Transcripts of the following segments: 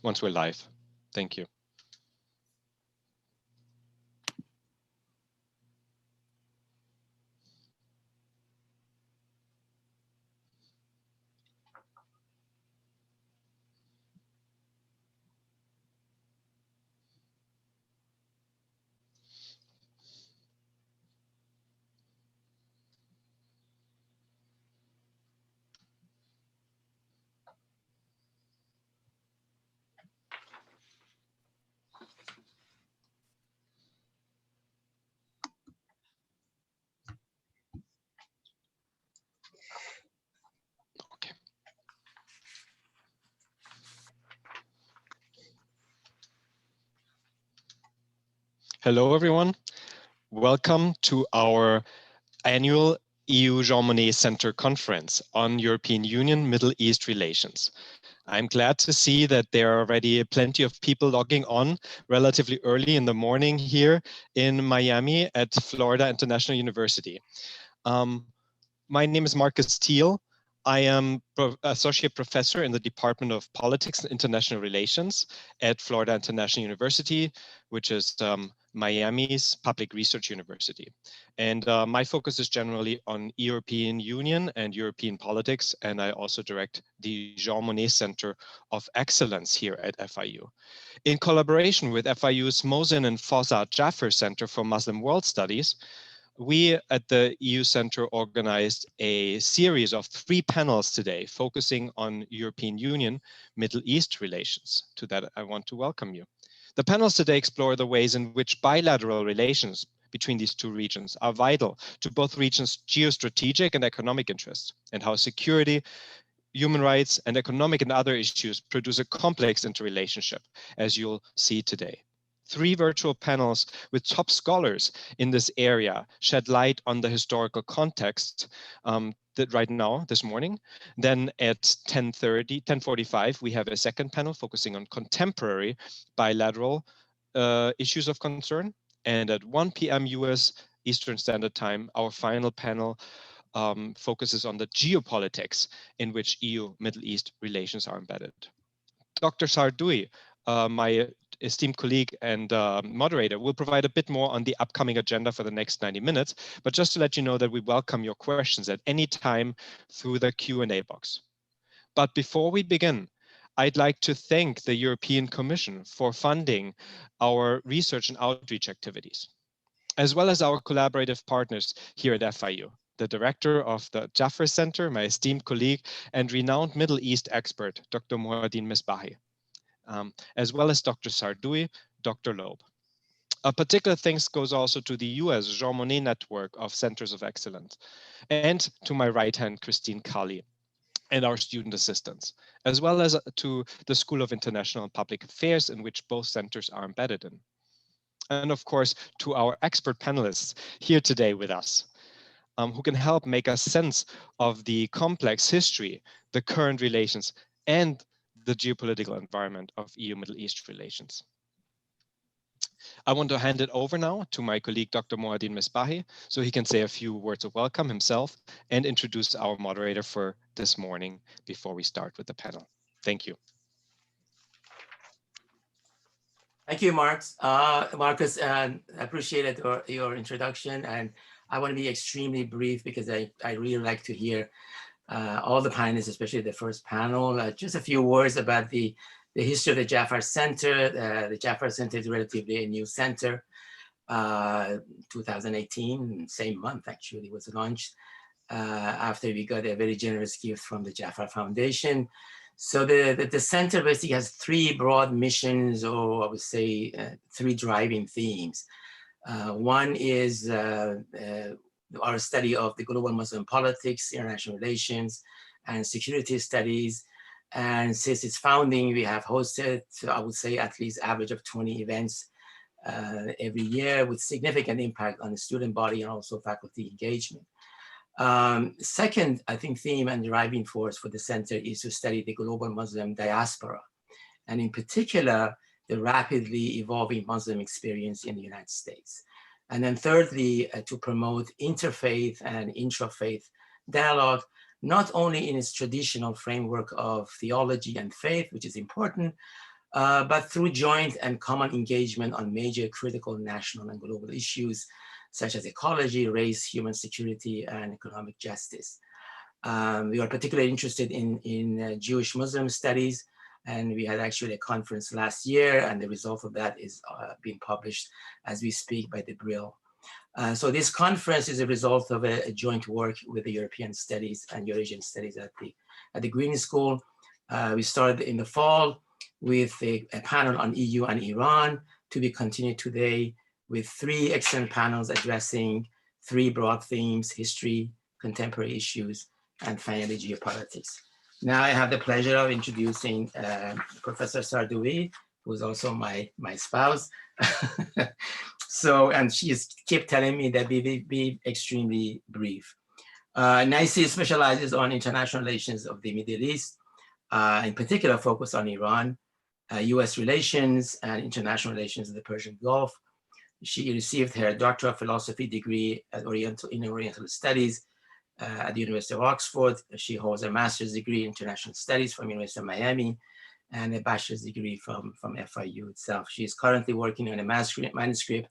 once we're live. Thank you. Hello, everyone. Welcome to our annual EU Jean Monnet Center Conference on European Union Middle East relations. I'm glad to see that there are already plenty of people logging on relatively early in the morning here in Miami at Florida International University. My name is Marcus Thiel. I am Associate Professor in the Department of Politics and International Relations at Florida International University, which is Miami's public research university. And my focus is generally on European Union and European politics, and I also direct the Jean Monnet Center of Excellence here at FIU. In collaboration with FIU's Mohsen and Fawzat Jaffer Center for Muslim World Studies, we at the EU Center organized a series of 3 panels today focusing on European Union Middle East relations. To that, I want to welcome you. The panels today explore the ways in which bilateral relations between these 2 regions are vital to both regions' geostrategic and economic interests, and how security, human rights, and economic and other issues produce a complex interrelationship, as you'll see today. 3 virtual panels with top scholars in this area shed light on the historical context that right now, this morning. Then at 10:45, we have a second panel focusing on contemporary bilateral issues of concern. And at 1 p.m. US Eastern Standard Time, our final panel focuses on the geopolitics in which EU-Middle East relations are embedded. Dr. Sardoui, my esteemed colleague and moderator, will provide a bit more on the upcoming agenda for the next 90 minutes, but just to let you know that we welcome your questions at any time through the Q&A box. But before we begin, I'd like to thank the European Commission for funding our research and outreach activities, as well as our collaborative partners here at FIU. The director of the Jaffer Center, my esteemed colleague and renowned Middle East expert, Dr. Mohaddin Misbahi, as well as Dr. Sardoui, Dr. Loeb. A particular thanks goes also to the US Jean Monnet Network of Centers of Excellence, and to my right hand, Christine Kali, and our student assistants, as well as to the School of International and Public Affairs, in which both centers are embedded in. And of course, to our expert panelists here today with us, who can help make a sense of the complex history, the current relations, and the geopolitical environment of EU-Middle East relations. I want to hand it over now to my colleague, Dr. Mohaddin Misbahi, so he can say a few words of welcome himself and introduce our moderator for this morning before we start with the panel. Thank you. Thank you, Marcus. I appreciated your introduction, and I want to be extremely brief because I really like to hear all the panelists, especially the first panel. Just a few words about the history of the Jaffer Center. The Jaffer Center is relatively a new center. 2018, same month actually, was launched after we got a very generous gift from the Jaffer Foundation. So the center basically has 3 broad missions, or I would say 3 driving themes. One is our study of the global Muslim politics, international relations, and security studies. And since its founding, we have hosted, I would say, at least average of 20 events every year, with significant impact on the student body and also faculty engagement. Second, I think, theme and driving force for the center is to study the global Muslim diaspora, and in particular, the rapidly evolving Muslim experience in the United States. And then thirdly, to promote interfaith and intrafaith dialogue not only in its traditional framework of theology and faith, which is important, but through joint and common engagement on major critical national and global issues, such as ecology, race, human security, and economic justice. We are particularly interested in Jewish-Muslim studies, and we had actually a conference last year, and the result of that is being published as we speak by the Brill. So this conference is a result of a joint work with the European Studies and Eurasian Studies at the Green School. We started in the fall with a panel on EU and Iran, to be continued today with 3 excellent panels addressing 3 broad themes: history, contemporary issues, and finally geopolitics. Now I have the pleasure of introducing Professor Sardoui, who is also my spouse. So, and she's kept telling me that we will be extremely brief. NICE specializes on international relations of the Middle East, in particular focus on Iran, US relations and international relations in the Persian Gulf. She received her Doctor of Philosophy degree in Oriental Studies at the University of Oxford. She holds a master's degree in international studies from University of Miami and a bachelor's degree from FIU itself. She is currently working on a manuscript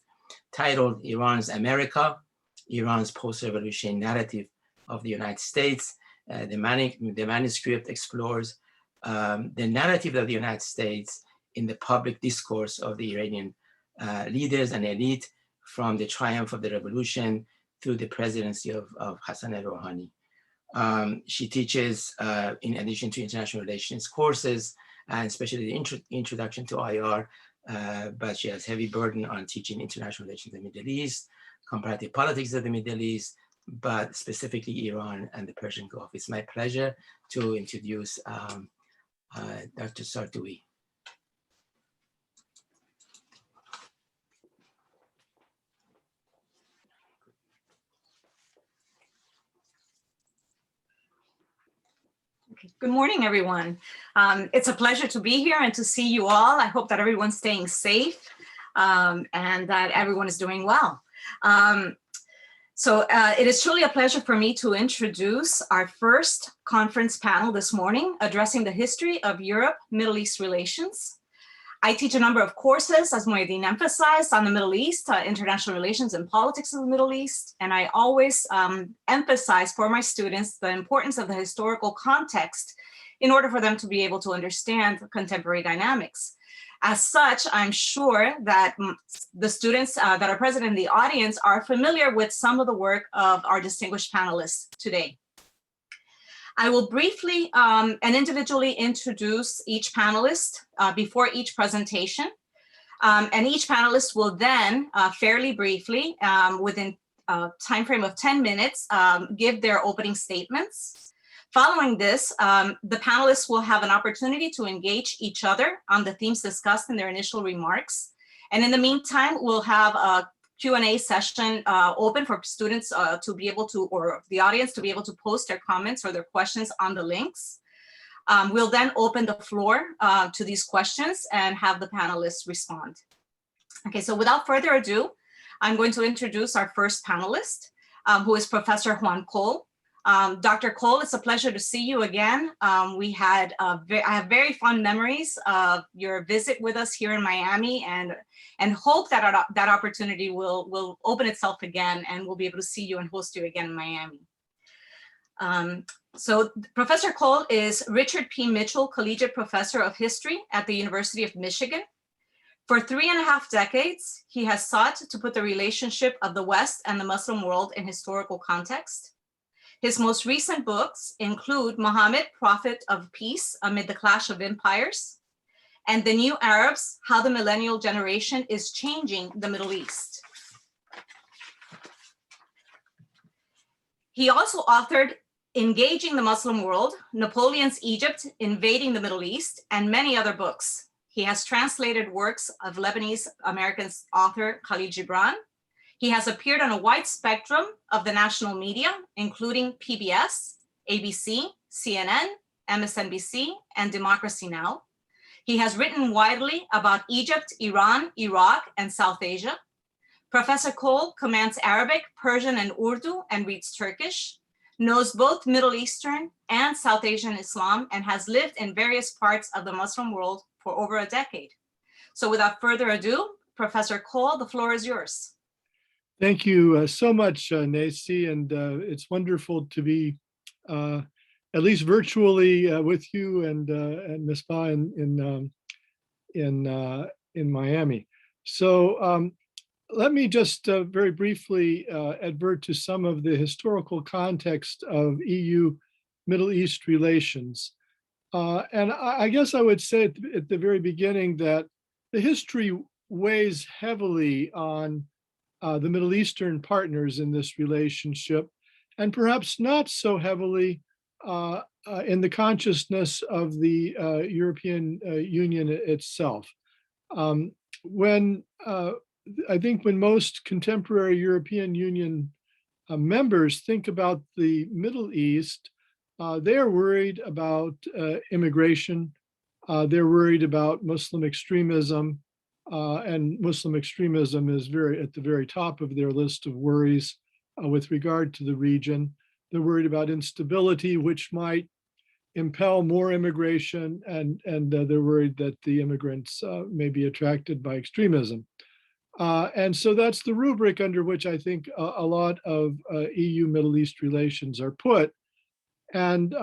titled Iran's America, Iran's Post-Revolution Narrative of the United States. The manuscript explores the narrative of the United States in the public discourse of the Iranian leaders and elite from the triumph of the revolution through the presidency of Hassan Rouhani. She teaches, in addition to international relations courses, and especially the introduction to IR, but she has heavy burden on teaching international relations in the Middle East, comparative politics of the Middle East, but specifically Iran and the Persian Gulf. It's my pleasure to introduce Dr. Sardoui. Good morning, everyone. It's a pleasure to be here and to see you all. I hope that everyone's staying safe and that everyone is doing well. So it is truly a pleasure for me to introduce our first conference panel this morning, addressing the history of Europe-Middle East relations. I teach a number of courses, as Moeddin emphasized, on the Middle East, international relations and politics of the Middle East. And I always emphasize for my students the importance of the historical context in order for them to be able to understand contemporary dynamics. As such, I'm sure that the students that are present in the audience are familiar with some of the work of our distinguished panelists today. I will briefly and individually introduce each panelist before each presentation. And each panelist will then fairly briefly, within a time frame of 10 minutes, give their opening statements. Following this, the panelists will have an opportunity to engage each other on the themes discussed in their initial remarks. And in the meantime, we'll have a Q&A session open for students to be able to, or the audience to be able to post their comments or their questions on the links. We'll then open the floor to these questions and have the panelists respond. Okay, so without further ado, I'm going to introduce our first panelist, who is Professor Juan Cole. Dr. Cole, it's a pleasure to see you again. I have very fond memories of your visit with us here in Miami, and hope that that opportunity will open itself again, and we'll be able to see you and host you again in Miami. So Professor Cole is Richard P. Mitchell Collegiate Professor of History at the University of Michigan. For 3.5 decades, he has sought to put the relationship of the West and the Muslim world in historical context. His most recent books include Muhammad, Prophet of Peace Amid the Clash of Empires, and The New Arabs, How the Millennial Generation is Changing the Middle East. He also authored Engaging the Muslim World, Napoleon's Egypt, Invading the Middle East, and many other books. He has translated works of Lebanese-American author Khalil Gibran. He has appeared on a wide spectrum of the national media, including PBS, ABC, CNN, MSNBC, and Democracy Now! He has written widely about Egypt, Iran, Iraq, and South Asia. Professor Cole commands Arabic, Persian, and Urdu, and reads Turkish. knows both Middle Eastern and South Asian Islam, and has lived in various parts of the Muslim world for over a decade. So without further ado, Professor Cole, the floor is yours. Thank you so much, Nancy, and it's wonderful to be at least virtually with you and Misbah in Miami. So let me just very briefly advert to some of the historical context of EU Middle East relations. And I guess I would say at the very beginning that the history weighs heavily on the Middle Eastern partners in this relationship, and perhaps not so heavily in the consciousness of the European Union itself. I think when most contemporary European Union members think about the Middle East, they're worried about immigration, they're worried about Muslim extremism, and Muslim extremism is at the very top of their list of worries with regard to the region. They're worried about instability, which might impel more immigration, and they're worried that the immigrants may be attracted by extremism. And so that's the rubric under which I think a lot of EU Middle East relations are put. And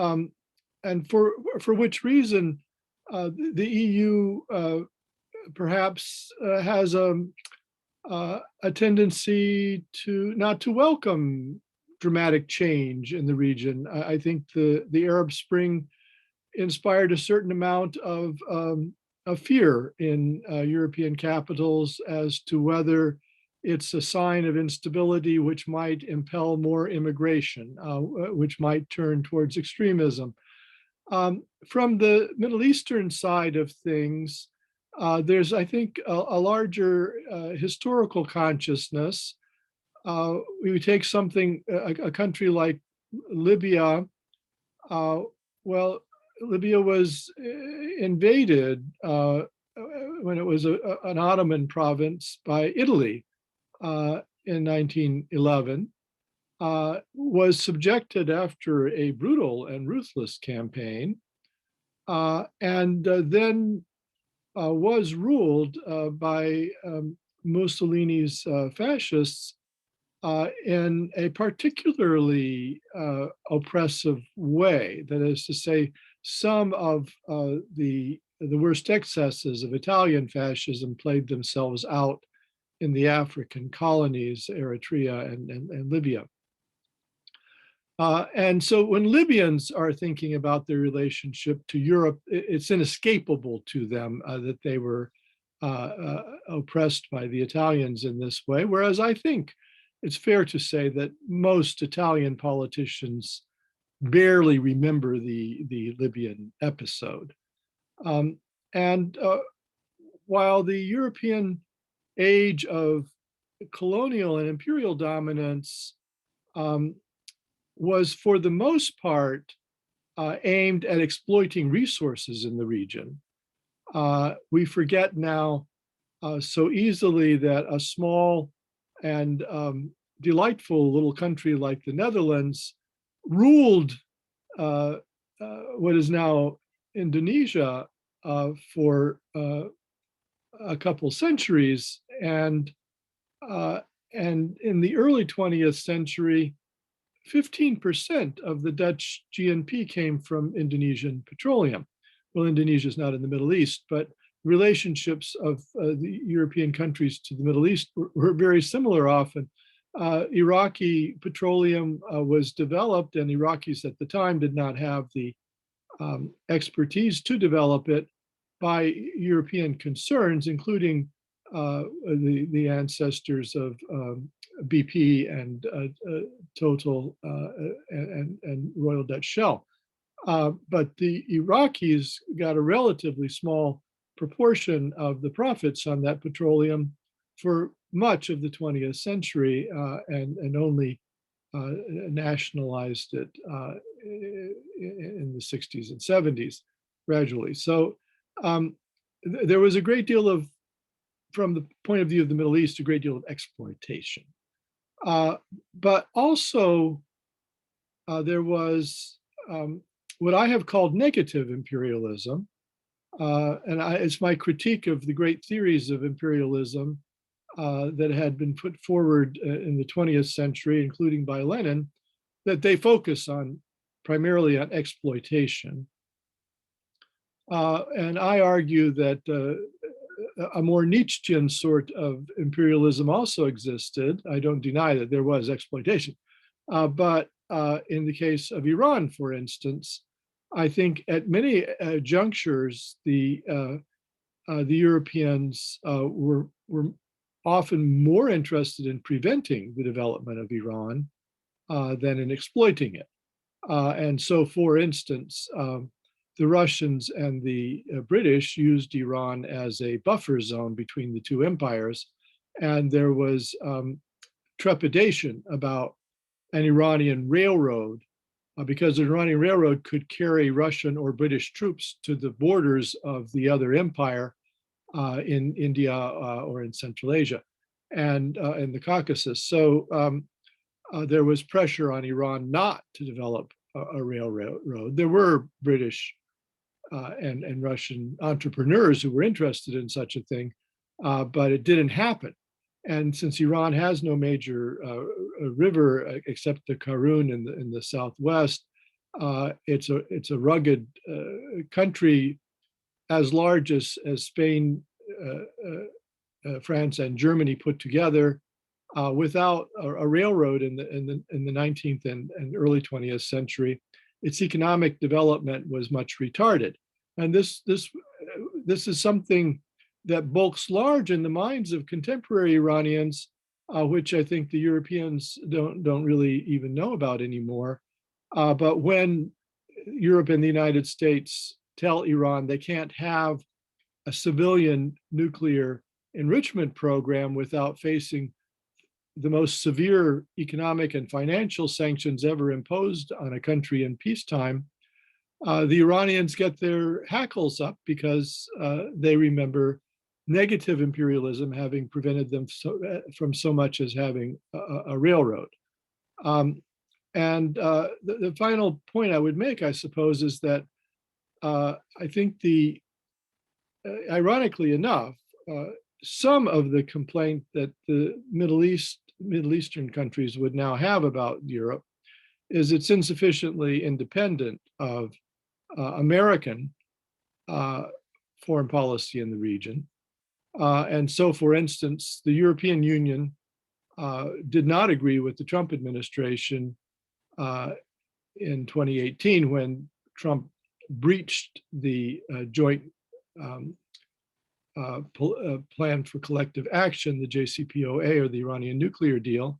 for which reason the EU perhaps has a tendency not to welcome dramatic change in the region. I think the Arab Spring inspired a certain amount of fear in European capitals as to whether it's a sign of instability which might impel more immigration, which might turn towards extremism. From the Middle Eastern side of things, there's, I think, a larger historical consciousness. We would take something, a country like Libya. Well, Libya was invaded when it was an Ottoman province by Italy in 1911, was subjected after a brutal and ruthless campaign, and then was ruled by Mussolini's fascists in a particularly oppressive way. That is to say, some of the worst excesses of Italian fascism played themselves out in the African colonies, Eritrea and Libya. And so when Libyans are thinking about their relationship to Europe, it's inescapable to them that they were oppressed by the Italians in this way. Whereas I think it's fair to say that most Italian politicians barely remember the Libyan episode. And while the European age of colonial and imperial dominance was for the most part aimed at exploiting resources in the region, we forget now so easily that a small and delightful little country like the Netherlands ruled what is now Indonesia for a couple centuries, and in the early 20th century, 15% of the Dutch GNP came from Indonesian petroleum. Well, Indonesia is not in the Middle East, but relationships of the European countries to the Middle East were very similar often. Iraqi petroleum was developed, and Iraqis at the time did not have the expertise to develop it by European concerns, including the ancestors of BP and Total and Royal Dutch Shell. But the Iraqis got a relatively small proportion of the profits on that petroleum for much of the 20th century and only nationalized it in the 60s and 70s gradually. So there was a great deal of, from the point of view of the Middle East, a great deal of exploitation. But also there was what I have called negative imperialism. It's my critique of the great theories of imperialism that had been put forward in the 20th century, including by Lenin, that they focus primarily on exploitation. And I argue that a more Nietzschean sort of imperialism also existed. I don't deny that there was exploitation. But in the case of Iran, for instance, I think at many junctures, the Europeans were often more interested in preventing the development of Iran than in exploiting it. And so, for instance, the Russians and the British used Iran as a buffer zone between the two empires, and there was trepidation about an Iranian railroad because the Iranian railroad could carry Russian or British troops to the borders of the other empire in India or in Central Asia and in the Caucasus. So there was pressure on Iran not to develop a railroad. There were British and Russian entrepreneurs who were interested in such a thing, but it didn't happen. And since Iran has no major river except the Karun in the southwest, it's a rugged country as large as Spain, France, and Germany put together, without a railroad in the 19th and early 20th century. Its economic development was much retarded, and this is something that bulks large in the minds of contemporary Iranians, which I think the Europeans don't really even know about anymore. But when Europe and the United States tell Iran they can't have a civilian nuclear enrichment program without facing the most severe economic and financial sanctions ever imposed on a country in peacetime, the Iranians get their hackles up because they remember negative imperialism having prevented them from so much as having a railroad. The final point I would make, I suppose, is that I think ironically enough, some of the complaint that the Middle Eastern countries would now have about Europe is it's insufficiently independent of American foreign policy in the region. And so, for instance, the European Union did not agree with the Trump administration in 2018 when Trump breached the joint plan for collective action, the JCPOA, or the Iranian nuclear deal,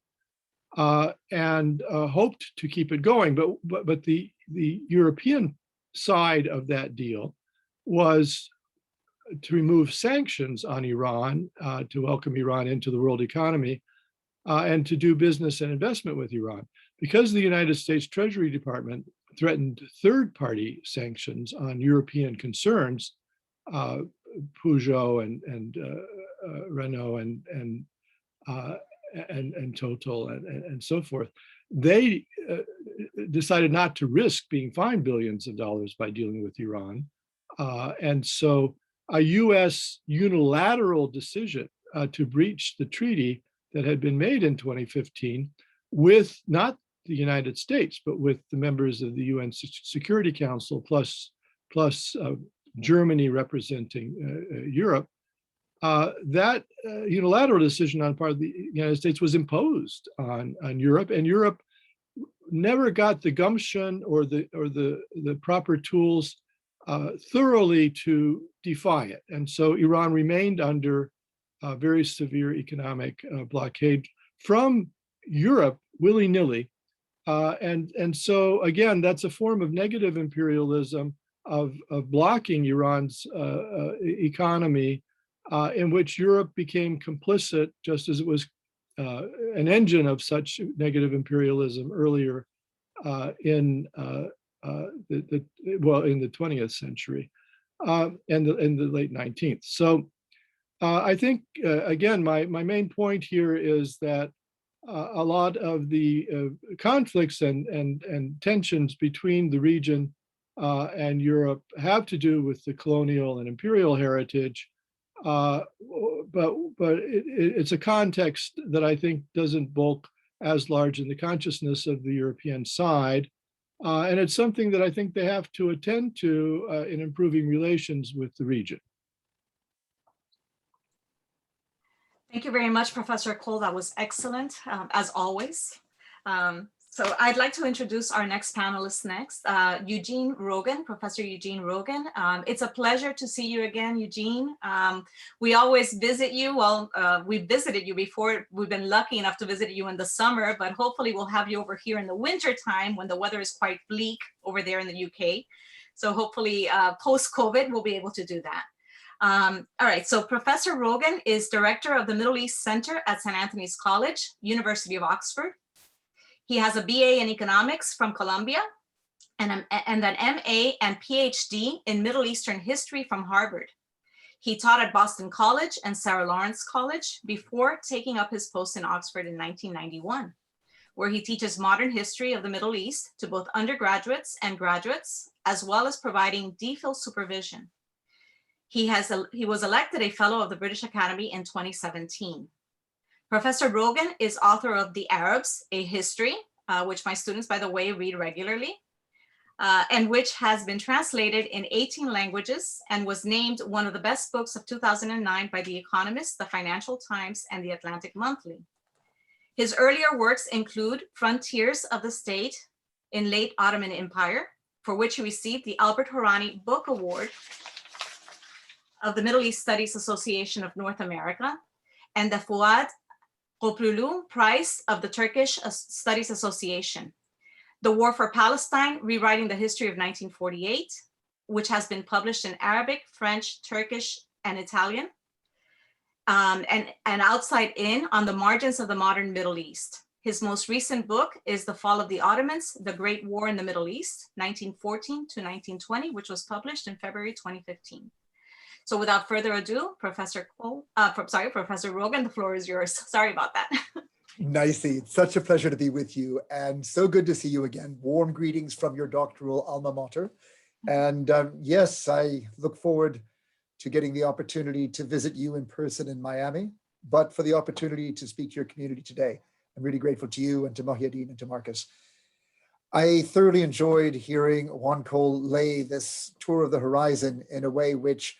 and hoped to keep it going. But the European side of that deal was to remove sanctions on Iran, to welcome Iran into the world economy, and to do business and investment with Iran. Because the United States Treasury Department threatened third-party sanctions on European concerns, Peugeot and Renault and Total and so forth, they decided not to risk being fined billions of dollars by dealing with Iran. And so a US unilateral decision to breach the treaty that had been made in 2015 with not the United States, but with the members of the UN Security Council plus Germany representing Europe, that unilateral decision on part of the United States was imposed on Europe, and Europe never got the gumption or the proper tools thoroughly to defy it. And so Iran remained under a very severe economic blockade from Europe willy-nilly. And so again, that's a form of negative imperialism of blocking Iran's economy, in which Europe became complicit, just as it was an engine of such negative imperialism earlier in the 20th century and in the late 19th. So I think, again, my main point here is that a lot of the conflicts and tensions between the region and Europe have to do with the colonial and imperial heritage. But it's a context that I think doesn't bulk as large in the consciousness of the European side. And it's something that I think they have to attend to in improving relations with the region. Thank you very much, Professor Cole. That was excellent, as always. So I'd like to introduce our next panelist next, Eugene Rogan, Professor Eugene Rogan. It's a pleasure to see you again, Eugene. We always visit you. Well, we visited you before. We've been lucky enough to visit you in the summer, but hopefully we'll have you over here in the winter time when the weather is quite bleak over there in the UK. So hopefully post-COVID, we'll be able to do that. All right, so Professor Rogan is director of the Middle East Center at St. Anthony's College, University of Oxford. He has a BA in economics from Columbia and an MA and PhD in Middle Eastern history from Harvard. He taught at Boston College and Sarah Lawrence College before taking up his post in Oxford in 1991, where he teaches modern history of the Middle East to both undergraduates and graduates, as well as providing DPhil supervision. He was elected a fellow of the British Academy in 2017. Professor Rogan is author of The Arabs, A History, which my students, by the way, read regularly, and which has been translated in 18 languages and was named one of the best books of 2009 by The Economist, The Financial Times, and The Atlantic Monthly. His earlier works include Frontiers of the State in Late Ottoman Empire, for which he received the Albert Hourani Book Award of the Middle East Studies Association of North America, and the Fuad Qoplulu Prize of the Turkish Studies Association. The War for Palestine, Rewriting the History of 1948, which has been published in Arabic, French, Turkish, and Italian. And Outside In, On the Margins of the Modern Middle East. His most recent book is The Fall of the Ottomans, The Great War in the Middle East, 1914 to 1920, which was published in February 2015. So without further ado, Professor Rogan, the floor is yours. Sorry about that. Nicely. It's such a pleasure to be with you and so good to see you again. Warm greetings from your doctoral alma mater. And yes, I look forward to getting the opportunity to visit you in person in Miami, but for the opportunity to speak to your community today. I'm really grateful to you and to Mohiuddin and to Marcus. I thoroughly enjoyed hearing Juan Cole lay this tour of the horizon in a way which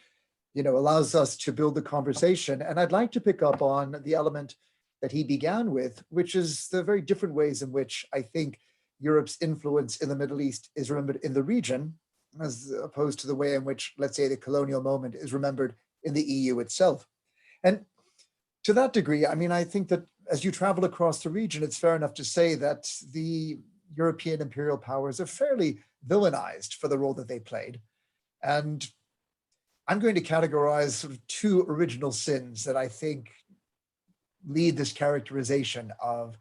allows us to build the conversation. And I'd like to pick up on the element that he began with, which is the very different ways in which I think Europe's influence in the Middle East is remembered in the region, as opposed to the way in which, let's say, the colonial moment is remembered in the EU itself. And to that degree, I mean, I think that as you travel across the region, it's fair enough to say that the European imperial powers are fairly villainized for the role that they played. And I'm going to categorize sort of two original sins that I think lead this characterization of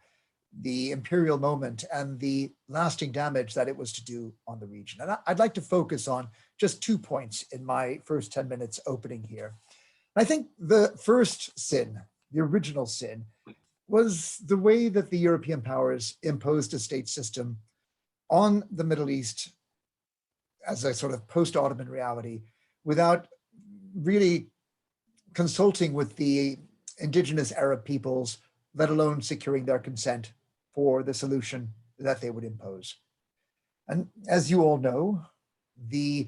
the imperial moment and the lasting damage that it was to do on the region. And I'd like to focus on just 2 points in my first 10 minutes opening here. I think the first sin, the original sin, was the way that the European powers imposed a state system on the Middle East as a sort of post-Ottoman reality without really consulting with the indigenous Arab peoples, let alone securing their consent for the solution that they would impose. And as you all know, the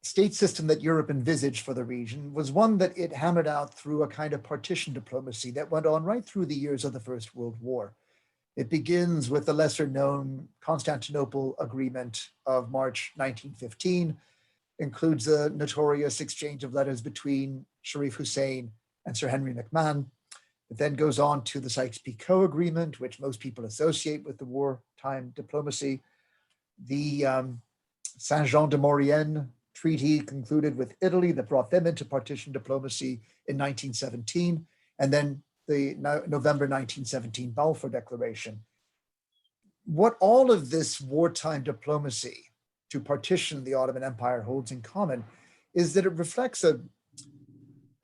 state system that Europe envisaged for the region was one that it hammered out through a kind of partition diplomacy that went on right through the years of the First World War. It begins with the lesser known Constantinople Agreement of March 1915, includes a notorious exchange of letters between Sharif Hussein and Sir Henry McMahon. It then goes on to the Sykes-Picot Agreement, which most people associate with the wartime diplomacy. The Saint-Jean de Maurienne Treaty concluded with Italy that brought them into partition diplomacy in 1917, and then the November 1917 Balfour Declaration. What all of this wartime diplomacy to partition the Ottoman Empire holds in common is that it reflects an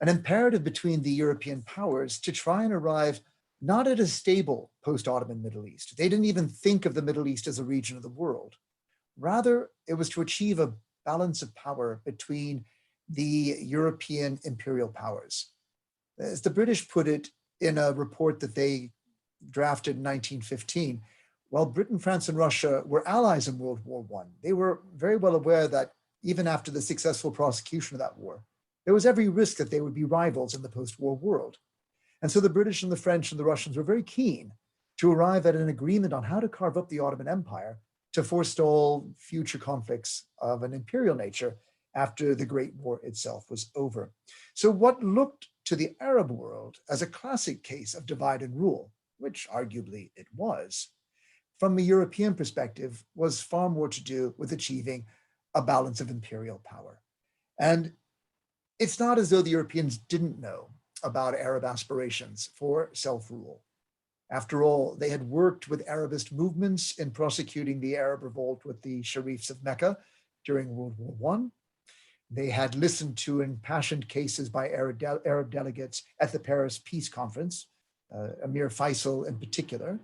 imperative between the European powers to try and arrive not at a stable post-Ottoman Middle East. They didn't even think of the Middle East as a region of the world. Rather, it was to achieve a balance of power between the European imperial powers. As the British put it in a report that they drafted in 1915, while Britain, France, and Russia were allies in World War I, they were very well aware that even after the successful prosecution of that war, there was every risk that they would be rivals in the post-war world. And so the British and the French and the Russians were very keen to arrive at an agreement on how to carve up the Ottoman Empire to forestall future conflicts of an imperial nature after the Great War itself was over. So what looked to the Arab world as a classic case of divide and rule, which arguably it was, from a European perspective, was far more to do with achieving a balance of imperial power. And it's not as though the Europeans didn't know about Arab aspirations for self-rule. After all, they had worked with Arabist movements in prosecuting the Arab revolt with the Sharifs of Mecca during World War I. They had listened to impassioned cases by Arab delegates at the Paris Peace Conference, Emir Faisal in particular.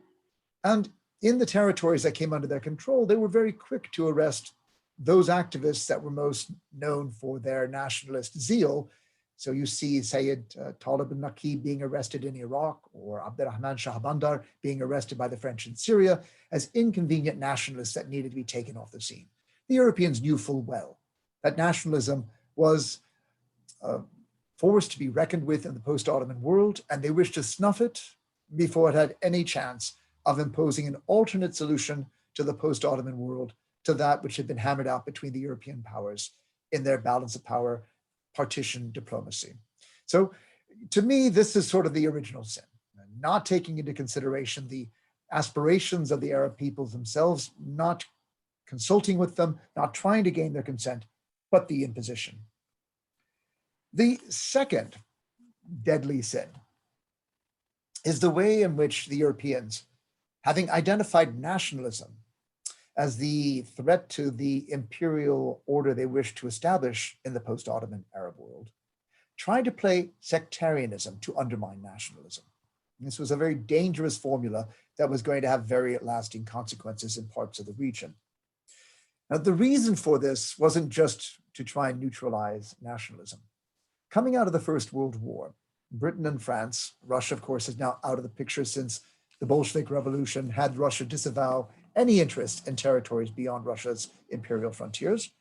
And in the territories that came under their control, they were very quick to arrest those activists that were most known for their nationalist zeal. So you see Sayyid Talib al-Naqib being arrested in Iraq, or Abdurrahman Shah Bandar being arrested by the French in Syria as inconvenient nationalists that needed to be taken off the scene. The Europeans knew full well that nationalism was a force to be reckoned with in the post-Ottoman world, and they wished to snuff it before it had any chance of imposing an alternate solution to the post-Ottoman world, to that which had been hammered out between the European powers in their balance of power partition diplomacy. So to me, this is sort of the original sin, not taking into consideration the aspirations of the Arab peoples themselves, not consulting with them, not trying to gain their consent, but the imposition. The second deadly sin is the way in which the Europeans, having identified nationalism as the threat to the imperial order they wished to establish in the post-Ottoman Arab world, tried to play sectarianism to undermine nationalism. And this was a very dangerous formula that was going to have very lasting consequences in parts of the region. Now, the reason for this wasn't just to try and neutralize nationalism. Coming out of the First World War, Britain and France, Russia, of course, is now out of the picture since the Bolshevik Revolution had Russia disavow any interest in territories beyond Russia's imperial frontiers.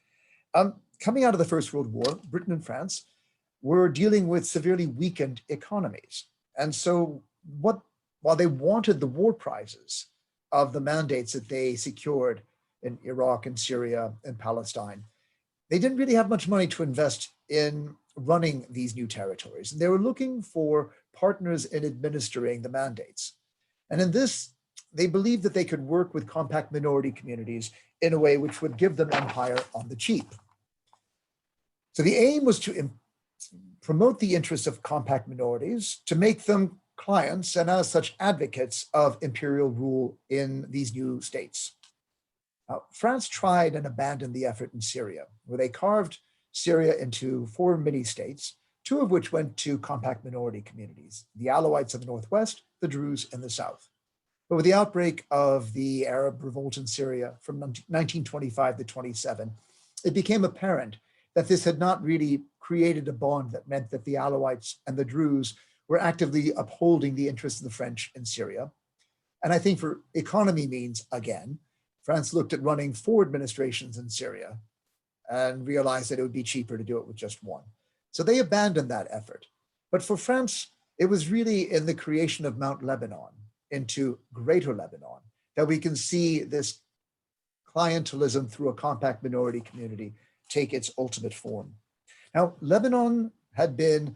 Coming out of the First World War, Britain and France were dealing with severely weakened economies. And so while they wanted the war prizes of the mandates that they secured in Iraq and Syria and Palestine, they didn't really have much money to invest in running these new territories. And they were looking for partners in administering the mandates. And in this, they believed that they could work with compact minority communities in a way which would give them empire on the cheap. So the aim was to promote the interests of compact minorities, to make them clients and as such advocates of imperial rule in these new states. France tried and abandoned the effort in Syria, where they carved Syria into 4 mini-states, 2 of which went to compact minority communities, the Alawites of the northwest, the Druze in the south. But with the outbreak of the Arab revolt in Syria from 1925 to 27, it became apparent that this had not really created a bond that meant that the Alawites and the Druze were actively upholding the interests of the French in Syria. And I think for economy means, again, France looked at running 4 administrations in Syria and realized that it would be cheaper to do it with just 1. So they abandoned that effort. But for France, it was really in the creation of Mount Lebanon into Greater Lebanon that we can see this clientelism through a compact minority community take its ultimate form. Now, Lebanon had been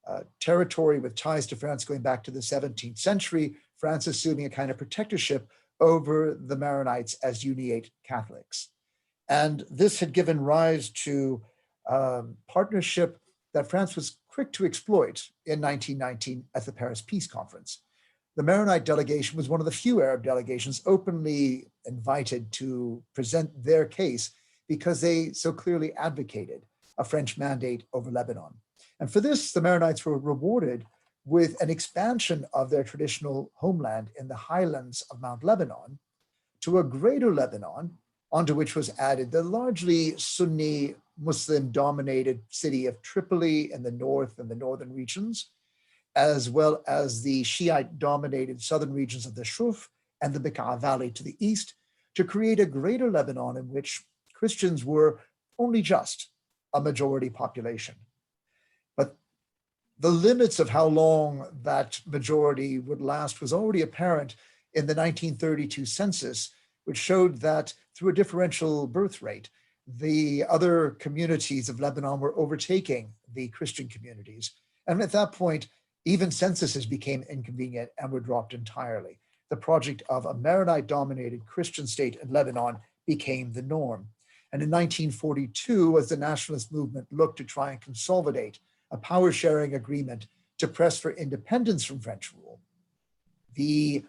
a territory with ties to France going back to the 17th century, France assuming a kind of protectorship over the Maronites as Uniate Catholics. And this had given rise to partnership that France was quick to exploit in 1919 at the Paris Peace Conference. The Maronite delegation was one of the few Arab delegations openly invited to present their case because they so clearly advocated a French mandate over Lebanon. And for this, the Maronites were rewarded with an expansion of their traditional homeland in the highlands of Mount Lebanon to a greater Lebanon, onto which was added the largely Sunni Muslim-dominated city of Tripoli in the north and the northern regions, as well as the Shiite-dominated southern regions of the Shuf and the Bekaa Valley to the east, to create a greater Lebanon in which Christians were only just a majority population. But the limits of how long that majority would last was already apparent in the 1932 census, which showed that through a differential birth rate, the other communities of Lebanon were overtaking the Christian communities. And at that point, even censuses became inconvenient and were dropped entirely. The project of a Maronite-dominated Christian state in Lebanon became the norm. And in 1942, as the nationalist movement looked to try and consolidate a power-sharing agreement to press for independence from French rule, the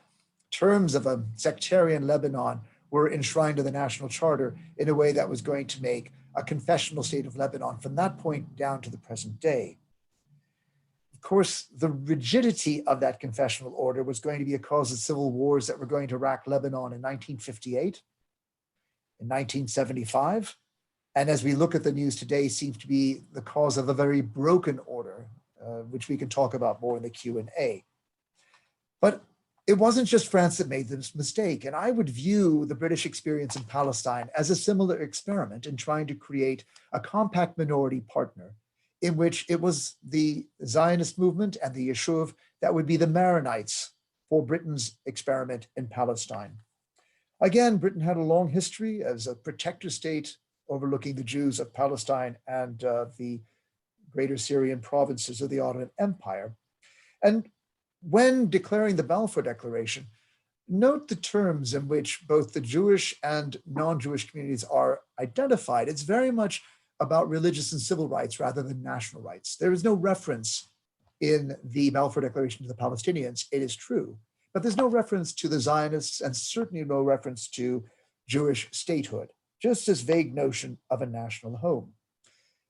terms of a sectarian Lebanon were enshrined in the National Charter in a way that was going to make a confessional state of Lebanon from that point down to the present day. Of course, the rigidity of that confessional order was going to be a cause of civil wars that were going to rack Lebanon in 1958, in 1975, and as we look at the news today, seems to be the cause of a very broken order, which we can talk about more in the Q&A. But it wasn't just France that made this mistake, and I would view the British experience in Palestine as a similar experiment in trying to create a compact minority partner in which it was the Zionist movement and the Yishuv that would be the Maronites for Britain's experiment in Palestine. Again, Britain had a long history as a protector state overlooking the Jews of Palestine and the greater Syrian provinces of the Ottoman Empire. And when declaring the Balfour Declaration, note the terms in which both the Jewish and non-Jewish communities are identified. It's very much about religious and civil rights rather than national rights. There is no reference in the Balfour Declaration to the Palestinians, it is true, but there's no reference to the Zionists and certainly no reference to Jewish statehood, just this vague notion of a national home.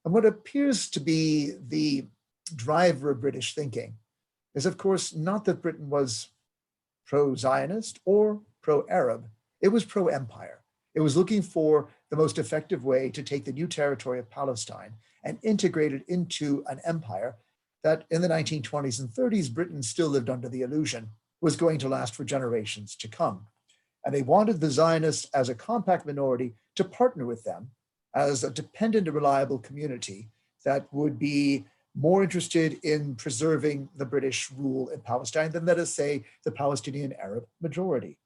And what appears to be the driver of British thinking is, of course, not that Britain was pro-Zionist or pro-Arab, it was pro-empire. It was looking for the most effective way to take the new territory of Palestine and integrate it into an empire that in the 1920s and 30s, Britain still lived under the illusion was going to last for generations to come. And they wanted the Zionists as a compact minority to partner with them as a dependent and reliable community that would be more interested in preserving the British rule in Palestine than, let us say, the Palestinian Arab majority.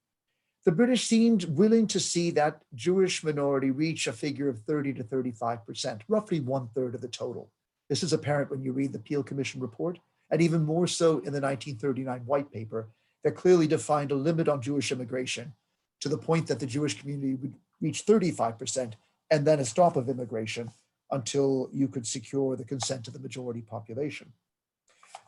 The British seemed willing to see that Jewish minority reach a figure of 30 to 35%, roughly 1/3 of the total. This is apparent when you read the Peel Commission report, and even more so in the 1939 white paper that clearly defined a limit on Jewish immigration to the point that the Jewish community would reach 35% and then a stop of immigration until you could secure the consent of the majority population.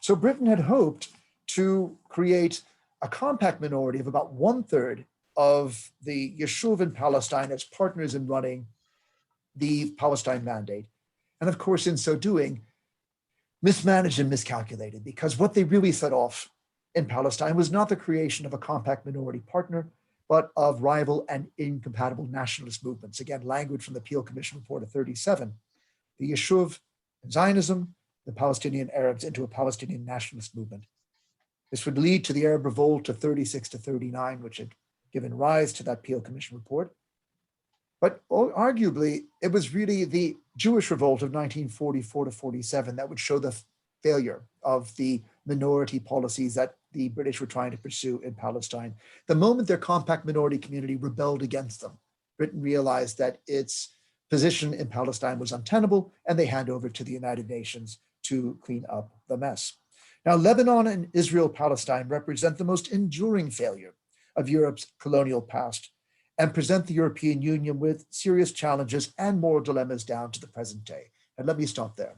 So Britain had hoped to create a compact minority of about 1/3 of the Yishuv in Palestine as partners in running the Palestine Mandate. And of course, in so doing, mismanaged and miscalculated, because what they really set off in Palestine was not the creation of a compact minority partner, but of rival and incompatible nationalist movements. Again, language from the Peel Commission report of 37. The Yishuv and Zionism, the Palestinian Arabs into a Palestinian nationalist movement. This would lead to the Arab revolt of 36 to 39, which had given rise to that Peel Commission report. But arguably, it was really the Jewish revolt of 1944 to 47 that would show the failure of the minority policies that the British were trying to pursue in Palestine. The moment their compact minority community rebelled against them, Britain realized that its position in Palestine was untenable, and they hand over to the United Nations to clean up the mess. Now, Lebanon and Israel-Palestine represent the most enduring failure of Europe's colonial past and present the European Union with serious challenges and moral dilemmas down to the present day. And let me stop there.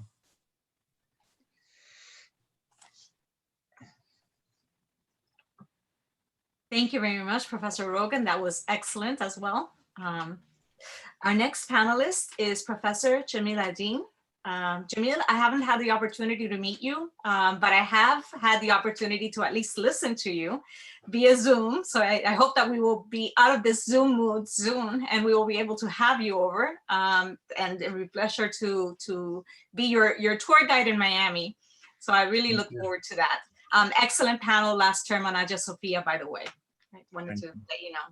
Thank you very much, Professor Rogan. That was excellent as well. Our next panelist is Professor Jamila Dean. Jamil, I haven't had the opportunity to meet you, but I have had the opportunity to at least listen to you via Zoom. So I hope that we will be out of this Zoom mood soon, and we will be able to have you over. And it will be a pleasure to be your tour guide in Miami. So I really look forward to that. Excellent panel last term on Agisophia, by the way. I wanted to let you know.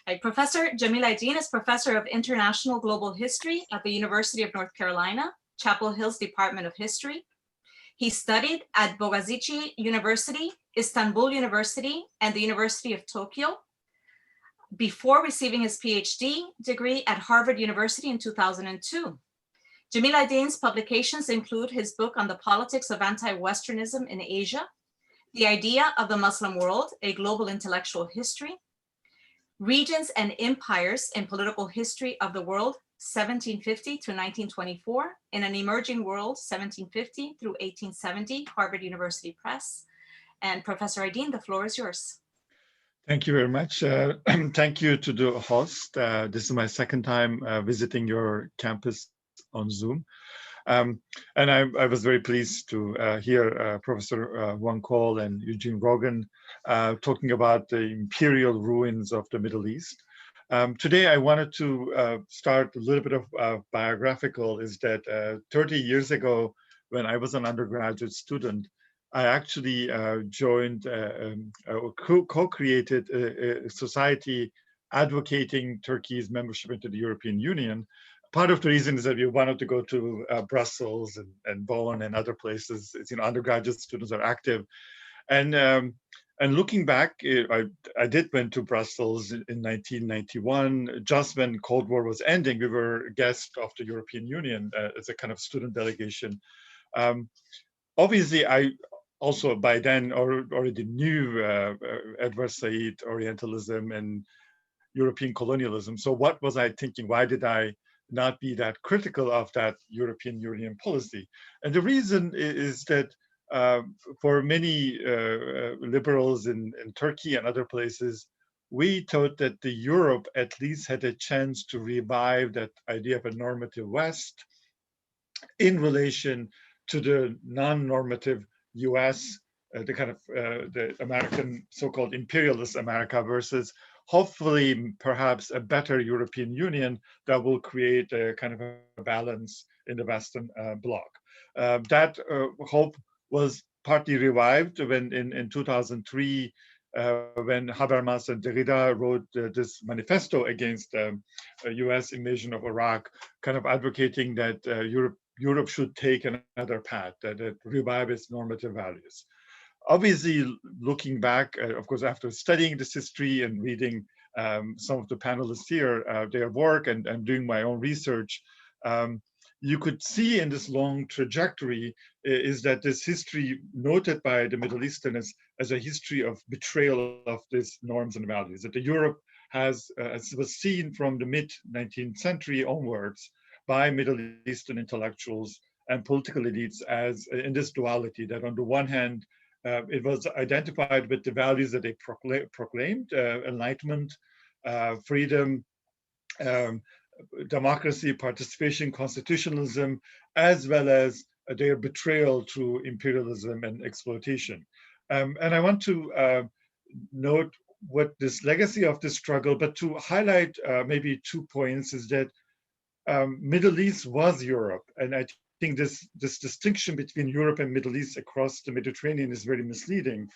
Right, Professor Jamil Aydin is Professor of International Global History at the University of North Carolina, Chapel Hill's Department of History. He studied at Bogazici University, Istanbul University, and the University of Tokyo before receiving his PhD degree at Harvard University in 2002. Jamil Aydin's publications include his book on the politics of anti-Westernism in Asia, The Idea of the Muslim World, A Global Intellectual History, Regions and Empires in Political History of the World, 1750 to 1924, in an Emerging World, 1750 through 1870, Harvard University Press. And Professor Aydin, the floor is yours. Thank you very much. Thank you to the host. This is my second time visiting your campus on Zoom. And I was very pleased to hear Professor Wang Cole and Eugene Rogan talking about the imperial ruins of the Middle East. Today, I wanted to start a little bit of biographical, is that 30 years ago, when I was an undergraduate student, I actually joined, co-created a society advocating Turkey's membership into the European Union. Part of the reason is that we wanted to go to Brussels and Bonn and other places. It's, undergraduate students are active. And looking back, I did went to Brussels in 1991, just when Cold War was ending. We were a guest of the European Union as a kind of student delegation. Obviously, I also by then already knew Edward Said, Orientalism, and European colonialism. So what was I thinking? Why did I not be that critical of that European Union policy? And the reason is that for many liberals in Turkey and other places, we thought that the Europe at least had a chance to revive that idea of a normative West in relation to the non-normative US, the kind of the American so-called imperialist America versus hopefully perhaps a better European Union that will create a kind of a balance in the Western bloc. That hope was partly revived when in 2003, when Habermas and Derrida wrote this manifesto against US invasion of Iraq, kind of advocating that Europe should take another path, that revive its normative values. Obviously, looking back, of course, after studying this history and reading some of the panelists here, their work and doing my own research, you could see in this long trajectory is that this history noted by the Middle Easterners as a history of betrayal of these norms and values, that the Europe has, as was seen from the mid-19th century onwards by Middle Eastern intellectuals and political elites as in this duality, that on the one hand, it was identified with the values that they proclaimed, enlightenment, freedom, democracy, participation, constitutionalism, as well as their betrayal through imperialism and exploitation. And I want to note what this legacy of this struggle, but to highlight maybe 2 points is that Middle East was Europe. And I think this distinction between Europe and Middle East across the Mediterranean is very misleading.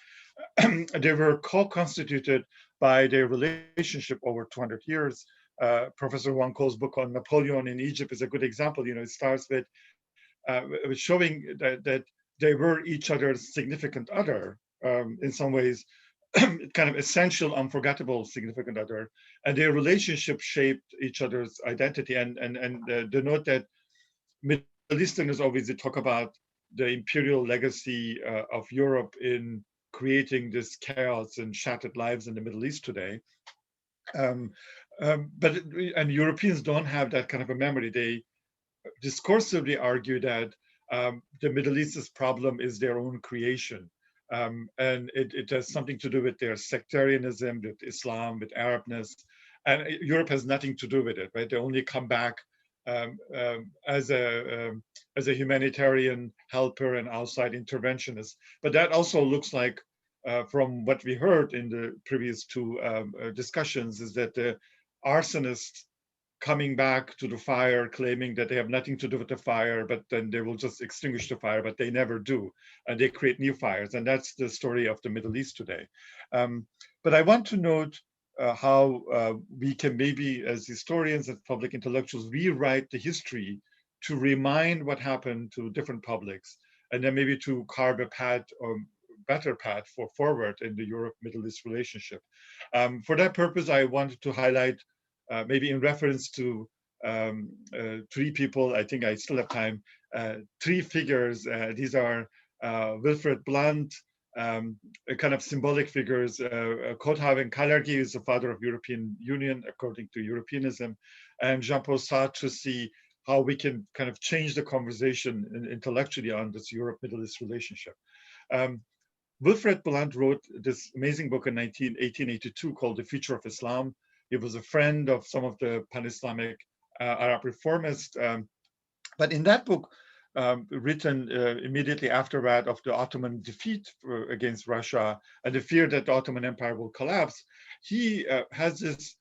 They were co-constituted by their relationship over 200 years. Professor Wang Cole's book on Napoleon in Egypt is a good example. It starts with showing that they were each other's significant other, in some ways, kind of essential, unforgettable significant other, and their relationship shaped each other's identity. And the note that Middle Easterners always talk about the imperial legacy of Europe in creating this chaos and shattered lives in the Middle East today. But Europeans don't have that kind of a memory. They discursively argue that the Middle East's problem is their own creation. And it has something to do with their sectarianism, with Islam, with Arabness. And Europe has nothing to do with it, right? They only come back as a humanitarian helper and outside interventionist. But that also looks like, from what we heard in the previous two discussions, is that the arsonists coming back to the fire, claiming that they have nothing to do with the fire, but then they will just extinguish the fire, but they never do. And they create new fires. And that's the story of the Middle East today. But I want to note how we can maybe, as historians and public intellectuals, rewrite the history to remind what happened to different publics, and then maybe to carve a path or better path forward in the Europe-Middle East relationship. For that purpose, I wanted to highlight, maybe in reference to three people, I think I still have time, three figures. These are Wilfred Blunt, kind of symbolic figures. Kodhaven Kalergi is the father of European Union, according to Europeanism, and Jean-Paul Sartre, to see how we can kind of change the conversation intellectually on this Europe-Middle East relationship. Wilfred Blunt wrote this amazing book in 1882 called The Future of Islam. He was a friend of some of the pan-Islamic Arab reformists. But in that book, written immediately after that of the Ottoman defeat against Russia and the fear that the Ottoman Empire will collapse, he has this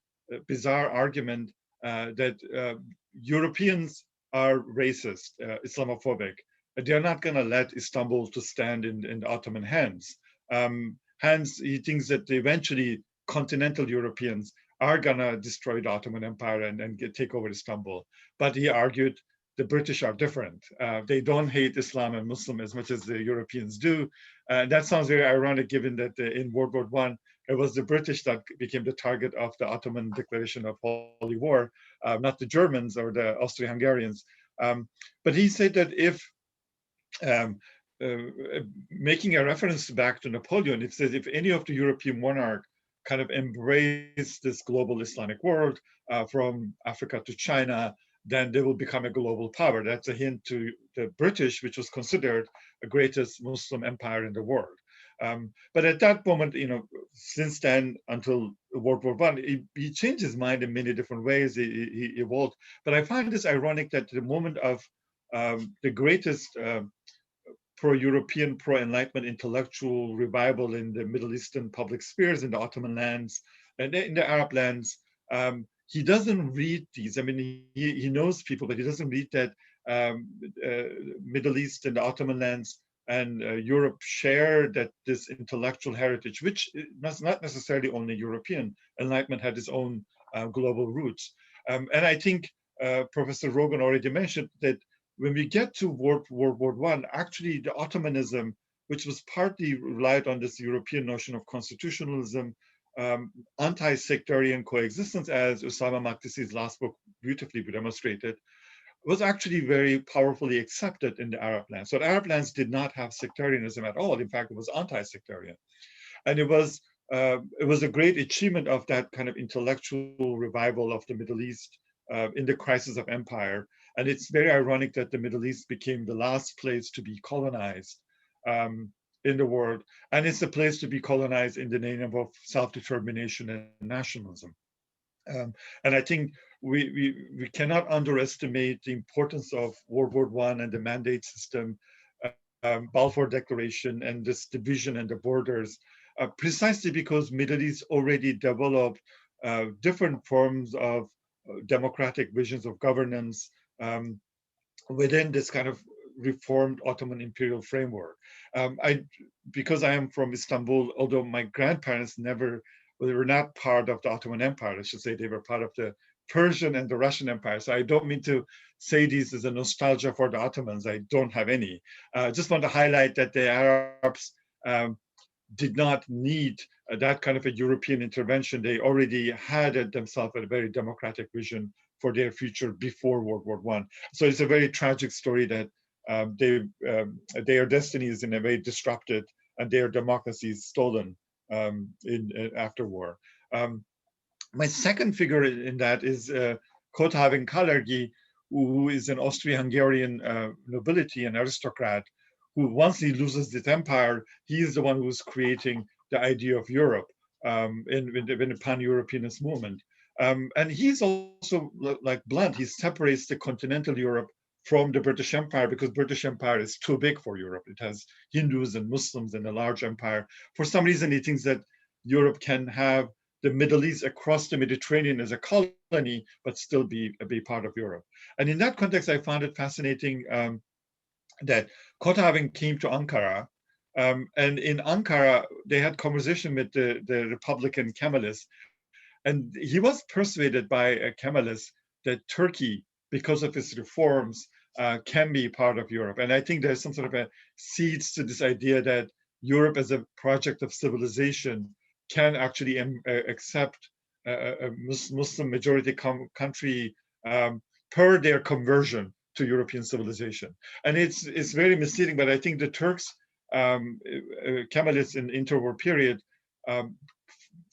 bizarre argument that Europeans are racist, Islamophobic. They're not going to let Istanbul to stand in the Ottoman hands. Hence, he thinks that eventually continental Europeans are going to destroy the Ottoman Empire and take over Istanbul. But he argued the British are different. They don't hate Islam and Muslim as much as the Europeans do. That sounds very ironic, given that in World War I, it was the British that became the target of the Ottoman declaration of Holy War, not the Germans or the Austro-Hungarians. But he said that if, making a reference back to Napoleon, it says if any of the European monarchs kind of embrace this global Islamic world, from Africa to China, then they will become a global power. That's a hint to the British, which was considered the greatest Muslim empire in the world. But at that moment, since then until World War I, he changed his mind in many different ways. He evolved. But I find this ironic that the moment of the greatest pro-European, pro-Enlightenment intellectual revival in the Middle Eastern public spheres, in the Ottoman lands and in the Arab lands, he doesn't read these. I mean, he knows people, but he doesn't read that Middle East and the Ottoman lands and Europe share that this intellectual heritage, which is not necessarily only European. Enlightenment had its own global roots. And I think Professor Rogan already mentioned that when we get to World War I, actually the Ottomanism, which was partly relied on this European notion of constitutionalism, anti-sectarian coexistence, as Osama Makdisi's last book beautifully demonstrated, was actually very powerfully accepted in the Arab lands. So the Arab lands did not have sectarianism at all. In fact, it was anti-sectarian. And it was a great achievement of that kind of intellectual revival of the Middle East in the crisis of empire. And it's very ironic that the Middle East became the last place to be colonized in the world. And it's a place to be colonized in the name of self-determination and nationalism. And I think we cannot underestimate the importance of World War I and the mandate system, Balfour Declaration, and this division and the borders, precisely because Middle East already developed different forms of democratic visions of governance within this kind of reformed Ottoman imperial framework. Because I am from Istanbul, although my grandparents were not part of the Ottoman Empire, I should say they were part of the Persian and the Russian Empire. So I don't mean to say this as a nostalgia for the Ottomans. I don't have any. I just want to highlight that the Arabs did not need that kind of a European intervention. They already had themselves a very democratic vision for their future before World War I. So it's a very tragic story that their destiny is in a way disrupted and their democracy is stolen after war. My second figure in that is Kodhaven Kalergi, who is an Austro-Hungarian nobility and aristocrat, who once he loses his empire, he is the one who's creating the idea of Europe in the pan-Europeanist movement. And he's also like blunt. He separates the continental Europe from the British Empire because British Empire is too big for Europe. It has Hindus and Muslims and a large empire. For some reason, he thinks that Europe can have the Middle East across the Mediterranean as a colony, but still be part of Europe. And in that context, I found it fascinating that Kotaving came to Ankara. And in Ankara, they had conversation with the Republican Kemalists. And he was persuaded by Kemalists that Turkey, because of its reforms, can be part of Europe. And I think there's some sort of a seeds to this idea that Europe as a project of civilization can actually accept a Muslim majority country per their conversion to European civilization. And it's very misleading, but I think the Turks, Kemalists in interwar period,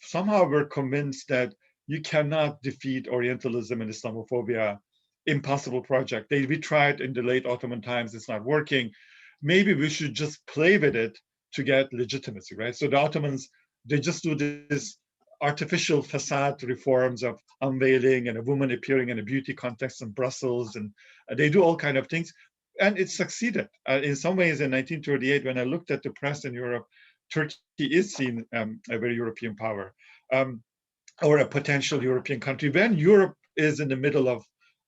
somehow were convinced that you cannot defeat Orientalism and Islamophobia. Impossible project. We tried in the late Ottoman times, it's not working. Maybe we should just play with it to get legitimacy, right? So the Ottomans, they just do this artificial facade reforms of unveiling and a woman appearing in a beauty contest in Brussels, and they do all kind of things, and it succeeded. In some ways, in 1938, when I looked at the press in Europe, Turkey is seen a very European power, or a potential European country. When Europe is in the middle of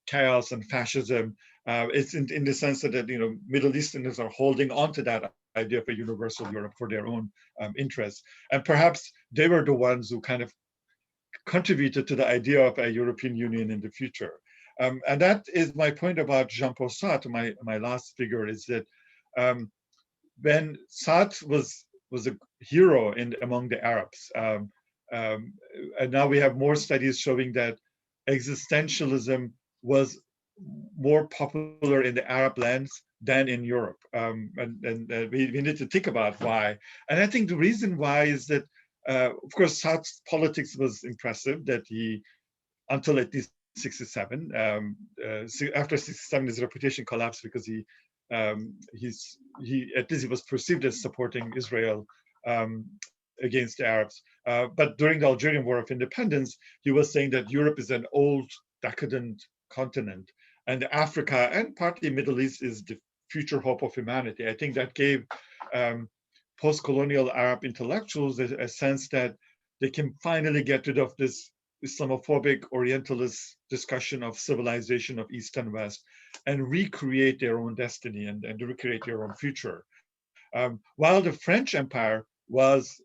chaos and fascism, it's in the sense that Middle Easterners are holding on to that idea of a universal Europe for their own interests. And perhaps they were the ones who kind of contributed to the idea of a European Union in the future. And that is my point about Jean-Paul Sartre, my last figure, is that when Sartre was a hero among the Arabs, and now we have more studies showing that existentialism was more popular in the Arab lands than in Europe. And we need to think about why. And I think the reason why is that, of course, Sartre's politics was impressive, that he, until at least 67, after 67, his reputation collapsed because he at least he was perceived as supporting Israel against the Arabs. But during the Algerian War of Independence, he was saying that Europe is an old, decadent continent, and Africa and partly Middle East is the future hope of humanity. I think that gave post-colonial Arab intellectuals a sense that they can finally get rid of this Islamophobic Orientalist discussion of civilization of East and West and recreate their own destiny and recreate their own future. While the French Empire was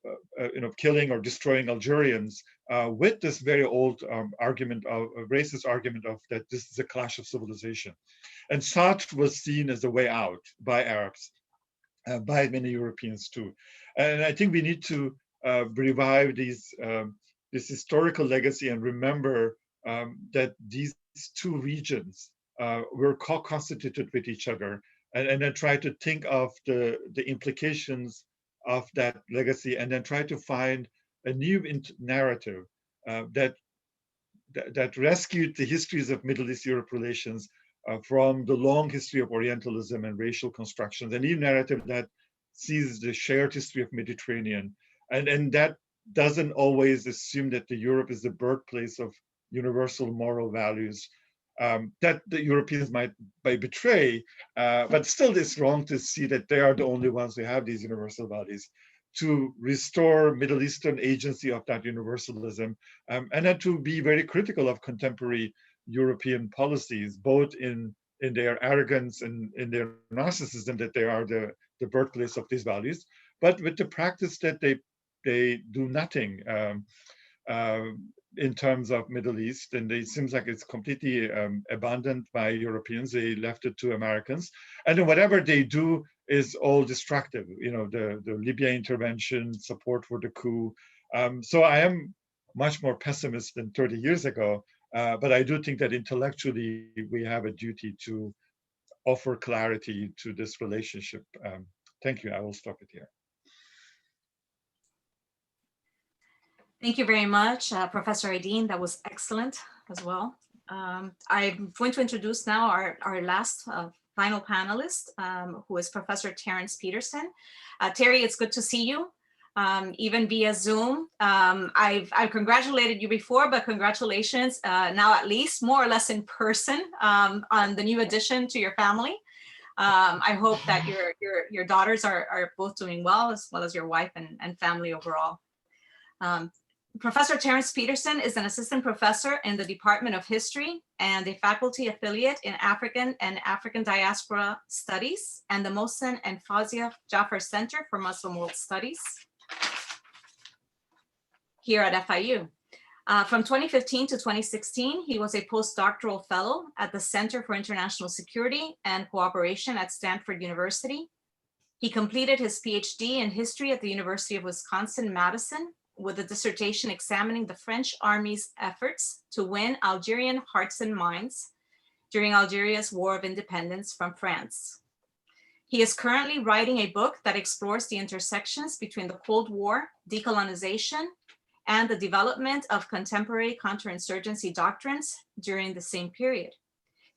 killing or destroying Algerians with this very old argument of a racist argument of that this is a clash of civilization. And Sartre was seen as a way out by Arabs, by many Europeans too. And I think we need to revive this historical legacy and remember that these two regions were co-constituted with each other, and then try to think of the implications of that legacy, and then try to find a new narrative that rescued the histories of Middle East-Europe relations from the long history of Orientalism and racial constructions, a new narrative that sees the shared history of Mediterranean, and that doesn't always assume that the Europe is the birthplace of universal moral values that the Europeans might betray, but still it's wrong to see that they are the only ones who have these universal values. To restore Middle Eastern agency of that universalism, and then to be very critical of contemporary European policies, both in their arrogance and in their narcissism that they are the birthplace of these values, but with the practice that they do nothing in terms of Middle East, and it seems like it's completely abandoned by Europeans. They left it to Americans, and then whatever they do is all destructive. The Libya intervention, support for the coup. So I am much more pessimist than 30 years ago, but I do think that intellectually we have a duty to offer clarity to this relationship. Thank you. I will stop it here. Thank you very much, Professor Aydin. That was excellent as well. I'm going to introduce now our last final panelist, who is Professor Terence Peterson. Terry, it's good to see you. even via Zoom. I've congratulated you before, but congratulations now at least more or less in person on the new addition to your family. I hope that your daughters are both doing well as your wife and family overall. Professor Terence Peterson is an assistant professor in the Department of History and a faculty affiliate in African and African Diaspora Studies and the Mohsen and Fawzia Jaffer Center for Muslim World Studies here at FIU. From 2015 to 2016, he was a postdoctoral fellow at the Center for International Security and Cooperation at Stanford University. He completed his PhD in history at the University of Wisconsin-Madison with a dissertation examining the French Army's efforts to win Algerian hearts and minds during Algeria's War of Independence from France. He is currently writing a book that explores the intersections between the Cold War, decolonization, and the development of contemporary counterinsurgency doctrines during the same period.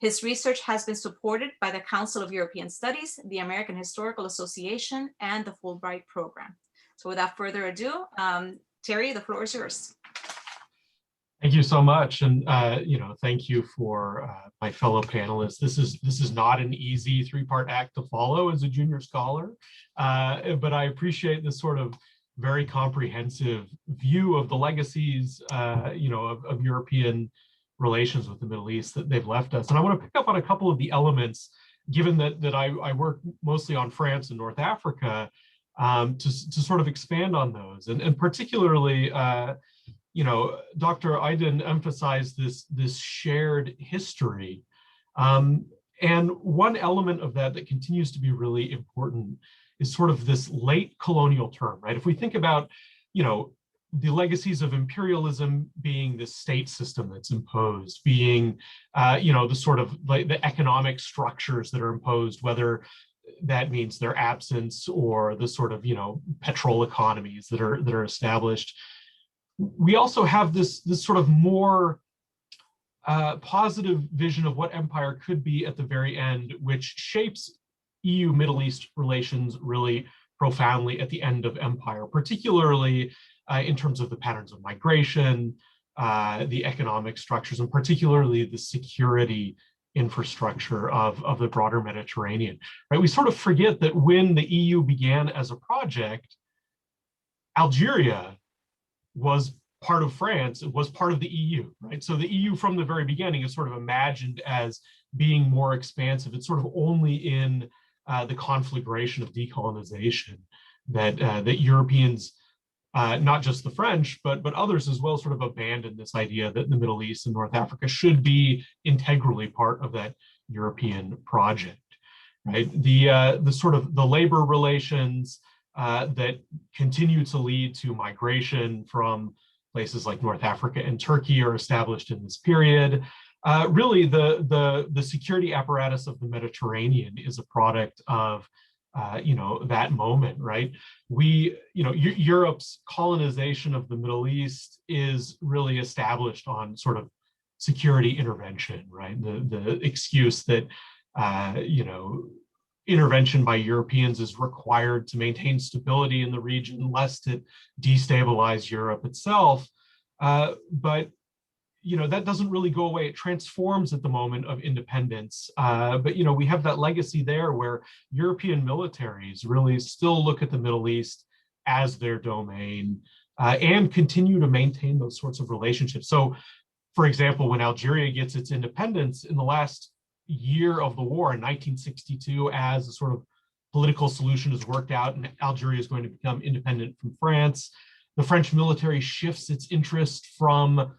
His research has been supported by the Council of European Studies, the American Historical Association, and the Fulbright Program. So without further ado, Terry, the floor is yours. Thank you so much, and thank you for my fellow panelists. This is not an easy three-part act to follow as a junior scholar, but I appreciate this sort of very comprehensive view of the legacies, of European relations with the Middle East that they've left us. And I want to pick up on a couple of the elements, given that I work mostly on France and North Africa, to sort of expand on those. And particularly, Dr. Aydin emphasized this shared history. And one element of that continues to be really important is sort of this late colonial term, right? If we think about, the legacies of imperialism being this state system that's imposed, being, the sort of like the economic structures that are imposed, whether that means their absence or the sort of, petrol economies that are established. We also have this sort of more positive vision of what empire could be at the very end, which shapes EU Middle East relations really profoundly at the end of empire, particularly in terms of the patterns of migration, the economic structures, and particularly the security infrastructure of the broader Mediterranean, right? We sort of forget that when the EU began as a project, Algeria was part of France, it was part of the EU, right? So the EU from the very beginning is sort of imagined as being more expansive. It's sort of only in the conflagration of decolonization that Europeans, not just the French, but others as well, sort of abandoned this idea that the Middle East and North Africa should be integrally part of that European project, right? The sort of the labor relations that continue to lead to migration from places like North Africa and Turkey are established in this period. Really, the security apparatus of the Mediterranean is a product of that moment, right? Europe's colonization of the Middle East is really established on sort of security intervention, right? The excuse that intervention by Europeans is required to maintain stability in the region, lest it destabilize Europe itself. But that doesn't really go away. It transforms at the moment of independence. But we have that legacy there where European militaries really still look at the Middle East as their domain and continue to maintain those sorts of relationships. So, for example, when Algeria gets its independence in the last year of the war in 1962, as a sort of political solution is worked out and Algeria is going to become independent from France, the French military shifts its interest from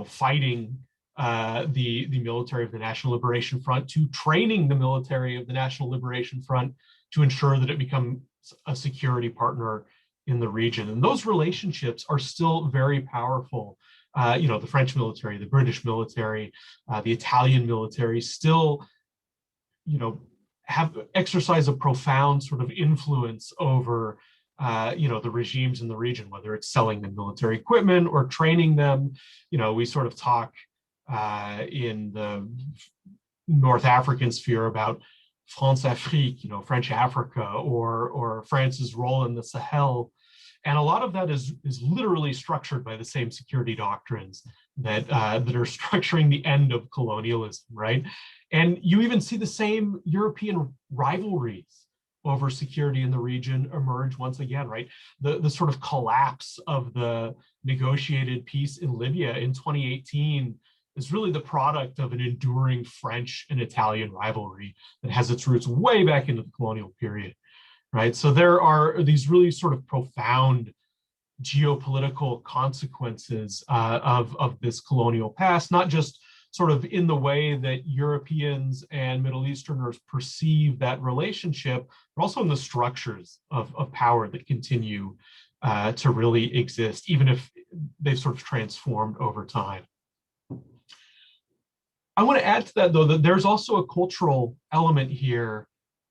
fighting the military of the National Liberation Front to training the military of the National Liberation Front to ensure that it becomes a security partner in the region. And those relationships are still very powerful. The French military, the British military, the Italian military still, have exercise a profound sort of influence over the regimes in the region, whether it's selling them military equipment or training them. We sort of talk in the North African sphere about France Afrique, French Africa, or France's role in the Sahel. And a lot of that is literally structured by the same security doctrines that are structuring the end of colonialism, right? And you even see the same European rivalries over security in the region emerge once again, right? The sort of collapse of the negotiated peace in Libya in 2018 is really the product of an enduring French and Italian rivalry that has its roots way back into the colonial period, right? So there are these really sort of profound geopolitical consequences of this colonial past, not just sort of in the way that Europeans and Middle Easterners perceive that relationship, but also in the structures of power that continue to really exist, even if they've sort of transformed over time. I want to add to that, though, that there's also a cultural element here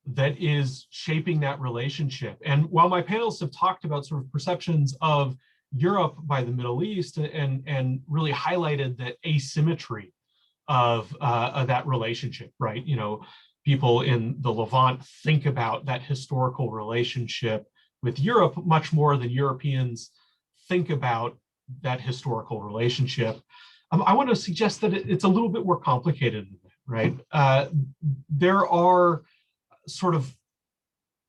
that is shaping that relationship. And while my panelists have talked about sort of perceptions of Europe by the Middle East and really highlighted that asymmetry of that relationship, right? You know, people in the Levant think about that historical relationship with Europe much more than Europeans think about that historical relationship. I want to suggest that it's a little bit more complicated than that, right? There are sort of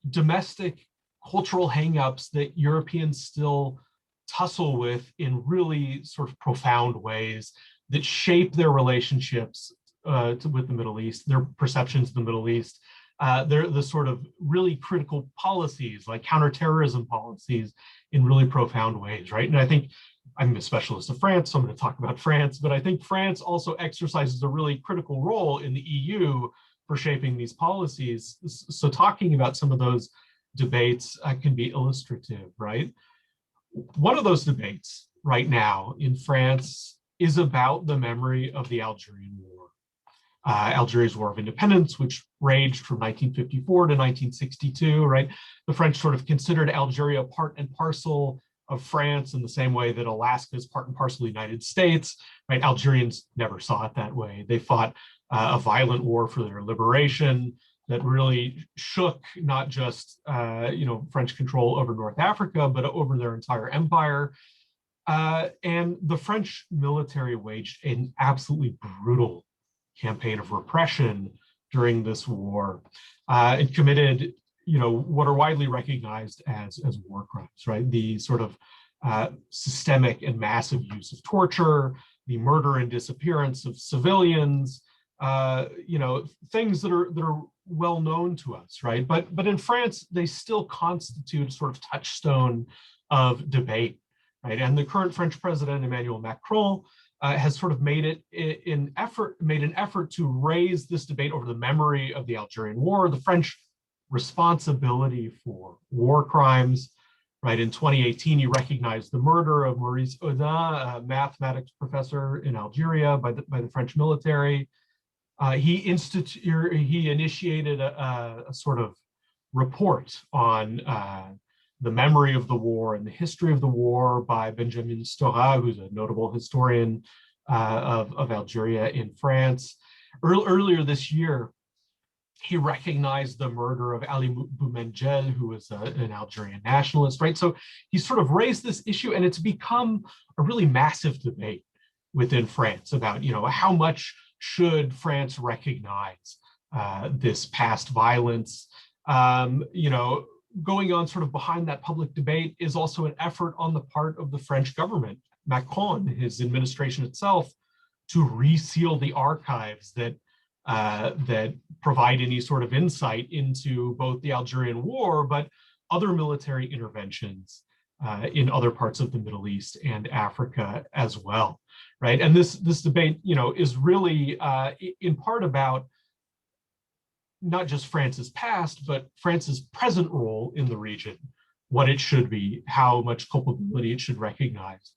domestic cultural hangups that Europeans still tussle with in really sort of profound ways that shape their relationships with the Middle East, their perceptions of the Middle East. They're the sort of really critical policies like counterterrorism policies in really profound ways, right? And I think I'm a specialist of France, so I'm going to talk about France, but I think France also exercises a really critical role in the EU for shaping these policies. So talking about some of those debates can be illustrative, right? One of those debates right now in France is about the memory of the Algerian War. Algeria's War of Independence, which raged from 1954 to 1962, right? The French sort of considered Algeria part and parcel of France in the same way that Alaska is part and parcel of the United States, right? Algerians never saw it that way. They fought a violent war for their liberation that really shook not just French control over North Africa, but over their entire empire. And the French military waged an absolutely brutal campaign of repression during this war and committed, what are widely recognized as war crimes, right? The sort of systemic and massive use of torture, the murder and disappearance of civilians, things that are well known to us, right? But in France, they still constitute a sort of touchstone of debate, right? And the current French president, Emmanuel Macron, has sort of made an effort to raise this debate over the memory of the Algerian War, the French responsibility for war crimes, right? In 2018, he recognized the murder of Maurice Audin, a mathematics professor in Algeria by the French military. He initiated a sort of report on the memory of the war and the history of the war by Benjamin Stora, who's a notable historian of Algeria in France. Earlier this year, he recognized the murder of Ali Boumendjel, who was an Algerian nationalist, right? So he sort of raised this issue, and it's become a really massive debate within France about, how much should France recognize this past violence? Going on sort of behind that public debate is also an effort on the part of the French government, Macron, his administration itself, to reseal the archives that provide any sort of insight into both the Algerian War, but other military interventions in other parts of the Middle East and Africa as well, right? And this debate, is really in part about not just France's past, but France's present role in the region, what it should be, how much culpability it should recognize.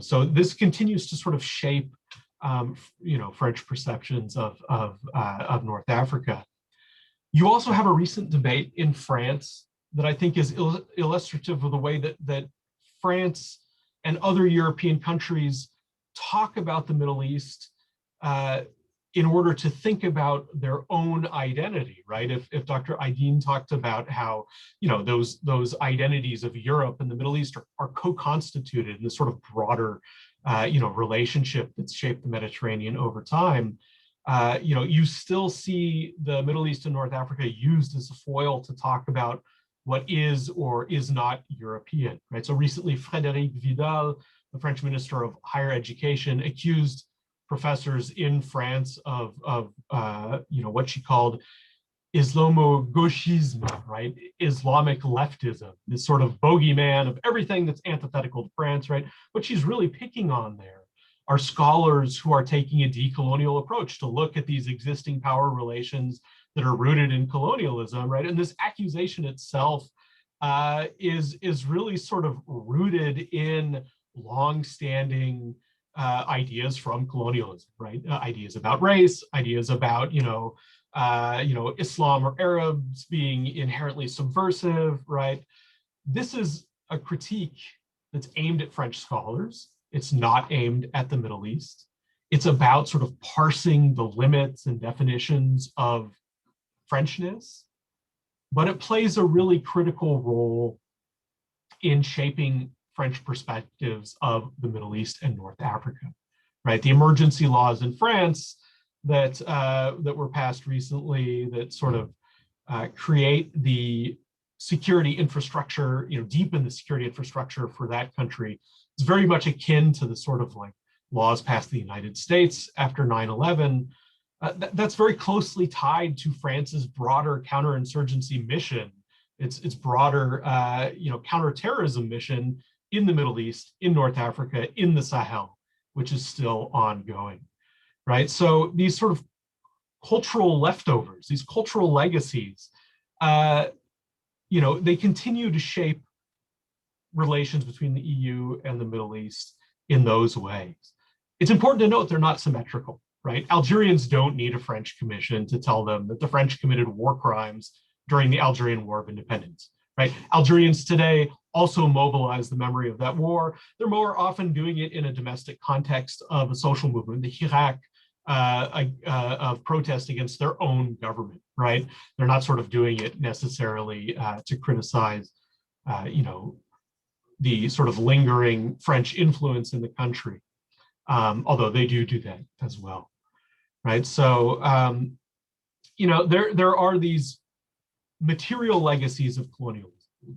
So this continues to sort of shape, French perceptions of North Africa. You also have a recent debate in France that I think is illustrative of the way that France and other European countries talk about the Middle East in order to think about their own identity, right? If Dr. Aydin talked about how, those identities of Europe and the Middle East are co-constituted in this sort of broader, relationship that's shaped the Mediterranean over time, you still see the Middle East and North Africa used as a foil to talk about what is or is not European, right? So recently, Frédéric Vidal, the French Minister of Higher Education, accused professors in France of what she called Islamo-gauchisme, right? Islamic leftism, this sort of bogeyman of everything that's antithetical to France, right? What she's really picking on there are scholars who are taking a decolonial approach to look at these existing power relations that are rooted in colonialism, right? And this accusation itself is really sort of rooted in long-standing ideas from colonialism, right? Ideas about race, ideas about Islam or Arabs being inherently subversive, right? This is a critique that's aimed at French scholars. It's not aimed at the Middle East. It's about sort of parsing the limits and definitions of Frenchness, but it plays a really critical role in shaping French perspectives of the Middle East and North Africa, right? The emergency laws in France that were passed recently that sort of create the security infrastructure, deepen the security infrastructure for that country. It's very much akin to the sort of like laws passed in the United States after 9/11. That's very closely tied to France's broader counterinsurgency mission. Its broader, counterterrorism mission in the Middle East, in North Africa, in the Sahel, which is still ongoing, right? So these sort of cultural leftovers, these cultural legacies, they continue to shape relations between the EU and the Middle East in those ways. It's important to note they're not symmetrical, right? Algerians don't need a French commission to tell them that the French committed war crimes during the Algerian War of Independence, right? Algerians today also mobilize the memory of that war. They're more often doing it in a domestic context of a social movement, the Hirak, of protest against their own government, right? They're not sort of doing it necessarily to criticize, the sort of lingering French influence in the country, although they do that as well, right? So, there are these material legacies of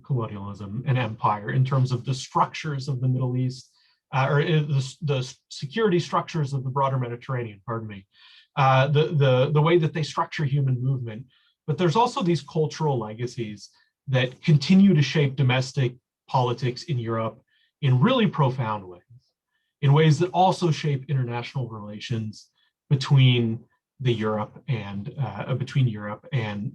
colonialism and empire in terms of the structures of the Middle East, or the security structures of the broader Mediterranean, pardon me, the way that they structure human movement. But there's also these cultural legacies that continue to shape domestic politics in Europe in really profound ways, in ways that also shape international relations between Europe and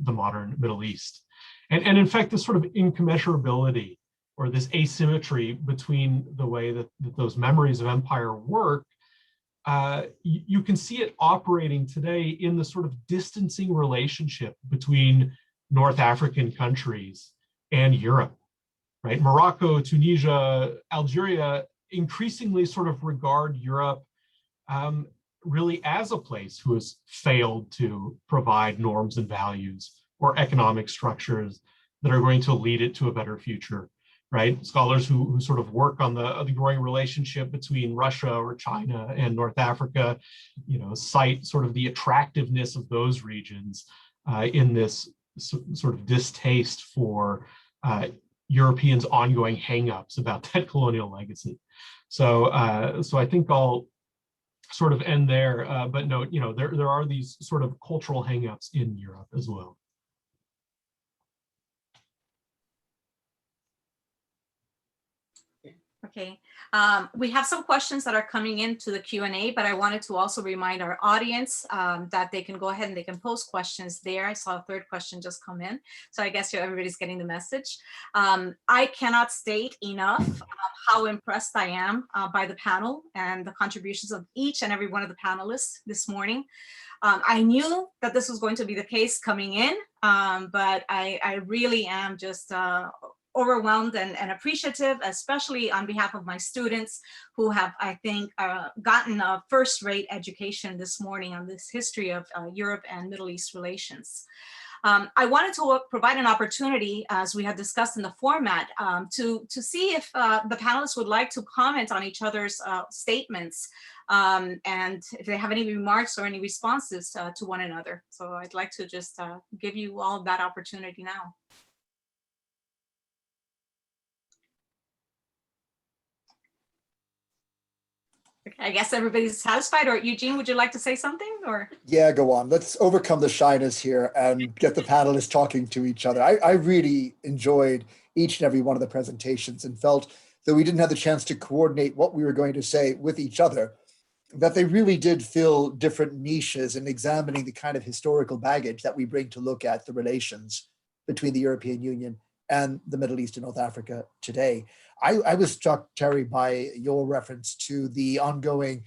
the modern Middle East. And in fact, this sort of incommensurability or this asymmetry between the way that those memories of empire work, you can see it operating today in the sort of distancing relationship between North African countries and Europe, right? Morocco, Tunisia, Algeria increasingly sort of regard Europe really as a place who has failed to provide norms and values or economic structures that are going to lead it to a better future, right? Scholars who sort of work on the growing relationship between Russia or China and North Africa, cite sort of the attractiveness of those regions in this sort of distaste for Europeans' ongoing hang-ups about that colonial legacy. So I think I'll sort of end there, but note, there are these sort of cultural hang-ups in Europe as well. Okay, we have some questions that are coming into the Q&A, but I wanted to also remind our audience that they can go ahead and they can post questions there. I saw a third question just come in, so I guess everybody's getting the message. I cannot state enough how impressed I am by the panel and the contributions of each and every one of the panelists this morning. I knew that this was going to be the case coming in, but I really am just overwhelmed and appreciative, especially on behalf of my students who have, I think, gotten a first-rate education this morning on this history of Europe and Middle East relations. I wanted to provide an opportunity, as we had discussed in the format, to see if the panelists would like to comment on each other's statements, and if they have any remarks or any responses to one another. So I'd like to just give you all that opportunity now. Okay, I guess everybody's satisfied. Or Eugene, would you like to say something? Or Yeah, go on. Let's overcome the shyness here and get the panelists talking to each other. I really enjoyed each and every one of the presentations and felt that we didn't have the chance to coordinate what we were going to say with each other, that they really did fill different niches in examining the kind of historical baggage that we bring to look at the relations between the European Union and the Middle East and North Africa today. I was struck, Terry, by your reference to the ongoing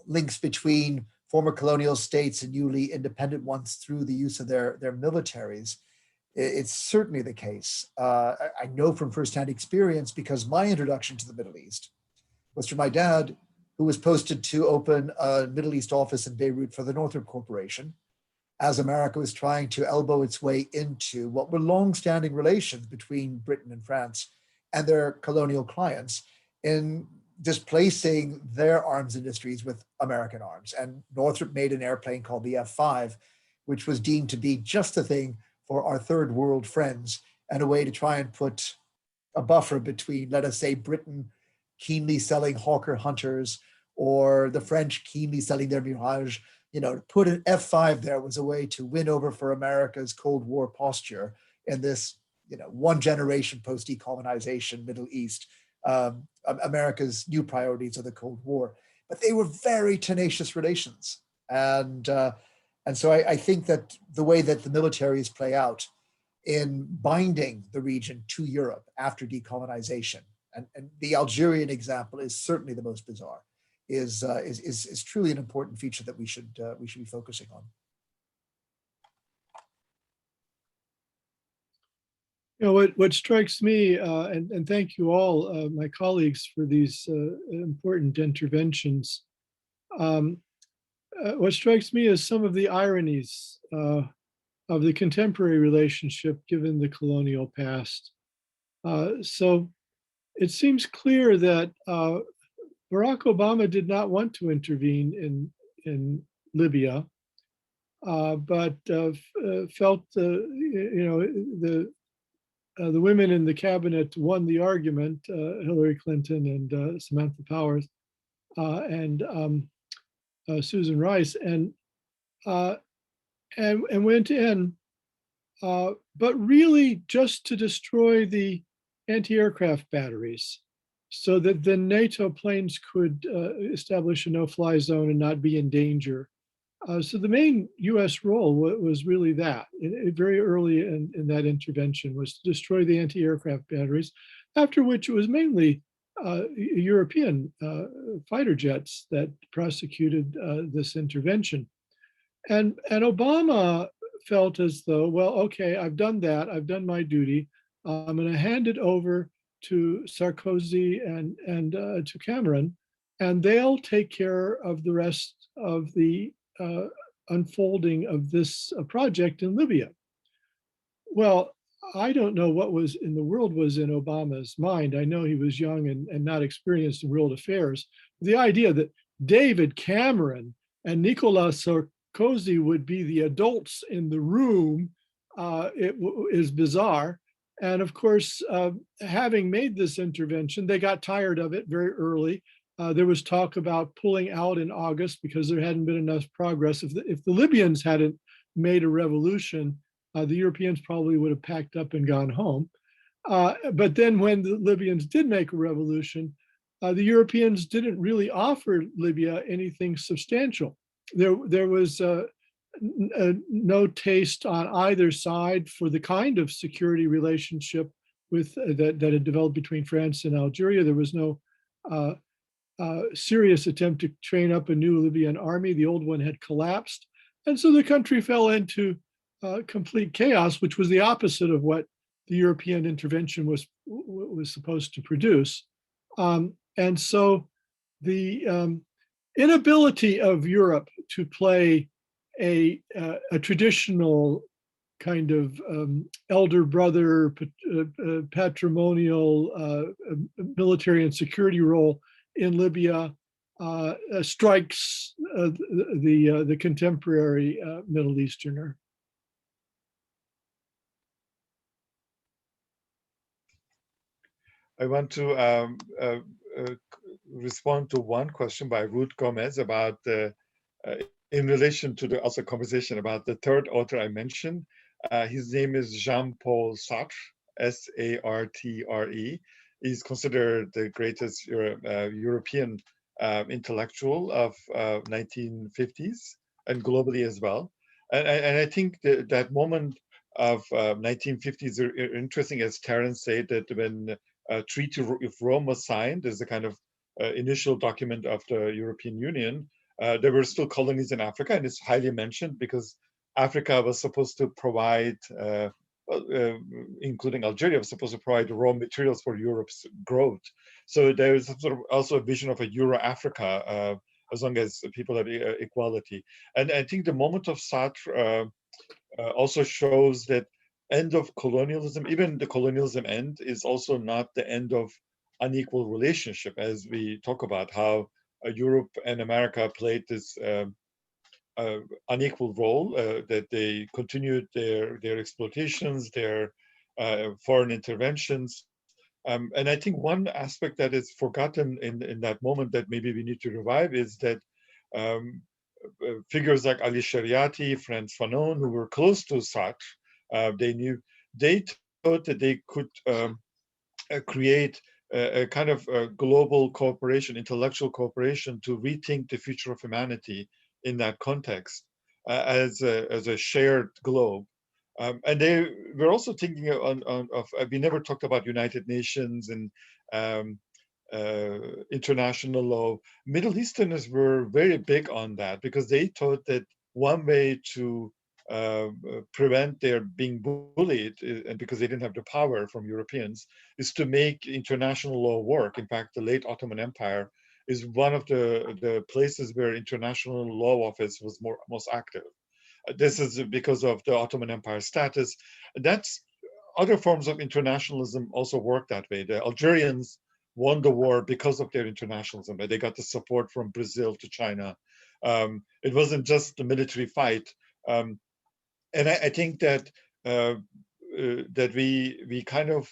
links between former colonial states and newly independent ones through the use of their militaries. It's certainly the case. I know from firsthand experience, because my introduction to the Middle East was from my dad, who was posted to open a Middle East office in Beirut for the Northrop Corporation, as America was trying to elbow its way into what were long-standing relations between Britain and France and their colonial clients in displacing their arms industries with American arms. And Northrop made an airplane called the F-5, which was deemed to be just the thing for our third world friends, and a way to try and put a buffer between, let us say, Britain keenly selling Hawker Hunters or the French keenly selling their Mirage. You know, to put an F-5 there was a way to win over for America's Cold War posture in this, you know, one generation post-decolonization Middle East. America's new priorities of the Cold War, but they were very tenacious relations. And so I think that the way that the militaries play out in binding the region to Europe after decolonization, and the Algerian example is certainly the most bizarre, is truly an important feature that we should be focusing on. You know, what strikes me, and thank you all, my colleagues, for these important interventions. What strikes me is some of the ironies of the contemporary relationship given the colonial past. So it seems clear that Barack Obama did not want to intervene in Libya, but felt the women in the cabinet won the argument, Hillary Clinton and Samantha Powers and Susan Rice, and went in, but really just to destroy the anti-aircraft batteries, so that the NATO planes could establish a no-fly zone and not be in danger. So the main US role was really that, very early in that intervention, was to destroy the anti-aircraft batteries, after which it was mainly European fighter jets that prosecuted this intervention. And Obama felt as though, well, okay, I've done that, I've done my duty, I'm gonna hand it over to Sarkozy and to Cameron, and they'll take care of the rest of the unfolding of this project in Libya. Well, I don't know what was in the world was in Obama's mind. I know he was young and not experienced in world affairs. The idea that David Cameron and Nicolas Sarkozy would be the adults in the room is bizarre. And of course, having made this intervention, they got tired of it very early. There was talk about pulling out in August because there hadn't been enough progress. If the Libyans hadn't made a revolution, the Europeans probably would have packed up and gone home. But then when the Libyans did make a revolution, the Europeans didn't really offer Libya anything substantial. There was no taste on either side for the kind of security relationship that had developed between France and Algeria. There was no serious attempt to train up a new Libyan army. The old one had collapsed. And so the country fell into complete chaos, which was the opposite of what the European intervention was supposed to produce. And so the inability of Europe to play a traditional kind of elder brother, patrimonial military and security role in Libya strikes the contemporary Middle Easterner. I want to respond to one question by Ruth Gomez about in relation to the also conversation about the third author I mentioned. His name is Jean-Paul Sartre, S-A-R-T-R-E. He's considered the greatest European intellectual of 1950s and globally as well. And I think that moment of 1950s are interesting, as Terence said, that when Treaty of Rome was signed as a kind of initial document of the European Union, there were still colonies in Africa, and it's highly mentioned because Africa was supposed to provide, including Algeria, was supposed to provide the raw materials for Europe's growth. So there is sort of also a vision of a Euro-Africa, as long as people have equality. And I think the moment of Sartre also shows that end of colonialism, even the colonialism end, is also not the end of unequal relationship, as we talk about how Europe and America played this unequal role, that they continued their exploitations, their foreign interventions. And I think one aspect that is forgotten in that moment that maybe we need to revive is that figures like Ali Shariati, Frantz Fanon, who were close to Sartre, they thought that they could create a kind of global cooperation, intellectual cooperation, to rethink the future of humanity in that context as a shared globe. And they were also thinking of we never talked about United Nations and international law. Middle Easterners were very big on that because they thought that one way to prevent their being bullied, and because they didn't have the power from Europeans, is to make international law work. In fact, the late Ottoman Empire is one of the places where international law office was most active. This is because of the Ottoman Empire status. That's other forms of internationalism also work that way. The Algerians won the war because of their internationalism. They got the support from Brazil to China. It wasn't just the military fight. And I think that that we kind of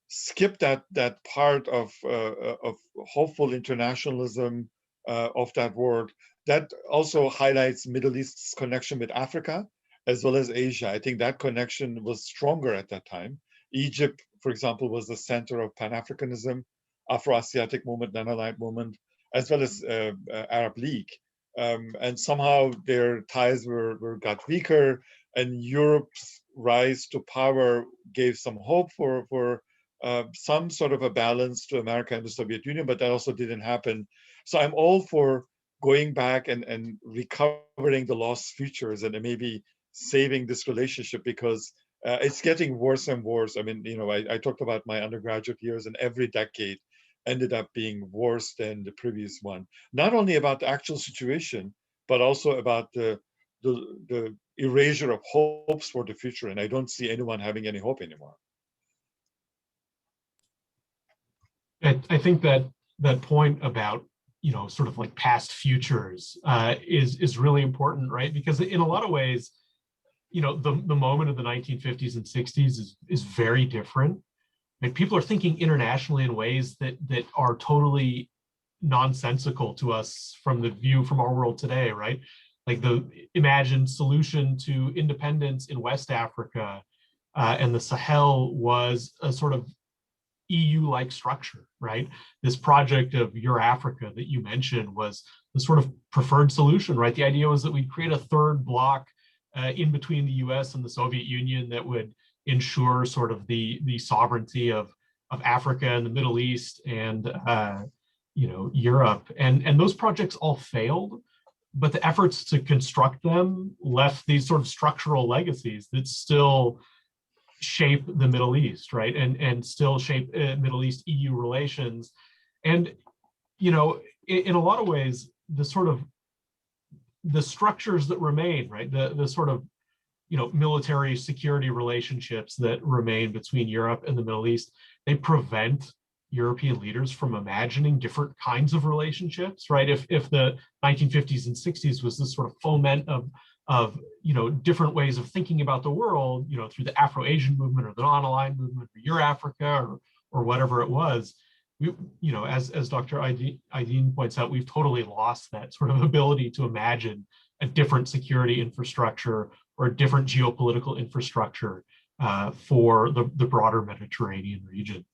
skip that part of hopeful internationalism of that word. That also highlights Middle East's connection with Africa as well as Asia. I think that connection was stronger at that time. Egypt, for example, was the center of Pan-Africanism, Afro-Asiatic movement, Nonalite movement, as well as Arab League. And somehow their ties got weaker, and Europe's rise to power gave some hope for some sort of a balance to America and the Soviet Union, but that also didn't happen. So I'm all for going back and recovering the lost futures and maybe saving this relationship, because it's getting worse and worse. I mean, I talked about my undergraduate years, and every decade ended up being worse than the previous one. Not only about the actual situation, but also about the erasure of hopes for the future. And I don't see anyone having any hope anymore. I think that point about, sort of like past futures is really important, right? Because in a lot of ways, the moment of the 1950s and 60s is very different. And people are thinking internationally in ways that are totally nonsensical to us from our world today, right? Like the imagined solution to independence in West Africa and the Sahel was a sort of EU-like structure, right? This project of Euro-Africa that you mentioned was the sort of preferred solution, right? The idea was that we'd create a third bloc in between the US and the Soviet Union that would ensure sort of the sovereignty of Africa and the Middle East and Europe. And those projects all failed, but the efforts to construct them left these sort of structural legacies that still shape the Middle East, right? And still shape Middle East EU relations. And, you know, in a lot of ways, the sort of the structures that remain, right? The sort of, you know, military security relationships that remain between Europe and the Middle East, they prevent European leaders from imagining different kinds of relationships, right? If the 1950s and 60s was this sort of foment of you know, different ways of thinking about the world, you know, through the Afro-Asian movement or the non-aligned movement or Euro-Africa or whatever it was, we, you know, as Dr. Aydin points out, we've totally lost that sort of ability to imagine a different security infrastructure or a different geopolitical infrastructure for the broader Mediterranean region.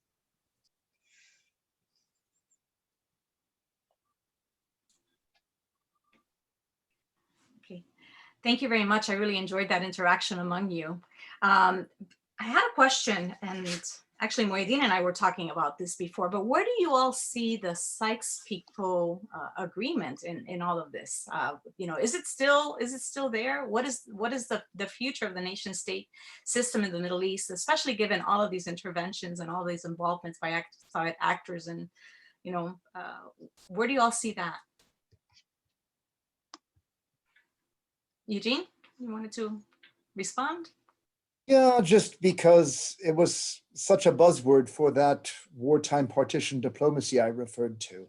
Okay, thank you very much. I really enjoyed that interaction among you. I had a question, and actually Moeddin and I were talking about this before, but where do you all see the Sykes-Picot agreement in all of this? You know, is it still there? What is the future of the nation state system in the Middle East, especially given all of these interventions and all these involvements by outside actors? And, you know, where do you all see that? Eugene, you wanted to respond? Yeah, just because it was such a buzzword for that wartime partition diplomacy I referred to.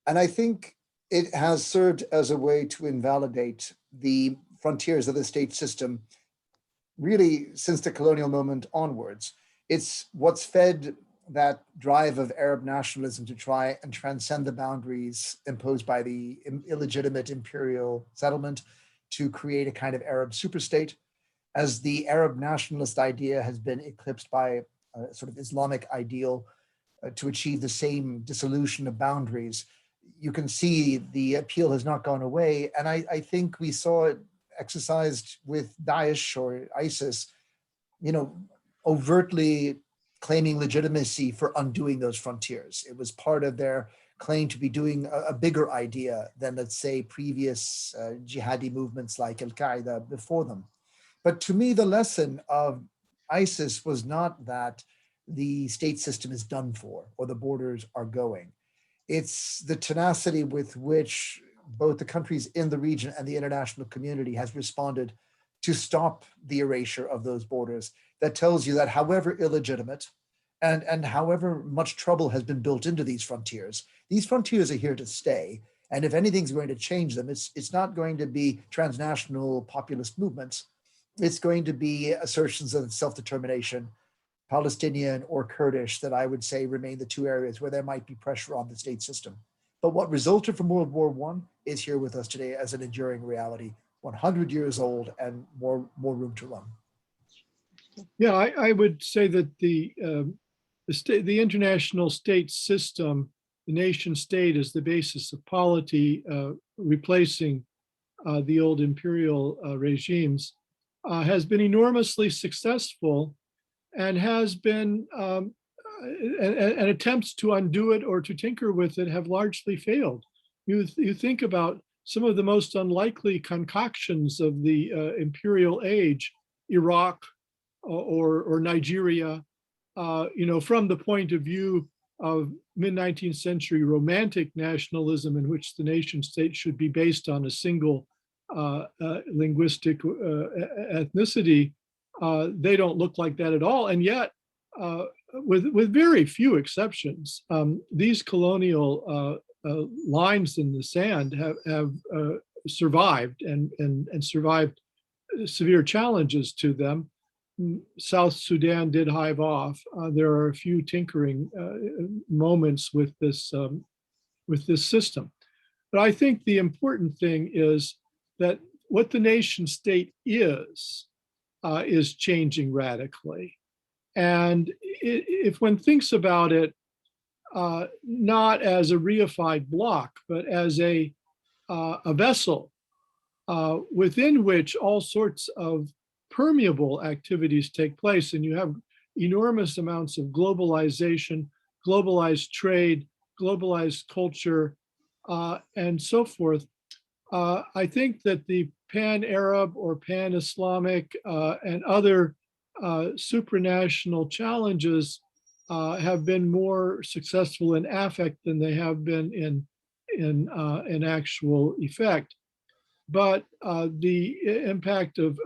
And I think it has served as a way to invalidate the frontiers of the state system, really since the colonial moment onwards. It's what's fed that drive of Arab nationalism to try and transcend the boundaries imposed by the illegitimate imperial settlement to create a kind of Arab superstate. As the Arab nationalist idea has been eclipsed by a sort of Islamic ideal to achieve the same dissolution of boundaries, you can see the appeal has not gone away. And I think we saw it exercised with Daesh or ISIS, you know, overtly claiming legitimacy for undoing those frontiers. It was part of their claim to be doing a bigger idea than, let's say, previous jihadi movements like Al-Qaeda before them. But to me, the lesson of ISIS was not that the state system is done for or the borders are going. It's the tenacity with which both the countries in the region and the international community has responded to stop the erasure of those borders that tells you that however illegitimate and however much trouble has been built into these frontiers are here to stay. And if anything's going to change them, it's not going to be transnational populist movements. It's going to be assertions of self-determination, Palestinian or Kurdish, that I would say remain the two areas where there might be pressure on the state system. But what resulted from World War I is here with us today as an enduring reality, 100 years old and more room to run. Yeah, I would say that the international state system, the nation state, is the basis of polity, replacing the old imperial regimes. Has been enormously successful and has been, and attempts to undo it or to tinker with it have largely failed. You think about some of the most unlikely concoctions of the imperial age, Iraq or Nigeria, you know, from the point of view of mid-19th century romantic nationalism in which the nation state should be based on a single linguistic ethnicity, they don't look like that at all. And yet, with very few exceptions, these colonial lines in the sand have survived and survived severe challenges to them. South Sudan did hive off. There are a few tinkering moments with this system. But I think the important thing is that what the nation state is changing radically. And if one thinks about it, not as a reified block, but as a vessel within which all sorts of permeable activities take place, and you have enormous amounts of globalization, globalized trade, globalized culture, and so forth. I think that the pan-Arab or pan-Islamic and other supranational challenges have been more successful in affect than they have been in actual effect. But the impact of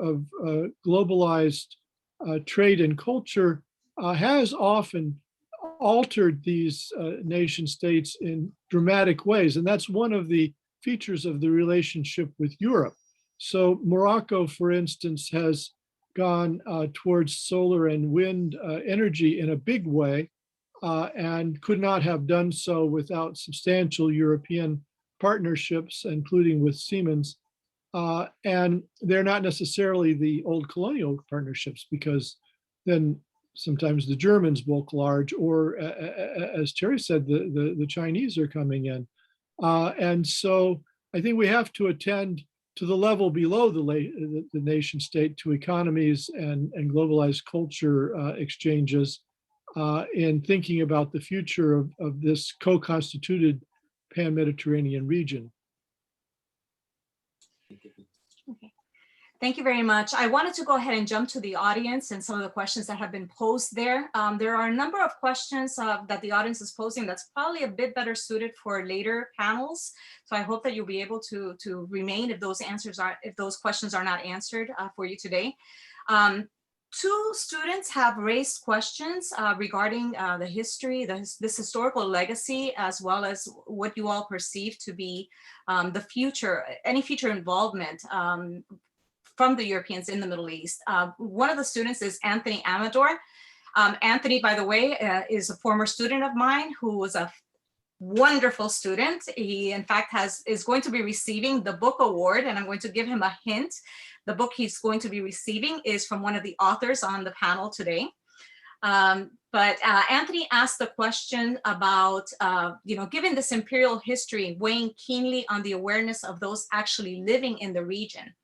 globalized trade and culture has often altered these nation states in dramatic ways. And that's one of the features of the relationship with Europe. So Morocco, for instance, has gone towards solar and wind energy in a big way and could not have done so without substantial European partnerships, including with Siemens. And they're not necessarily the old colonial partnerships, because then sometimes the Germans bulk large, or as Terry said, the Chinese are coming in. And so I think we have to attend to the level below the nation state, to economies and globalized culture exchanges in thinking about the future of this co-constituted pan-Mediterranean region. Okay. Thank you very much. I wanted to go ahead and jump to the audience and some of the questions that have been posed there. There are a number of questions that the audience is posing that's probably a bit better suited for later panels. So I hope that you'll be able to remain if those questions are not answered for you today. Two students have raised questions regarding the history, this historical legacy, as well as what you all perceive to be the future, any future involvement from the Europeans in the Middle East. One of the students is Anthony Amador. Anthony, by the way, is a former student of mine who was a wonderful student. He, in fact, is going to be receiving the book award, and I'm going to give him a hint. The book he's going to be receiving is from one of the authors on the panel today. But Anthony asked the question about, given this imperial history weighing keenly on the awareness of those actually living in the region,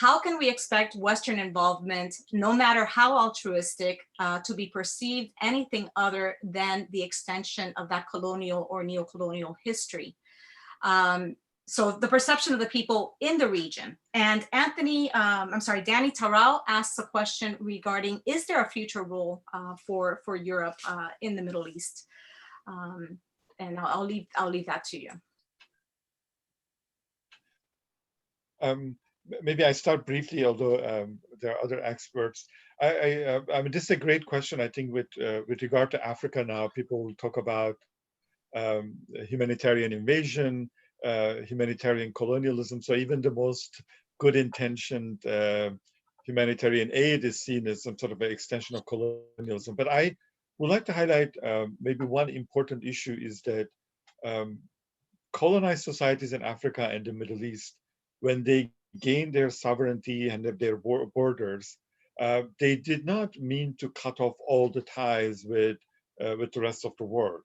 how can we expect Western involvement, no matter how altruistic, to be perceived anything other than the extension of that colonial or neo-colonial history? So the perception of the people in the region. And Danny Tarao asks a question regarding, is there a future role for Europe in the Middle East? And I'll leave that to you. Maybe I start briefly, although there are other experts. I mean, this is a great question. I think with regard to Africa now, people will talk about humanitarian invasion, humanitarian colonialism. So even the most good-intentioned humanitarian aid is seen as some sort of an extension of colonialism. But I would like to highlight maybe one important issue is that colonized societies in Africa and the Middle East, when they gained their sovereignty and their borders, they did not mean to cut off all the ties with the rest of the world.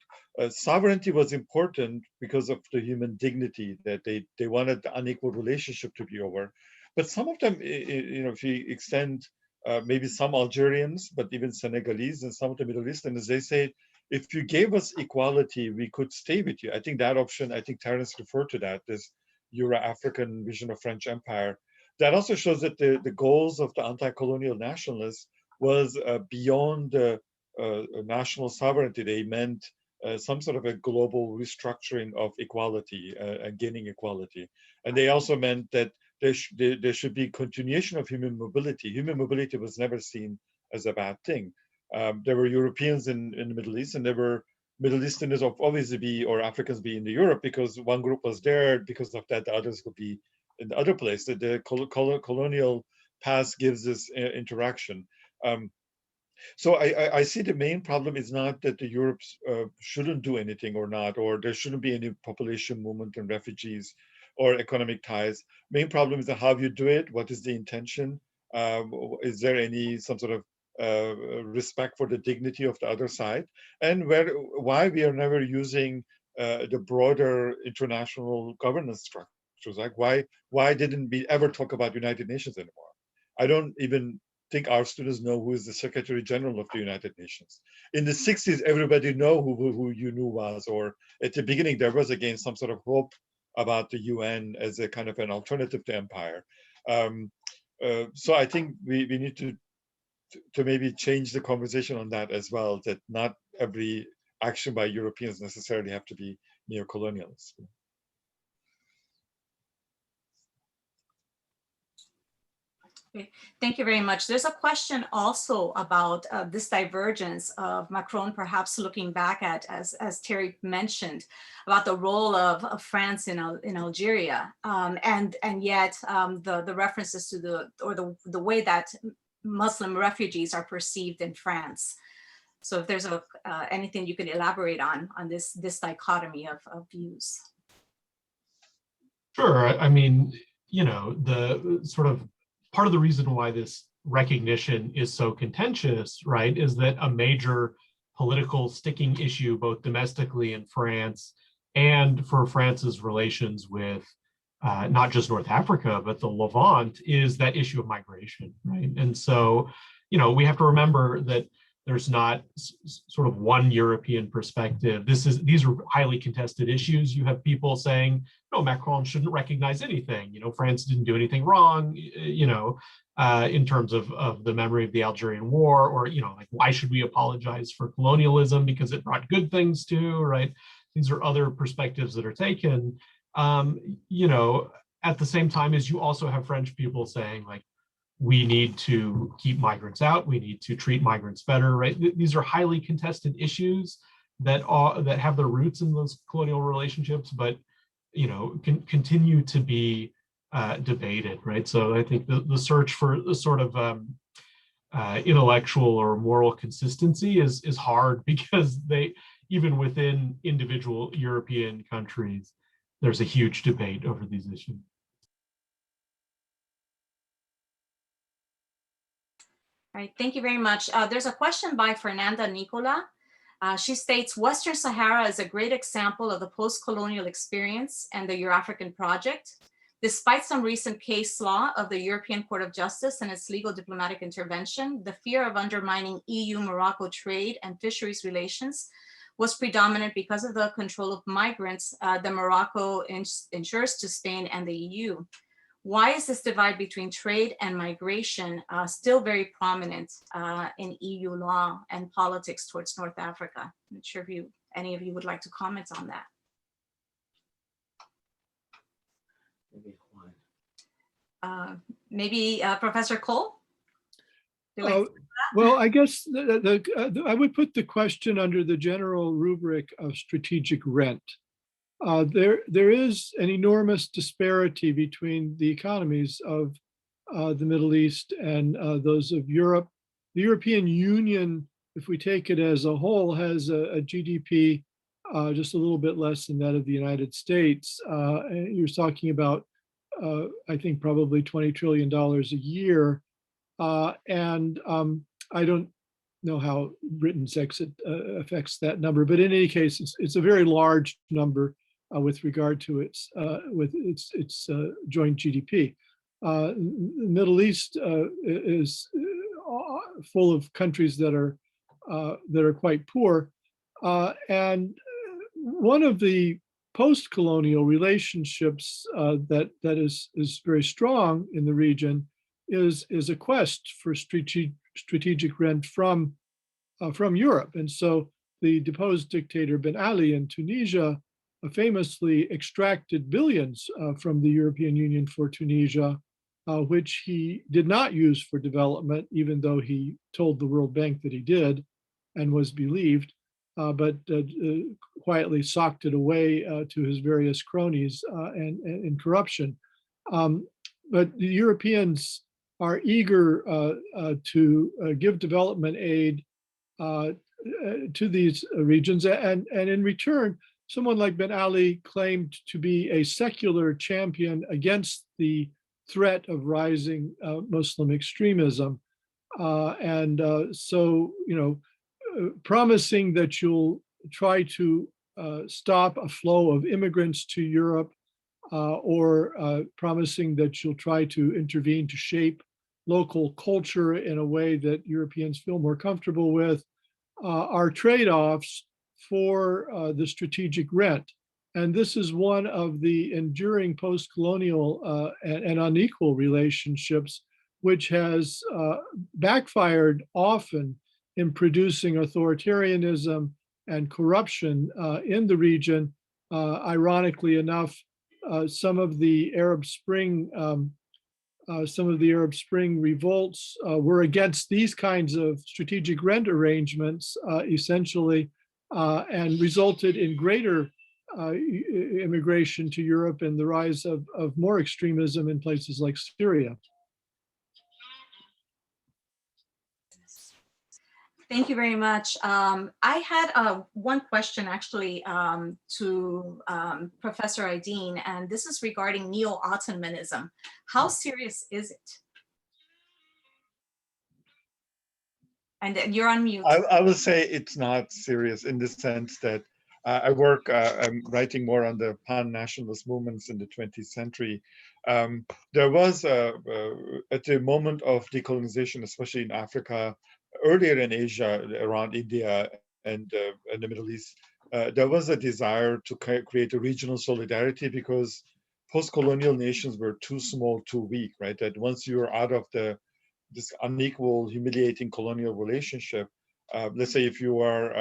Sovereignty was important because of the human dignity, that they wanted the unequal relationship to be over. But some of them, if you extend maybe some Algerians, but even Senegalese and some of the Middle Easterners, they say, if you gave us equality, we could stay with you. I think that option, I think Terence referred to that, this Euro-African vision of French Empire. That also shows that the goals of the anti-colonial nationalists was beyond national sovereignty. They meant some sort of a global restructuring of equality and gaining equality. And they also meant that there should be continuation of human mobility. Human mobility was never seen as a bad thing. There were Europeans in the Middle East, and there were Middle Easterners of obviously be, or Africans be in the Europe, because one group was there. Because of that, the others could be in the other place. The colonial past gives this interaction. So I see the main problem is not that the Europes shouldn't do anything or not, or there shouldn't be any population movement and refugees or economic ties. Main problem is how you do it. What is the intention? Is there some sort of respect for the dignity of the other side, and why we are never using the broader international governance structures? Like why didn't we ever talk about United Nations anymore? I don't even think our students know who is the Secretary General of the United Nations. In the 60s, everybody know who UNU was, or at the beginning there was again some sort of hope about the UN as a kind of an alternative to empire. So I think we need to to maybe change the conversation on that as well, that not every action by Europeans necessarily have to be neo-colonialist. Okay. Thank you very much. There's a question also about this divergence of Macron perhaps looking back at, as Terry mentioned, about the role of France in Algeria, and yet the references to the way that Muslim refugees are perceived in France. So if there's anything you could elaborate on this dichotomy of views. Sure. I mean, the sort of part of the reason why this recognition is so contentious, right, is that a major political sticking issue, both domestically in France and for France's relations with not just North Africa, but the Levant, is that issue of migration, right? And so, we have to remember that there's not sort of one European perspective. These are highly contested issues. You have people saying, no, Macron shouldn't recognize anything. France didn't do anything wrong, in terms of the memory of the Algerian War, or, like, why should we apologize for colonialism because it brought good things too, right? These are other perspectives that are taken. At the same time as you also have French people saying, like, we need to keep migrants out, we need to treat migrants better, right? These are highly contested issues that have their roots in those colonial relationships, but can continue to be debated, right? So I think the search for the sort of intellectual or moral consistency is hard, because even within individual European countries, there's a huge debate over these issues. All right, thank you very much. There's a question by Fernanda Nicola. She states, Western Sahara is a great example of the post-colonial experience and the Euro-African project. Despite some recent case law of the European Court of Justice and its legal diplomatic intervention, the fear of undermining EU-Morocco trade and fisheries relations was predominant because of the control of migrants that Morocco ensures to Spain and the EU. Why is this divide between trade and migration still very prominent in EU law and politics towards North Africa? I'm not sure if any of you would like to comment on that. Maybe Professor Cole? Well, I guess I would put the question under the general rubric of strategic rent. There is an enormous disparity between the economies of the Middle East and those of Europe. The European Union, if we take it as a whole, has a GDP just a little bit less than that of the United States. You're talking about, I think, probably $20 trillion a year. And I don't know how Britain's exit affects that number, but in any case, it's a very large number with regard to its joint GDP. The Middle East is full of countries that are quite poor, and one of the post-colonial relationships that is very strong in the region is a quest for strategic rent from Europe. And so the deposed dictator Ben Ali in Tunisia famously extracted billions from the European Union for Tunisia, which he did not use for development, even though he told the World Bank that he did and was believed, but quietly socked it away to his various cronies and corruption. But the Europeans are eager to give development aid to these regions, and in return, someone like Ben Ali claimed to be a secular champion against the threat of rising Muslim extremism. So, promising that you'll try to stop a flow of immigrants to Europe, or promising that you'll try to intervene to shape local culture in a way that Europeans feel more comfortable with, are trade-offs for the strategic rent. And this is one of the enduring post-colonial and unequal relationships which has backfired often in producing authoritarianism and corruption in the region. Ironically enough, some of the Arab Spring revolts were against these kinds of strategic rent arrangements, essentially, and resulted in greater immigration to Europe and the rise of more extremism in places like Syria. Thank you very much. I had one question actually to Professor Aydin, and this is regarding neo-Ottomanism. How serious is it? And you're on mute. I will say it's not serious in the sense that I'm writing more on the pan-nationalist movements in the 20th century. There was, at the moment of decolonization, especially in Africa, earlier in Asia, around India and the Middle East, there was a desire to create a regional solidarity because post-colonial nations were too small, too weak, right? That once you were out of this unequal, humiliating colonial relationship, let's say if you are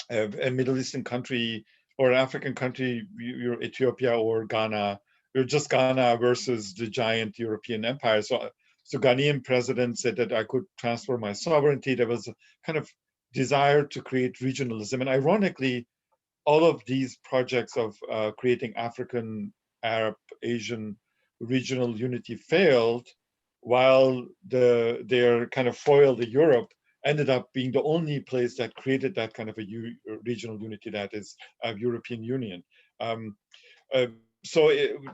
a Middle Eastern country or an African country, you're Ethiopia or Ghana, you're just Ghana versus the giant European empire. So Ghanaian president said that I could transfer my sovereignty. There was a kind of desire to create regionalism. And ironically, all of these projects of creating African, Arab, Asian regional unity failed, while their kind of foil, the Europe, ended up being the only place that created that kind of a regional unity, that is a European Union. There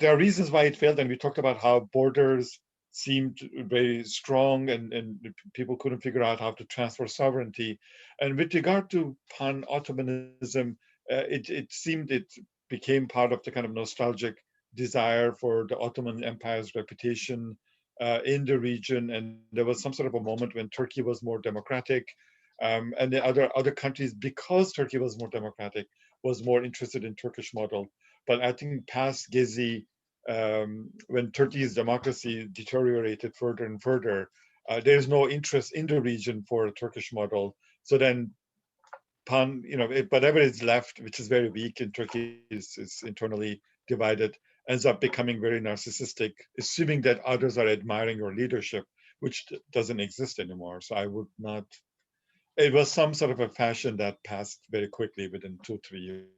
are reasons why it failed, and we talked about how borders seemed very strong and people couldn't figure out how to transfer sovereignty. And with regard to pan-Ottomanism, it seemed it became part of the kind of nostalgic desire for the Ottoman Empire's reputation in the region. And there was some sort of a moment when Turkey was more democratic, and the other countries, because Turkey was more democratic, was more interested in Turkish model. But I think past Gezi, when Turkey's democracy deteriorated further and further, there's no interest in the region for a Turkish model. So then, whatever is left, which is very weak, and Turkey is internally divided, ends up becoming very narcissistic, assuming that others are admiring your leadership, which doesn't exist anymore. So I would not. It was some sort of a fashion that passed very quickly within 2-3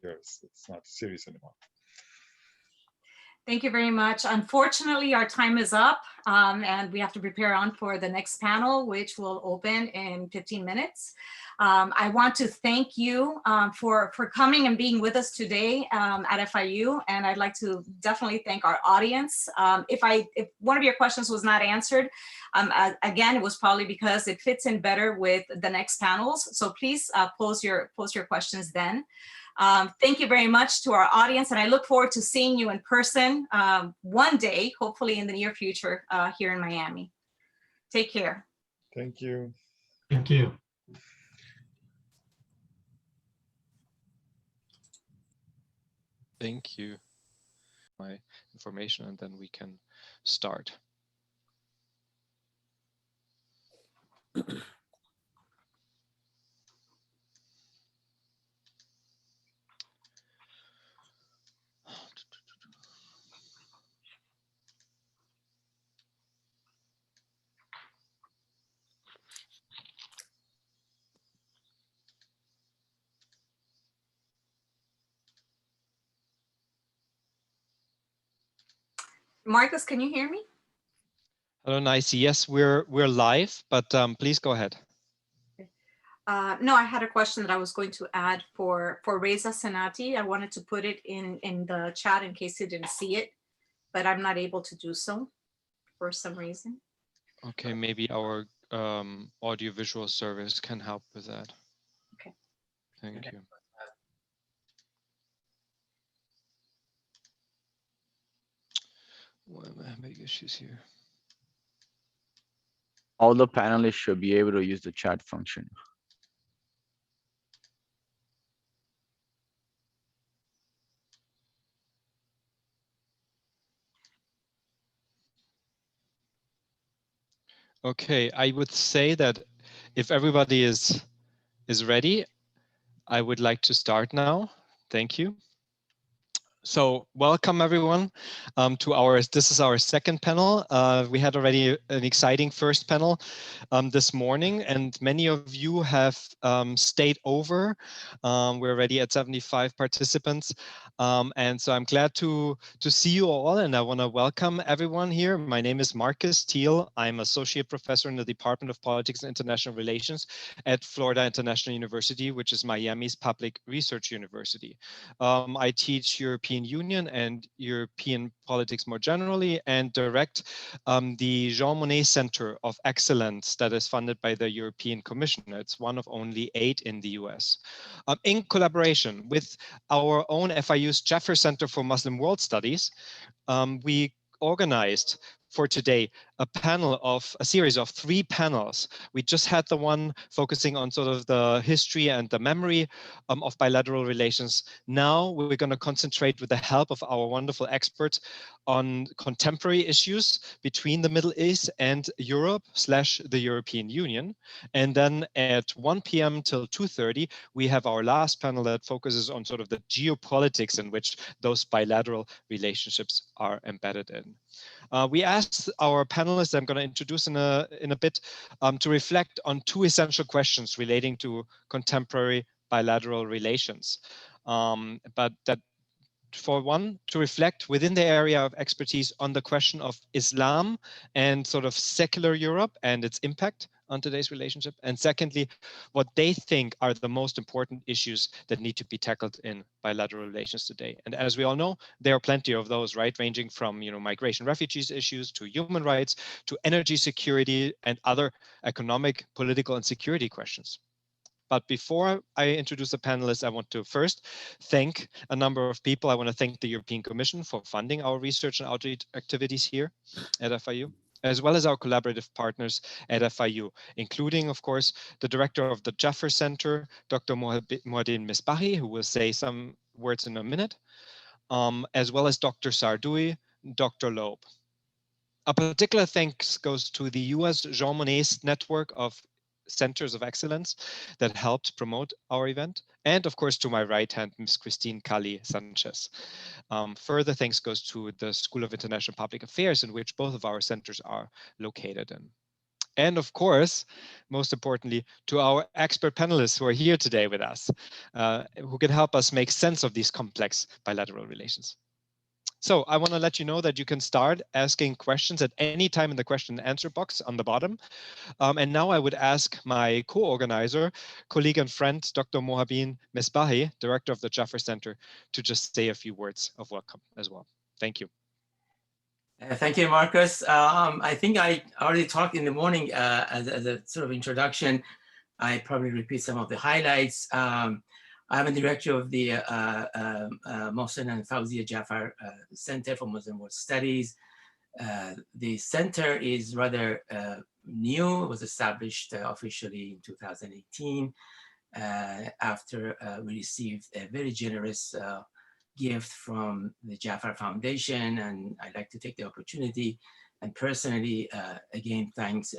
years. It's not serious anymore. Thank you very much. Unfortunately, our time is up, and we have to prepare on for the next panel, which will open in 15 minutes. I want to thank you for coming and being with us today at FIU, and I'd like to definitely thank our audience. If one of your questions was not answered, again, it was probably because it fits in better with the next panels. So please pose your questions then. Thank you very much to our audience, and I look forward to seeing you in person one day, hopefully in the near future, here in Miami. Take care. Thank you. Thank you. Thank you. My information, and then we can start. Marcus, can you hear me? Hello, Nice. Yes, we're live, but please go ahead. No, I had a question that I was going to add for Reza Senati. I wanted to put it in the chat in case you didn't see it, but I'm not able to do so for some reason. Okay, maybe our audiovisual service can help with that. Okay. Thank you. Why am I having issues here? All the panelists should be able to use the chat function. Okay, I would say that if everybody is ready, I would like to start now. Thank you. So welcome everyone to this is our second panel. We had already an exciting first panel this morning, and many of you have stayed over. We're already at 75 participants. And so I'm glad to see you all, and I want to welcome everyone here. My name is Marcus Thiel. I'm Associate Professor in the Department of Politics and International Relations at Florida International University, which is Miami's public research university. I teach European Union and European politics more generally, and direct the Jean Monnet Center of Excellence that is funded by the European Commission. It's one of only 8 in the US. In collaboration with our own FIU's Jaffer Center for Muslim World Studies, we organized for today a series of 3 panels. We just had the one focusing on sort of the history and the memory of bilateral relations. Now we're going to concentrate with the help of our wonderful experts on contemporary issues between the Middle East and Europe / the European Union. And then at 1 p.m. till 2:30, we have our last panel that focuses on sort of the geopolitics in which those bilateral relationships are embedded in. We asked our panelists, I'm going to introduce in a bit, to reflect on 2 essential questions relating to contemporary bilateral relations. But that, for one, to reflect within the area of expertise on the question of Islam and sort of secular Europe and its impact on today's relationship. And secondly, what they think are the most important issues that need to be tackled in bilateral relations today. And as we all know, there are plenty of those, right? Ranging from, migration, refugees issues to human rights, to energy security and other economic, political and security questions. But before I introduce the panelists, I want to first thank a number of people. I want to thank the European Commission for funding our research and outreach activities here at FIU, as well as our collaborative partners at FIU, including, of course, the director of the Jaffer Center, Dr. Mouadine Misbahi, who will say some words in a minute, as well as Dr. Sardoui, Dr. Loeb. A particular thanks goes to the US Jean Monnet network of Centers of Excellence that helped promote our event. And of course, to my right hand, Ms. Christine Cali Sanchez. Further thanks goes to the School of International Public Affairs, in which both of our centers are located in. And of course, most importantly, to our expert panelists who are here today with us, who can help us make sense of these complex bilateral relations. So I want to let you know that you can start asking questions at any time in the question and answer box on the bottom. And now I would ask my co-organizer, colleague and friend, Dr. Mouadine Misbahi, director of the Jaffer Center, to just say a few words of welcome as well. Thank you. Thank you, Marcus. I think I already talked in the morning as a sort of introduction. I probably repeat some of the highlights. I'm a director of the Mohsen and Fawzia Jaffer Center for Muslim World Studies. The center is rather new. It was established officially in 2018 after we received a very generous gift from the Jaffer Foundation. And I'd like to take the opportunity and personally, again, thanks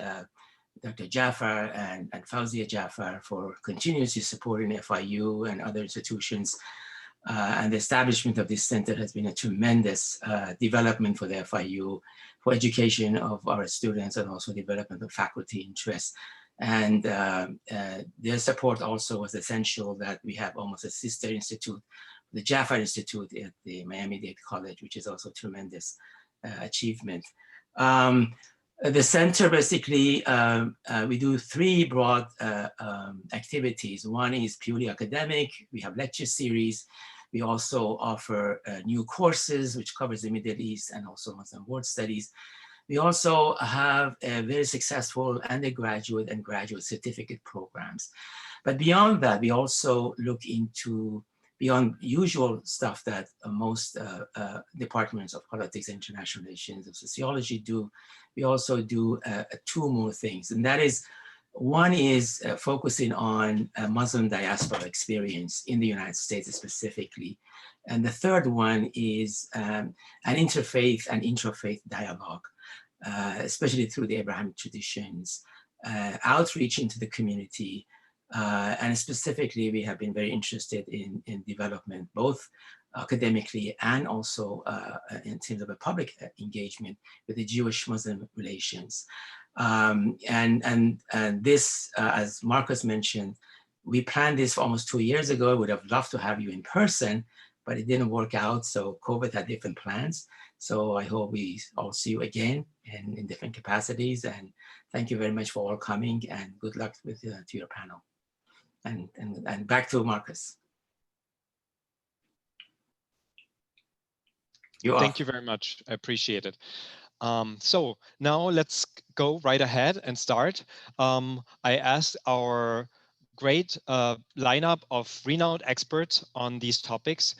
Dr. Jaffer and Fawzia Jaffer for continuously supporting FIU and other institutions. And the establishment of this center has been a tremendous development for the FIU, for education of our students and also development of faculty interest. And their support also was essential that we have almost a sister institute, the Jaffer Institute at the Miami-Dade College, which is also a tremendous achievement. The center basically, we do 3 broad activities. One is purely academic. We have lecture series. We also offer new courses, which covers the Middle East and also Muslim World Studies. We also have a very successful undergraduate and graduate certificate programs. But beyond that, we also look into beyond usual stuff that most departments of politics, international relations, and sociology do. We also do 2 more things. And that is, one is focusing on Muslim diaspora experience in the United States specifically. And the third one is an interfaith and intrafaith dialogue. especially through the Abrahamic traditions, outreach into the community. And specifically, we have been very interested in development, both academically and also in terms of a public engagement with the Jewish-Muslim relations. And this, as Marcus mentioned, we planned this for almost 2 years ago. I would have loved to have you in person, but it didn't work out. So COVID had different plans. So I hope we all see you again in different capacities. And thank you very much for all coming, and good luck with to your panel. And back to Marcus. Thank you very much. I appreciate it. So now let's go right ahead and start. I asked our great lineup of renowned experts on these topics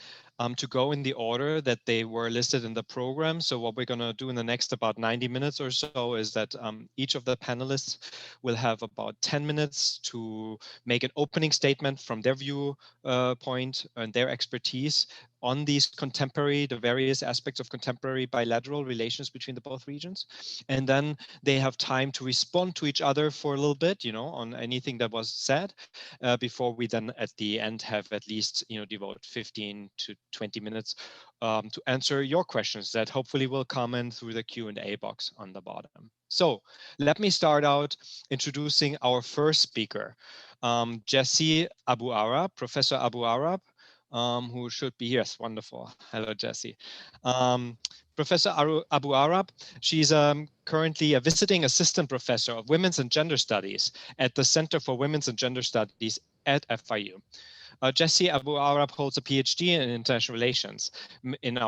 to go in the order that they were listed in the program. So what we're going to do in the next about 90 minutes or so is that each of the panelists will have about 10 minutes to make an opening statement from their viewpoint and their expertise on these the various aspects of contemporary bilateral relations between the both regions. And then they have time to respond to each other for a little bit, on anything that was said, before we then at the end have at least, devote 15 to 20 minutes to answer your questions that hopefully will come in through the Q&A box on the bottom. So let me start out introducing our first speaker, Jesse Abu Arab, Professor Abu Arab, who should be here. Yes, wonderful. Hello, Jesse. Professor Abu Arab, she's currently a visiting assistant professor of Women's and Gender Studies at the Center for Women's and Gender Studies at FIU. Jesse Abu Arab holds a PhD in international relations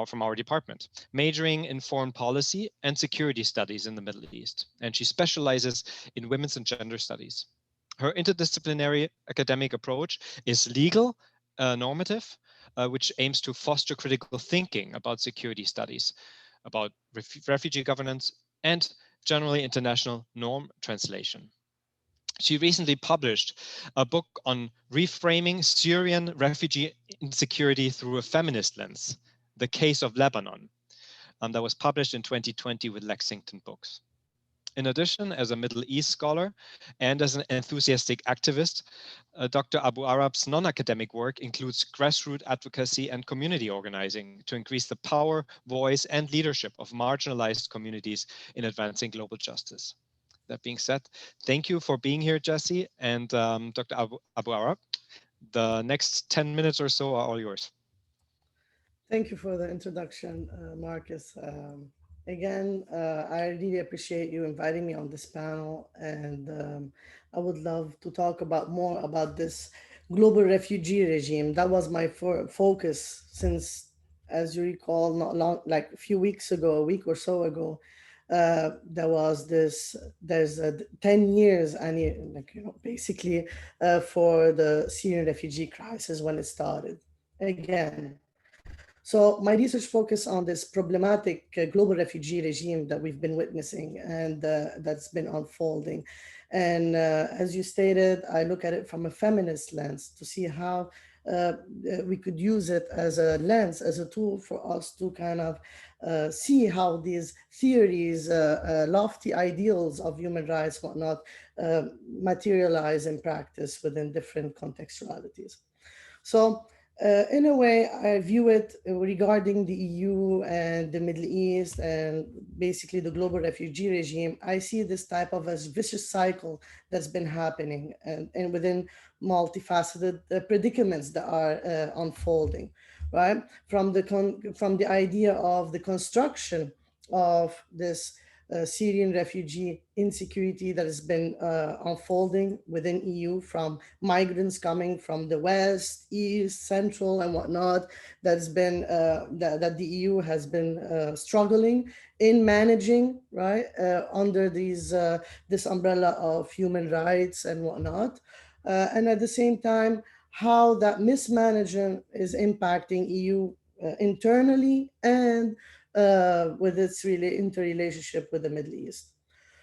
from our department, majoring in foreign policy and security studies in the Middle East. And she specializes in women's and gender studies. Her interdisciplinary academic approach is legal, normative, which aims to foster critical thinking about security studies, about refugee governance, and generally international norm translation. She recently published a book on reframing Syrian refugee insecurity through a feminist lens, The Case of Lebanon, that was published in 2020 with Lexington Books. In addition, as a Middle East scholar and as an enthusiastic activist, Dr. Abu Arab's non-academic work includes grassroots advocacy and community organizing to increase the power, voice, and leadership of marginalized communities in advancing global justice. That being said, thank you for being here, Jesse, and Dr. Abu Arab. The next 10 minutes or so are all yours. Thank you for the introduction, Marcus. Again, I really appreciate you inviting me on this panel, and I would love to talk more about this global refugee regime. That was my focus since, as you recall, like a few weeks ago, a week or so ago, there's 10 years, basically for the Syrian refugee crisis when it started again. So my research focused on this problematic global refugee regime that we've been witnessing and that's been unfolding. And as you stated, I look at it from a feminist lens to see how we could use it as a lens, as a tool for us to kind of see how these theories, lofty ideals of human rights, whatnot, materialize in practice within different contextualities. So in a way, I view it regarding the EU and the Middle East and basically the global refugee regime. I see this type of a vicious cycle that's been happening and within multifaceted predicaments that are unfolding, right? From the idea of the construction of this Syrian refugee insecurity that has been unfolding within EU, from migrants coming from the West, East, Central, and whatnot. That's been that the EU has been struggling in managing, right, under this umbrella of human rights and whatnot, and at the same time, how that mismanagement is impacting EU internally and with its interrelationship with the Middle East.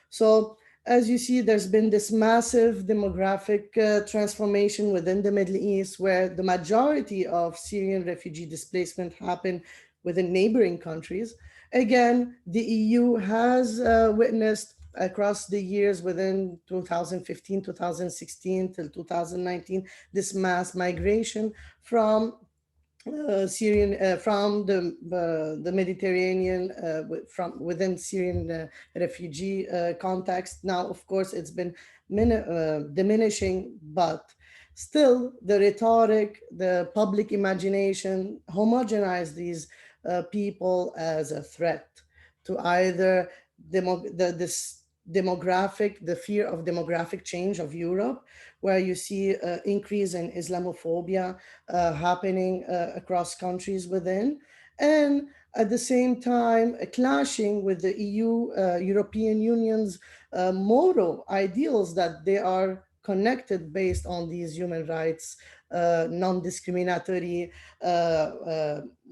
So as you see, there's been this massive demographic transformation within the Middle East, where the majority of Syrian refugee displacement happened within neighboring countries. Again, the EU has witnessed across the years within 2015, 2016 till 2019, this mass migration from from the Mediterranean, from within Syrian refugee context. Now, of course, it's been diminishing, but still the rhetoric, the public imagination homogenize these people as a threat to either this demographic, the fear of demographic change of Europe, where you see increase in Islamophobia happening across countries within, and at the same time clashing with the EU, European Union's motto ideals that they are connected based on these human rights, non-discriminatory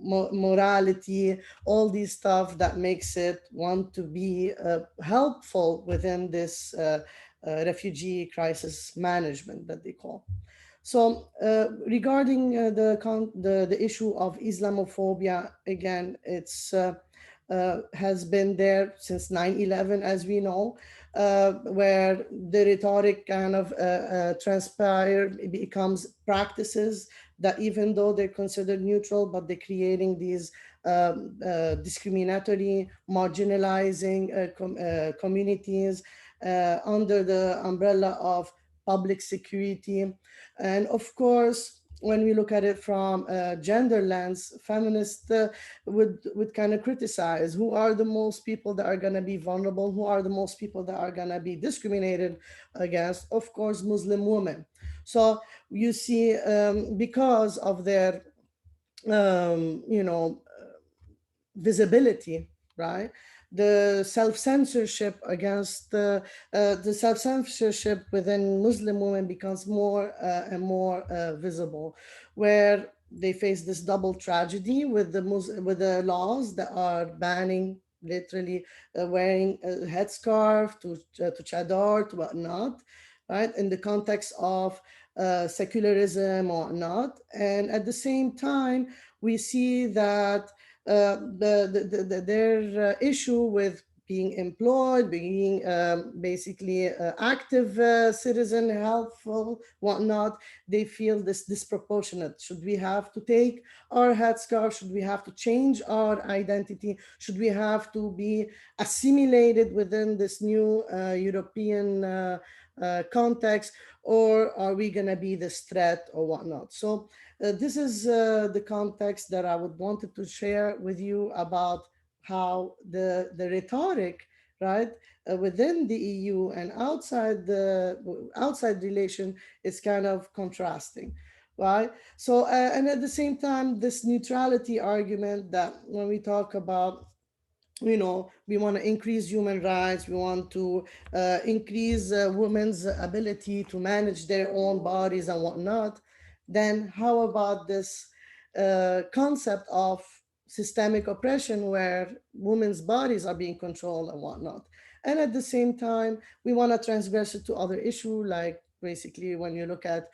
morality, all these stuff that makes it want to be helpful within this refugee crisis management that they call. So regarding the issue of Islamophobia, again, it's has been there since 9/11, as we know, where the rhetoric kind of transpired, it becomes practices that even though they're considered neutral, but they're creating these discriminatory, marginalizing communities under the umbrella of public security. And of course, when we look at it from a gender lens, feminists would kind of criticize who are the most people that are going to be vulnerable, who are the most people that are going to be discriminated against. Of course, Muslim women. So you see, because of their, visibility, right? The self-censorship against the self-censorship within Muslim women becomes more and more visible, where they face this double tragedy with the laws that are banning literally wearing a headscarf to chador to whatnot, right? In the context of secularism or not, and at the same time we see that their issue with being employed, being basically active citizen, helpful, whatnot, they feel this disproportionate. Should we have to take our headscarf? Should we have to change our identity? Should we have to be assimilated within this new European context? Or are we going to be this threat or whatnot? So this is the context that I would wanted to share with you about how the rhetoric, right, within the EU and outside relation is kind of contrasting, right? So and at the same time, this neutrality argument that when we talk about, we want to increase human rights, we want to increase women's ability to manage their own bodies and whatnot, then how about this concept of systemic oppression where women's bodies are being controlled and whatnot? And at the same time, we want to transgress it to other issues, like basically when you look at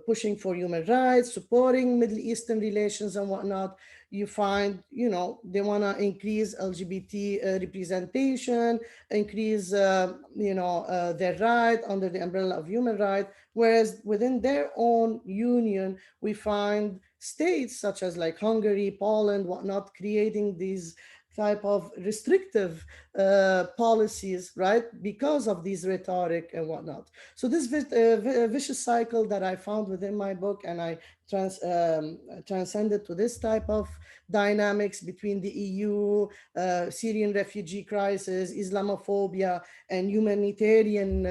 pushing for human rights, supporting Middle Eastern relations and whatnot, you find, they want to increase LGBT representation, increase, their right under the umbrella of human rights, whereas within their own union, we find states such as like Hungary, Poland, whatnot, creating these type of restrictive policies, right? Because of these rhetoric and whatnot. So this vicious cycle that I found within my book, and I transcended to this type of dynamics between the EU, Syrian refugee crisis, Islamophobia, and humanitarian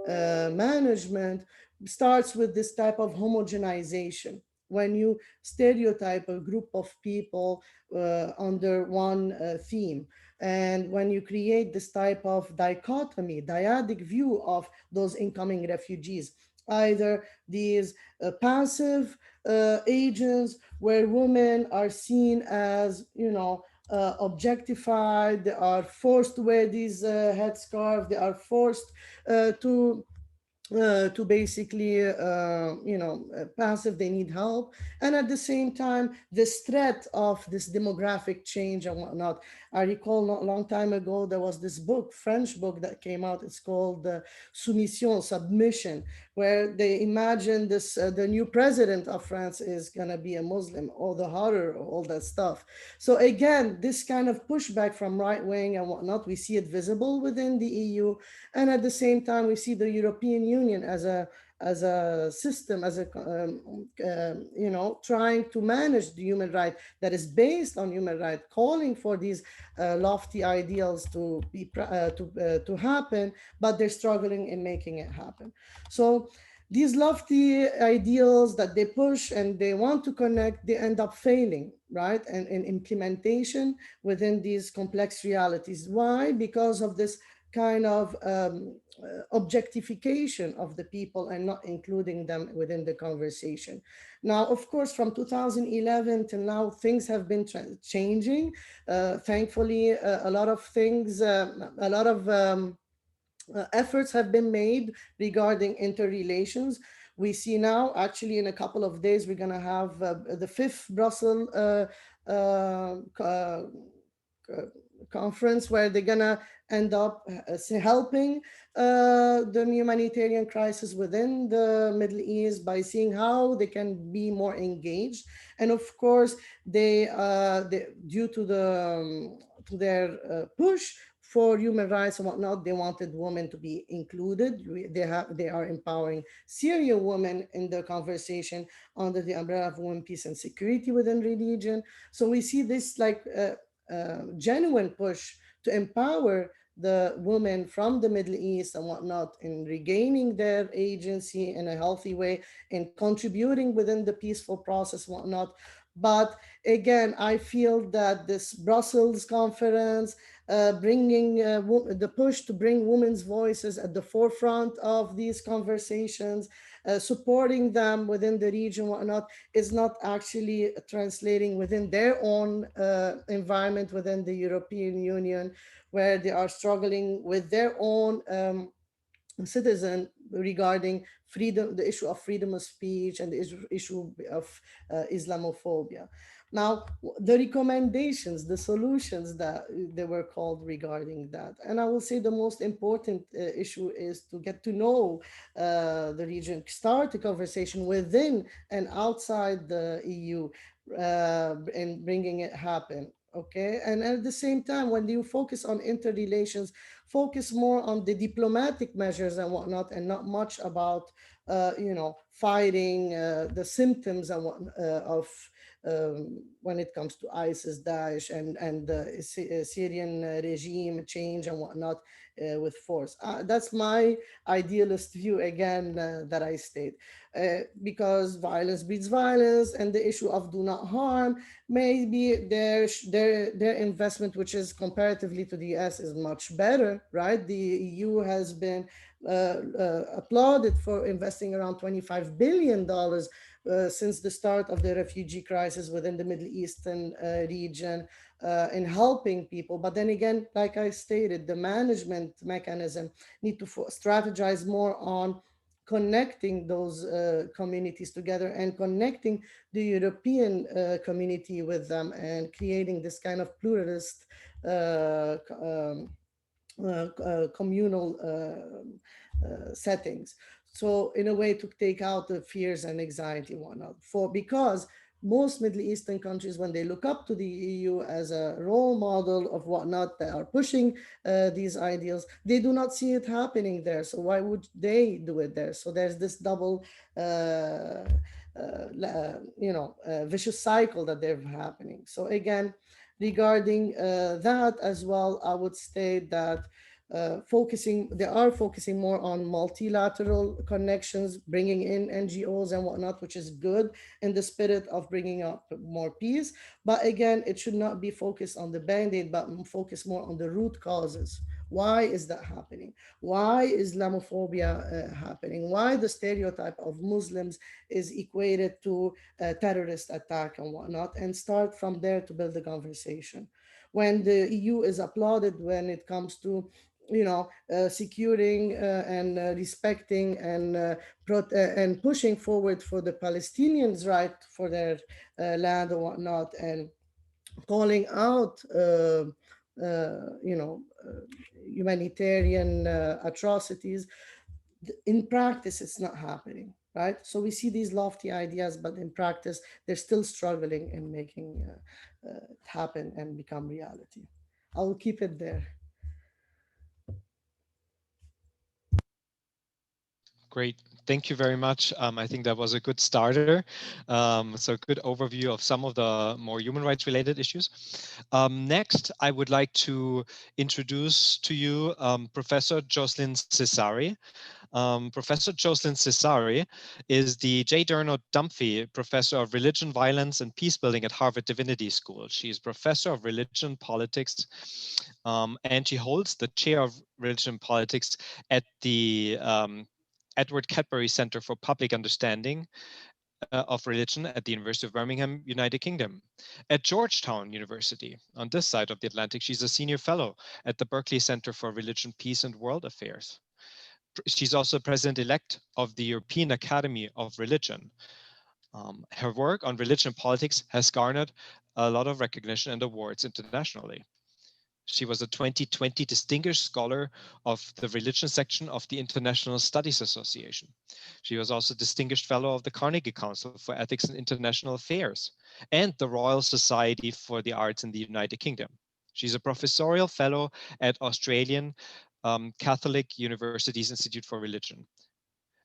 management, starts with this type of homogenization. When you stereotype a group of people under one theme, and when you create this type of dichotomy, dyadic view of those incoming refugees, either these passive agents where women are seen as, objectified, they are forced to wear these headscarves, they are forced to to basically, pass if they need help. And at the same time, this threat of this demographic change and whatnot. I recall not a long time ago, there was this book, French book that came out. It's called Soumission, Submission, where they imagine this, the new president of France is gonna be a Muslim, all the horror, all that stuff. So again, this kind of pushback from right wing and whatnot, we see it visible within the EU. And at the same time, we see the European Union as a system, as a trying to manage the human right that is based on human right, calling for these lofty ideals to be to happen, but they're struggling in making it happen. So these lofty ideals that they push and they want to connect, they end up failing, right? And in implementation within these complex realities. Why? Because of this kind of objectification of the people and not including them within the conversation. Now, of course, from 2011 till now, things have been changing. Thankfully, a lot of things, a lot of efforts have been made regarding interrelations. We see now, actually, in a couple of days, we're going to have the 5th Brussels conference, where they're going to end up helping the humanitarian crisis within the Middle East by seeing how they can be more engaged. And of course, they due to their push for human rights and whatnot, they wanted women to be included. They are empowering Syrian women in the conversation under the umbrella of women, peace, and security within the region. So we see this like genuine push to empower the women from the Middle East and whatnot in regaining their agency in a healthy way, in contributing within the peaceful process and whatnot. But again, I feel that this Brussels conference, bringing the push to bring women's voices at the forefront of these conversations, supporting them within the region, whatnot, is not actually translating within their own environment within the European Union, where they are struggling with their own citizen regarding freedom, the issue of freedom of speech and the issue of Islamophobia. Now, the recommendations, the solutions that they were called regarding that. And I will say the most important issue is to get to know the region, start a conversation within and outside the EU and bringing it happen. Okay, and at the same time, when you focus on interrelations, focus more on the diplomatic measures and whatnot, and not much about, fighting the symptoms and of when it comes to ISIS, Daesh, and the Syrian regime change and whatnot with force. That's my idealist view, again, that I state. Because violence breeds violence, and the issue of do not harm, maybe their investment, which is comparatively to the US, is much better, right? The EU has been applauded for investing around $25 billion since the start of the refugee crisis within the Middle Eastern region in helping people. But then again, like I stated, the management mechanism need to strategize more on connecting those communities together and connecting the European community with them and creating this kind of pluralist communal settings. So in a way to take out the fears and anxiety and whatnot. Because most Middle Eastern countries, when they look up to the EU as a role model of whatnot, they are pushing these ideals, they do not see it happening there. So why would they do it there? So there's this double, vicious cycle that they're happening. So again, regarding that as well, I would state that they are focusing more on multilateral connections, bringing in NGOs and whatnot, which is good in the spirit of bringing up more peace. But again, it should not be focused on the band-aid, but focus more on the root causes. Why is that happening? Why is Islamophobia happening? Why the stereotype of Muslims is equated to a terrorist attack and whatnot, and start from there to build the conversation. When the EU is applauded when it comes to securing and respecting and pushing forward for the Palestinians' right for their land and whatnot, and calling out, humanitarian atrocities. In practice, it's not happening, right? So we see these lofty ideas, but in practice, they're still struggling in making it happen and become reality. I'll keep it there. Great. Thank you very much. I think that was a good starter. So good overview of some of the more human rights related issues. Next, I would like to introduce to you Professor Jocelyn Cesari. Professor Jocelyn Cesari is the J. Derno Dumphy Professor of Religion, Violence, and Peacebuilding at Harvard Divinity School. She is Professor of Religion, Politics, and she holds the Chair of Religion and Politics at the Edward Cadbury Center for Public Understanding of Religion at the University of Birmingham, United Kingdom. At Georgetown University, on this side of the Atlantic, she's a senior fellow at the Berkeley Center for Religion, Peace, and World Affairs. She's also president-elect of the European Academy of Religion. Her work on religion and politics has garnered a lot of recognition and awards internationally. She was a 2020 Distinguished Scholar of the Religion section of the International Studies Association. She was also Distinguished Fellow of the Carnegie Council for Ethics and International Affairs and the Royal Society for the Arts in the United Kingdom. She's a Professorial Fellow at Australian Catholic University's Institute for Religion.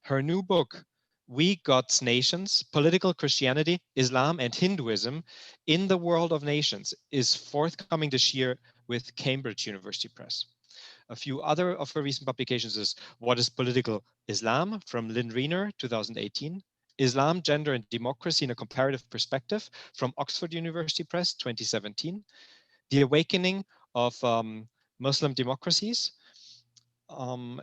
Her new book, We God's Nations, Political Christianity, Islam and Hinduism in the World of Nations, is forthcoming this year with Cambridge University Press. A few other of her recent publications is What is Political Islam from Lynn Reiner, 2018, Islam, Gender and Democracy in a Comparative Perspective from Oxford University Press, 2017, The Awakening of Muslim Democracies from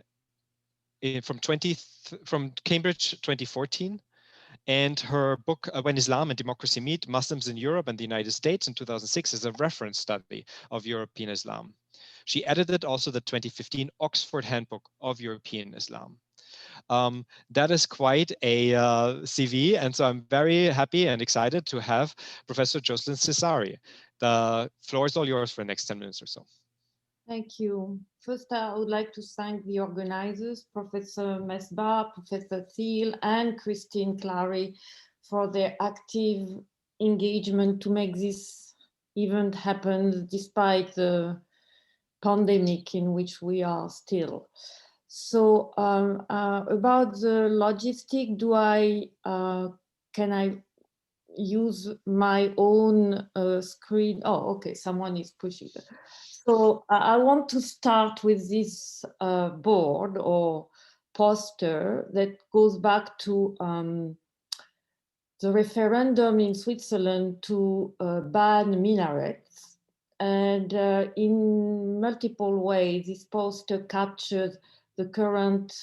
Cambridge, 2014, and her book, When Islam and Democracy Meet, Muslims in Europe and the United States in 2006 is a reference study of European Islam. She edited also the 2015 Oxford Handbook of European Islam. That is quite a CV, and so I'm very happy and excited to have Professor Jocelyn Cesari. The floor is all yours for the next 10 minutes or so. Thank you. First, I would like to thank the organizers, Professor Mesbah, Professor Thiel, and Christine Clary for their active engagement to make this event happen despite the pandemic in which we are still. So about the logistic, can I use my own screen? Oh, okay, someone is pushing it. So I want to start with this board or poster that goes back to the referendum in Switzerland to ban minarets. And in multiple ways, this poster captures the current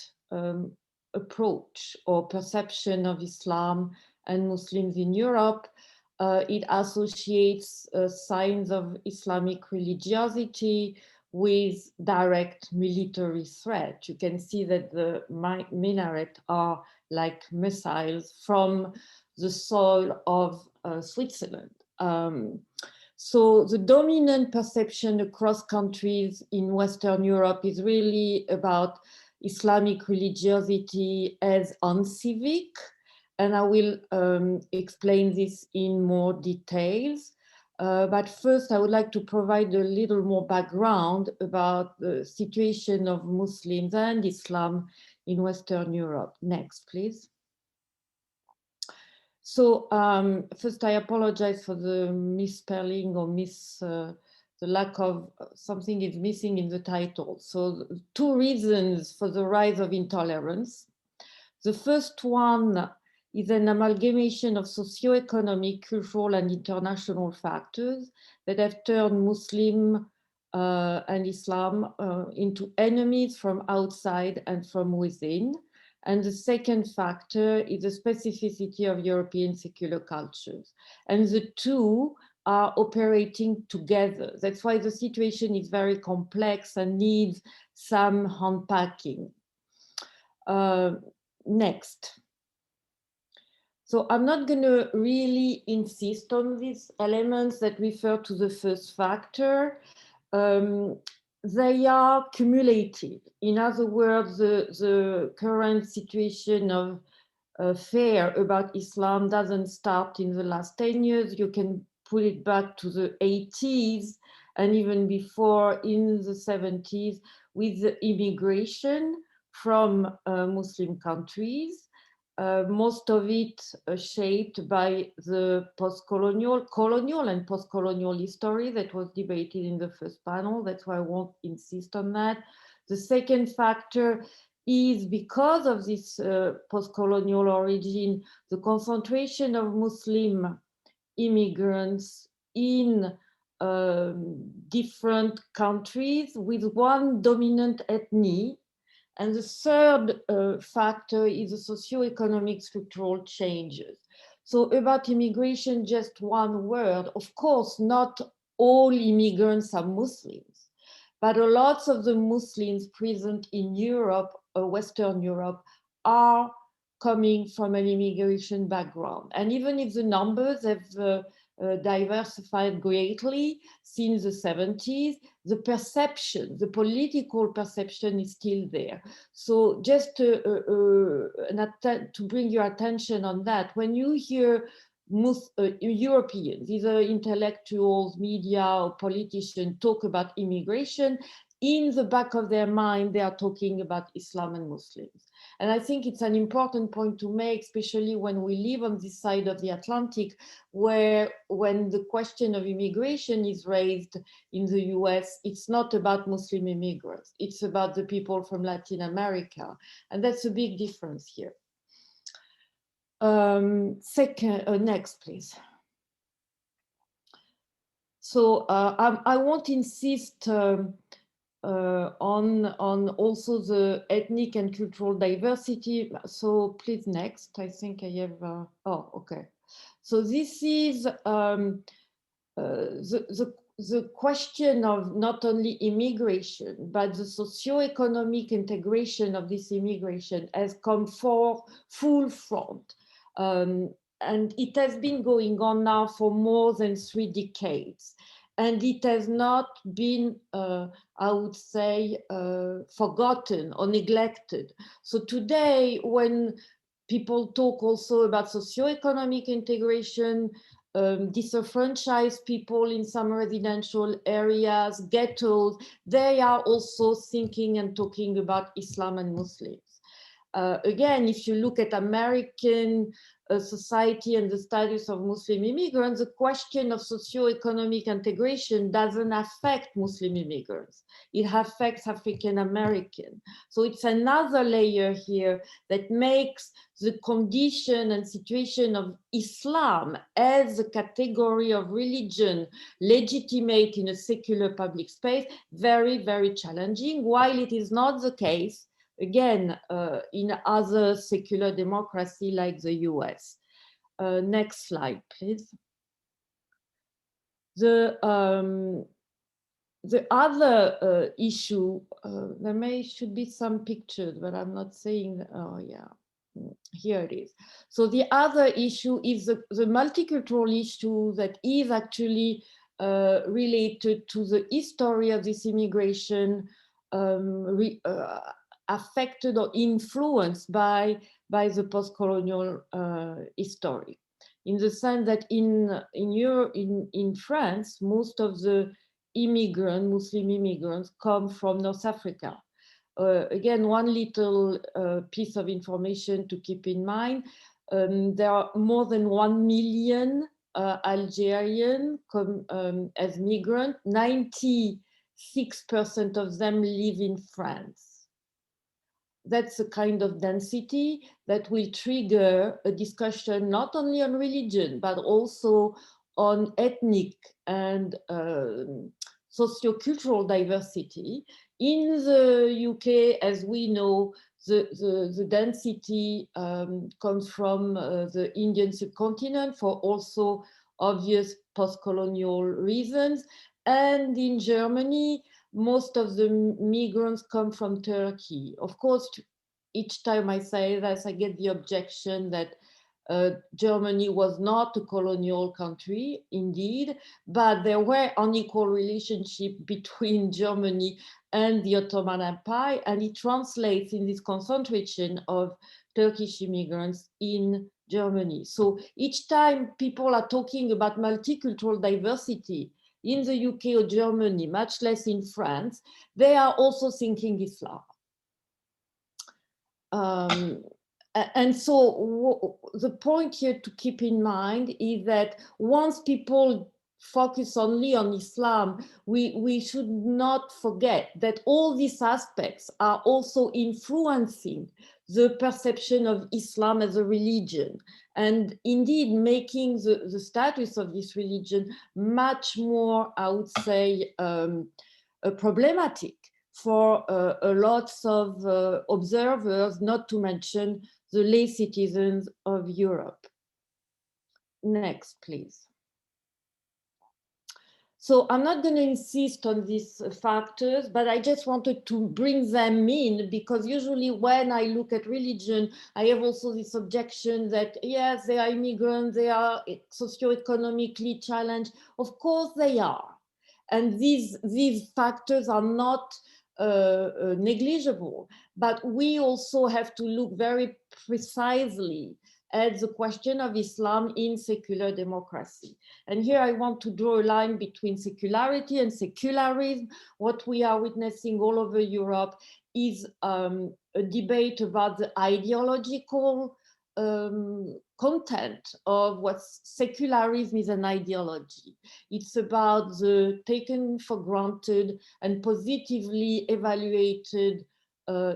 approach or perception of Islam and Muslims in Europe. It associates signs of Islamic religiosity with direct military threat. You can see that the minaret are like missiles from the soil of Switzerland. So the dominant perception across countries in Western Europe is really about Islamic religiosity as uncivic. And I will explain this in more details. But first, I would like to provide a little more background about the situation of Muslims and Islam in Western Europe. Next, please. So first, I apologize for the misspelling or the lack of something is missing in the title. So 2 reasons for the rise of intolerance. The first one is an amalgamation of socioeconomic, cultural, and international factors that have turned Muslim and Islam into enemies from outside and from within. And the second factor is the specificity of European secular cultures. And the two are operating together. That's why the situation is very complex and needs some unpacking. Next. So I'm not going to really insist on these elements that refer to the first factor. They are cumulative. In other words, the current situation of fear about Islam doesn't start in the last 10 years. You can put it back to the 80s and even before in the 70s with the immigration from Muslim countries. Most of it shaped by the colonial and post-colonial history that was debated in the first panel. That's why I won't insist on that. The second factor is because of this post-colonial origin, the concentration of Muslim immigrants in different countries with one dominant ethnic. And the third factor is the socio-economic structural changes. So about immigration, just one word. Of course, not all immigrants are Muslims, but a lot of the Muslims present in Europe, Western Europe, are coming from an immigration background. And even if the numbers have diversified greatly since the 70s, the perception, the political perception is still there. So just to bring your attention on that, when you hear Europeans, either intellectuals, media, or politicians talk about immigration, in the back of their mind, they are talking about Islam and Muslims. And I think it's an important point to make, especially when we live on this side of the Atlantic, where when the question of immigration is raised in the US, it's not about Muslim immigrants, it's about the people from Latin America. And that's a big difference here. Next, please. So I won't insist on also the ethnic and cultural diversity. So please next, I think I have, oh, okay. So this is the question of not only immigration, but the socio-economic integration of this immigration has come for full front. And it has been going on now for more than 3 decades. And it has not been, I would say, forgotten or neglected. So today, when people talk also about socioeconomic integration, disenfranchised people in some residential areas, ghettos, they are also thinking and talking about Islam and Muslims. Again, if you look at American society and the status of Muslim immigrants, the question of socio-economic integration doesn't affect Muslim immigrants. It affects African American. So it's another layer here that makes the condition and situation of Islam as a category of religion legitimate in a secular public space very, very challenging, while it is not the case again, in other secular democracy like the US. Next slide, please. The other issue, should be some pictures, but I'm not saying, oh yeah, here it is. So the other issue is the multicultural issue that is actually related to the history of this immigration, affected or influenced by the post-colonial history, in the sense that in France, most of the Muslim immigrants come from North Africa. Again, one little piece of information to keep in mind, there are more than 1 million Algerian as migrants, 96% of them live in France. That's a kind of density that will trigger a discussion not only on religion, but also on ethnic and socio-cultural diversity. In the UK, as we know, the density comes from the Indian subcontinent, for also obvious post-colonial reasons. And in Germany, most of the migrants come from Turkey. Of course, each time I say this, I get the objection that Germany was not a colonial country, indeed, but there were unequal relationship between Germany and the Ottoman Empire, and it translates in this concentration of Turkish immigrants in Germany. So each time people are talking about multicultural diversity in the UK or Germany, much less in France, they are also thinking Islam. And so the point here to keep in mind is that once people focus only on Islam, we should not forget that all these aspects are also influencing the perception of Islam as a religion, and indeed making the status of this religion much more, I would say, problematic for a lot of observers, not to mention the lay citizens of Europe. Next, please. So I'm not going to insist on these factors, but I just wanted to bring them in, because usually when I look at religion, I have also this objection that, yes, they are immigrants, they are socioeconomically challenged. Of course they are. And these factors are not negligible, but we also have to look very precisely at the question of Islam in secular democracy. And here I want to draw a line between secularity and secularism. What we are witnessing all over Europe is a debate about the ideological content of what secularism is an ideology. It's about the taken for granted and positively evaluated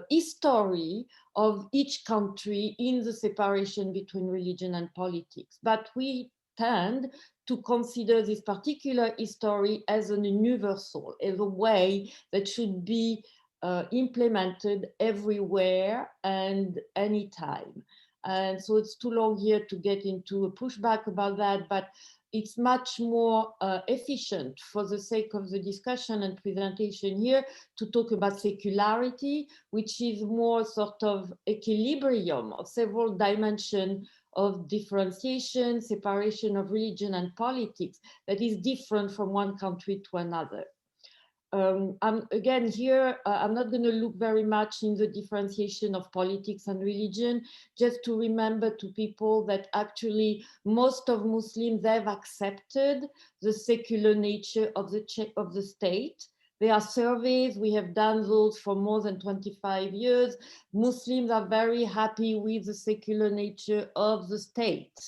history of each country in the separation between religion and politics. But we tend to consider this particular history as an universal, as a way that should be implemented everywhere and anytime. And so it's too long here to get into a pushback about that, but it's much more efficient for the sake of the discussion and presentation here to talk about secularity, which is more sort of equilibrium of several dimensions of differentiation, separation of religion and politics that is different from one country to another. Again, here, I'm not going to look very much in the differentiation of politics and religion, just to remember to people that actually most of Muslims have accepted the secular nature of the state. There are surveys, we have done those for more than 25 years. Muslims are very happy with the secular nature of the state,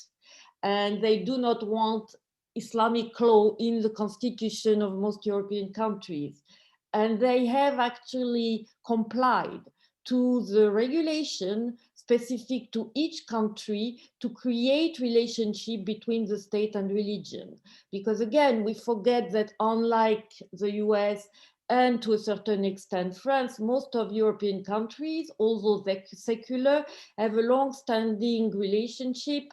and they do not want Islamic law in the constitution of most European countries. And they have actually complied to the regulation specific to each country to create relationship between the state and religion. Because again, we forget that unlike the US and to a certain extent France, most of European countries, although they're secular, have a long-standing relationship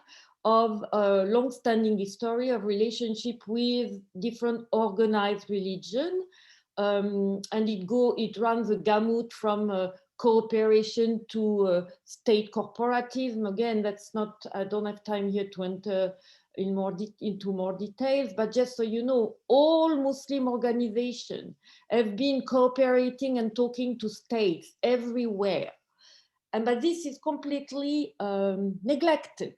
of a long-standing history of relationship with different organized religion. And it runs a gamut from cooperation to state corporatism. Again, that's not, I don't have time here to enter into more details, but just so you know, all Muslim organizations have been cooperating and talking to states everywhere. But this is completely neglected.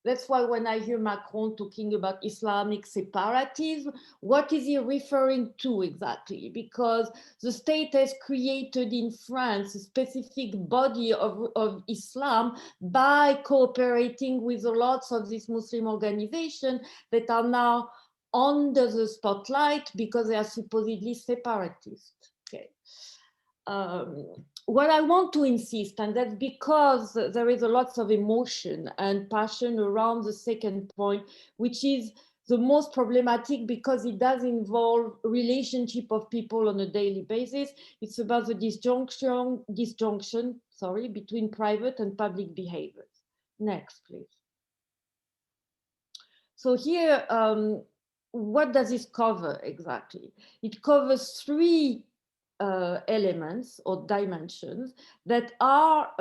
That's why when I hear Macron talking about Islamic separatism, what is he referring to exactly? Because the state has created in France a specific body of Islam by cooperating with lots of these Muslim organizations that are now under the spotlight because they are supposedly separatist. Okay. What I want to insist, and that's because there is a lot of emotion and passion around the second point, which is the most problematic because it does involve relationship of people on a daily basis. It's about the disjunction between private and public behaviors. Next, please. So here, what does this cover exactly? It covers three elements or dimensions that are,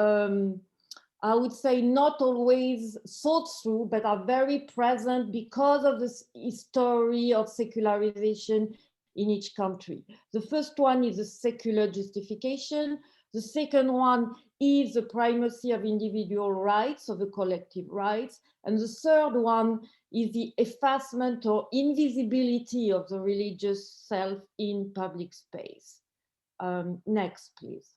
I would say, not always thought through, but are very present because of this history of secularization in each country. The first one is the secular justification. The second one is the primacy of individual rights, of the collective rights. And the third one is the effacement or invisibility of the religious self in public space. Next, please.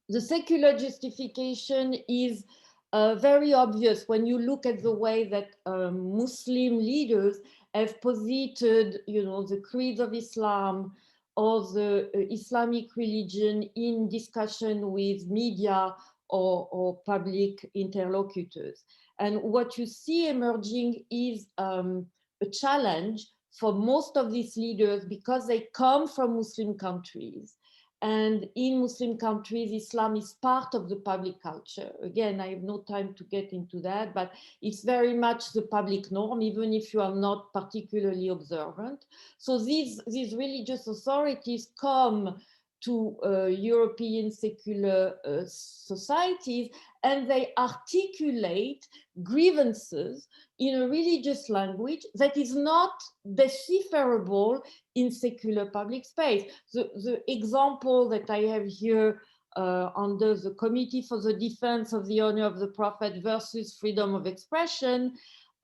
The secular justification is very obvious when you look at the way that Muslim leaders have posited, the creeds of Islam or the Islamic religion in discussion with media or public interlocutors. And what you see emerging is a challenge for most of these leaders because they come from Muslim countries. And in Muslim countries, Islam is part of the public culture. Again, I have no time to get into that, but it's very much the public norm, even if you are not particularly observant. So these religious authorities come to European secular societies, and they articulate grievances in a religious language that is not decipherable in secular public space. The example that I have here under the Committee for the Defense of the Honor of the Prophet versus Freedom of Expression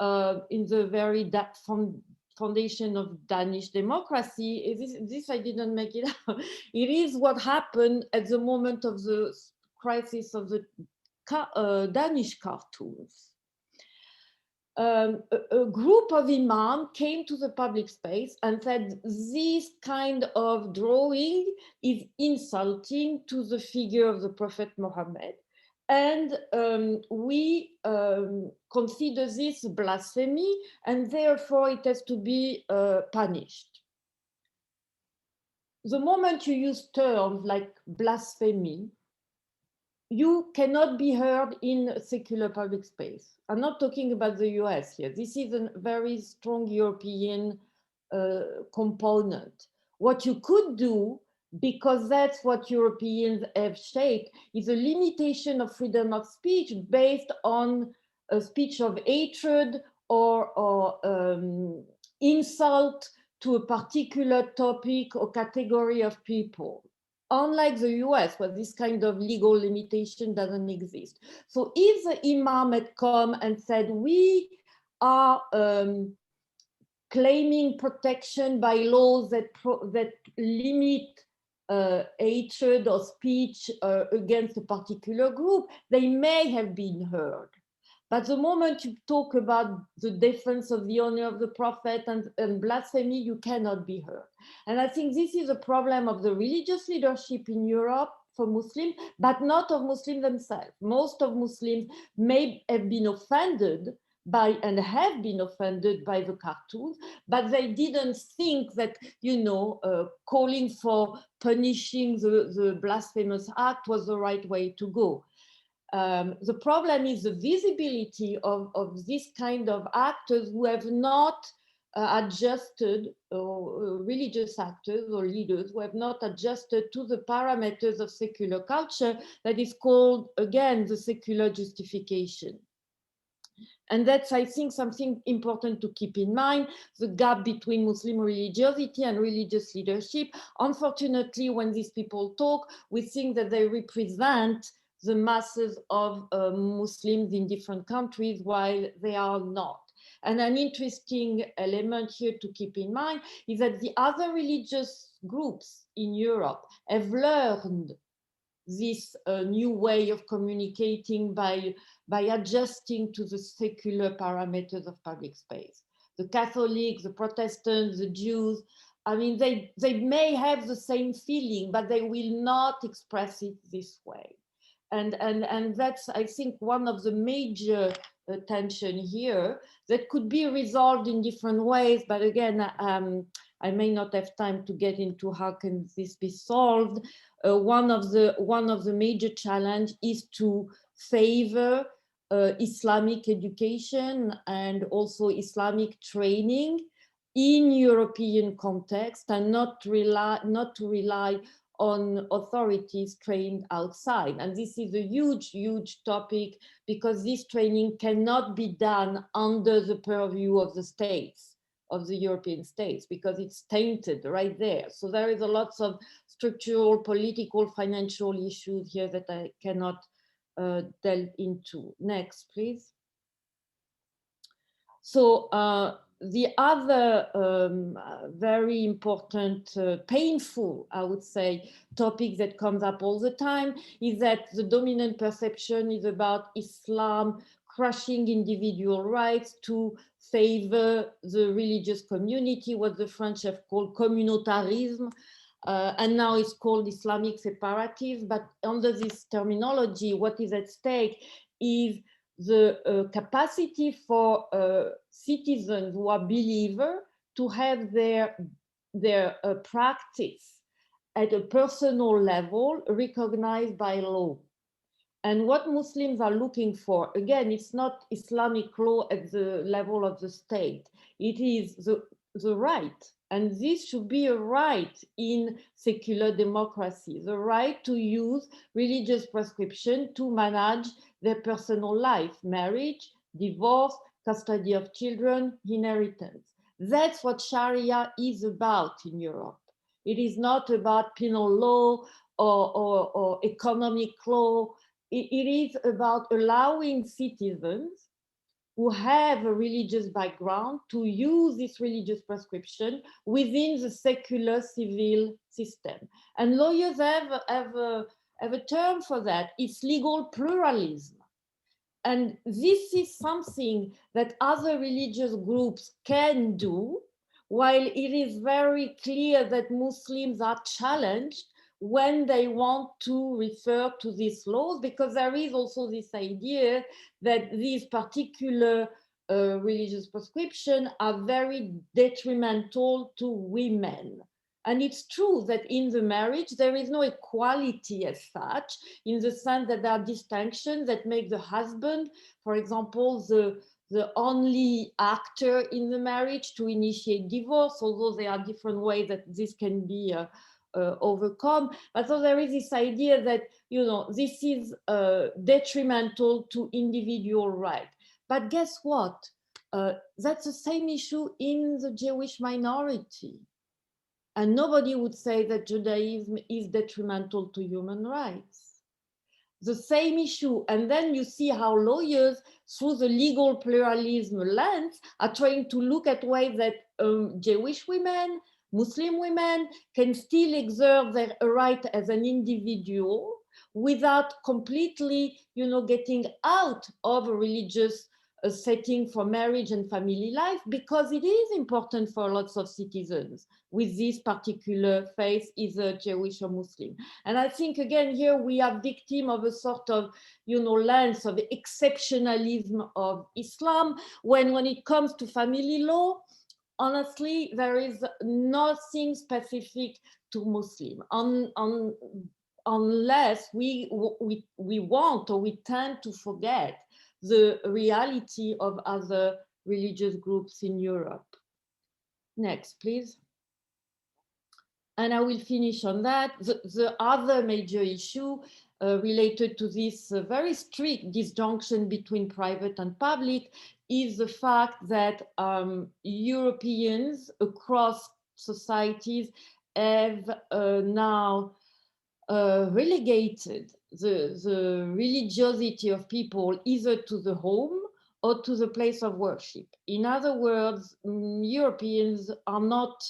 in the very foundation of Danish democracy, this I didn't make it up. It is what happened at the moment of the crisis of the Danish cartoons. A group of imams came to the public space and said, this kind of drawing is insulting to the figure of the Prophet Muhammad. And we consider this blasphemy, and therefore it has to be punished. The moment you use terms like blasphemy, you cannot be heard in secular public space. I'm not talking about the US here. This is a very strong European component. What you could do, because that's what Europeans have shaped, is a limitation of freedom of speech based on a speech of hatred or insult to a particular topic or category of people. Unlike the US, where this kind of legal limitation doesn't exist. So if the imam had come and said, we are claiming protection by laws that limit hatred or speech against a particular group, they may have been heard. But the moment you talk about the defense of the honor of the Prophet and blasphemy, you cannot be heard. And I think this is a problem of the religious leadership in Europe for Muslims, but not of Muslims themselves. Most of Muslims may have been offended by and have been offended by the cartoons, but they didn't think that, calling for punishing the blasphemous act was the right way to go. The problem is the visibility of this kind of actors who have not adjusted, or religious actors or leaders who have not adjusted to the parameters of secular culture that is called, again, the secular justification. And that's, I think, something important to keep in mind, the gap between Muslim religiosity and religious leadership. Unfortunately, when these people talk, we think that they represent the masses of Muslims in different countries, while they are not. And an interesting element here to keep in mind is that the other religious groups in Europe have learned this new way of communicating by adjusting to the secular parameters of public space. The Catholics, the Protestants, the Jews, I mean, they may have the same feeling, but they will not express it this way. And that's, I think, one of the major tension here that could be resolved in different ways. But again, I may not have time to get into how can this be solved. One of the major challenge is to favor Islamic education and also Islamic training in European context, and not to rely on authorities trained outside. And this is a huge, huge topic, because this training cannot be done under the purview of the states, of the European states, because it's tainted right there. So there is a lot of structural, political, financial issues here that I cannot delve into. Next, please. So the other very important, painful, I would say, topic that comes up all the time is that the dominant perception is about Islam crushing individual rights to favor the religious community, what the French have called communautarisme, and now it's called Islamic separatism. But under this terminology, what is at stake is the capacity for citizens who are believers to have their practice at a personal level recognized by law. And what Muslims are looking for, again, it's not Islamic law at the level of the state. It is the right. And this should be a right in secular democracy, the right to use religious prescription to manage their personal life, marriage, divorce, custody of children, inheritance. That's what Sharia is about in Europe. It is not about penal law or economic law. It is about allowing citizens who have a religious background to use this religious prescription within the secular civil system. And lawyers have a term for that. It's legal pluralism. And this is something that other religious groups can do, while it is very clear that Muslims are challenged when they want to refer to these laws, because there is also this idea that these particular religious prescriptions are very detrimental to women. And it's true that in the marriage, there is no equality as such, in the sense that there are distinctions that make the husband, for example, the only actor in the marriage to initiate divorce, although there are different ways that this can be overcome. But so there is this idea that, you know, this is detrimental to individual rights. But guess what? That's the same issue in the Jewish minority. And nobody would say that Judaism is detrimental to human rights. The same issue. And then you see how lawyers, through the legal pluralism lens, are trying to look at ways that Jewish women, Muslim women can still exert their right as an individual without completely, you know, getting out of a religious setting for marriage and family life, because it is important for lots of citizens with this particular faith, either Jewish or Muslim. And I think, again, here we are victim of a sort of, you know, lens of exceptionalism of Islam, when it comes to family law, honestly, there is nothing specific to Muslim, unless we want, or we tend to forget the reality of other religious groups in Europe. Next, please. And I will finish on that. The other major issue related to this very strict disjunction between private and public is the fact that Europeans across societies have now relegated the religiosity of people either to the home or to the place of worship. In other words, Europeans are not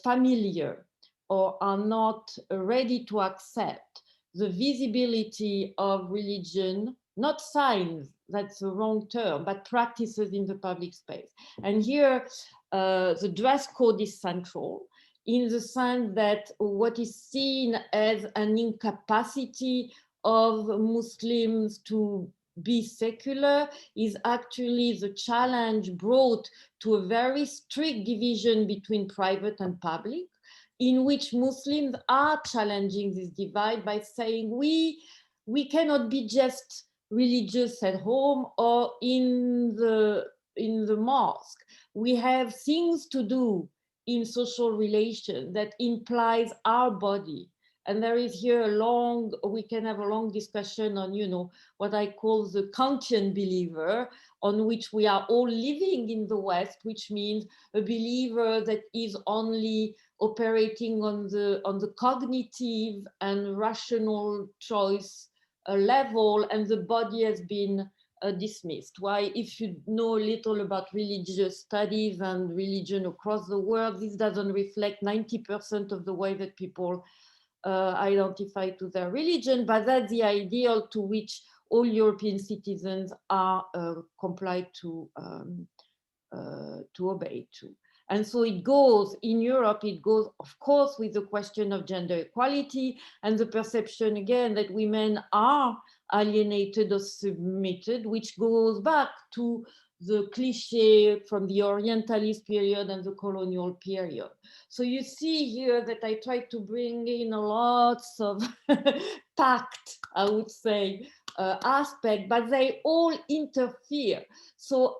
familiar or are not ready to accept the visibility of religion, not signs, that's the wrong term, but practices in the public space. And here, the dress code is central, in the sense that what is seen as an incapacity of Muslims to be secular is actually the challenge brought to a very strict division between private and public, in which Muslims are challenging this divide by saying we cannot be just religious at home or in the mosque. We have things to do in social relation that implies our body. And there is here we can have a long discussion on, what I call the Kantian believer, on which we are all living in the West, which means a believer that is only operating on the cognitive and rational choice level, and the body has been dismissed. Why, if you know a little about religious studies and religion across the world, this doesn't reflect 90% of the way that people identify to their religion, but that's the ideal to which all European citizens are complied to obey to. And so it goes, in Europe, it goes, of course, with the question of gender equality and the perception, again, that women are alienated or submitted, which goes back to the cliche from the Orientalist period and the colonial period. So you see here that I try to bring in lots of packed, I would say, aspect, but they all interfere. So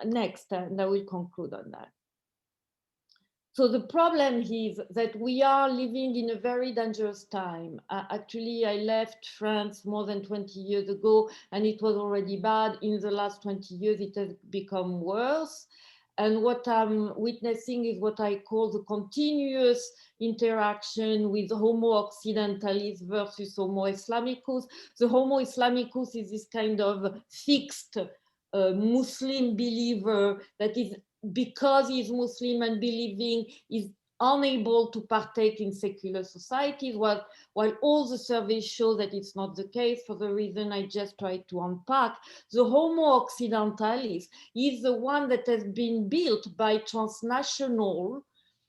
next, and I will conclude on that. So the problem is that we are living in a very dangerous time. Actually, I left France more than 20 years ago, and it was already bad. In the last 20 years, it has become worse. And what I'm witnessing is what I call the continuous interaction with Homo occidentalis versus Homo islamicus. The Homo islamicus is this kind of fixed Muslim believer that is, because he's Muslim and believing, is unable to partake in secular societies, while all the surveys show that it's not the case for the reason I just tried to unpack. The Homo occidentalis is the one that has been built by transnational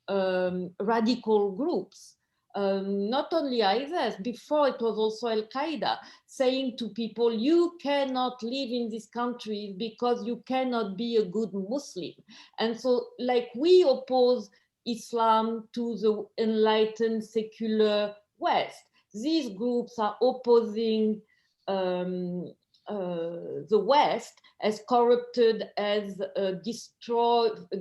radical groups. Not only ISIS, before it was also Al-Qaeda, saying to people, you cannot live in this country because you cannot be a good Muslim. And so, like, we oppose Islam to the enlightened secular West, these groups are opposing the West as corrupted, as a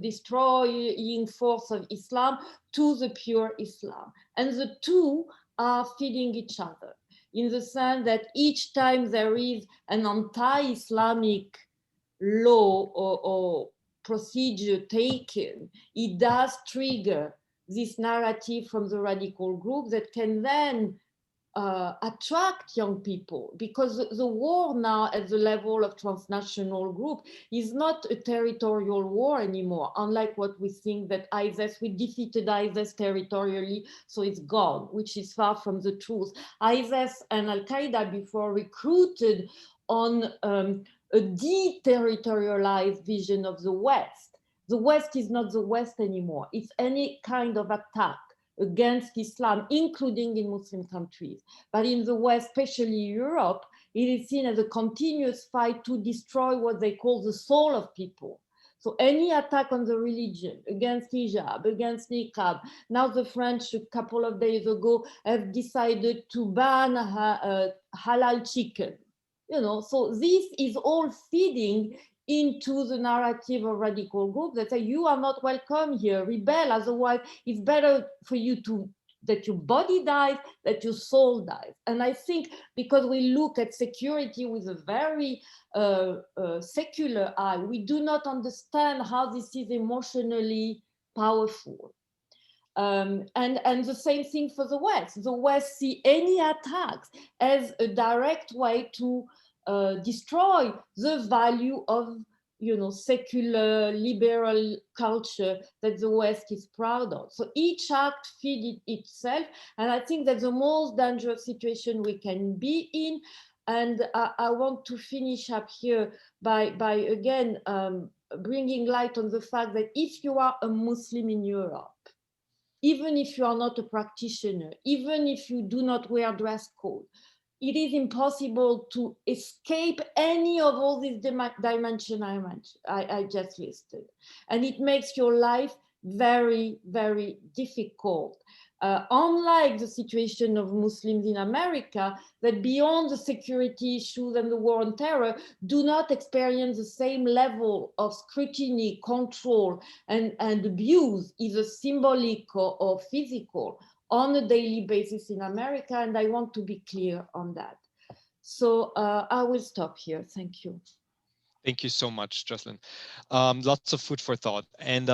destroying force of Islam to the pure Islam. And the two are feeding each other in the sense that each time there is an anti-Islamic law or procedure taken, it does trigger this narrative from the radical group that can then attract young people, because the war now at the level of transnational group is not a territorial war anymore, unlike what we think that ISIS, we defeated ISIS territorially, so it's gone, which is far from the truth. ISIS and Al-Qaeda before recruited on a deterritorialized vision of the West. The West is not the West anymore. It's any kind of attack against Islam, including in Muslim countries. But in the West, especially Europe, it is seen as a continuous fight to destroy what they call the soul of people. So any attack on the religion, against hijab, against niqab. Now the French, a couple of days ago, have decided to ban halal chicken. So this is all feeding into the narrative of radical groups that say, you are not welcome here, rebel, otherwise it's better for you that your body dies, that your soul dies. And I think because we look at security with a very secular eye, we do not understand how this is emotionally powerful. And the same thing for the West. The West see any attacks as a direct way to destroy the value of secular liberal culture that the West is proud of. So each act feeds itself, and I think that's the most dangerous situation we can be in. And I want to finish up here by again bringing light on the fact that if you are a Muslim in Europe, even if you are not a practitioner, even if you do not wear dress code, it is impossible to escape any of all these dimensions I just listed. And it makes your life very, very difficult. Unlike the situation of Muslims in America, that beyond the security issues and the war on terror, do not experience the same level of scrutiny, control, and abuse, either symbolic or physical, on a daily basis in America. And I want to be clear on that. So I will stop here. Thank you. Thank you so much, Jocelyn. Lots of food for thought. And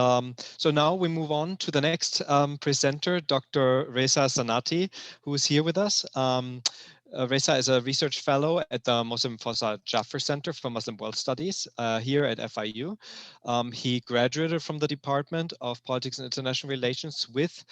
so now we move on to the next presenter, Dr. Reza Sanati, who is here with us. Reza is a research fellow at the Muslim Fossa Jaffer Center for Muslim World Studies here at FIU. He graduated from the Department of Politics and International Relations with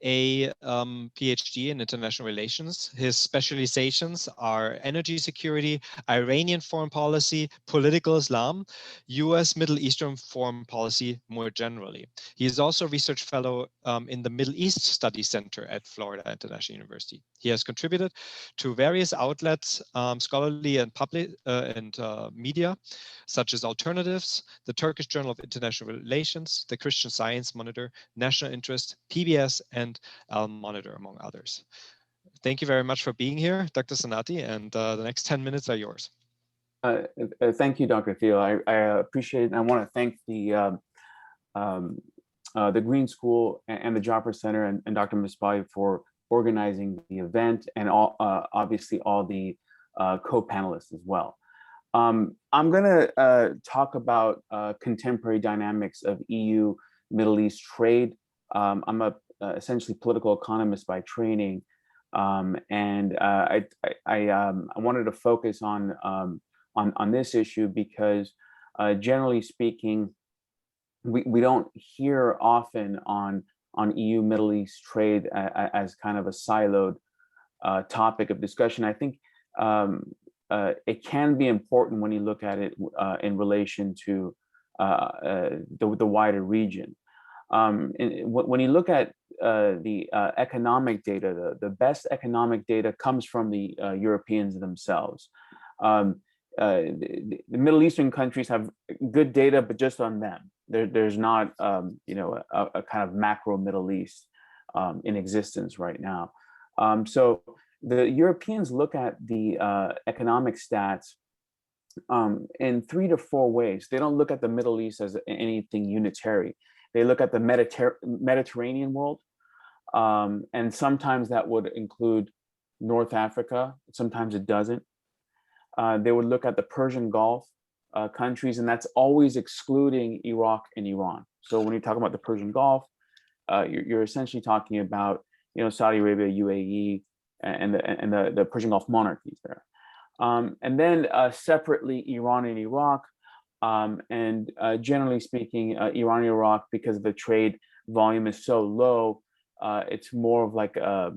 a PhD in international relations. His specializations are energy security, Iranian foreign policy, political Islam, US Middle Eastern foreign policy more generally. He is also a research fellow in the Middle East Studies Center at Florida International University. He has contributed to various outlets, scholarly and public media, such as Alternatives, the Turkish Journal of International Relations, the Christian Science Monitor, National Interest, PBS, and Al-Monitor, among others. Thank you very much for being here, Dr. Sanati, and the next 10 minutes are yours. Thank you, Dr. Thiel. I appreciate it. And I want to thank the Green School and the Jaffer Center and Dr. Misbahi for organizing the event, and obviously all the co-panelists as well. I'm going to talk about contemporary dynamics of EU Middle East trade. I'm a essentially political economist by training, and I wanted to focus on this issue because generally speaking, we don't hear often on EU Middle East trade as kind of a siloed topic of discussion. I think it can be important when you look at it in relation to the wider region. When you look at the economic data, the best economic data comes from the Europeans themselves. The Middle Eastern countries have good data, but just on them. There's not, you know, a kind of macro Middle East in existence right now. So the Europeans look at the economic stats in 3 to 4 ways. They don't look at the Middle East as anything unitary. They look at the Mediterranean world, and sometimes that would include North Africa. Sometimes it doesn't. They would look at the Persian Gulf countries, and that's always excluding Iraq and Iran. So when you talk about the Persian Gulf, you're essentially talking about, you know, Saudi Arabia, UAE, and the Persian Gulf monarchies there. And then separately, Iran and Iraq. And generally speaking, Iran and Iraq, because the trade volume is so low, it's more of like a,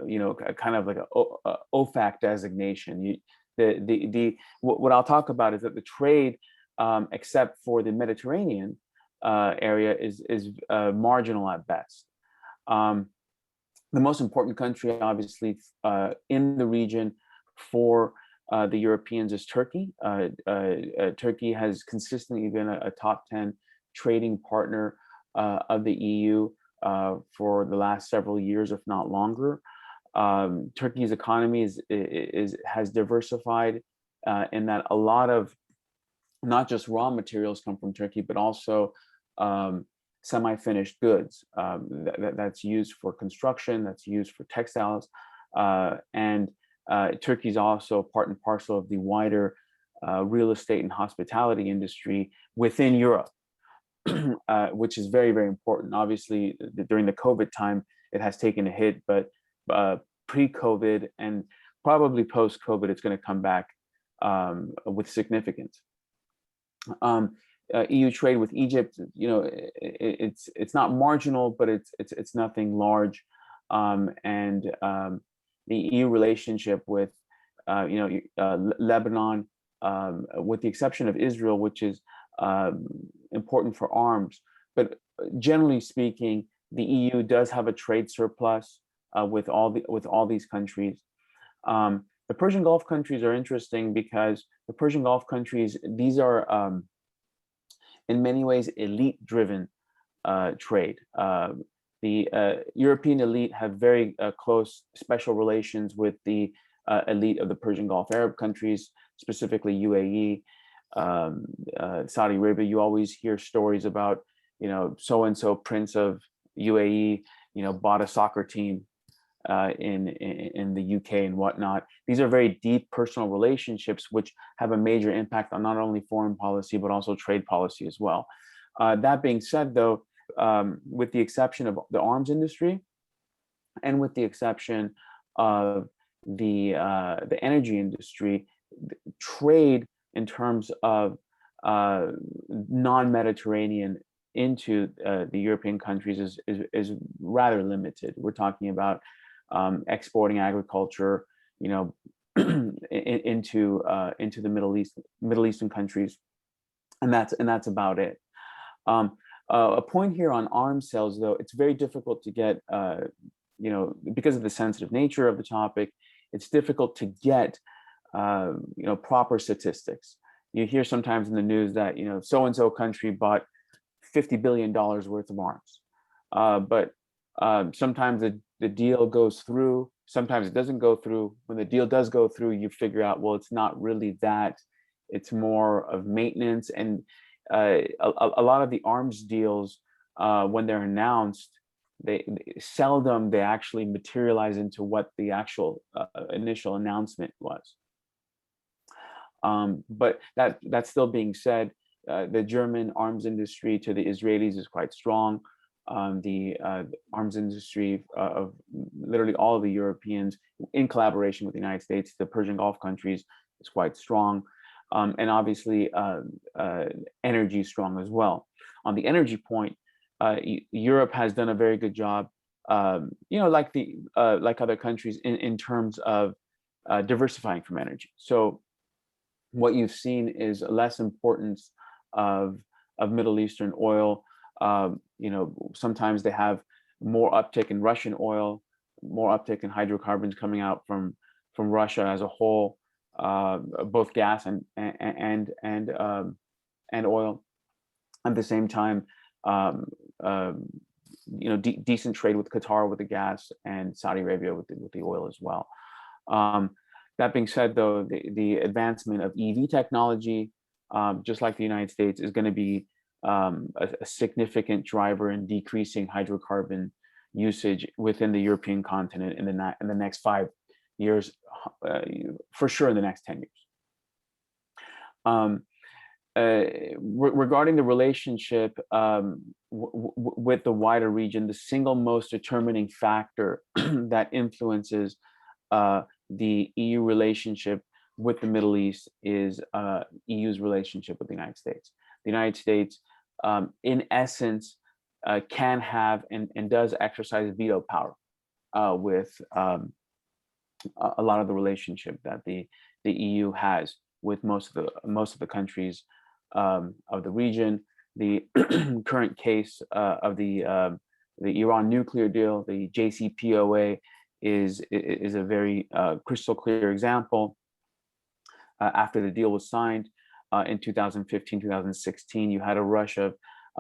you know, kind of like a OFAC designation. What I'll talk about is that the trade, except for the Mediterranean area, is marginal at best. The most important country, obviously, in the region for the Europeans is Turkey. Turkey has consistently been a top 10 trading partner of the EU for the last several years, if not longer. Turkey's economy has diversified in that a lot of not just raw materials come from Turkey, but also semi-finished goods that's used for construction, that's used for textiles, and Turkey is also part and parcel of the wider real estate and hospitality industry within Europe, which is very, very important. Obviously, during the COVID time, it has taken a hit, but pre-COVID and probably post-COVID, it's going to come back with significance. EU trade with Egypt, you know, it's not marginal, but it's nothing large, and the EU relationship with, you know, Lebanon, with the exception of Israel, which is important for arms, but generally speaking, the EU does have a trade surplus with all these countries. The Persian Gulf countries are interesting because the Persian Gulf countries, these are in many ways elite-driven trade. The European elite have very close special relations with the elite of the Persian Gulf Arab countries, specifically UAE, Saudi Arabia. You always hear stories about, so-and-so prince of UAE, bought a soccer team in the UK and whatnot. These are very deep personal relationships, which have a major impact on not only foreign policy, but also trade policy as well. That being said, though, with the exception of the arms industry, and with the exception of the energy industry, trade in terms of non-Mediterranean into the European countries is rather limited. We're talking about exporting agriculture, into the Middle Eastern countries, and that's about it. A point here on arms sales, though, it's very difficult to get, because of the sensitive nature of the topic, it's difficult to get, proper statistics. You hear sometimes in the news that, so-and-so country bought $50 billion worth of arms. But sometimes the deal goes through, sometimes it doesn't go through. When the deal does go through, you figure out, well, it's not really that, it's more of maintenance. And a lot of the arms deals, when they're announced, they actually materialize into what the actual initial announcement was. But that still being said, the German arms industry to the Israelis is quite strong. The arms industry of literally all of the Europeans, in collaboration with the United States, the Persian Gulf countries, is quite strong. And obviously, energy is strong as well. On the energy point, Europe has done a very good job, like other countries, in terms of diversifying from energy. So what you've seen is less importance of Middle Eastern oil. Sometimes they have more uptick in Russian oil, more uptick in hydrocarbons coming out from Russia as a whole, both gas and oil. At the same time, decent trade with Qatar with the gas, and Saudi Arabia with the oil as well. That being said, though, the advancement of EV technology, just like the United States, is going to be a significant driver in decreasing hydrocarbon usage within the European continent in the next 5 years, for sure in the next 10 years. Regarding the relationship with the wider region, the single most determining factor that influences the EU relationship with the Middle East is EU's relationship with the United States. The United States, in essence, can have and does exercise veto power with a lot of the relationship that the EU has with most of the countries of the region. The current case of the Iran nuclear deal, the JCPOA, is a very crystal clear example. After the deal was signed in 2015, 2016, you had a rush of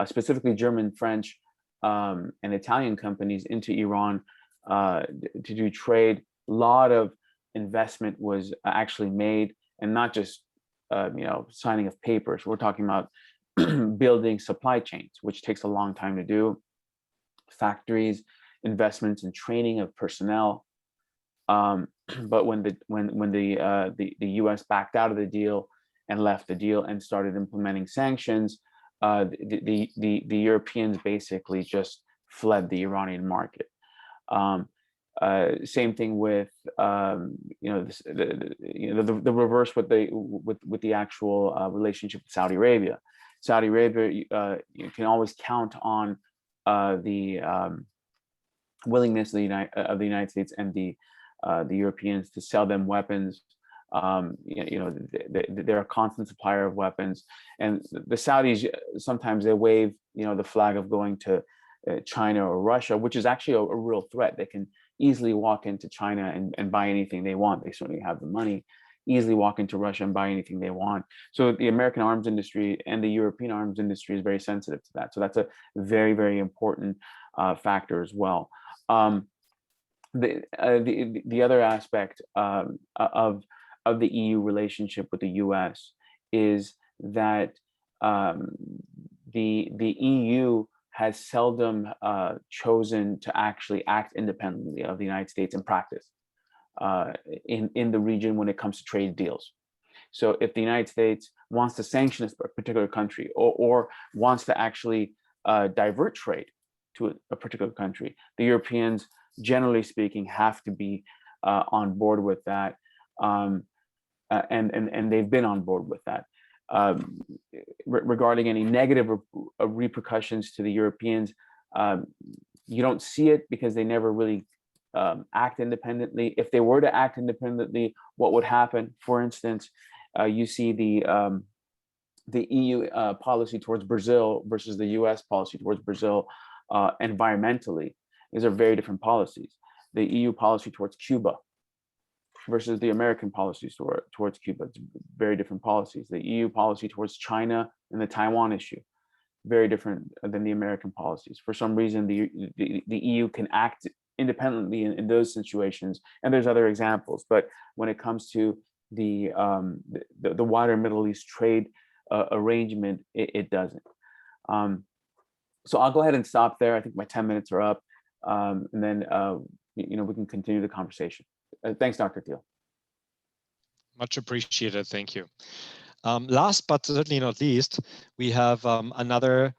specifically German, French, and Italian companies into Iran to do trade. A lot of investment was actually made, and not just signing of papers. We're talking about building supply chains, which takes a long time to do. Factories, investments in training of personnel. But when the U.S. backed out of the deal and left the deal and started implementing sanctions, the Europeans basically just fled the Iranian market. Same thing with the reverse with the actual relationship with Saudi Arabia. Saudi Arabia, you can always count on the willingness of the United States and the Europeans to sell them weapons. They're a constant supplier of weapons, and the Saudis sometimes they wave the flag of going to China or Russia, which is actually a real threat. They can easily walk into China and buy anything they want. They certainly have the money. easily walk into Russia and buy anything they want. So the American arms industry and the European arms industry is very sensitive to that. So that's a very, very important factor as well. The other aspect of the EU relationship with the US is that the EU has seldom chosen to actually act independently of the United States in practice in the region when it comes to trade deals. So if the United States wants to sanction a particular country or wants to actually divert trade to a particular country, the Europeans, generally speaking, have to be on board with that, and they've been on board with that. Regarding any negative repercussions to the Europeans, you don't see it because they never really act independently. If they were to act independently, what would happen? For instance, you see the EU policy towards Brazil versus the US policy towards Brazil environmentally. These are very different policies. The EU policy towards Cuba versus the American policies towards Cuba, it's very different policies. The EU policy towards China and the Taiwan issue, very different than the American policies. For some reason, the EU can act independently in those situations, and there's other examples. But when it comes to the wider Middle East trade arrangement, it doesn't. So I'll go ahead and stop there. I think my 10 minutes are up, and then we can continue the conversation. Thanks, Dr. Thiel. Much appreciated. Thank you. Last but certainly not least, we have another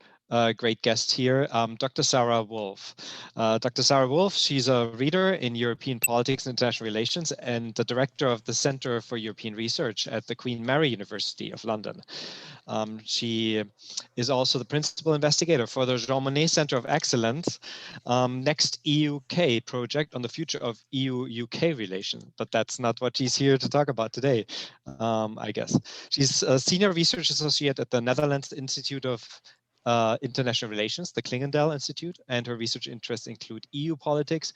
great guest here, Dr. Sarah Wolf. Dr. Sarah Wolf, she's a reader in European politics and international relations and the director of the Center for European Research at the Queen Mary University of London. She is also the principal investigator for the Jean Monnet Center of Excellence Next EU-UK project on the future of EU-UK relations. But that's not what she's here to talk about today, I guess. She's a senior research associate at the Netherlands Institute of International Relations, the Klingendal Institute, and her research interests include EU politics,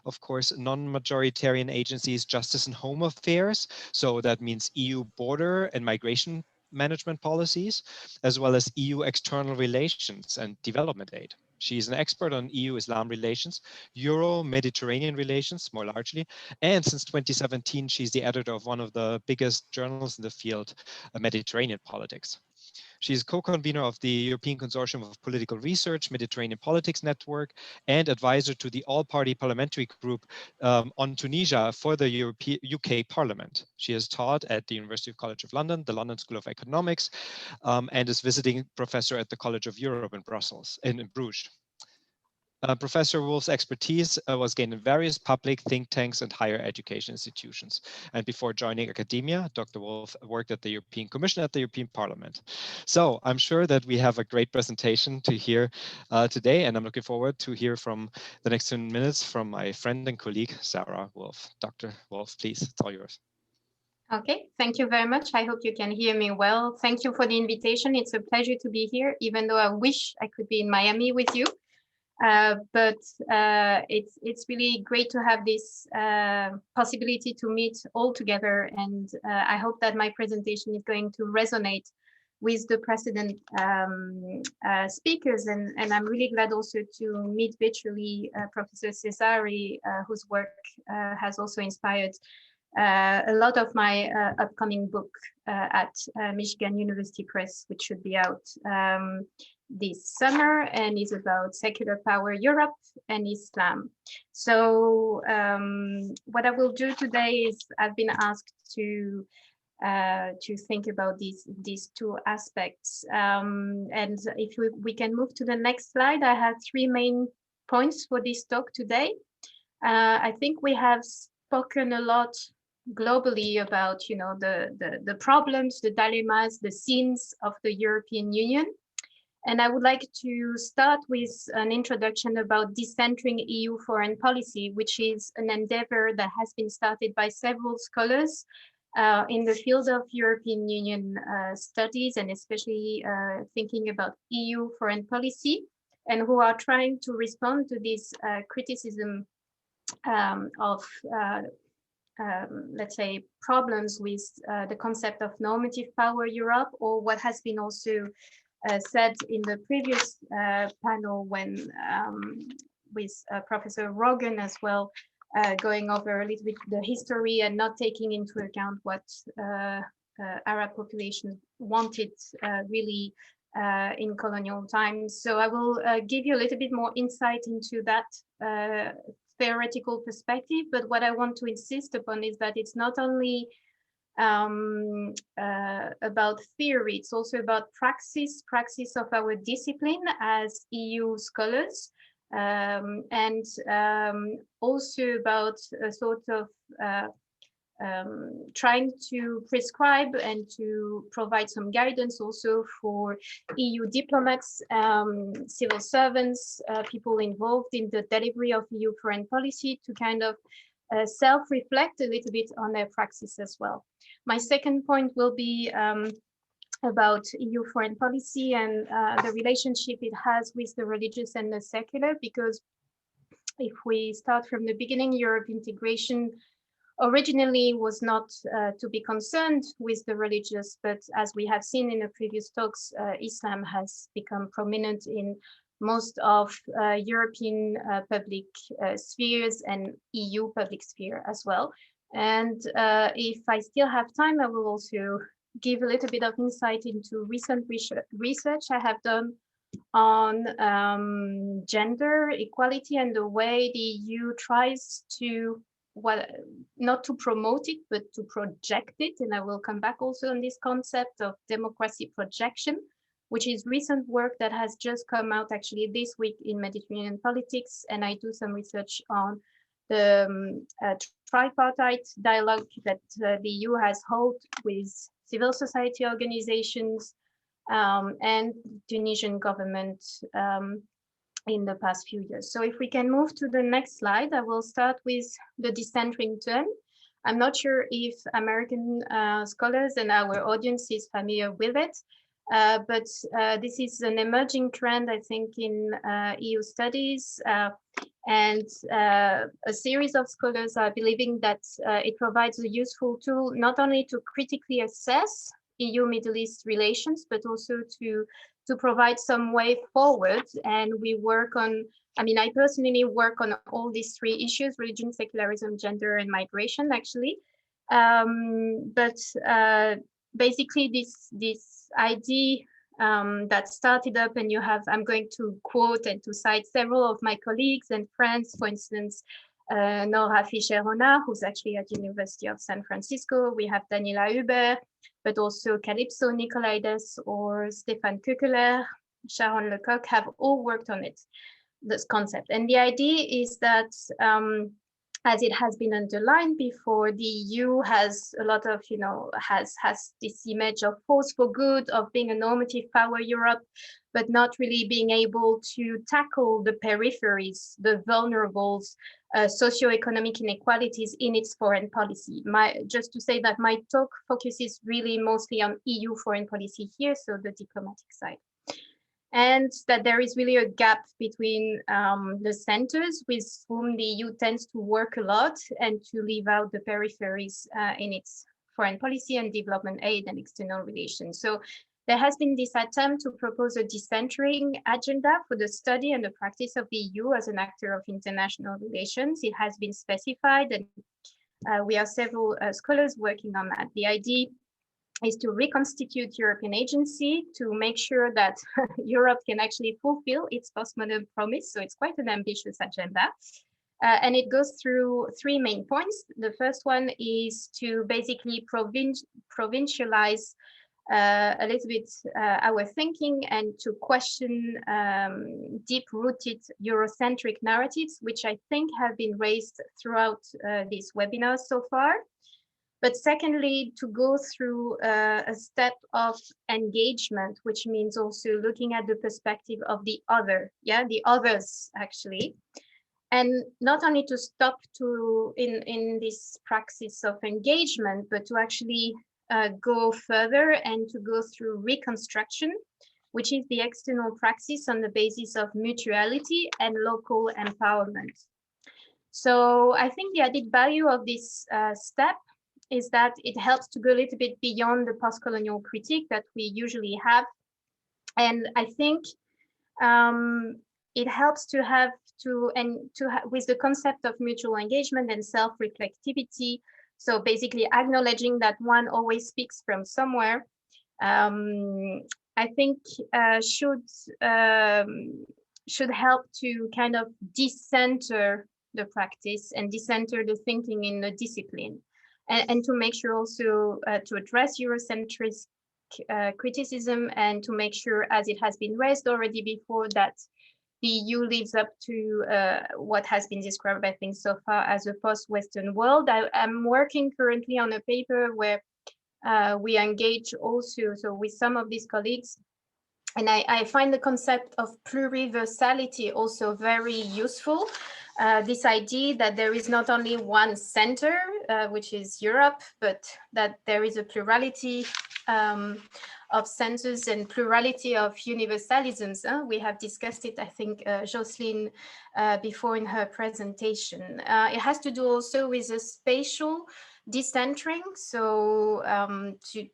of course, non-majoritarian agencies, justice and home affairs. So that means EU border and migration management policies, as well as EU external relations and development aid. She's an expert on EU-Islam relations, Euro-Mediterranean relations more largely, and since 2017, she's the editor of one of the biggest journals in the field, Mediterranean politics. She's co-convener of the European Consortium of Political Research, Mediterranean Politics Network, and advisor to the all-party parliamentary group on Tunisia for the UK Parliament. She has taught at the University College of London, the London School of Economics, and is visiting professor at the College of Europe in Brussels, in Bruges. Professor Wolf's expertise was gained in various public think tanks and higher education institutions. And before joining academia, Dr. Wolf worked at the European Commission at the European Parliament. So I'm sure that we have a great presentation to hear today, and I'm looking forward to hear from the next 10 minutes from my friend and colleague, Sarah Wolf. Dr. Wolf, please, it's all yours. Okay, thank you very much. I hope you can hear me well. Thank you for the invitation. It's a pleasure to be here, even though I wish I could be in Miami with you. But it's really great to have this possibility to meet all together, and I hope that my presentation is going to resonate with the precedent speakers, and I'm really glad also to meet virtually Professor Cesari, whose work has also inspired a lot of my upcoming book at Michigan University Press, which should be out this summer, and is about secular power Europe and Islam. So what I will do today is I've been asked to think about these two aspects. And if we can move to the next slide, I have three main points for this talk today. I think we have spoken a lot globally about the problems, the dilemmas, the sins of the European Union. And I would like to start with an introduction about decentering EU foreign policy, which is an endeavor that has been started by several scholars in the field of European Union studies, and especially thinking about EU foreign policy, and who are trying to respond to this criticism of let's say, problems with the concept of normative power Europe, or what has been also said in the previous panel when with Professor Rogan as well, going over a little bit the history and not taking into account what Arab populations wanted really in colonial times. So I will give you a little bit more insight into that theoretical perspective, but what I want to insist upon is that it's not only about theory, it's also about praxis of our discipline as EU scholars, and also about a sort of trying to prescribe and to provide some guidance also for EU diplomats, civil servants, people involved in the delivery of EU foreign policy, to kind of self-reflect a little bit on their praxis as well. My second point will be about EU foreign policy and the relationship it has with the religious and the secular, because if we start from the beginning, Europe integration originally was not to be concerned with the religious, but as we have seen in the previous talks, Islam has become prominent in most of European public spheres and EU public sphere as well. And if I still have time, I will also give a little bit of insight into recent research I have done on gender equality and the way the EU tries to, well, not to promote it, but to project it. And I will come back also on this concept of democracy projection, which is recent work that has just come out actually this week in Mediterranean politics. And I do some research on the tripartite dialogue that the EU has held with civil society organizations and Tunisian government in the past few years. So if we can move to the next slide, I will start with the decentering term. I'm not sure if American scholars and our audience is familiar with it, but this is an emerging trend, I think, in EU studies, and a series of scholars are believing that it provides a useful tool not only to critically assess EU-Middle East relations, but also to provide some way forward. And we work on, I mean, I personally work on all these three issues: religion, secularism, gender, and migration, actually. But basically this idea that started up, and you have, I'm going to quote and to cite several of my colleagues and friends, for instance, Nora Fischer-Renard, who's actually at the University of San Francisco. We have Daniela Huber, but also Calypso Nicolaides or Stéphane Kukeler, Sharon Lecoq have all worked on it, this concept. And the idea is that, as it has been underlined before, the EU has a lot of, has this image of force for good, of being a normative power Europe, but not really being able to tackle the peripheries, the vulnerables, socioeconomic inequalities in its foreign policy. Just to say that my talk focuses really mostly on EU foreign policy here, so the diplomatic side. And that there is really a gap between the centers with whom the EU tends to work a lot and to leave out the peripheries in its foreign policy and development aid and external relations. So there has been this attempt to propose a decentering agenda for the study and the practice of the EU as an actor of international relations. It has been specified, and we are several scholars working on that. The idea is to reconstitute European agency to make sure that Europe can actually fulfill its postmodern promise. So it's quite an ambitious agenda. And it goes through three main points. The first one is to basically provincialize a little bit our thinking and to question deep-rooted Eurocentric narratives, which I think have been raised throughout these webinars so far. But secondly, to go through a step of engagement, which means also looking at the perspective of the other, the others actually. And not only to stop in this praxis of engagement, but to actually go further and to go through reconstruction, which is the external praxis on the basis of mutuality and local empowerment. So I think the added value of this step is that it helps to go a little bit beyond the post-colonial critique that we usually have. And I think it helps to have with the concept of mutual engagement and self-reflectivity. So basically acknowledging that one always speaks from somewhere, I think should help to kind of decenter the practice and decenter the thinking in the discipline, and to make sure also to address Eurocentric criticism, and to make sure, as it has been raised already before, that the EU lives up to what has been described, I think, so far as a post-Western world. I'm working currently on a paper where we engage also with some of these colleagues, and I find the concept of pluriversality also very useful. This idea that there is not only one center, which is Europe, but that there is a plurality of centers and plurality of universalisms. We have discussed it, I think, Jocelyn, before in her presentation. It has to do also with a spatial decentering. So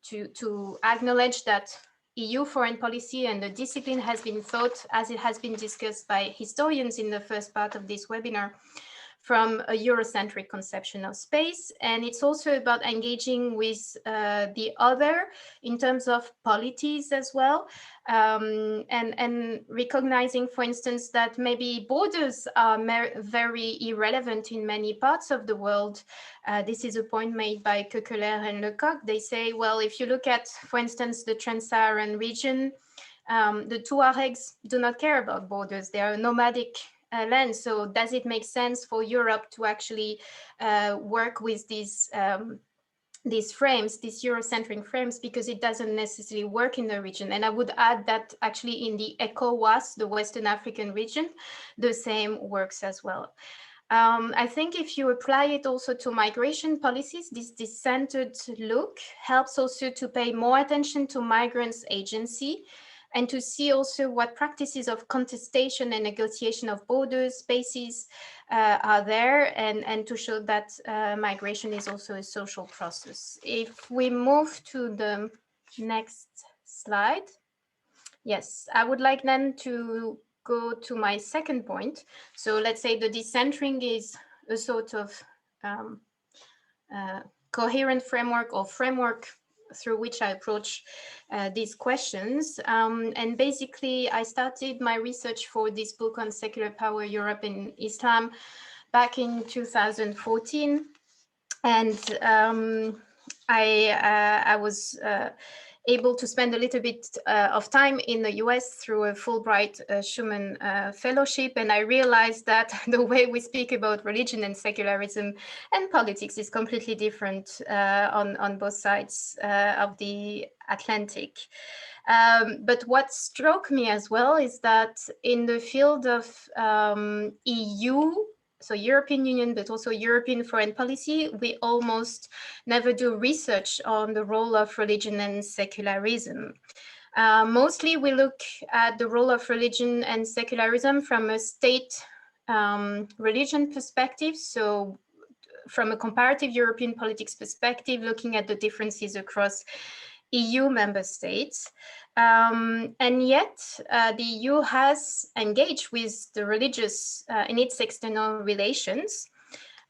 to acknowledge that EU foreign policy and the discipline has been thought, as it has been discussed by historians in the first part of this webinar, from a Eurocentric conception of space. And it's also about engaging with the other in terms of polities as well, and recognizing, for instance, that maybe borders are very irrelevant in many parts of the world. This is a point made by Kekeler and Lecoq. They say, well, if you look at, for instance, the Trans-Saharan region, the Tuaregs do not care about borders. They are nomadic land. So does it make sense for Europe to actually work with these frames, these Eurocentric frames, because it doesn't necessarily work in the region? And I would add that actually in the ECOWAS, the Western African region, the same works as well. I think if you apply it also to migration policies, this decentered look helps also to pay more attention to migrants' agency, and to see also what practices of contestation and negotiation of borders, spaces are there, and to show that migration is also a social process. If we move to the next slide. Yes, I would like then to go to my second point. So let's say the decentering is a sort of coherent framework or framework through which I approach these questions. And basically, I started my research for this book on secular power, Europe and Islam back in 2014. And I was able to spend a little bit of time in the US through a Fulbright Schumann Fellowship. And I realized that the way we speak about religion and secularism and politics is completely different on both sides of the Atlantic. But what struck me as well is that in the field of EU, so European Union, but also European foreign policy, we almost never do research on the role of religion and secularism. Mostly we look at the role of religion and secularism from a state religion perspective. So from a comparative European politics perspective, looking at the differences across EU member states. And yet the EU has engaged with the religious in its external relations,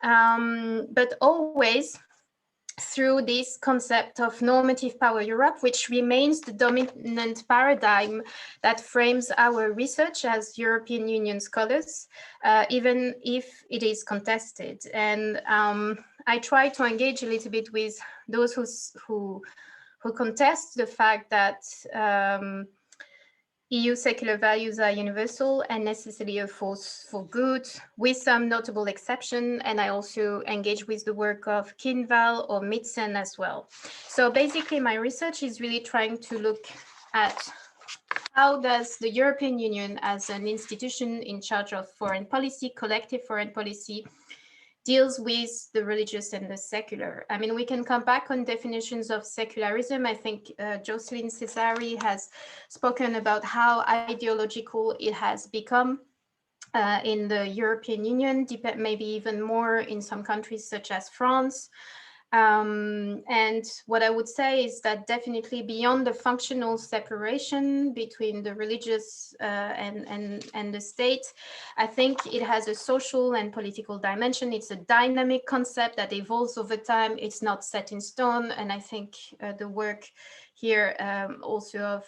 but always through this concept of normative power Europe, which remains the dominant paradigm that frames our research as European Union scholars, even if it is contested. And I try to engage a little bit with those who contest the fact that EU secular values are universal and necessarily a force for good, with some notable exception. And I also engage with the work of Kinval or Mitzen as well. So basically my research is really trying to look at how does the European Union as an institution in charge of foreign policy, collective foreign policy, deals with the religious and the secular. I mean, we can come back on definitions of secularism. I think Jocelyn Cesari has spoken about how ideological it has become in the European Union, maybe even more in some countries such as France. And what I would say is that definitely beyond the functional separation between the religious and the state, I think it has a social and political dimension. It's a dynamic concept that evolves over time. It's not set in stone. And I think the work here also of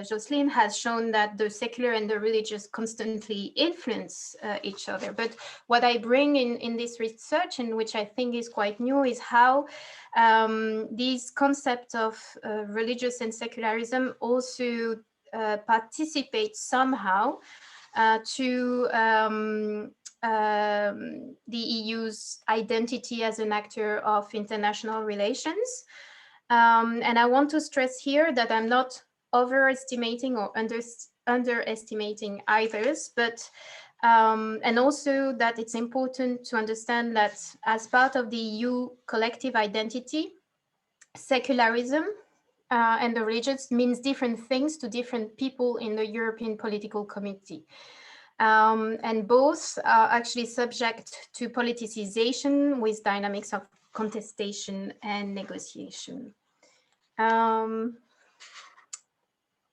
Jocelyn has shown that the secular and the religious constantly influence each other. But what I bring in this research, and which I think is quite new, is how these concepts of religious and secularism also participate somehow to the EU's identity as an actor of international relations. And I want to stress here that I'm not overestimating or underestimating either, but and also that it's important to understand that as part of the EU collective identity, secularism and the religious means different things to different people in the European political community. And both are actually subject to politicization with dynamics of contestation and negotiation.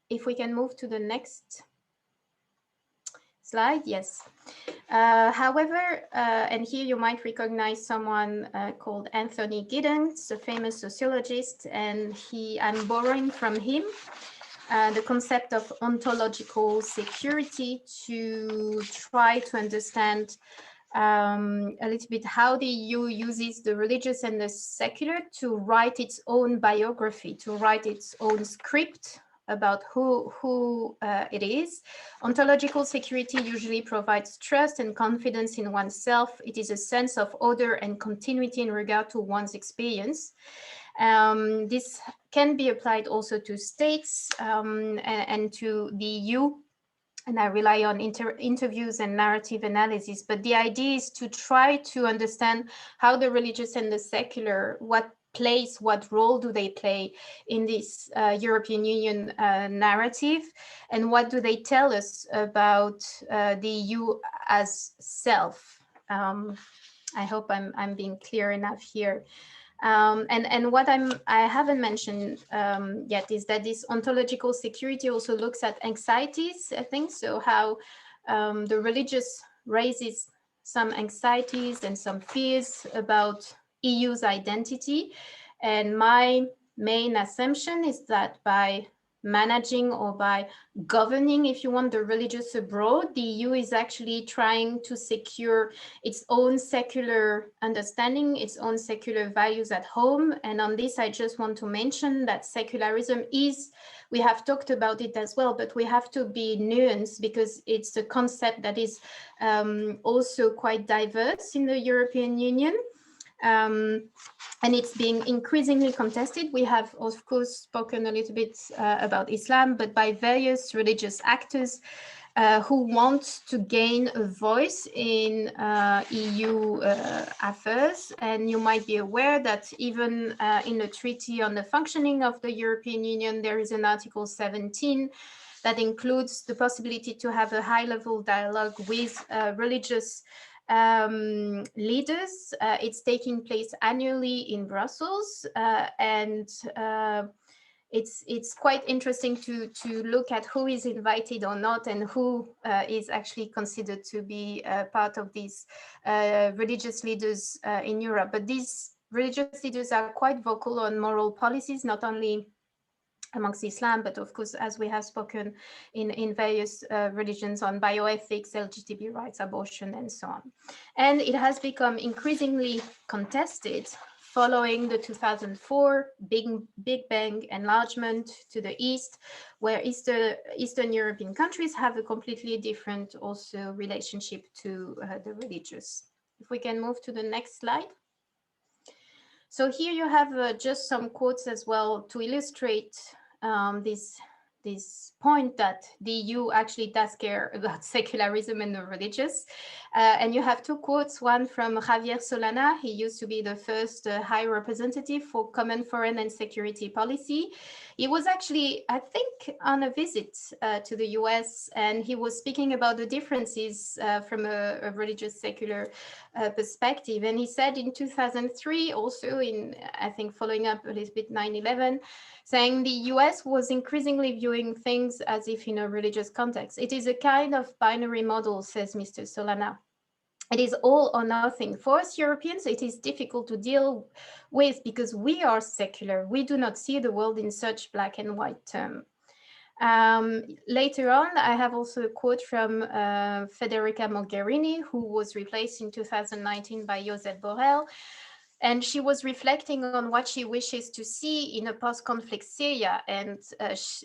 If we can move to the next slide, yes. However, and here you might recognize someone called Anthony Giddens, a famous sociologist, and I'm borrowing from him the concept of ontological security to try to understand a little bit how the EU uses the religious and the secular to write its own biography, to write its own script about who it is. Ontological security usually provides trust and confidence in oneself. It is a sense of order and continuity in regard to one's experience. This can be applied also to states and to the EU. And I rely on interviews and narrative analysis, but the idea is to try to understand how the religious and the secular, what role do they play in this European Union narrative, and what do they tell us about the EU as self? I hope I'm being clear enough here. And what I haven't mentioned yet is that this ontological security also looks at anxieties, I think, so how the religious raises some anxieties and some fears about EU's identity. And my main assumption is that by managing or by governing, if you want, the religious abroad, the EU is actually trying to secure its own secular understanding, its own secular values at home. And on this, I just want to mention that secularism is, we have talked about it as well, but we have to be nuanced because it's a concept that is also quite diverse in the European Union. And it's being increasingly contested. We have, of course, spoken a little bit about Islam, but by various religious actors who want to gain a voice in EU affairs. And you might be aware that even in the Treaty on the Functioning of the European Union, there is an Article 17 that includes the possibility to have a high-level dialogue with religious leaders. It's taking place annually in Brussels, and it's quite interesting to look at who is invited or not, and who is actually considered to be part of these religious leaders in Europe. But these religious leaders are quite vocal on moral policies, not only amongst Islam, but of course, as we have spoken in various religions on bioethics, LGBT rights, abortion, and so on. And it has become increasingly contested following the 2004 Big Bang enlargement to the east, where Eastern European countries have a completely different also relationship to the religious. If we can move to the next slide. So here you have just some quotes as well to illustrate this this point that the EU actually does care about secularism and the religious. And you have two quotes, one from Javier Solana. He used to be the first High Representative for Common Foreign and Security Policy. He was actually, I think, on a visit to the US, and he was speaking about the differences from a religious secular perspective. And he said in 2003, also in, I think, following up a little bit 9/11, saying the US was increasingly viewing things as if in a religious context. It is a kind of binary model, says Mr. Solana. It is all or nothing. For us Europeans, it is difficult to deal with because we are secular. We do not see the world in such black and white terms. Later on, I have also a quote from Federica Mogherini, who was replaced in 2019 by Josep Borrell. And she was reflecting on what she wishes to see in a post-conflict Syria. And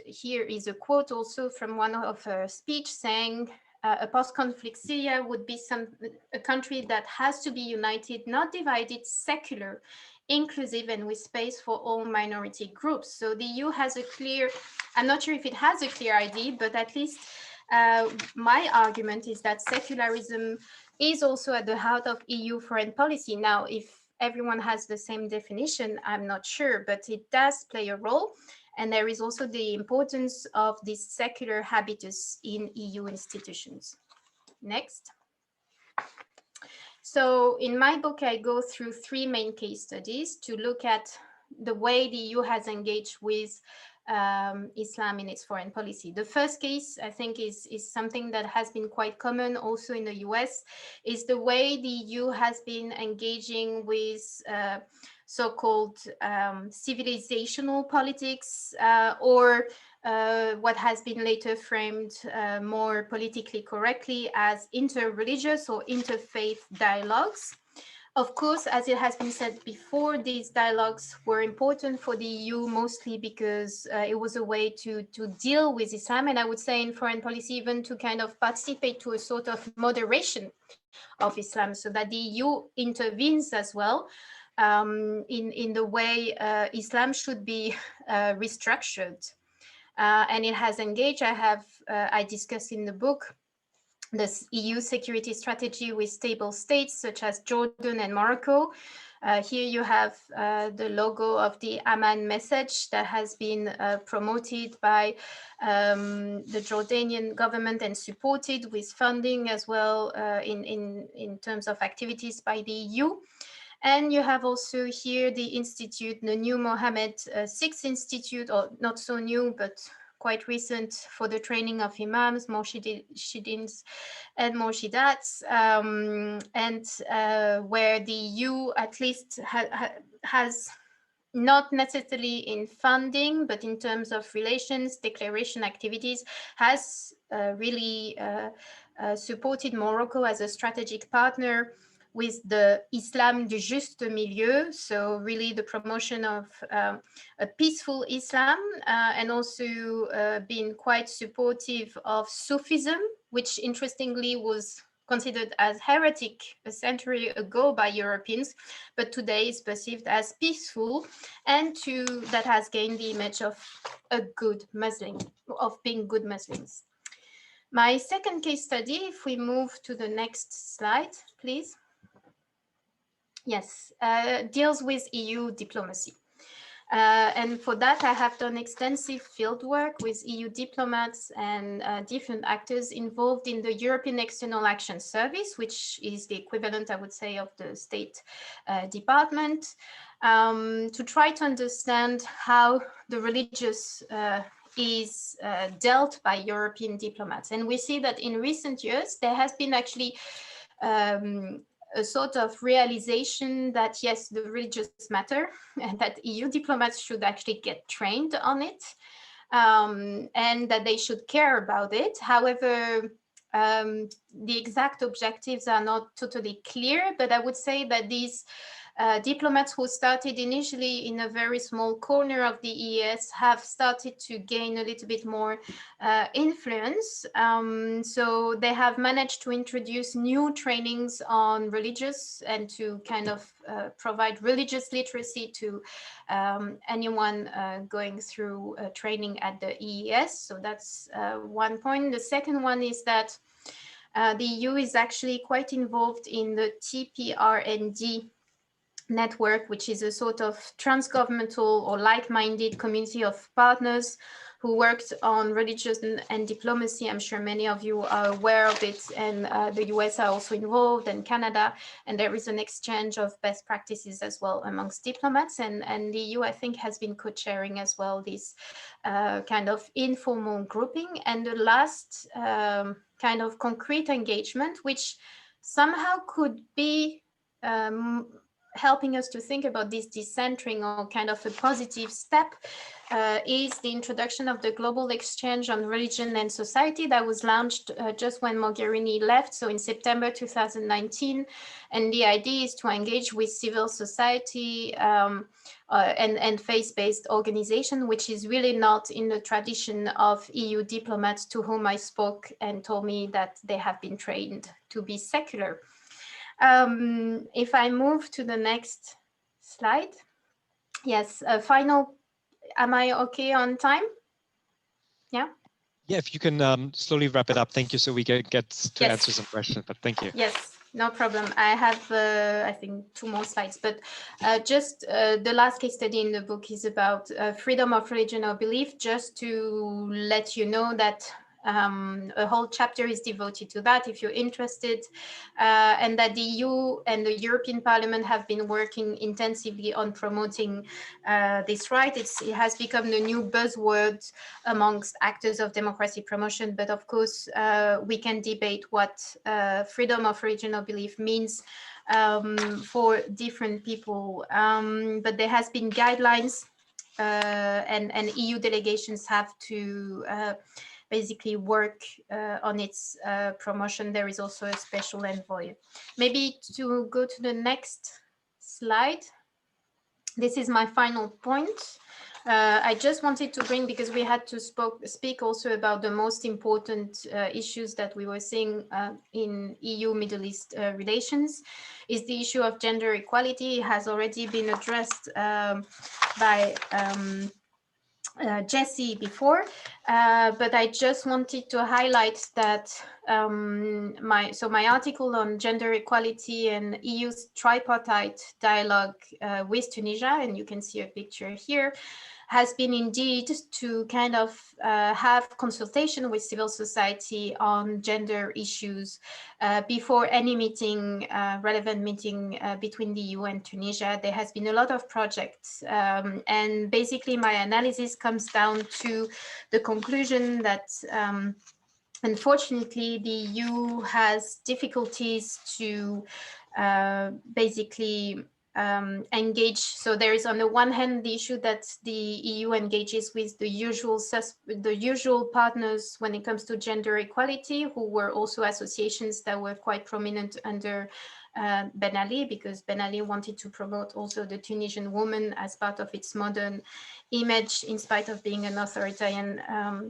here is a quote also from one of her speech saying, a post-conflict Syria would be a country that has to be united, not divided, secular, inclusive, and with space for all minority groups. So the EU has a clear, I'm not sure if it has a clear idea, but at least my argument is that secularism is also at the heart of EU foreign policy. Now, if everyone has the same definition, I'm not sure, but it does play a role. And there is also the importance of this secular habitus in EU institutions. Next. So in my book, I go through three main case studies to look at the way the EU has engaged with Islam in its foreign policy. The first case, I think, is something that has been quite common also in the US, is the way the EU has been engaging with so-called civilizational politics or what has been later framed more politically correctly as interreligious or interfaith dialogues. Of course, as it has been said before, these dialogues were important for the EU mostly because it was a way to deal with Islam, and I would say in foreign policy even to kind of participate to a sort of moderation of Islam, so that the EU intervenes as well in the way Islam should be restructured. And it has engaged, I discussed in the book, this EU security strategy with stable states such as Jordan and Morocco. Here you have the logo of the Amman message that has been promoted by the Jordanian government and supported with funding as well in terms of activities by the EU. And you have also here the institute, the new Mohammed VI Institute, or not so new, but quite recent, for the training of imams, murshidins, and murshidats, where the EU at least has not necessarily in funding, but in terms of relations, declaration activities, has really supported Morocco as a strategic partner with the Islam du juste milieu, so really the promotion of a peaceful Islam, and also being quite supportive of Sufism, which interestingly was considered as heretic a century ago by Europeans, but today is perceived as peaceful, and that has gained the image of a good Muslim, of being good Muslims. My second case study, if we move to the next slide, please. Yes, deals with EU diplomacy. And for that, I have done extensive field work with EU diplomats and different actors involved in the European External Action Service, which is the equivalent, I would say, of the State Department, to try to understand how the religious is dealt by European diplomats. And we see that in recent years, there has been actually a sort of realization that, yes, the religious matter, and that EU diplomats should actually get trained on it, and that they should care about it. However, the exact objectives are not totally clear, but I would say that these diplomats who started initially in a very small corner of the EES have started to gain a little bit more influence. So they have managed to introduce new trainings on religious and to kind of provide religious literacy to anyone going through training at the EES. So that's one point. The second one is that the EU is actually quite involved in the TPRND network, which is a sort of transgovernmental or like-minded community of partners who worked on religion and diplomacy. I'm sure many of you are aware of it, and the US are also involved, and Canada, and there is an exchange of best practices as well amongst diplomats, and the EU, I think, has been co-chairing as well this kind of informal grouping. And the last kind of concrete engagement, which somehow could be helping us to think about this decentering or kind of a positive step is the introduction of the Global Exchange on Religion and Society that was launched just when Mogherini left, so in September 2019. And the idea is to engage with civil society and faith-based organization, which is really not in the tradition of EU diplomats to whom I spoke and told me that they have been trained to be secular. If I move to the next slide. Yes, final, am I okay on time? Yeah? Yeah, if you can slowly wrap it up. Thank you, so we get to Yes. answer some questions, but thank you. Yes, no problem. I have, I think, 2 more slides, but just the last case study in the book is about freedom of religion or belief, just to let you know that a whole chapter is devoted to that if you're interested, and that the EU and the European Parliament have been working intensively on promoting this right. It has become the new buzzword amongst actors of democracy promotion, but of course we can debate what freedom of religion or belief means for different people, but there has been guidelines and EU delegations have to basically work on its promotion. There is also a special envoy. Maybe to go to the next slide. This is my final point. I just wanted to bring, because we had to speak also about the most important issues that we were seeing in EU-Middle East relations, is the issue of gender equality. It has already been addressed by Jesse before, but I just wanted to highlight that my article on gender equality and EU's tripartite dialogue with Tunisia, and you can see a picture here, has been indeed to kind of have consultation with civil society on gender issues before any meeting, relevant meeting between the EU and Tunisia. There has been a lot of projects, and basically my analysis comes down to the conclusion that unfortunately the EU has difficulties to basically engage. So there is on the one hand the issue that the EU engages with the usual partners when it comes to gender equality, who were also associations that were quite prominent under Ben Ali, because Ben Ali wanted to promote also the Tunisian woman as part of its modern image in spite of being an authoritarian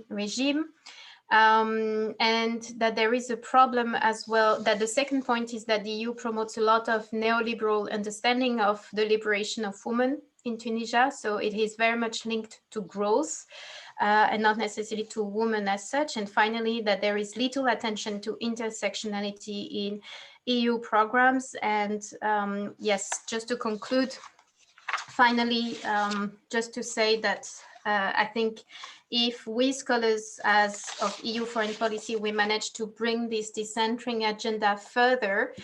regime. And that there is a problem as well, that the second point is that the EU promotes a lot of neoliberal understanding of the liberation of women in Tunisia. So it is very much linked to growth and not necessarily to women as such. And finally, that there is little attention to intersectionality in EU programs. And yes, just to conclude, finally, just to say that I think if we scholars of EU foreign policy, we manage to bring this decentering agenda further,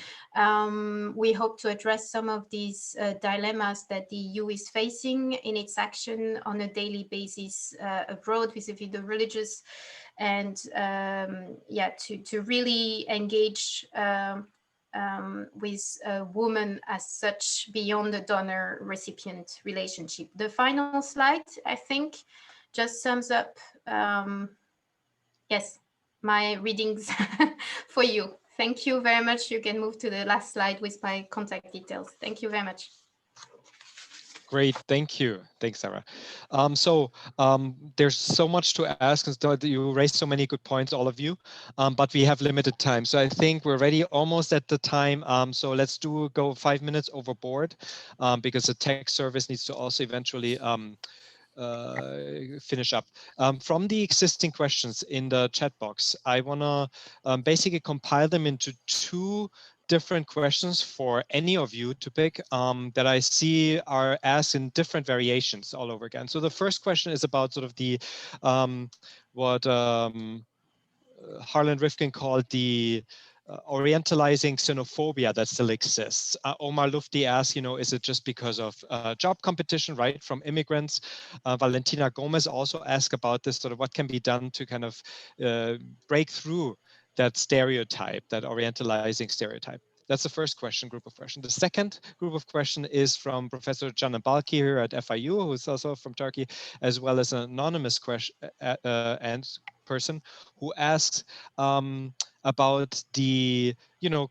we hope to address some of these dilemmas that the EU is facing in its action on a daily basis abroad vis-a-vis the religious, and yeah, to really engage with a woman as such beyond the donor-recipient relationship. The final slide, I think, just sums up, yes, my readings for you. Thank you very much. You can move to the last slide with my contact details. Thank you very much. Great, thank you. Thanks, Sarah. There's so much to ask, and you raised so many good points, all of you, but we have limited time. So I think we're already almost at the time. So let's go 5 minutes overboard, because the tech service needs to also eventually finish up. From the existing questions in the chat box, I want to basically compile them into 2 different questions for any of you to pick that I see are asked in different variations all over again. So the first question is about sort of the what Harlan Rifkin called the orientalizing xenophobia that still exists. Omar Lufti asked, is it just because of job competition, right, from immigrants? Valentina Gomez also asked about this, sort of what can be done to kind of break through that stereotype, that orientalizing stereotype. That's the first group of questions. The second group of question is from Professor Canan Balki here at FIU, who is also from Turkey, as well as an anonymous person who asks about the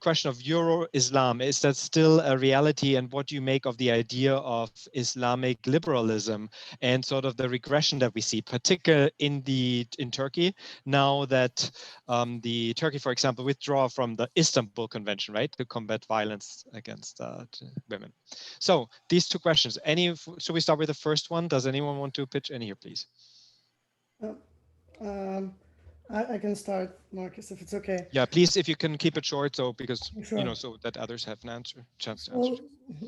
question of Euro-Islam. Is that still a reality, and what do you make of the idea of Islamic liberalism and sort of the regression that we see, particularly in Turkey, now that the Turkey, for example, withdraw from the Istanbul Convention, right, to combat violence against women. So these 2 questions. Should we start with the first one? Does anyone want to pitch any here, please? I can start, Marcus, if it's okay. Yeah, please, if you can keep it short, so because sure. So that others have an chance to answer. Well,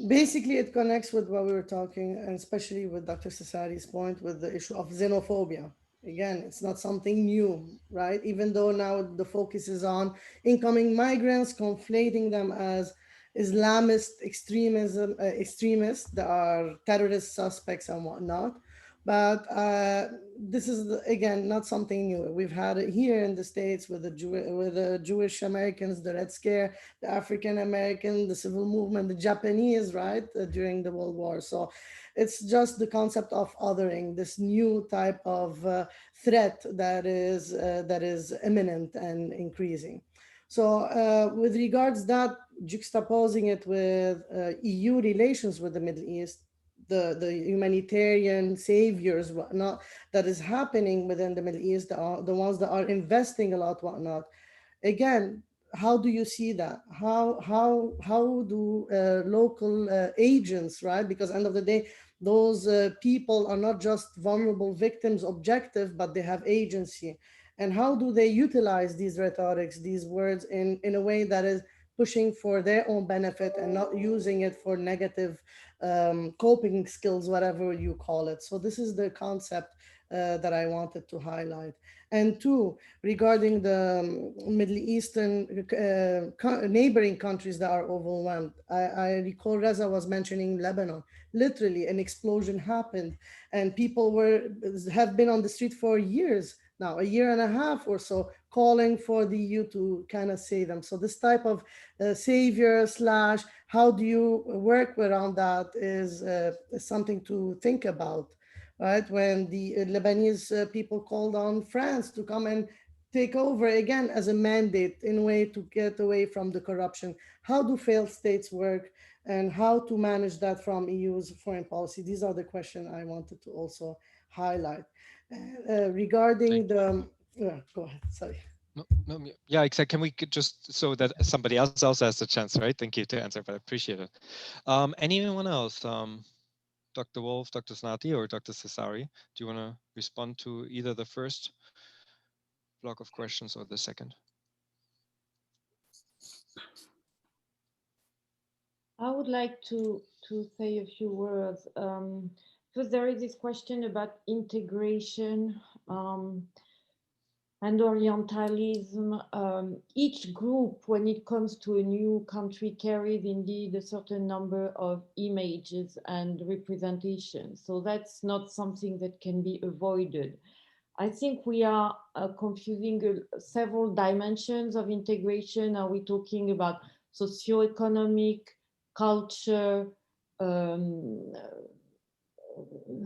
basically, it connects with what we were talking, and especially with Dr. Cesari's point with the issue of xenophobia. Again, it's not something new, right? Even though now the focus is on incoming migrants, conflating them as Islamist extremists that are terrorist suspects and whatnot. But this is, again, not something new. We've had it here in the States with the Jewish Americans, the Red Scare, the African American, the civil movement, the Japanese, right, during the World War. So it's just the concept of othering, this new type of threat that is imminent and increasing. So with regards that, juxtaposing it with EU relations with the Middle East, the humanitarian saviors, whatnot, that is happening within the Middle East, the ones that are investing a lot, whatnot. Again, how do you see that? How do local agents, right? Because end of the day, those people are not just vulnerable victims, objective, but they have agency. And how do they utilize these rhetorics, these words in a way that is pushing for their own benefit and not using it for negative coping skills, whatever you call it. So this is the concept that I wanted to highlight. And 2, regarding the Middle Eastern neighboring countries that are overwhelmed, I recall Reza was mentioning Lebanon. Literally an explosion happened and people have been on the street for years now, a year and a half or so, calling for the EU to kind of save them. So this type of savior / how do you work around that is something to think about, right? When the Lebanese people called on France to come and take over again as a mandate in a way to get away from the corruption. How do failed states work and how to manage that from EU's foreign policy? These are the questions I wanted to also highlight. Regarding the, go ahead, sorry. No, yeah, exactly. Can we just, so that somebody else also has the chance, right? Thank you to answer, but I appreciate it. Anyone else? Dr. Wolf, Dr. Snati, or Dr. Cesari, do you want to respond to either the first block of questions or the second? I would like to say a few words. First, there is this question about integration and Orientalism. Each group, when it comes to a new country, carries indeed a certain number of images and representations. So that's not something that can be avoided. I think we are confusing several dimensions of integration. Are we talking about socioeconomic, culture,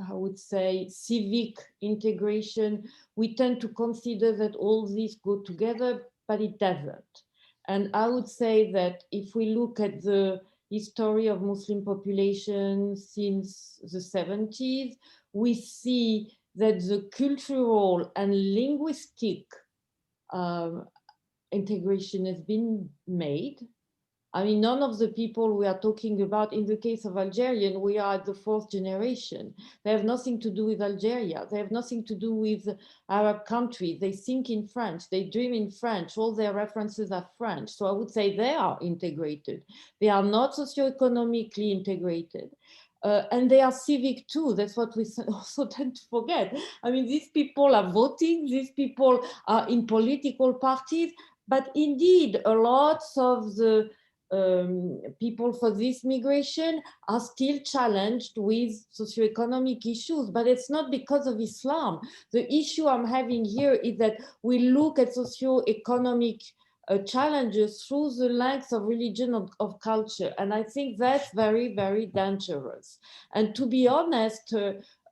I would say civic integration? We tend to consider that all these go together, but it doesn't. And I would say that if we look at the history of Muslim population since the 70s, we see that the cultural and linguistic integration has been made. I mean, none of the people we are talking about, in the case of Algerian, we are at the 4th generation. They have nothing to do with Algeria. They have nothing to do with Arab countries. They think in French. They dream in French. All their references are French. So I would say they are integrated. They are not socioeconomically integrated. And they are civic too. That's what we also tend to forget. I mean, these people are voting. These people are in political parties. But indeed, a lot of the people for this migration are still challenged with socioeconomic issues, but it's not because of Islam. The issue I'm having here is that we look at socioeconomic challenges through the lens of religion, of culture. And I think that's very, very dangerous. And to be honest,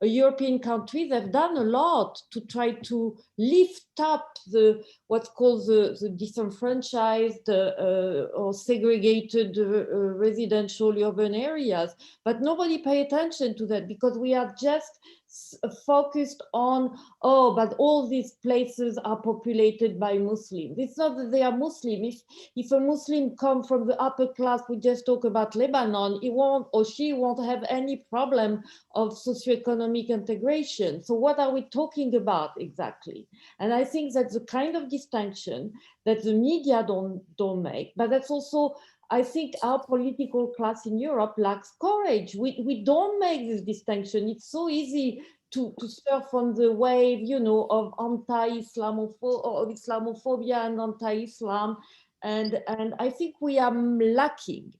European countries have done a lot to try to lift up what's called the disenfranchised or segregated residential urban areas. But nobody pay attention to that because we are just focused on, oh, but all these places are populated by Muslims. It's not that they are Muslim. If a Muslim comes from the upper class, we just talk about Lebanon, he won't or she won't have any problem of socioeconomic integration. So what are we talking about exactly? And I think that's the kind of distinction that the media don't make, but that's also, I think our political class in Europe lacks courage. We don't make this distinction. It's so easy to surf on the wave, you know, of Islamophobia and anti-Islam. And I think we are lacking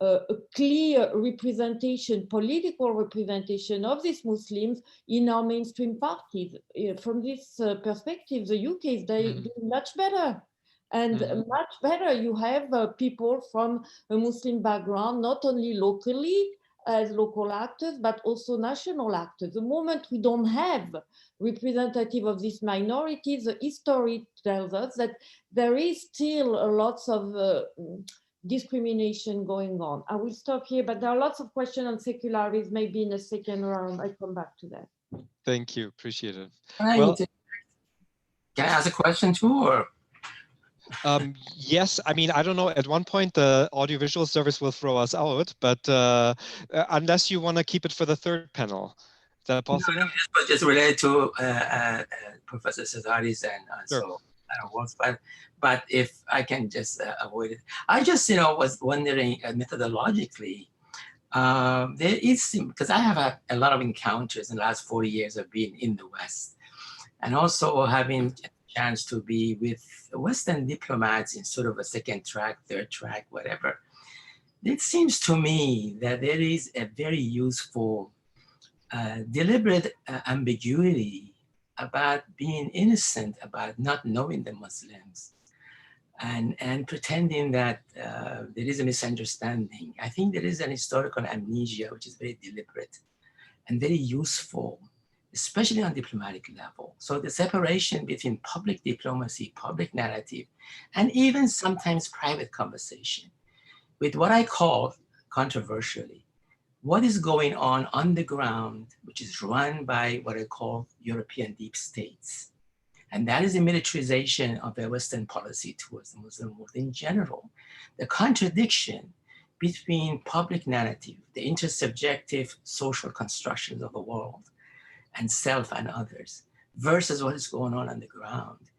a clear representation, political representation of these Muslims in our mainstream parties. From this perspective, the UK is doing much better. And much better, you have people from a Muslim background, not only locally as local actors, but also national actors. The moment we don't have representative of these minorities, the history tells us that there is still a lot of discrimination going on. I will stop here, but there are lots of questions on secularism. Maybe in a second round, I come back to that. Thank you, appreciate it. Can I ask a question too, or? Yes, I mean, I don't know, at one point the audiovisual service will throw us out, but unless you want to keep it for the third panel, is that possible? No, this was just related to Professor Cesari's and Sure. so I don't know, but if I can just avoid it. I just, was wondering methodologically, there is, because I have had a lot of encounters in the last 40 years of being in the West, and also having chance to be with Western diplomats in sort of a second track, third track, whatever. It seems to me that there is a very useful, deliberate ambiguity about being innocent, about not knowing the Muslims, and pretending that there is a misunderstanding. I think there is an historical amnesia, which is very deliberate and very useful, especially on diplomatic level. So the separation between public diplomacy, public narrative, and even sometimes private conversation with what I call, controversially, what is going on the ground, which is run by what I call European deep states. And that is the militarization of a Western policy towards the Muslim world in general. The contradiction between public narrative, the intersubjective social constructions of the world, and self and others, versus what is going on the ground.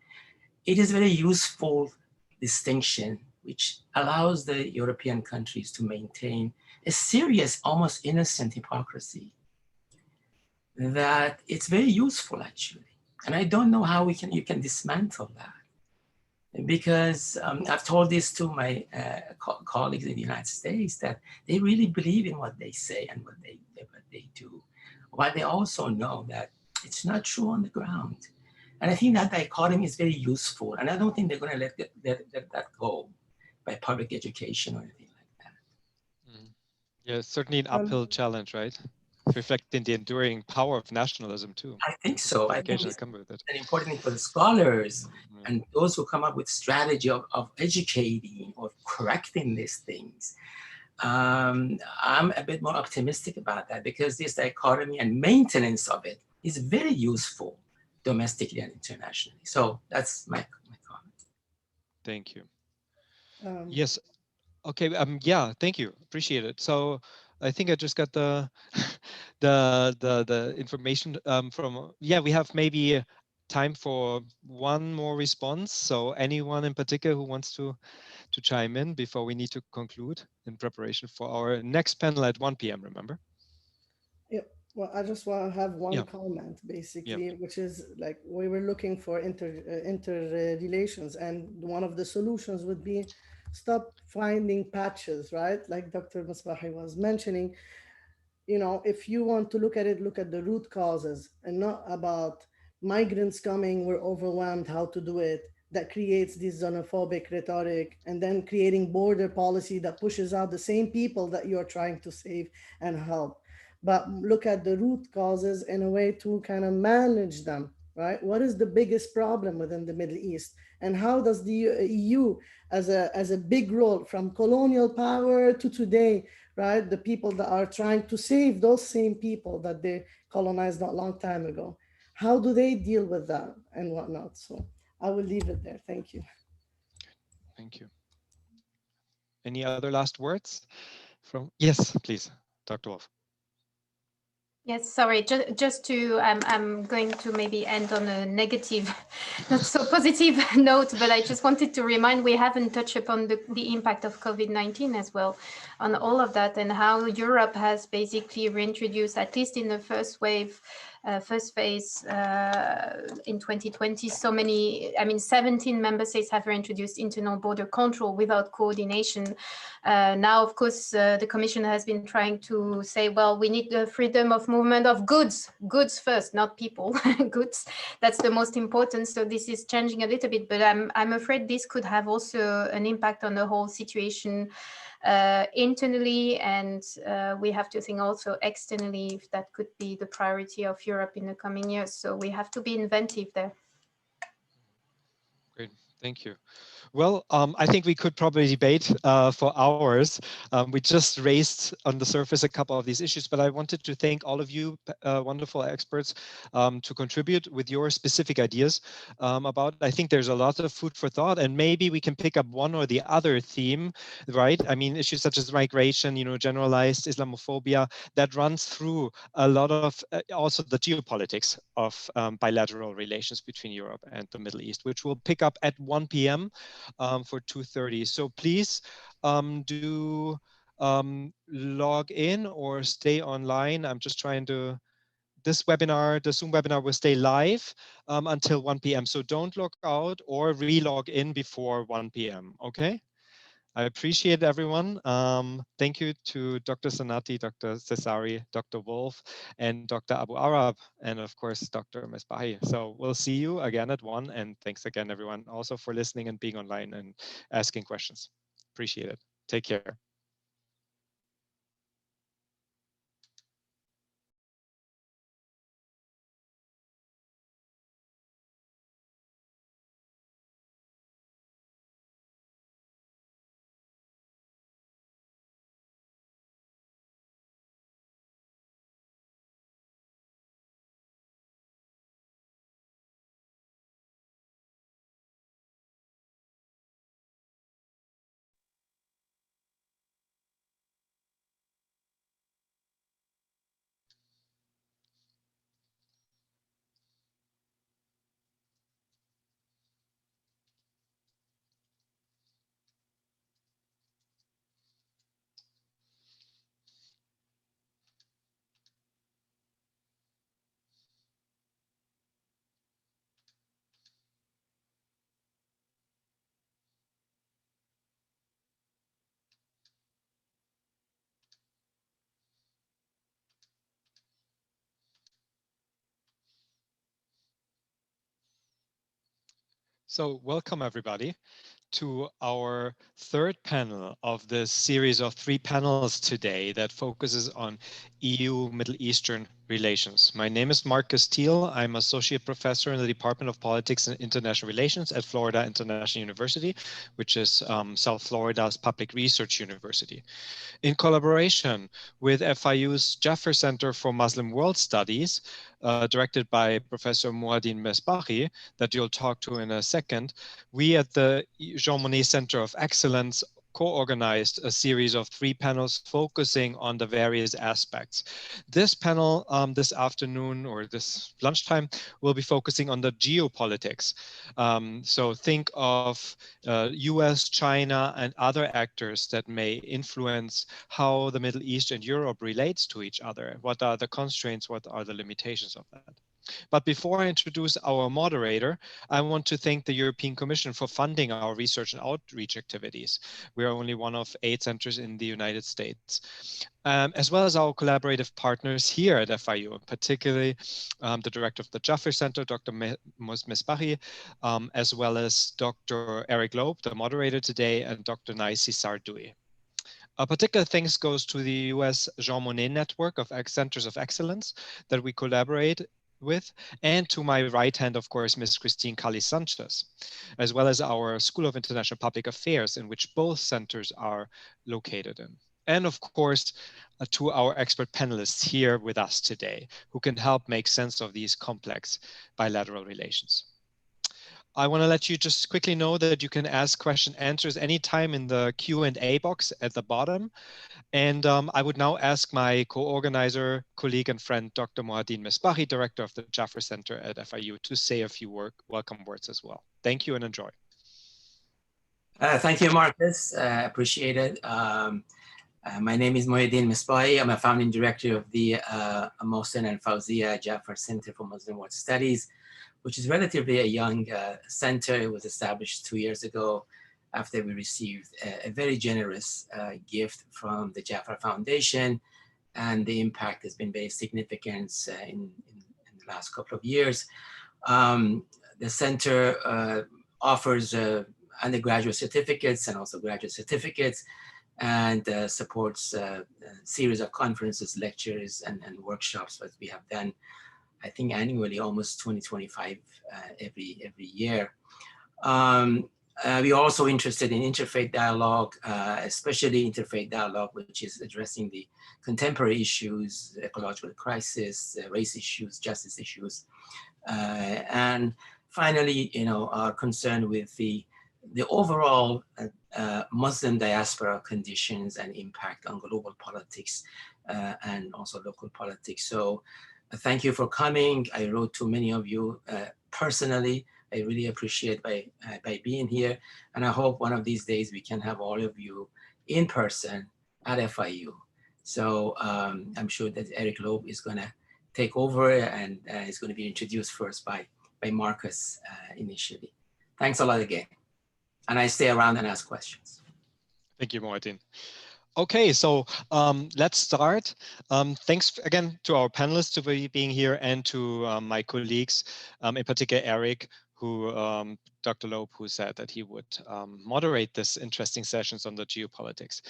It is a very useful distinction, which allows the European countries to maintain a serious, almost innocent hypocrisy that it's very useful, actually. And I don't know how you can dismantle that. Because I've told this to my colleagues in the United States, that they really believe in what they say and what they do. But they also know that it's not true on the ground. And I think that dichotomy is very useful. And I don't think they're going to let that go by public education or anything like that. Yeah, it's certainly an uphill challenge, right? Reflecting the enduring power of nationalism too. I think so. I think it's come with it. an important thing for the scholars and those who come up with strategy of educating or correcting these things. I'm a bit more optimistic about that because this dichotomy and maintenance of it is very useful domestically and internationally. So that's my comment. Thank you. Um, Yes. Okay. Yeah. Thank you. Appreciate it. So I think I just got the the information from. Yeah, we have maybe time for one more response. So anyone in particular who wants to chime in before we need to conclude in preparation for our next panel at 1 p.m. Remember? Yeah, well, I just want to have one Yeah. comment, basically, which is like we were looking for interrelations, and one of the solutions would be stop finding patches, right? Like Dr. Misbahi was mentioning, you know, if you want to look at it, look at the root causes and not about migrants coming, we're overwhelmed, how to do it. That creates this xenophobic rhetoric, and then creating border policy that pushes out the same people that you're trying to save and help. But look at the root causes in a way to kind of manage them, right? What is the biggest problem within the Middle East? And how does the EU, as a big role from colonial power to today, right? The people that are trying to save those same people that they colonized not long time ago. How do they deal with that and whatnot? So I will leave it there. Thank you. Thank you. Any other last words from? Yes, please, Dr. Wolf. Yes, sorry, just to, I'm going to maybe end on a negative, not so positive note, but I just wanted to remind we haven't touched upon the impact of COVID-19 as well on all of that, and how Europe has basically reintroduced, at least in the first wave, first phase in 2020, so many, I mean, 17 member states have reintroduced internal border control without coordination. Now, of course, the Commission has been trying to say, well, we need the freedom of movement of goods first, not people, goods. That's the most important. So this is changing a little bit, but I'm afraid this could have also an impact on the whole situation internally, and we have to think also externally if that could be the priority of Europe in the coming years. So we have to be inventive there. Great, thank you. Well, I think we could probably debate for hours. We just raised on the surface a couple of these issues, but I wanted to thank all of you wonderful experts to contribute with your specific ideas about. I think there's a lot of food for thought, and maybe we can pick up one or the other theme, right? I mean, issues such as migration, you know, generalized Islamophobia, that runs through a lot of also the geopolitics of bilateral relations between Europe and the Middle East, which we'll pick up at 1 p.m. For 2:30. So please do log in or stay online. I'm just trying to, this webinar, the Zoom webinar will stay live until 1 p.m. So don't log out or re-log in before 1 p.m. Okay? I appreciate everyone. Thank you to Dr. Sanati, Dr. Cesari, Dr. Wolf, and Dr. Abu Arab, and of course, Dr. Mesbahi. So we'll see you again at 1, and thanks again, everyone, also for listening and being online and asking questions. Appreciate it. Take care. So welcome, everybody, to our third panel of this series of 3 panels today that focuses on EU Middle Eastern relations. My name is Marcus Thiel. I'm associate professor in the Department of Politics and International Relations at Florida International University, which is South Florida's public research university. In collaboration with FIU's Jaffer Center for Muslim World Studies, directed by Professor Mouadine Mesbahi, that you'll talk to in a second, we at the Jean Monnet Center of Excellence co-organized a series of 3 panels focusing on the various aspects. This panel this afternoon or this lunchtime will be focusing on the geopolitics. So think of US, China, and other actors that may influence how the Middle East and Europe relates to each other. What are the constraints? What are the limitations of that? But before I introduce our moderator, I want to thank the European Commission for funding our research and outreach activities. We are only one of 8 centers in the United States, as well as our collaborative partners here at FIU, particularly the director of the Jaffer Center, Dr. Mesbahi, as well as Dr. Eric Loeb, the moderator today, and Dr. Naisi Sardoui. A particular thanks goes to the US Jean Monnet network of centers of excellence that we collaborate with, and to my right hand, of course, Ms. Christine Cali-Sanchez, as well as our School of International Public Affairs, in which both centers are located in. And of course, to our expert panelists here with us today, who can help make sense of these complex bilateral relations. I want to let you just quickly know that you can ask question answers anytime in the Q&A box at the bottom. And I would now ask my co-organizer, colleague and friend, Dr. Mouadine Mesbahi, director of the Jaffer Center at FIU, to say a few welcome words as well. Thank you and enjoy. Thank you, Marcus. Appreciate it. My name is Mouadine Mesbahi. I'm a founding director of the Mohsen and Fawzia Jaffer Center for Muslim World Studies, which is relatively a young center. It was established 2 years ago after we received a very generous gift from the Jaffer Foundation, and the impact has been very significant in the last couple of years. The center offers undergraduate certificates and also graduate certificates, and supports a series of conferences, lectures, and workshops that we have done, I think annually, almost 20-25 every year. We're also interested in interfaith dialogue, especially interfaith dialogue, which is addressing the contemporary issues, ecological crisis, race issues, justice issues. And finally, are concerned with the overall Muslim diaspora conditions and impact on global politics and also local politics. So thank you for coming. I wrote to many of you personally. I really appreciate by being here. And I hope one of these days we can have all of you in person at FIU. So I'm sure that Eric Loeb is gonna take over, and is gonna be introduced first by Marcus initially. Thanks a lot again. And I stay around and ask questions. Thank you, Mouadine. Okay, so let's start. Thanks again to our panelists for being here, and to my colleagues, in particular Eric, who Dr. Loeb, who said that he would moderate this interesting sessions on the geopolitics.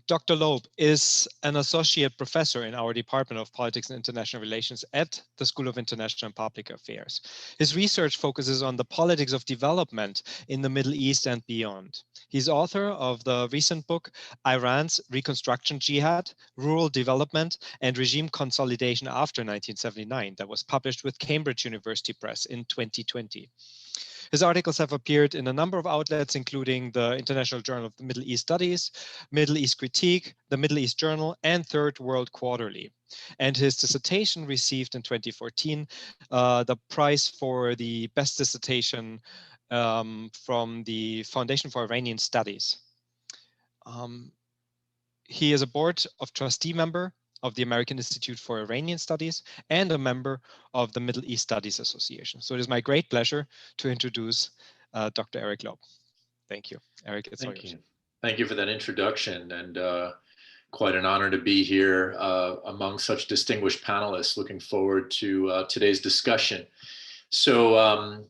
Dr. Loeb is an associate professor in our Department of Politics and International Relations at the School of International and Public Affairs. His research focuses on the politics of development in the Middle East and beyond. He's author of the recent book, Iran's Reconstruction Jihad, Rural Development and Regime Consolidation After 1979, that was published with Cambridge University Press in 2020. His articles have appeared in a number of outlets, including the International Journal of the Middle East Studies, Middle East Critique, the Middle East Journal, and Third World Quarterly. And his dissertation received in 2014 the prize for the best dissertation from the Foundation for Iranian Studies. He is a board of trustee member of the American Institute for Iranian Studies and a member of the Middle East Studies Association. So it is my great pleasure to introduce Dr. Eric Loeb. Thank you. Eric, it's all yours. Thank you for that introduction, and quite an honor to be here among such distinguished panelists. Looking forward to today's discussion. So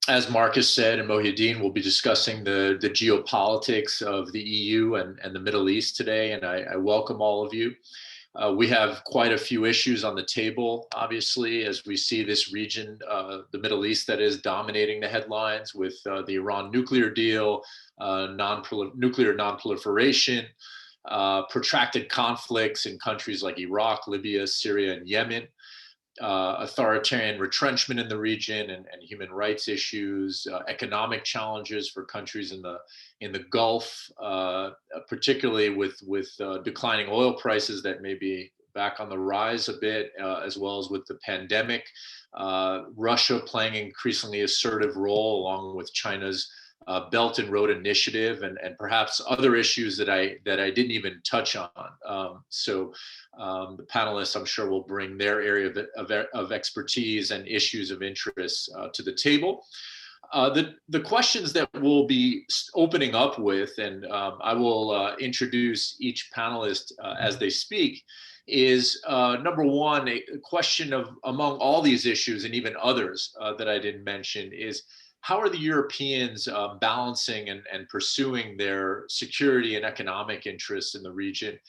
as Marcus said, and Mouadine will be discussing the geopolitics of the EU and the Middle East today, and I welcome all of you. We have quite a few issues on the table, obviously, as we see this region, the Middle East, that is dominating the headlines with the Iran nuclear deal, nuclear non-proliferation, protracted conflicts in countries like Iraq, Libya, Syria, and Yemen, authoritarian retrenchment in the region, and human rights issues, economic challenges for countries in the Gulf, particularly with declining oil prices that may be back on the rise a bit, as well as with the pandemic. Russia playing an increasingly assertive role along with China's Belt and Road Initiative, and perhaps other issues that I didn't even touch on. The panelists, I'm sure, will bring their area of expertise and issues of interest to the table. The questions that we'll be opening up with, and I will introduce each panelist as they speak, is number one, a question of, among all these issues and even others that I didn't mention, is how are the Europeans balancing and pursuing their security and economic interests in the region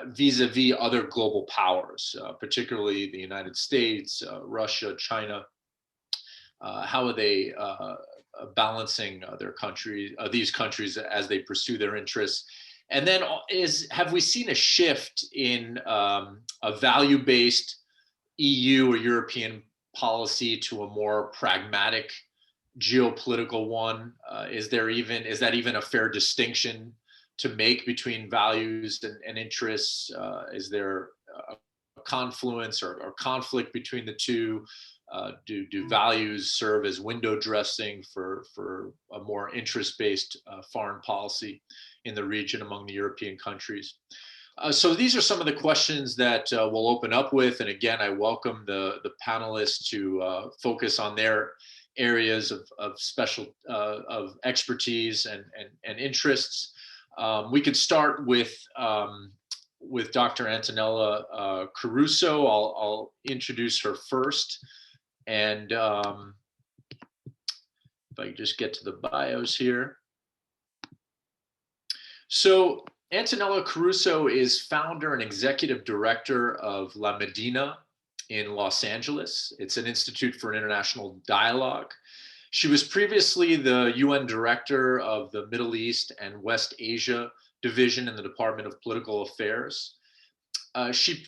vis-a-vis other global powers, particularly the United States, Russia, China? How are they balancing these countries as they pursue their interests? And then have we seen a shift in a value-based EU or European policy to a more pragmatic geopolitical one? Is that even a fair distinction to make between values and interests? Is there a confluence or conflict between the two? Do values serve as window dressing for a more interest-based foreign policy in the region among the European countries? So these are some of the questions that we'll open up with. And again, I welcome the panelists to focus on their areas of special of expertise and interests. We could start with Dr. Antonella Caruso. I'll introduce her first. And if I can just get to the bios here. So Antonella Caruso is founder and executive director of La Medina in Los Angeles. It's an institute for international dialogue. She was previously the UN director of the Middle East and West Asia division in the Department of Political Affairs. She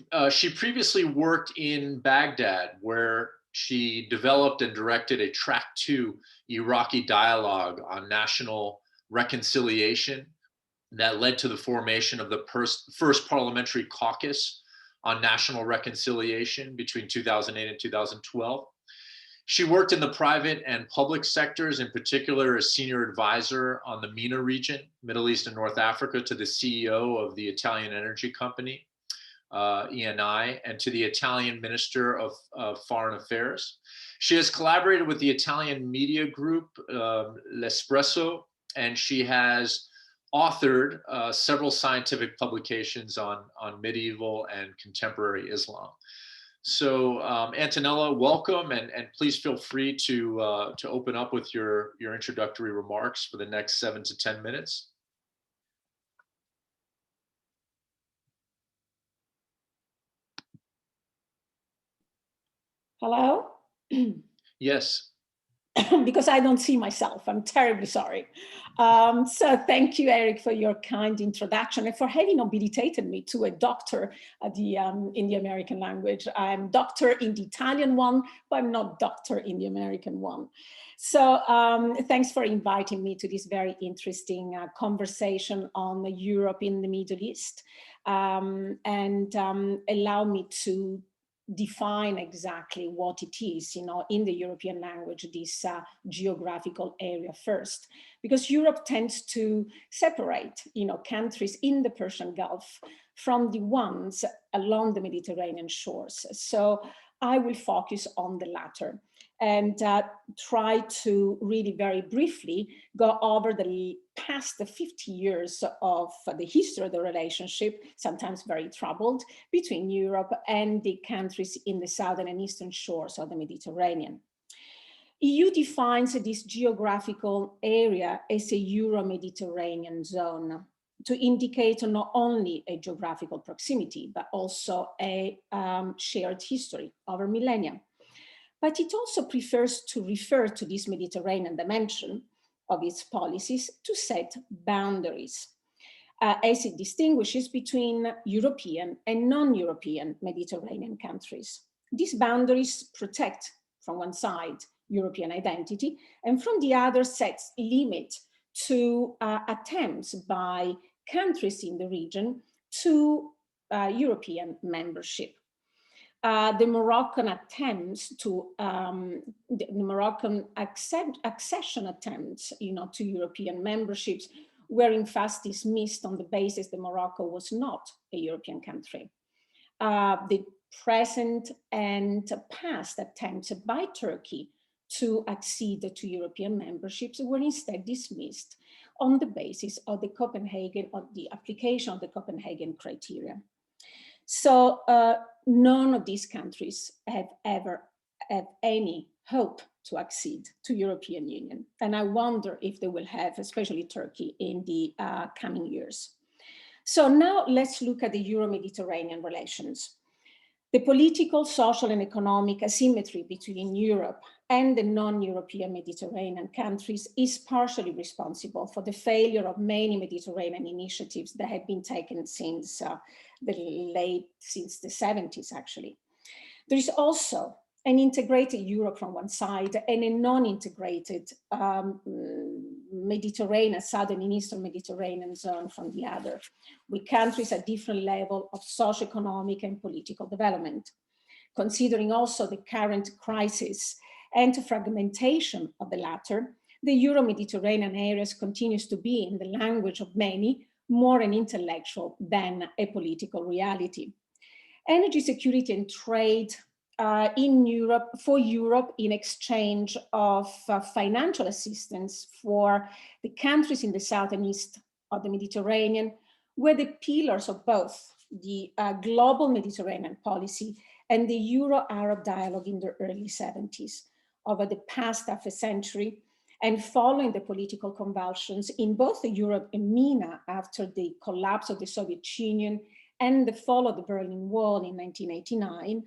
previously worked in Baghdad, where she developed and directed a Track 2 Iraqi dialogue on national reconciliation that led to the formation of the first parliamentary caucus on national reconciliation between 2008 and 2012. She worked in the private and public sectors, in particular as senior advisor on the MENA region, Middle East and North Africa, to the CEO of the Italian energy company, ENI, and to the Italian Minister of Foreign Affairs. She has collaborated with the Italian media group, L'Espresso, and she has authored several scientific publications on medieval and contemporary Islam. So Antonella, welcome, and please feel free to open up with your introductory remarks for the next 7 to 10 minutes. Hello? Yes. Because I don't see myself. I'm terribly sorry. So thank you, Eric, for your kind introduction and for having habilitated me to a doctor at in the American language. I'm doctor in the Italian one, but I'm not doctor in the American one. So thanks for inviting me to this very interesting conversation on Europe in the Middle East, and allow me to define exactly what it is, in the European language, this geographical area first, because Europe tends to separate, countries in the Persian Gulf from the ones along the Mediterranean shores. So I will focus on the latter and try to really very briefly go over the past 50 years of the history of the relationship, sometimes very troubled, between Europe and the countries in the southern and eastern shores of the Mediterranean. EU defines this geographical area as a Euro-Mediterranean zone. to indicate not only a geographical proximity, but also a shared history over millennia. But it also prefers to refer to this Mediterranean dimension of its policies to set boundaries, as it distinguishes between European and non-European Mediterranean countries. These boundaries protect, from one side, European identity, and from the other sets limit to attempts by countries in the region to European membership. The Moroccan attempts to, the Moroccan accession attempts, to European memberships were in fact dismissed on the basis that Morocco was not a European country. The present and past attempts by Turkey to accede to European memberships were instead dismissed on the basis of the application of the Copenhagen criteria. So none of these countries have ever had any hope to accede to European Union. And I wonder if they will have, especially Turkey, in the coming years. So now let's look at the Euro-Mediterranean relations. The political, social, and economic asymmetry between Europe and the non-European Mediterranean countries is partially responsible for the failure of many Mediterranean initiatives that have been taken since the 70s, actually. There is also an integrated Europe from one side and a non-integrated Mediterranean, southern and eastern Mediterranean zone from the other, with countries at different levels of socio-economic and political development. Considering also the current crisis and fragmentation of the latter, the Euro-Mediterranean areas continues to be, in the language of many, more an intellectual than a political reality. Energy security and trade for Europe in exchange of financial assistance for the countries in the south and east of the Mediterranean were the pillars of both the global Mediterranean policy and the Euro-Arab dialogue in the early 70s. Over the past half a century, and following the political convulsions in both Europe and MENA after the collapse of the Soviet Union and the fall of the Berlin Wall in 1989,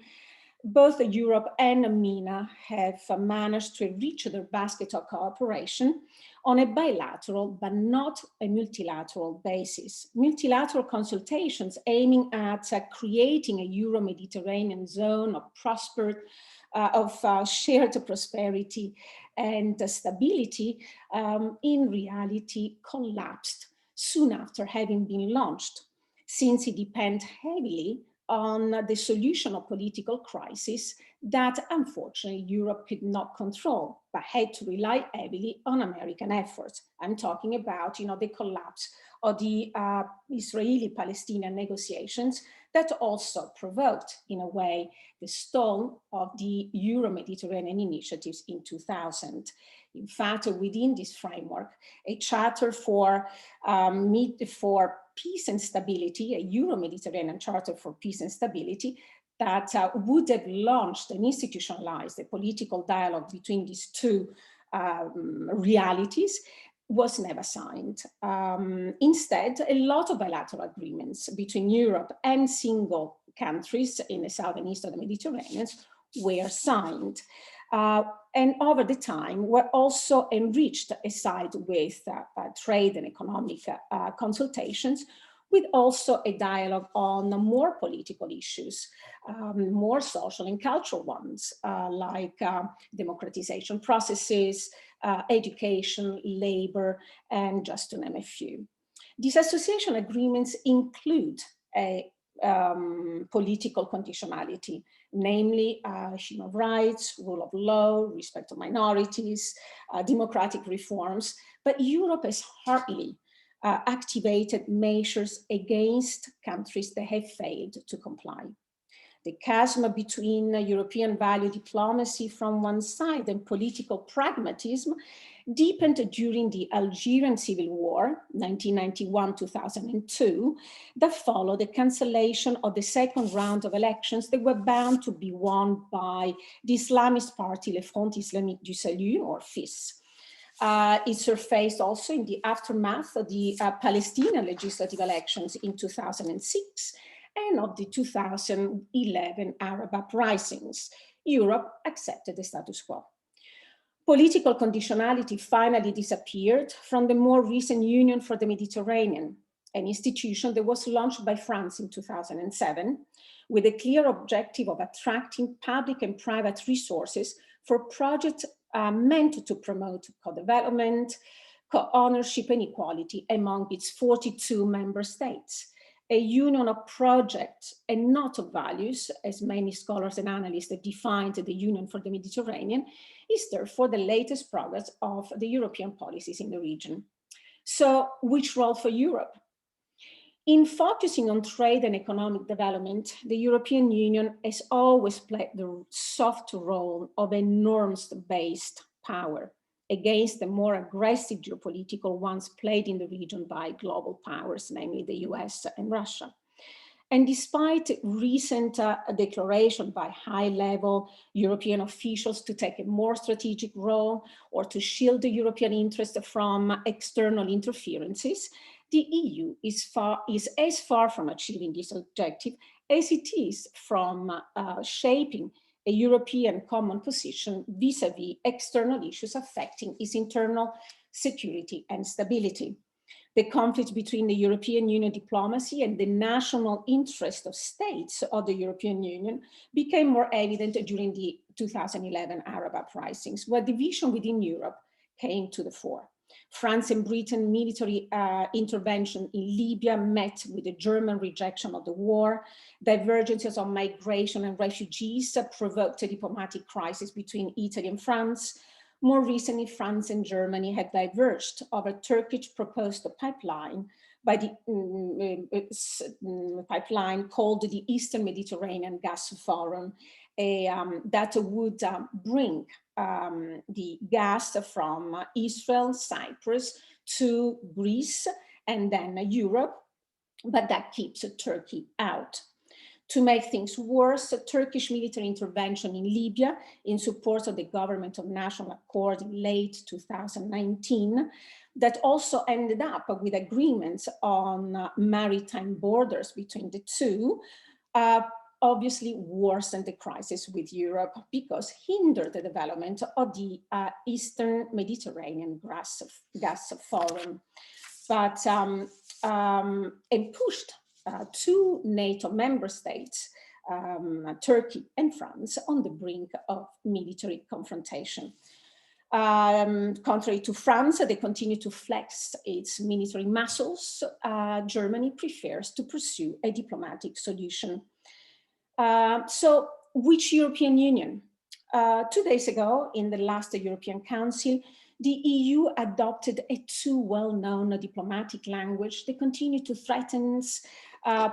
both Europe and MENA have managed to enrich their basket of cooperation on a bilateral but not a multilateral basis. Multilateral consultations aiming at creating a Euro-Mediterranean zone of shared prosperity and stability in reality collapsed soon after having been launched, since it depends heavily on the solution of political crisis that unfortunately Europe could not control, but had to rely heavily on American efforts. I'm talking about, the collapse of the Israeli-Palestinian negotiations that also provoked, in a way, the stall of the Euro-Mediterranean initiatives in 2000. In fact, within this framework, a charter for peace and stability, a Euro-Mediterranean Charter for Peace and Stability, that would have launched and institutionalized a political dialogue between these two realities, was never signed. Instead, a lot of bilateral agreements between Europe and single countries in the south and east of the Mediterranean were signed. And over the time were also enriched aside with trade and economic consultations, with also a dialogue on more political issues, more social and cultural ones, like democratization processes, education, labor, and just to name a few. These association agreements include a political conditionality, namely human rights, rule of law, respect of minorities, democratic reforms, but Europe has hardly activated measures against countries that have failed to comply. The chasm between European value diplomacy from one side and political pragmatism deepened during the Algerian Civil War, 1991-2002, that followed the cancellation of the second round of elections that were bound to be won by the Islamist party, Le Front Islamique du Salut, or FIS. It surfaced also in the aftermath of the Palestinian legislative elections in 2006 and of the 2011 Arab uprisings. Europe accepted the status quo. Political conditionality finally disappeared from the more recent Union for the Mediterranean, an institution that was launched by France in 2007 with a clear objective of attracting public and private resources for projects meant to promote co-development, co-ownership and equality among its 42 member states. A union of projects and not of values, as many scholars and analysts have defined the Union for the Mediterranean, is therefore the latest progress of the European policies in the region. So which role for Europe? In focusing on trade and economic development, the European Union has always played the soft role of a norms-based power against the more aggressive geopolitical ones played in the region by global powers, namely the US and Russia. And despite recent declaration by high-level European officials to take a more strategic role or to shield the European interest from external interferences, the EU is as far from achieving this objective as it is from shaping a European common position vis-à-vis external issues affecting its internal security and stability. The conflict between the European Union diplomacy and the national interest of states of the European Union became more evident during the 2011 Arab uprisings, where division within Europe came to the fore. France and Britain military intervention in Libya met with the German rejection of the war. Divergences on migration and refugees provoked a diplomatic crisis between Italy and France. More recently, France and Germany had diverged over Turkish proposed pipeline by the pipeline called the Eastern Mediterranean Gas Forum, that would bring the gas from Israel, Cyprus to Greece and then Europe, but that keeps Turkey out. To make things worse, a Turkish military intervention in Libya in support of the government of national accord in late 2019 that also ended up with agreements on maritime borders between the two, obviously worsened the crisis with Europe because hindered the development of the Eastern Mediterranean gas forum, but and pushed two NATO member states, Turkey and France, on the brink of military confrontation. Contrary to France, they continue to flex its military muscles. Germany prefers to pursue a diplomatic solution. So which European Union? 2 days ago, in the last European Council, the EU adopted a too well-known diplomatic language that continued to threaten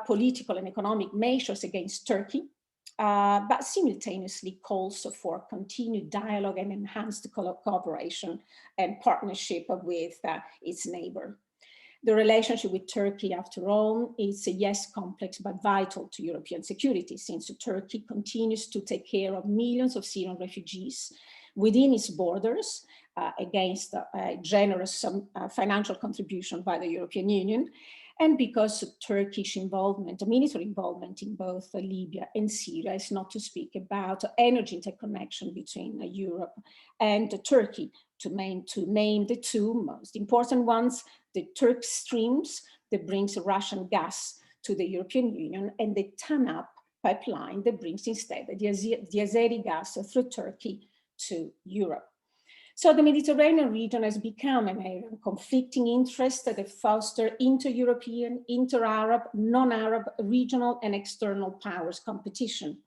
political and economic measures against Turkey, but simultaneously calls for continued dialogue and enhanced cooperation and partnership with its neighbor. The relationship with Turkey, after all, is yes, complex, but vital to European security, since Turkey continues to take care of millions of Syrian refugees within its borders against a generous financial contribution by the European Union, and because Turkish involvement, military involvement in both Libya and Syria, is not to speak about energy interconnection between Europe and Turkey, to name the two most important ones, the Turk streams that brings Russian gas to the European Union, and the TANAP pipeline that brings instead the Azeri gas through Turkey to Europe. So the Mediterranean region has become an area of conflicting interests that foster inter-European, inter-Arab, non-Arab, regional and external powers competition.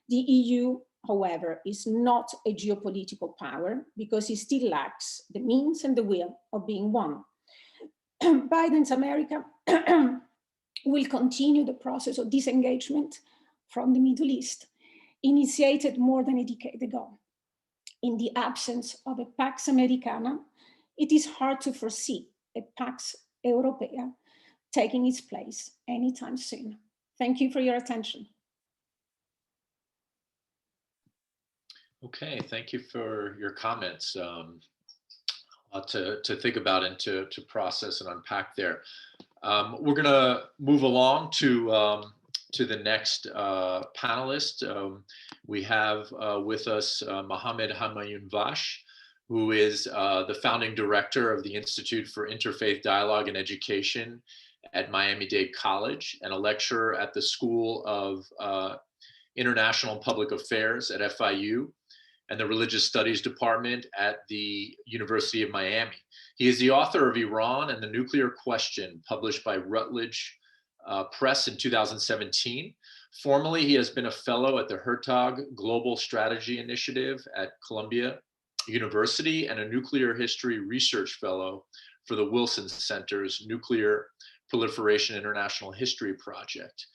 The EU, however, is not a geopolitical power because it still lacks the means and the will of being one. Biden's America will continue the process of disengagement from the Middle East, initiated more than a decade ago. In the absence of a Pax Americana, it is hard to foresee a Pax Europea taking its place anytime soon. Thank you for your attention. Okay, thank you for your comments. to think about and to process and unpack there. We're going to move along to the next panelist. We have with us Mohammed Hamayoun Vash, who is the founding director of the Institute for Interfaith Dialogue and Education at Miami-Dade College and a lecturer at the School of International and Public Affairs at FIU and the Religious Studies Department at the University of Miami. He is the author of Iran and the Nuclear Question, published by Routledge Press in 2017. Formerly, he has been a fellow at the Hertog Global Strategy Initiative at Columbia University and a nuclear history research fellow for the Wilson Center's Nuclear Proliferation International History Project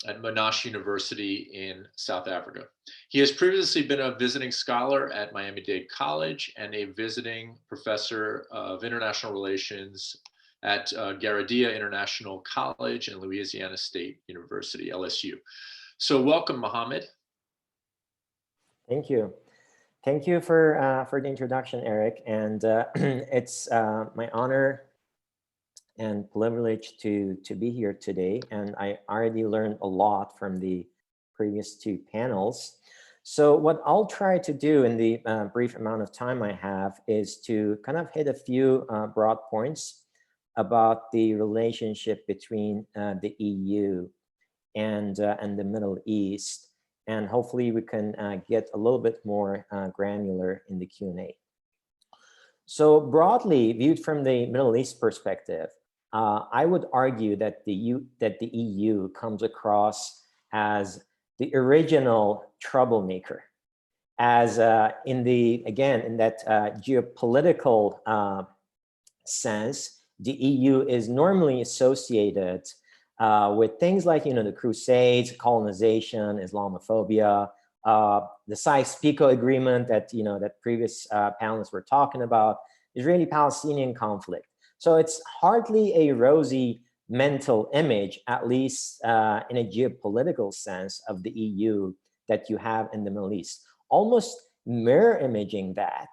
at Monash University in South Africa. He has previously been a visiting scholar at Miami-Dade College and a visiting professor of international relations at Garadia International College and Louisiana State University, LSU. So welcome, Mohammed. Thank you. Thank you for the introduction, Eric. And it's my honor and privilege to be here today. And I already learned a lot from the previous two panels. So what I'll try to do in the brief amount of time I have is to kind of hit a few broad points about the relationship between the EU and the Middle East. And hopefully we can get a little bit more granular in the Q&A. So broadly viewed from the Middle East perspective, I would argue that the EU comes across as the original troublemaker, as in that geopolitical sense, the EU is normally associated with things like, the Crusades, colonization, Islamophobia, the Sykes-Picot agreement that, that previous panelists were talking about, Israeli-Palestinian conflict. So it's hardly a rosy mental image, at least in a geopolitical sense, of the EU that you have in the Middle East. Almost mirror imaging that,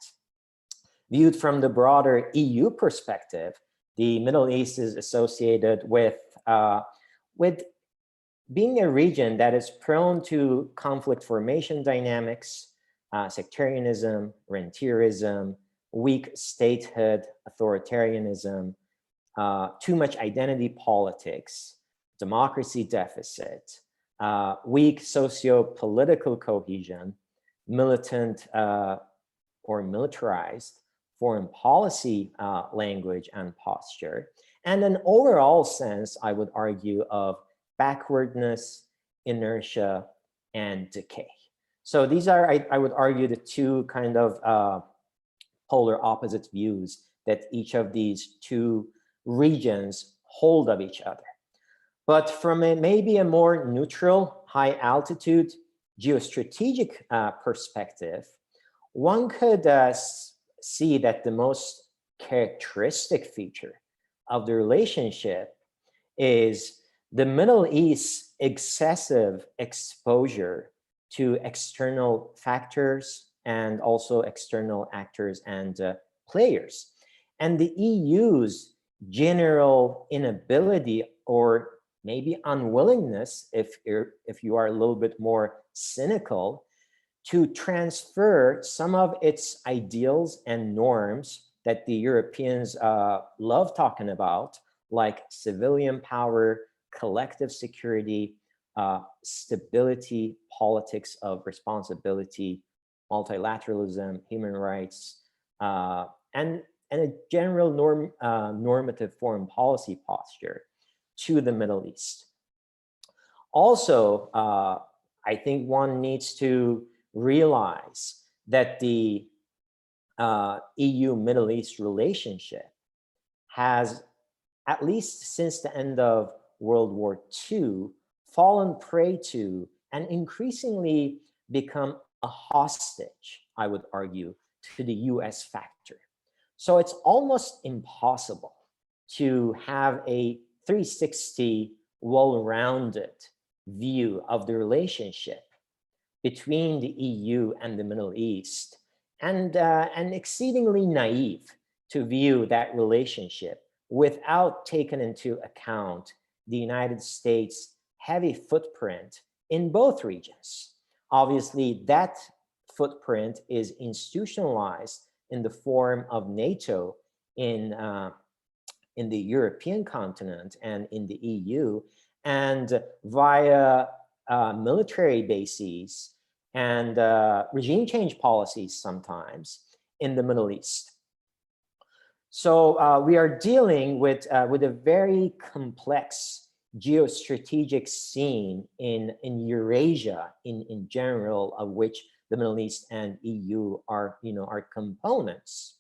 viewed from the broader EU perspective, the Middle East is associated with being a region that is prone to conflict formation dynamics, sectarianism, rentierism, weak statehood, authoritarianism, too much identity politics, democracy deficit, weak socio-political cohesion, militant or militarized foreign policy language and posture, and an overall sense, I would argue, of backwardness, inertia, and decay. So these are, I would argue, the two kind of polar opposite views that each of these two regions hold of each other. But from maybe a more neutral, high altitude, geostrategic perspective, one could see that the most characteristic feature of the relationship is the Middle East's excessive exposure to external factors and also external actors and players. And the EU's general inability or maybe unwillingness, if you are a little bit more cynical, to transfer some of its ideals and norms that the Europeans love talking about, like civilian power, collective security, stability, politics of responsibility, multilateralism, human rights, and a general normative foreign policy posture to the Middle East. Also, I think one needs to realize that the EU-Middle East relationship has, at least since the end of World War II, fallen prey to and increasingly become a hostage, I would argue, to the US factor. So it's almost impossible to have a 360 well-rounded view of the relationship between the EU and the Middle East and exceedingly naive to view that relationship without taking into account the United States' heavy footprint in both regions. Obviously, that footprint is institutionalized in the form of NATO in the European continent and in the EU, and via military bases and regime change policies sometimes in the Middle East. So we are dealing with a very complex geostrategic scene in Eurasia in general, of which the Middle East and EU are components.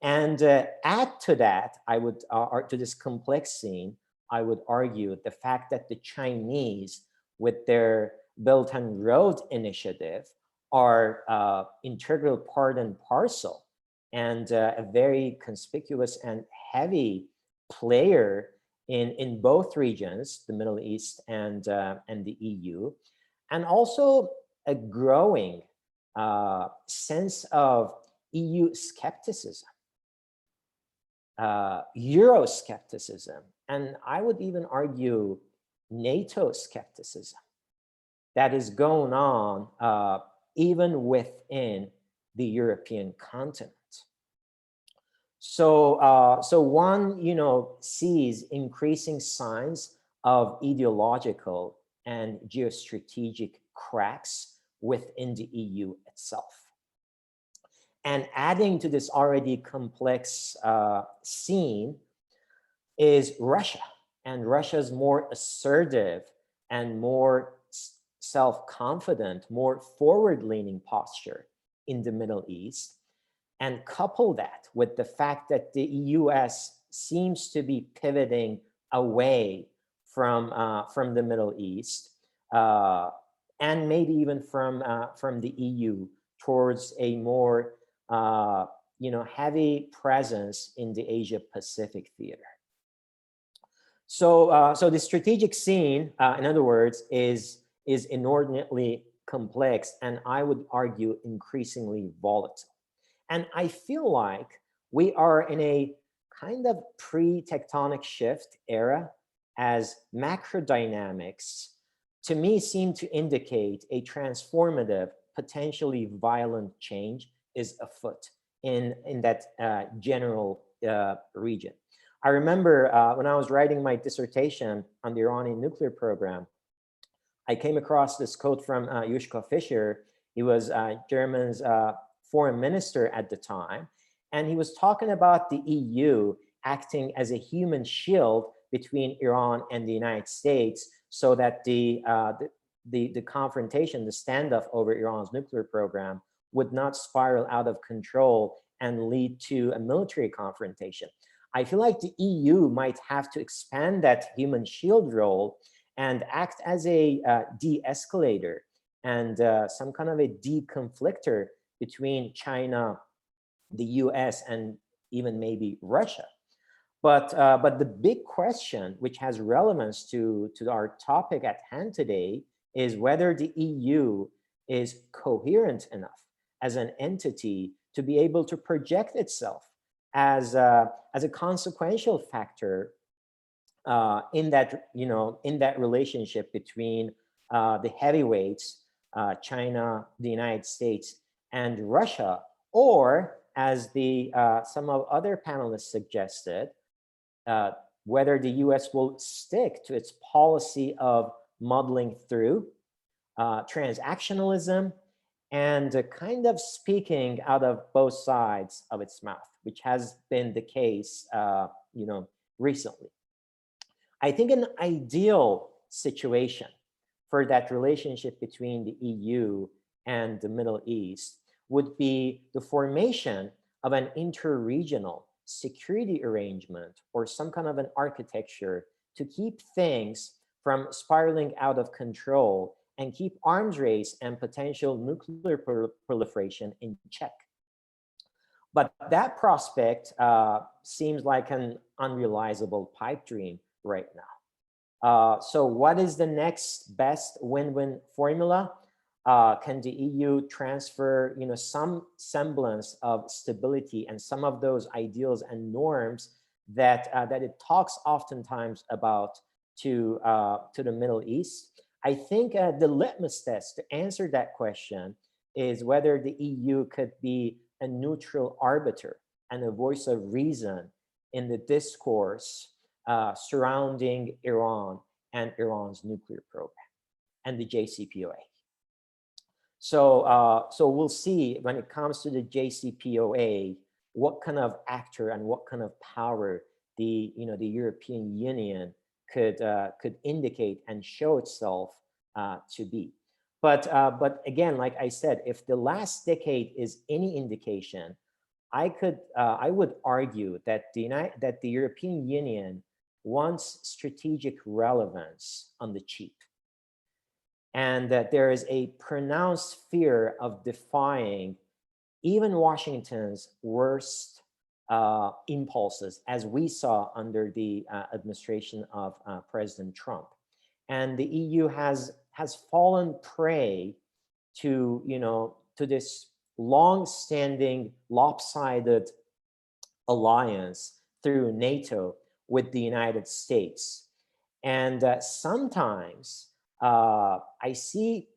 And add to that, I would to this complex scene, I would argue the fact that the Chinese, with their Belt and Road Initiative, are integral part and parcel, and a very conspicuous and heavy player in both regions, the Middle East and the EU, and also a growing sense of EU skepticism, Euroscepticism, and I would even argue NATO skepticism that is going on even within the European continent. So, so one, sees increasing signs of ideological and geostrategic cracks within the EU itself. And adding to this already complex scene is Russia, and Russia's more assertive and more self-confident, more forward-leaning posture in the Middle East. And couple that with the fact that the US seems to be pivoting away from the Middle East, and maybe even from the EU towards a more heavy presence in the Asia-Pacific theater. So, so the strategic scene, in other words, is inordinately complex, and I would argue increasingly volatile. And I feel like we are in a kind of pre-tectonic shift era, as macro dynamics, to me, seem to indicate a transformative, potentially violent change is afoot in that general region. I remember when I was writing my dissertation on the Iranian nuclear program, I came across this quote from Joschka Fischer. He was Germany's foreign minister at the time, and he was talking about the EU acting as a human shield between Iran and the United States, so that the confrontation, the standoff over Iran's nuclear program would not spiral out of control and lead to a military confrontation. I feel like the EU might have to expand that human shield role and act as a de-escalator and some kind of a de-conflictor between China, the US, and even maybe Russia. But the big question, which has relevance to our topic at hand today, is whether the EU is coherent enough as an entity to be able to project itself as a consequential factor in that in that relationship between the heavyweights, China, the United States, and Russia, or as some of other panelists suggested, whether the US will stick to its policy of muddling through transactionalism and kind of speaking out of both sides of its mouth, which has been the case recently. I think an ideal situation for that relationship between the EU and the Middle East would be the formation of an interregional security arrangement or some kind of an architecture to keep things from spiraling out of control and keep arms race and potential nuclear proliferation in check. But that prospect seems like an unrealizable pipe dream right now. So what is the next best win-win formula? Can the EU transfer, some semblance of stability and some of those ideals and norms that it talks oftentimes about to the Middle East? I think the litmus test to answer that question is whether the EU could be a neutral arbiter and a voice of reason in the discourse surrounding Iran and Iran's nuclear program and the JCPOA. So we'll see when it comes to the JCPOA, what kind of actor and what kind of power the European Union could indicate and show itself to be. But again, like I said, if the last decade is any indication, I would argue that the European Union wants strategic relevance on the cheap, and that there is a pronounced fear of defying even Washington's worst impulses, as we saw under the administration of President Trump. And the EU has fallen prey to this long-standing lopsided alliance through NATO with the United States. And sometimes I see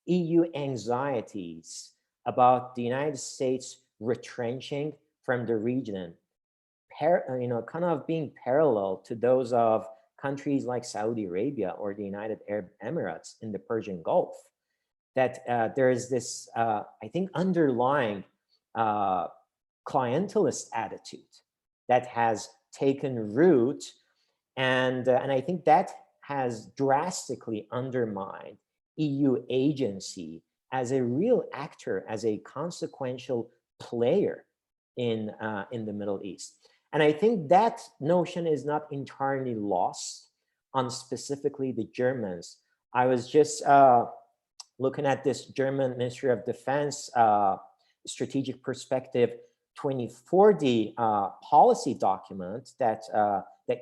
EU anxieties about the United States retrenching from the region, kind of being parallel to those of countries like Saudi Arabia or the United Arab Emirates in the Persian Gulf. That there is this, I think, underlying clientelist attitude that has taken root, and I think that has drastically undermined EU agency as a real actor, as a consequential player in the Middle East. And I think that notion is not entirely lost on specifically the Germans. I was just looking at this German Ministry of Defense Strategic Perspective 2040 policy document that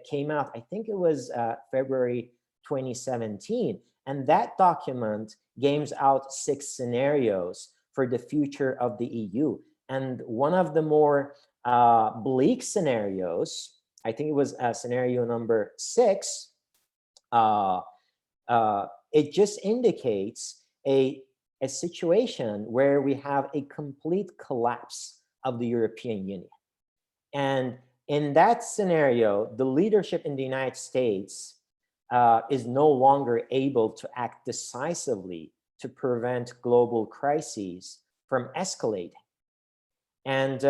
came out, I think it was February 2017. And that document games out 6 scenarios for the future of the EU. And one of the more bleak scenarios, I think it was scenario number 6, it just indicates a situation where we have a complete collapse of the European Union. And in that scenario, the leadership in the United States is no longer able to act decisively to prevent global crises from escalating. And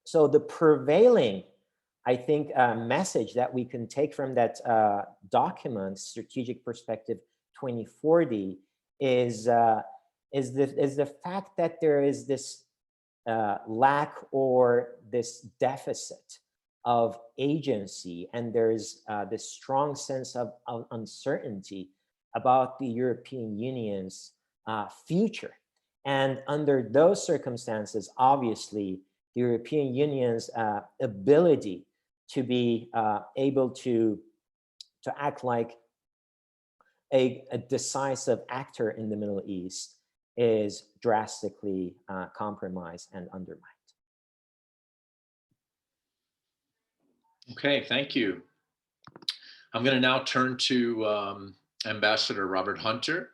so the prevailing, I think, message that we can take from that document, Strategic Perspective 2040, is the fact that there is this lack or this deficit of agency, and there's this strong sense of uncertainty about the European Union's future. And under those circumstances, obviously, the European Union's ability to be able to act like a decisive actor in the Middle East is drastically compromised and undermined. Okay, thank you. I'm going to now turn to Ambassador Robert Hunter.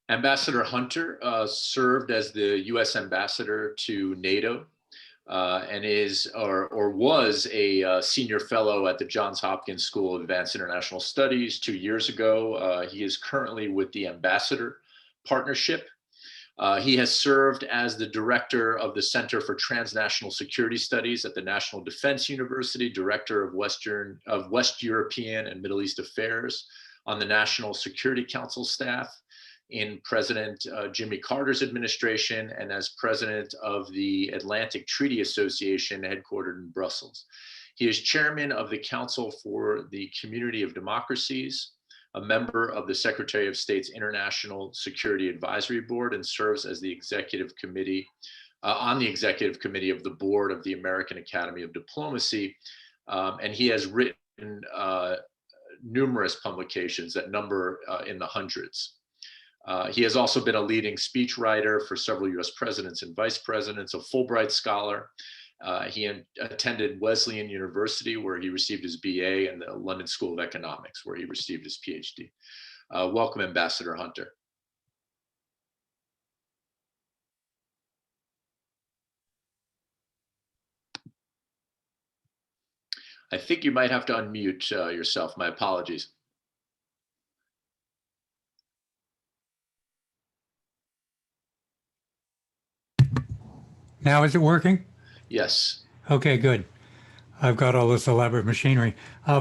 Ambassador Hunter served as the U.S. ambassador to NATO and is or was a senior fellow at the Johns Hopkins School of Advanced International Studies 2 years ago. He is currently with the Ambassador Partnership. He has served as the director of the Center for Transnational Security Studies at the National Defense University, director of West European and Middle East Affairs on the National Security Council staff in President Jimmy Carter's administration, and as president of the Atlantic Treaty Association headquartered in Brussels. He is chairman of the Council for the Community of Democracies, a member of the Secretary of State's International Security Advisory Board, and serves as the executive committee on the executive committee of the board of the American Academy of Diplomacy. And he has written numerous publications that number in the hundreds. He has also been a leading speechwriter for several US presidents and vice presidents, a Fulbright scholar. He attended Wesleyan University, where he received his BA, and the London School of Economics, where he received his PhD. Welcome, Ambassador Hunter. I think you might have to unmute yourself. My apologies. Now is it working? Yes. Okay, good. I've got all this elaborate machinery.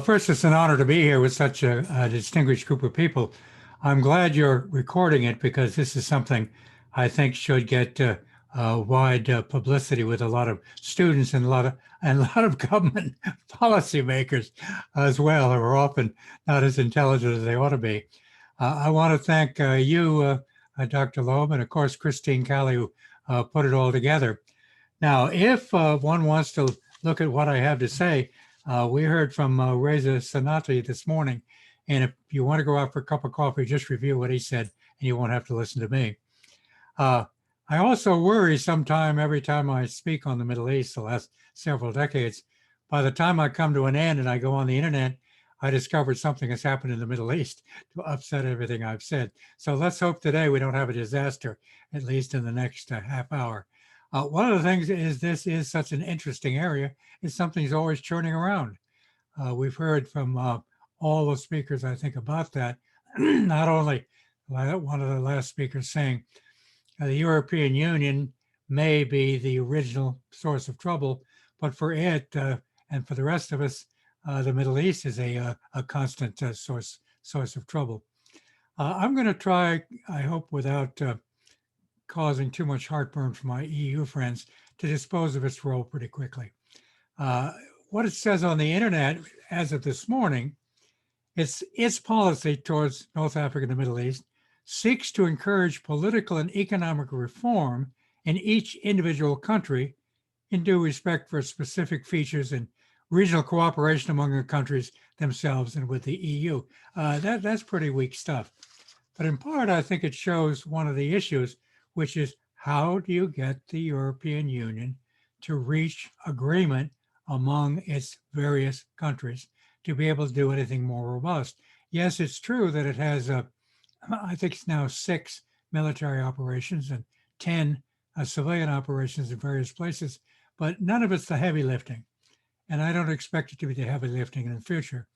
First, it's an honor to be here with such a distinguished group of people. I'm glad you're recording it because this is something I think should get wide publicity with a lot of students and a lot of government policymakers as well, who are often not as intelligent as they ought to be. I want to thank you, Dr. Loeb, and of course, Christine Callie, who put it all together. Now, if one wants to look at what I have to say, we heard from Reza Sanati this morning, and if you want to go out for a cup of coffee, just review what he said, and you won't have to listen to me. I also worry every time I speak on the Middle East the last several decades, by the time I come to an end and I go on the internet, I discovered something has happened in the Middle East to upset everything I've said. So let's hope today we don't have a disaster, at least in the next half hour. One of the things is this is such an interesting area, is something's always churning around. We've heard from all the speakers, I think, about that. Not only one of the last speakers saying the European Union may be the original source of trouble, but for it and for the rest of us, the Middle East is a constant source of trouble. I'm going to try, I hope without causing too much heartburn for my EU friends, to dispose of its role pretty quickly. What it says on the internet as of this morning, its policy towards North Africa and the Middle East seeks to encourage political and economic reform in each individual country in due respect for specific features and regional cooperation among the countries themselves and with the EU. That's pretty weak stuff. But in part, I think it shows one of the issues, which is how do you get the European Union to reach agreement among its various countries to be able to do anything more robust? Yes, it's true that it has, I think it's now 6 military operations and 10 civilian operations in various places, but none of it's the heavy lifting. And I don't expect it to be the heavy lifting in the future.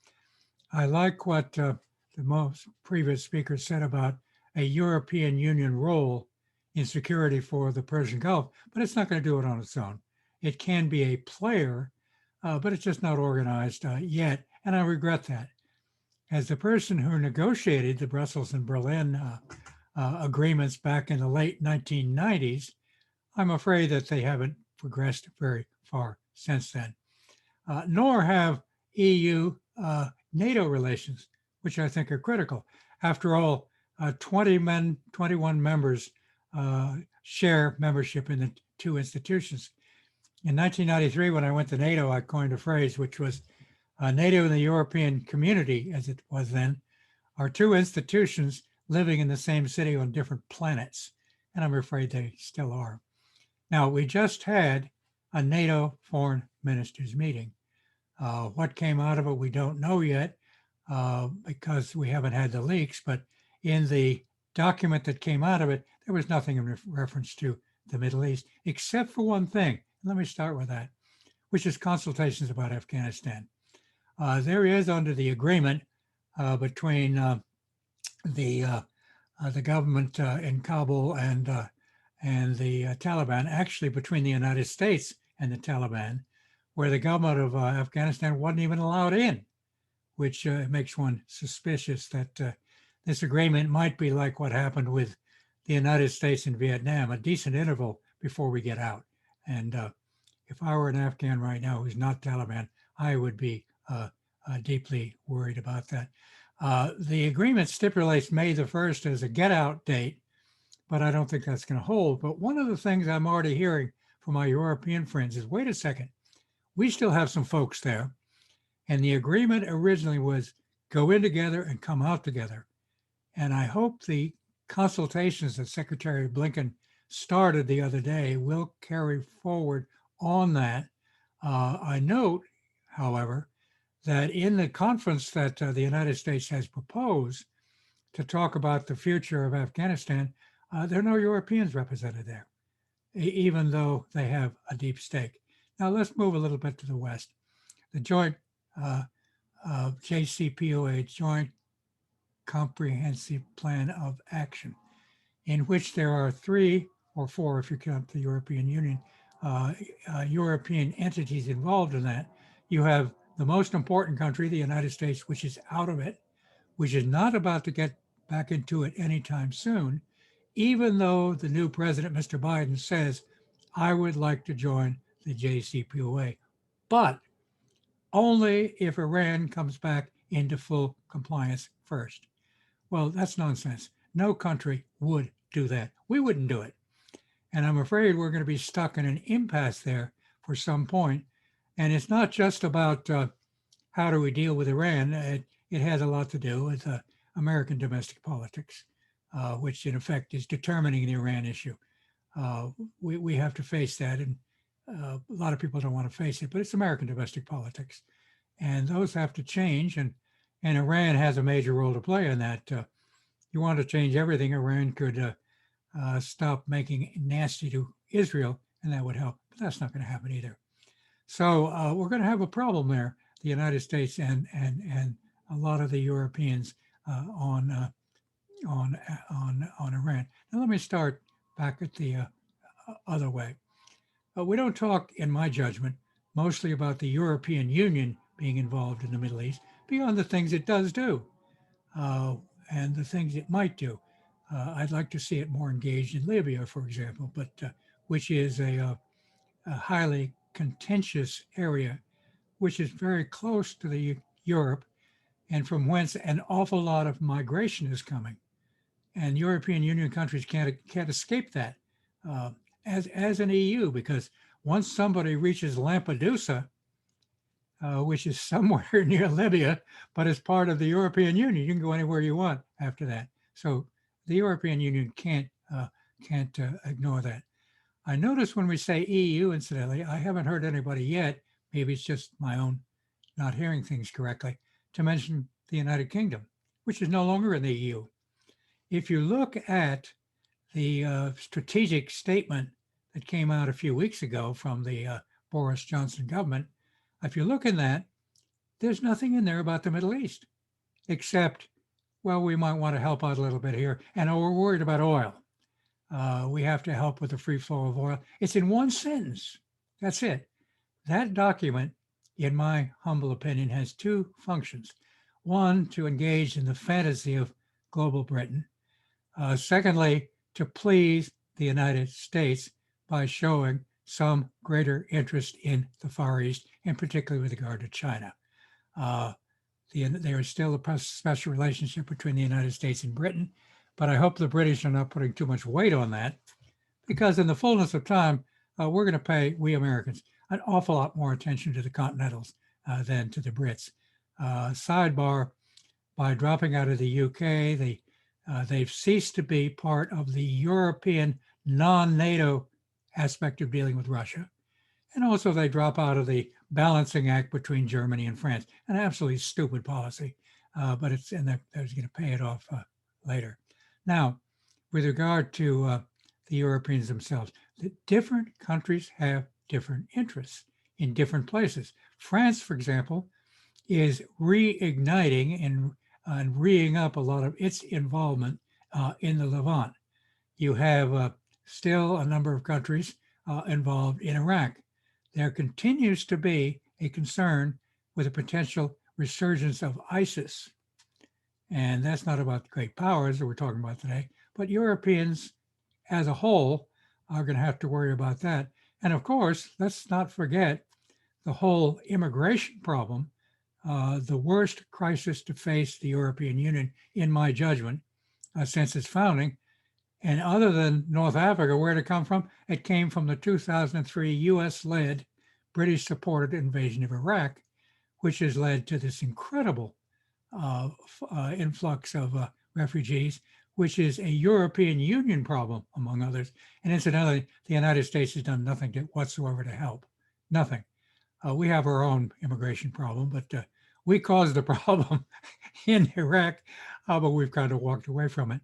I like what the most previous speaker said about a European Union role in security for the Persian Gulf, but it's not going to do it on its own. It can be a player, but it's just not organized yet, and I regret that. As the person who negotiated the Brussels and Berlin agreements back in the late 1990s, I'm afraid that they haven't progressed very far since then. Nor have EU-NATO relations, which I think are critical. After all, 21 members share membership in the two institutions. In 1993, when I went to NATO, I coined a phrase which was NATO and the European community, as it was then, are two institutions living in the same city on different planets. And I'm afraid they still are. Now, we just had a NATO foreign ministers meeting. What came out of it, we don't know yet because we haven't had the leaks, but in the document that came out of it, there was nothing in reference to the Middle East, except for one thing. Let me start with that, which is consultations about Afghanistan. There is, under the agreement between the government in Kabul and the Taliban, actually between the United States and the Taliban, where the government of Afghanistan wasn't even allowed in, which makes one suspicious that this agreement might be like what happened with the United States and Vietnam, a decent interval before we get out. And if I were an Afghan right now who's not Taliban, I would be deeply worried about that. The agreement stipulates May the 1st as a get out date, but I don't think that's going to hold. But one of the things I'm already hearing from my European friends is, wait a second, we still have some folks there. And the agreement originally was go in together and come out together. And I hope the consultations that Secretary Blinken started the other day will carry forward on that. I note, however, that in the conference that the United States has proposed to talk about the future of Afghanistan, there are no Europeans represented there, even though they have a deep stake. Now let's move a little bit to the West. The joint JCPOA, Joint Comprehensive Plan of Action, in which there are 3 or 4, if you count the European Union, European entities involved in that. You have the most important country, the United States, which is out of it, which is not about to get back into it anytime soon, even though the new president, Mr. Biden, says, I would like to join the JCPOA, but only if Iran comes back into full compliance first. Well, that's nonsense. No country would do that. We wouldn't do it. And I'm afraid we're going to be stuck in an impasse there for some point. And it's not just about how do we deal with Iran. It has a lot to do with American domestic politics, which in effect is determining the Iran issue. We have to face that. And a lot of people don't want to face it, but it's American domestic politics. And those have to change. And Iran has a major role to play in that. You want to change everything, Iran could stop making nasty to Israel, and that would help. But that's not going to happen either. So we're going to have a problem there, the United States and a lot of the Europeans on Iran. Now let me start back at the other way. We don't talk, in my judgment, mostly about the European Union being involved in the Middle East, beyond the things it does do and the things it might do. I'd like to see it more engaged in Libya, for example, but which is a highly contentious area, which is very close to the Europe, and from whence an awful lot of migration is coming. And European Union countries can't escape that as an EU, because once somebody reaches Lampedusa, which is somewhere near Libya, but is part of the European Union, you can go anywhere you want after that. So the European Union can't ignore that. I notice when we say EU, incidentally, I haven't heard anybody yet, maybe it's just my own not hearing things correctly, to mention the United Kingdom, which is no longer in the EU. If you look at the strategic statement that came out a few weeks ago from the Boris Johnson government, if you look in that, there's nothing in there about the Middle East, except, well, we might want to help out a little bit here, and we're worried about oil. We have to help with the free flow of oil. It's in one sentence. That's it. That document, in my humble opinion, has 2 functions. One, to engage in the fantasy of global Britain. Secondly, to please the United States by showing some greater interest in the Far East, and particularly with regard to China. There is still a special relationship between the United States and Britain, but I hope the British are not putting too much weight on that, because in the fullness of time, we're going to pay, we Americans, an awful lot more attention to the Continentals than to the Brits. Sidebar, by dropping out of the UK, they've ceased to be part of the European non-NATO aspect of dealing with Russia. And also they drop out of the balancing act between Germany and France, an absolutely stupid policy, but it's, and they're going to pay it off later. Now, with regard to the Europeans themselves, the different countries have different interests in different places. France, for example, is reigniting and reing up a lot of its involvement in the Levant. You have still a number of countries involved in Iraq. There continues to be a concern with a potential resurgence of ISIS. And that's not about the great powers that we're talking about today, but Europeans as a whole are going to have to worry about that. And of course, let's not forget the whole immigration problem, the worst crisis to face the European Union, in my judgment, since its founding. And other than North Africa, where did it come from? It came from the 2003 US-led, British-supported invasion of Iraq, which has led to this incredible influx of refugees, which is a European Union problem, among others. And incidentally, the United States has done nothing whatsoever to help. Nothing. We have our own immigration problem, but we caused the problem in Iraq, but we've kind of walked away from it.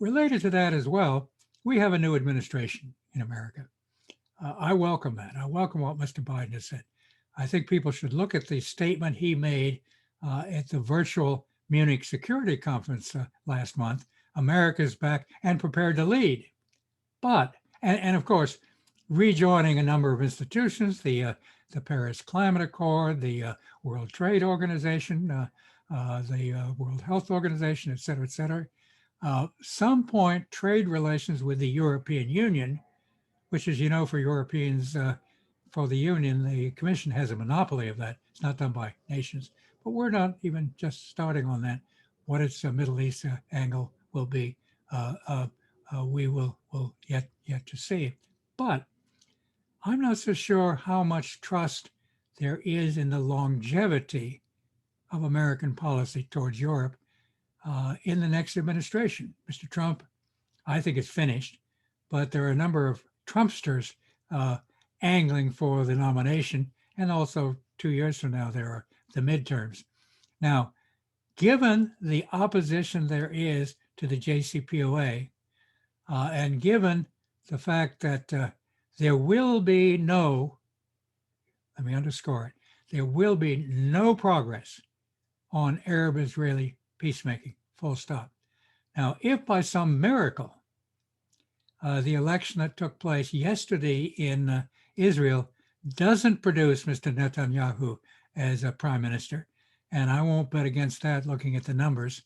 Related to that as well, we have a new administration in America. I welcome that. I welcome what Mr. Biden has said. I think people should look at the statement he made at the virtual Munich Security Conference last month. America's back and prepared to lead. But, and of course, rejoining a number of institutions, the Paris Climate Accord, the World Trade Organization, the World Health Organization, et cetera, et cetera. Some point trade relations with the European Union, which, as you know, for Europeans, for the Union, the Commission has a monopoly of that. It's not done by nations, but we're not even just starting on that. What its Middle East angle will be, we will yet to see. But I'm not so sure how much trust there is in the longevity of American policy towards Europe in the next administration. Mr. Trump, I think it's finished, but there are a number of Trumpsters angling for the nomination, and also 2 years from now, there are the midterms. Now, given the opposition there is to the JCPOA, and given the fact that there will be no, let me underscore it, there will be no progress on Arab-Israeli peacemaking, full stop. Now, if by some miracle, the election that took place yesterday in Israel doesn't produce Mr. Netanyahu as a prime minister, and I won't bet against that looking at the numbers,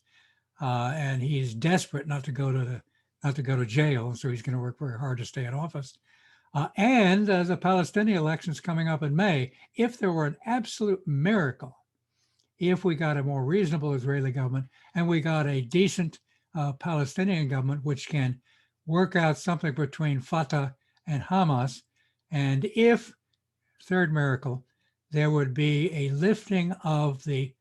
and he's desperate not to go to jail, so he's going to work very hard to stay in office. And the Palestinian elections coming up in May, if there were an absolute miracle, if we got a more reasonable Israeli government and we got a decent Palestinian government, which can work out something between Fatah and Hamas, and if, third miracle, there would be a lifting of the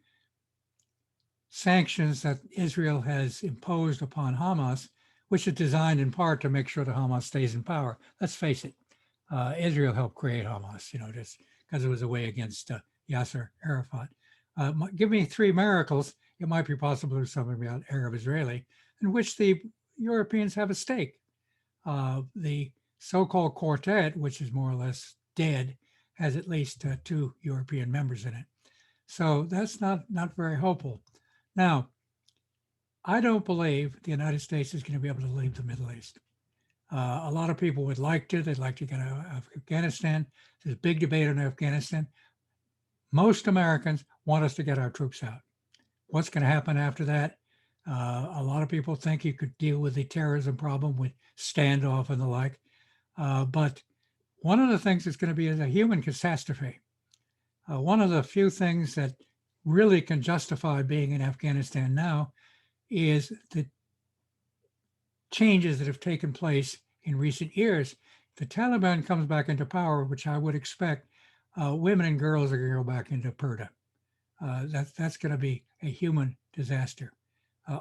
sanctions that Israel has imposed upon Hamas, which is designed in part to make sure that Hamas stays in power. Let's face it, Israel helped create Hamas, just because it was a way against Yasser Arafat. Give me three miracles, it might be possible to do something about Arab-Israeli, in which the Europeans have a stake. The so-called quartet, which is more or less dead, has at least 2 European members in it. So that's not very hopeful. Now, I don't believe the United States is going to be able to leave the Middle East. A lot of people would like to. They'd like to get out of Afghanistan. There's a big debate on Afghanistan. Most Americans want us to get our troops out. What's going to happen after that? A lot of people think you could deal with the terrorism problem with standoff and the like. But one of the things that's going to be is a human catastrophe. One of the few things that really can justify being in Afghanistan now is the changes that have taken place in recent years. The Taliban comes back into power, which I would expect, women and girls are going to go back into Purdah. That's going to be a human disaster.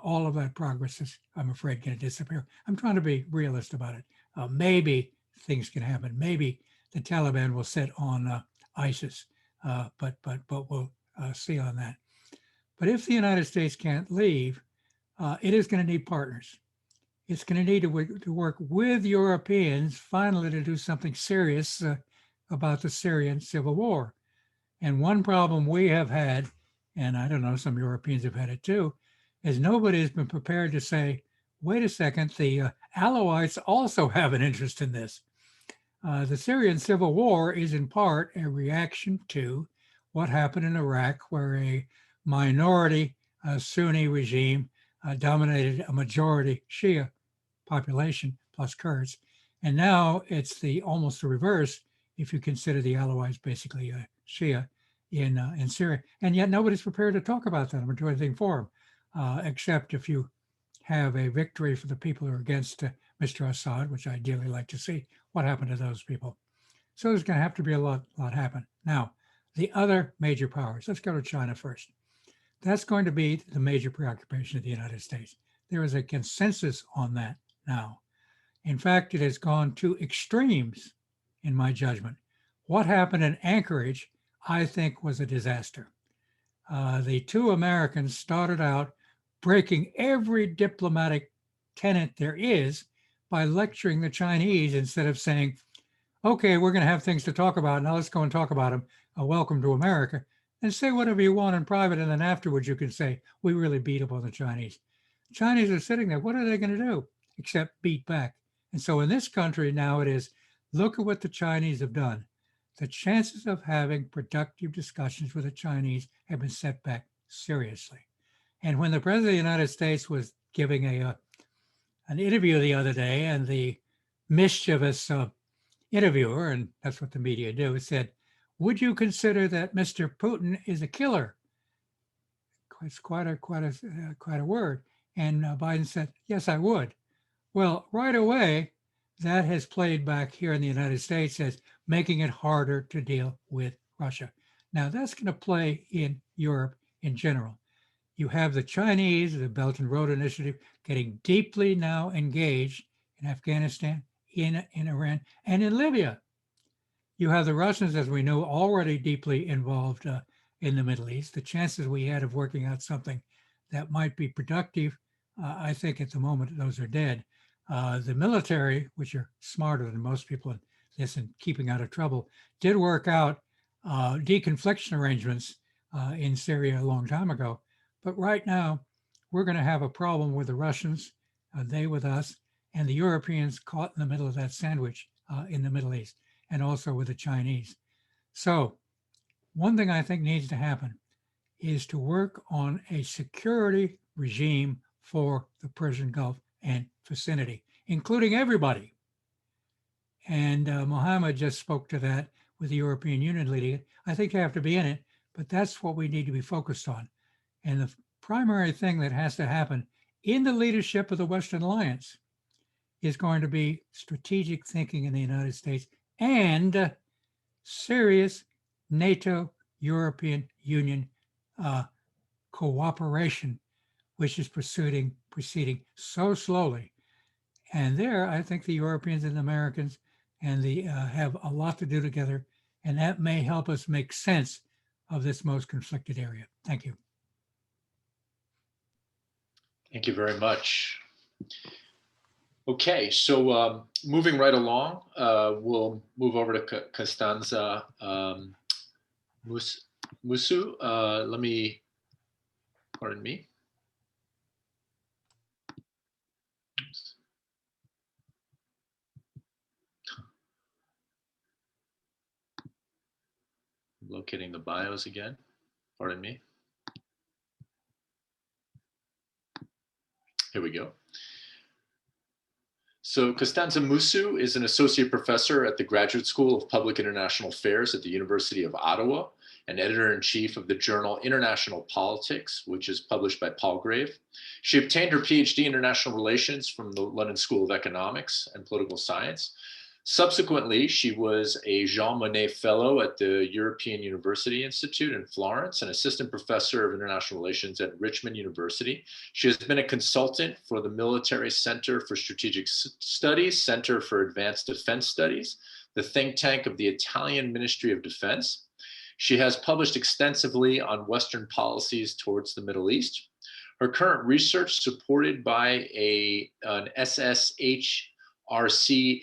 All of that progress is, I'm afraid, going to disappear. I'm trying to be realist about it. Maybe things can happen. Maybe the Taliban will sit on ISIS, but we'll see on that. But if the United States can't leave, it is going to need partners. It's going to need to work with Europeans finally to do something serious about the Syrian civil war. And one problem we have had, and I don't know, some Europeans have had it too, is nobody has been prepared to say, wait a second, the Alawites also have an interest in this. The Syrian civil war is in part a reaction to what happened in Iraq, where a minority Sunni regime dominated a majority Shia population plus Kurds. And now it's almost the reverse if you consider the Alawites basically Shia in Syria. And yet nobody's prepared to talk about them or do anything for them, except if you have a victory for the people who are against Mr. Assad, which I ideally like to see. What happened to those people? So there's going to have to be a lot happen. Now, the other major powers, let's go to China first. That's going to be the major preoccupation of the United States. There is a consensus on that now. In fact, it has gone to extremes, in my judgment. What happened in Anchorage, I think, was a disaster. The two Americans started out breaking every diplomatic tenet there is by lecturing the Chinese instead of saying, okay, we're going to have things to talk about. Now let's go and talk about them. Welcome to America. And say whatever you want in private. And then afterwards you can say, we really beat up on the Chinese. Chinese are sitting there. What are they going to do except beat back? And so in this country now it is, look at what the Chinese have done. The chances of having productive discussions with the Chinese have been set back seriously. And when the President of the United States was giving an interview the other day, and the mischievous interviewer, and that's what the media do, said, would you consider that Mr. Putin is a killer? It's quite a word. And Biden said, yes, I would. Well, right away, that has played back here in the United States as making it harder to deal with Russia. Now, that's going to play in Europe in general. You have the Chinese, the Belt and Road Initiative, getting deeply now engaged in Afghanistan, in Iran, and in Libya. You have the Russians, as we know, already deeply involved in the Middle East. The chances we had of working out something that might be productive, I think at the moment those are dead. The military, which are smarter than most people in this and keeping out of trouble, did work out deconfliction arrangements in Syria a long time ago. But right now, we're going to have a problem with the Russians, they with us, and the Europeans caught in the middle of that sandwich in the Middle East, and also with the Chinese. So one thing I think needs to happen is to work on a security regime for the Persian Gulf and vicinity, including everybody. And Mohammed just spoke to that with the European Union leading it. I think they have to be in it, but that's what we need to be focused on. And the primary thing that has to happen in the leadership of the Western Alliance is going to be strategic thinking in the United States and serious NATO European Union cooperation, which is proceeding so slowly. And there, I think the Europeans and the Americans and the have a lot to do together, and that may help us make sense of this most conflicted area. Thank you. Thank you very much. Okay, so moving right along, we'll move over to Costanza Musu. Pardon me. Locating the bios again. Pardon me. Here we go. So Costanza Musu is an associate professor at the Graduate School of Public International Affairs at the University of Ottawa, and editor-in-chief of the journal International Politics, which is published by Palgrave. She obtained her PhD in International Relations from the London School of Economics and Political Science. Subsequently, she was a Jean Monnet Fellow at the European University Institute in Florence, and assistant professor of international relations at Richmond University. She has been a consultant for the Military Center for Strategic Studies, Center for Advanced Defense Studies, the think tank of the Italian Ministry of Defense. She has published extensively on Western policies towards the Middle East. Her current research, supported by an SSHRC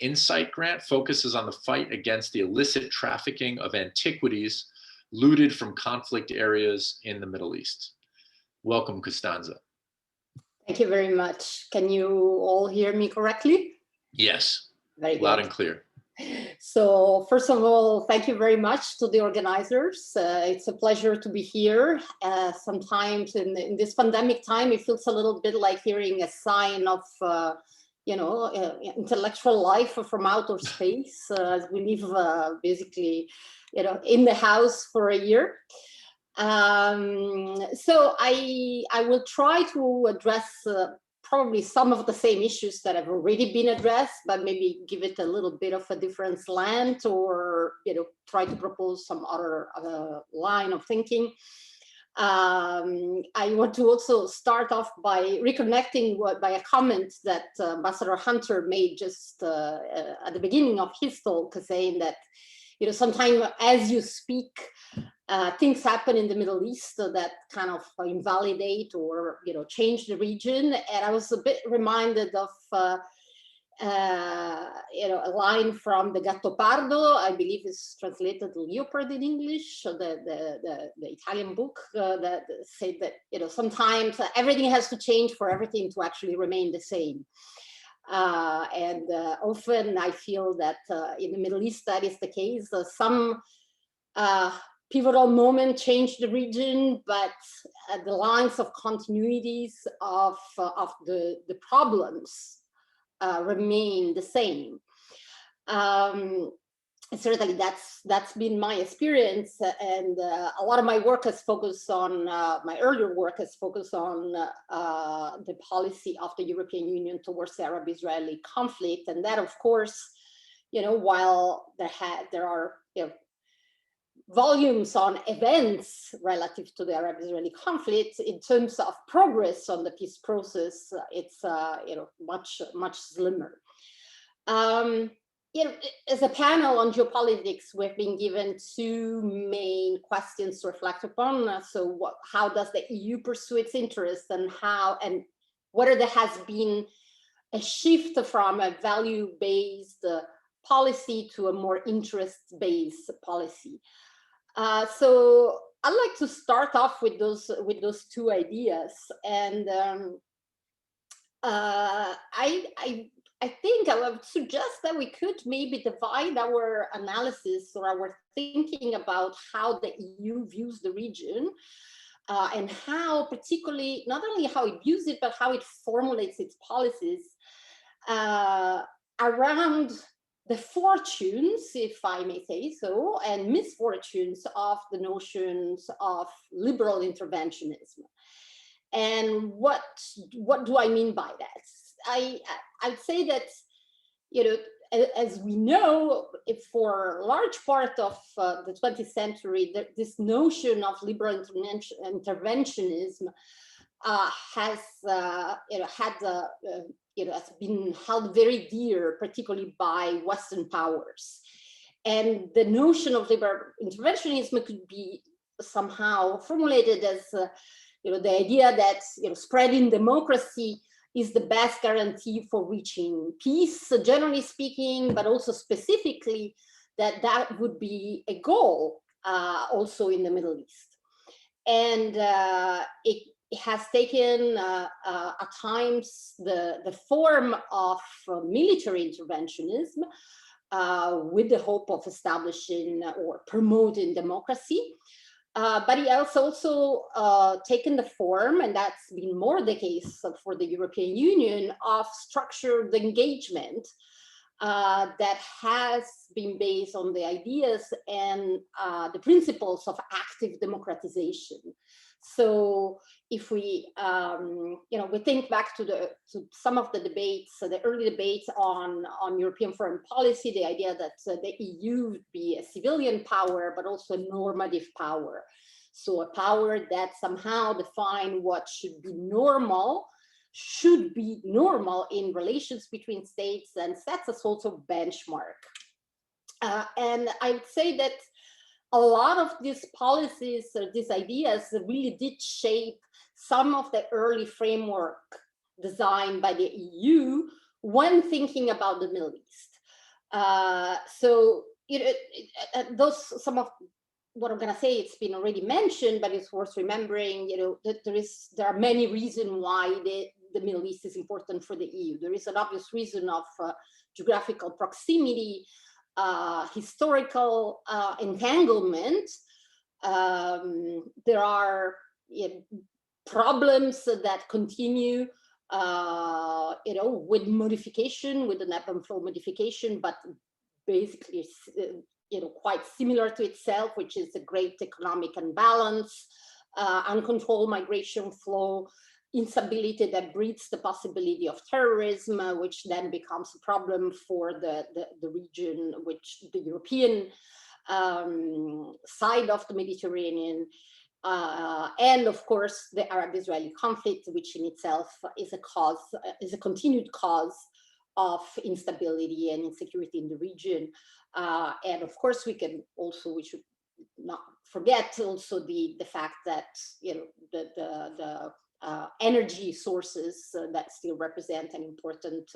Insight grant, focuses on the fight against the illicit trafficking of antiquities looted from conflict areas in the Middle East. Welcome, Costanza. Thank you very much. Can you all hear me correctly? Yes, very loud good. And clear. So first of all, thank you very much to the organizers. It's a pleasure to be here. Sometimes in this pandemic time, it feels a little bit like hearing a sign of intellectual life from outer space, as we live basically, in the house for a year. So I will try to address probably some of the same issues that have already been addressed, but maybe give it a little bit of a different slant, or try to propose some other line of thinking. I want to also start off by reconnecting by a comment that Ambassador Hunter made just at the beginning of his talk, saying that, you know, sometimes as you speak, things happen in the Middle East that kind of invalidate or, you know, change the region. And I was a bit reminded of, you know, a line from the Gattopardo, I believe is translated Leopard in English, the Italian book that said that, you know, sometimes everything has to change for everything to actually remain the same. And often I feel that in the Middle East that is the case. Some pivotal moment changed the region, but the lines of continuities of the problems remain the same. Certainly that's been my experience, and a lot of my work has focused on, my earlier work has focused on the policy of the European Union towards the Arab-Israeli conflict. And that, of course, you know, while there are, you know, volumes on events relative to the Arab-Israeli conflict, in terms of progress on the peace process, it's you know, much slimmer. You know, as a panel on geopolitics, we've been given two main questions to reflect upon. So, how does the EU pursue its interests, and whether there has been a shift from a value-based policy to a more interest-based policy. So I'd like to start off with those two ideas, and I think I would suggest that we could maybe divide our analysis or our thinking about how the EU views the region, and how, particularly, not only how it views it, but how it formulates its policies around the fortunes, if I may say so, and misfortunes of the notions of liberal interventionism. And what do I mean by that? I'd say that, you know, as we know, for a large part of the 20th century, this notion of liberal interventionism has, you know, has been held very dear, particularly by Western powers. And the notion of liberal interventionism could be somehow formulated as, you know, the idea that, you know, spreading democracy is the best guarantee for reaching peace, generally speaking, but also specifically that would be a goal also in the Middle East. And it has taken at times the form of military interventionism with the hope of establishing or promoting democracy. But it has also taken the form, and that's been more the case for the European Union, of structured engagement that has been based on the ideas and the principles of active democratization. So if we, you know, we think back to some of the debates, the early debates on European foreign policy, the idea that the EU would be a civilian power, but also a normative power. So a power that somehow define what should be normal in relations between states, and sets us also benchmark. And I would say that a lot of these policies, these ideas really did shape some of the early framework designed by the EU when thinking about the Middle East. So, you know, some of what I'm going to say, it's been already mentioned, but it's worth remembering, you know, that there are many reasons why the Middle East is important for the EU. There is an obvious reason of geographical proximity, historical entanglement. There are, you know, problems that continue, you know, with modification, with the ebb and flow modification, but basically, you know, quite similar to itself, which is a great economic imbalance, uncontrolled migration flow, instability that breeds the possibility of terrorism, which then becomes a problem for the region, which the European side of the Mediterranean. and of course, the Arab-Israeli conflict, which in itself is a continued cause of instability and insecurity in the region. And of course, we should not forget also the fact that, you know, the energy sources that still represent an important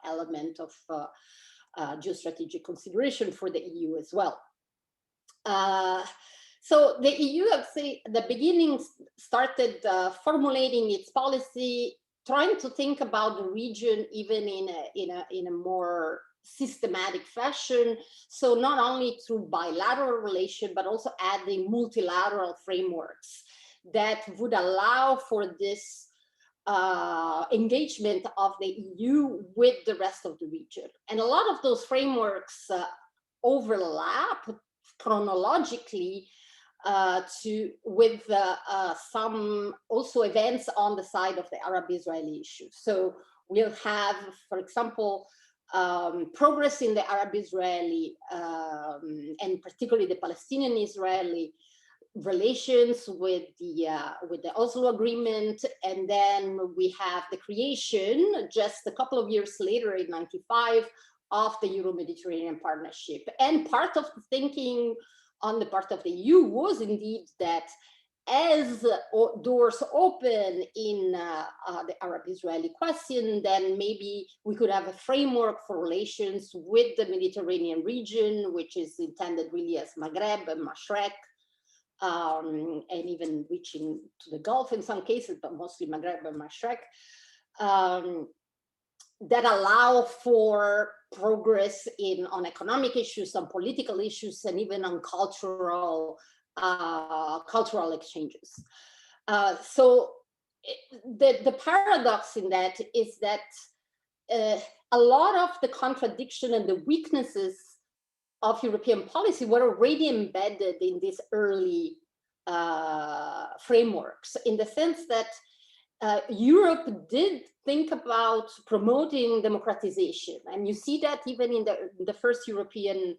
element of geostrategic consideration for the EU as well. So the EU, I'd say, at the beginning started formulating its policy, trying to think about the region even in a more systematic fashion. So not only through bilateral relation, but also adding multilateral frameworks that would allow for this engagement of the EU with the rest of the region. And a lot of those frameworks overlap chronologically with some also events on the side of the Arab-Israeli issue. So we'll have, for example, progress in the Arab-Israeli and particularly the Palestinian-Israeli relations with the Oslo Agreement, and then we have the creation just a couple of years later in '95 of the Euro-Mediterranean Partnership. And part of the thinking on the part of the EU was indeed that as doors open in the Arab-Israeli question, then maybe we could have a framework for relations with the Mediterranean region, which is intended really as Maghreb and Mashrek, and even reaching to the Gulf in some cases, but mostly Maghreb and Mashrek, that allow for progress on economic issues, on political issues, and even on cultural exchanges. So the paradox in that is that a lot of the contradiction and the weaknesses of European policy were already embedded in these early frameworks, in the sense that Europe did think about promoting democratization. And you see that even in the first European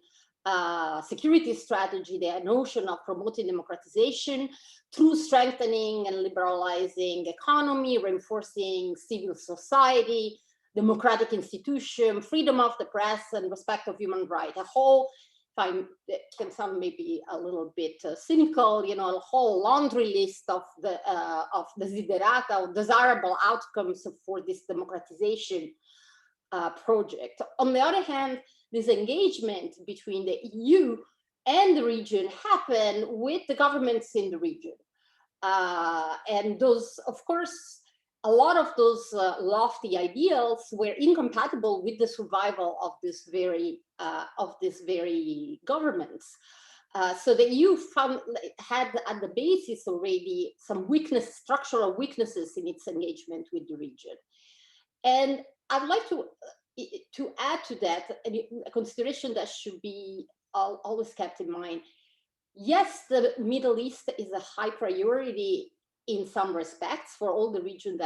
security strategy, the notion of promoting democratization through strengthening and liberalizing economy, reinforcing civil society, democratic institution, freedom of the press, and respect of human rights. A whole, it can sound maybe a little bit cynical, you know, a whole laundry list of the desiderata, or desirable outcomes for this democratization project. On the other hand, this engagement between the EU and the region happened with the governments in the region. And those, of course, a lot of those lofty ideals were incompatible with the survival of this very governments. So the EU had at the basis already some structural weaknesses in its engagement with the region. And I'd like to add to that a consideration that should be always kept in mind. Yes, the Middle East is a high priority in some respects for all the reasons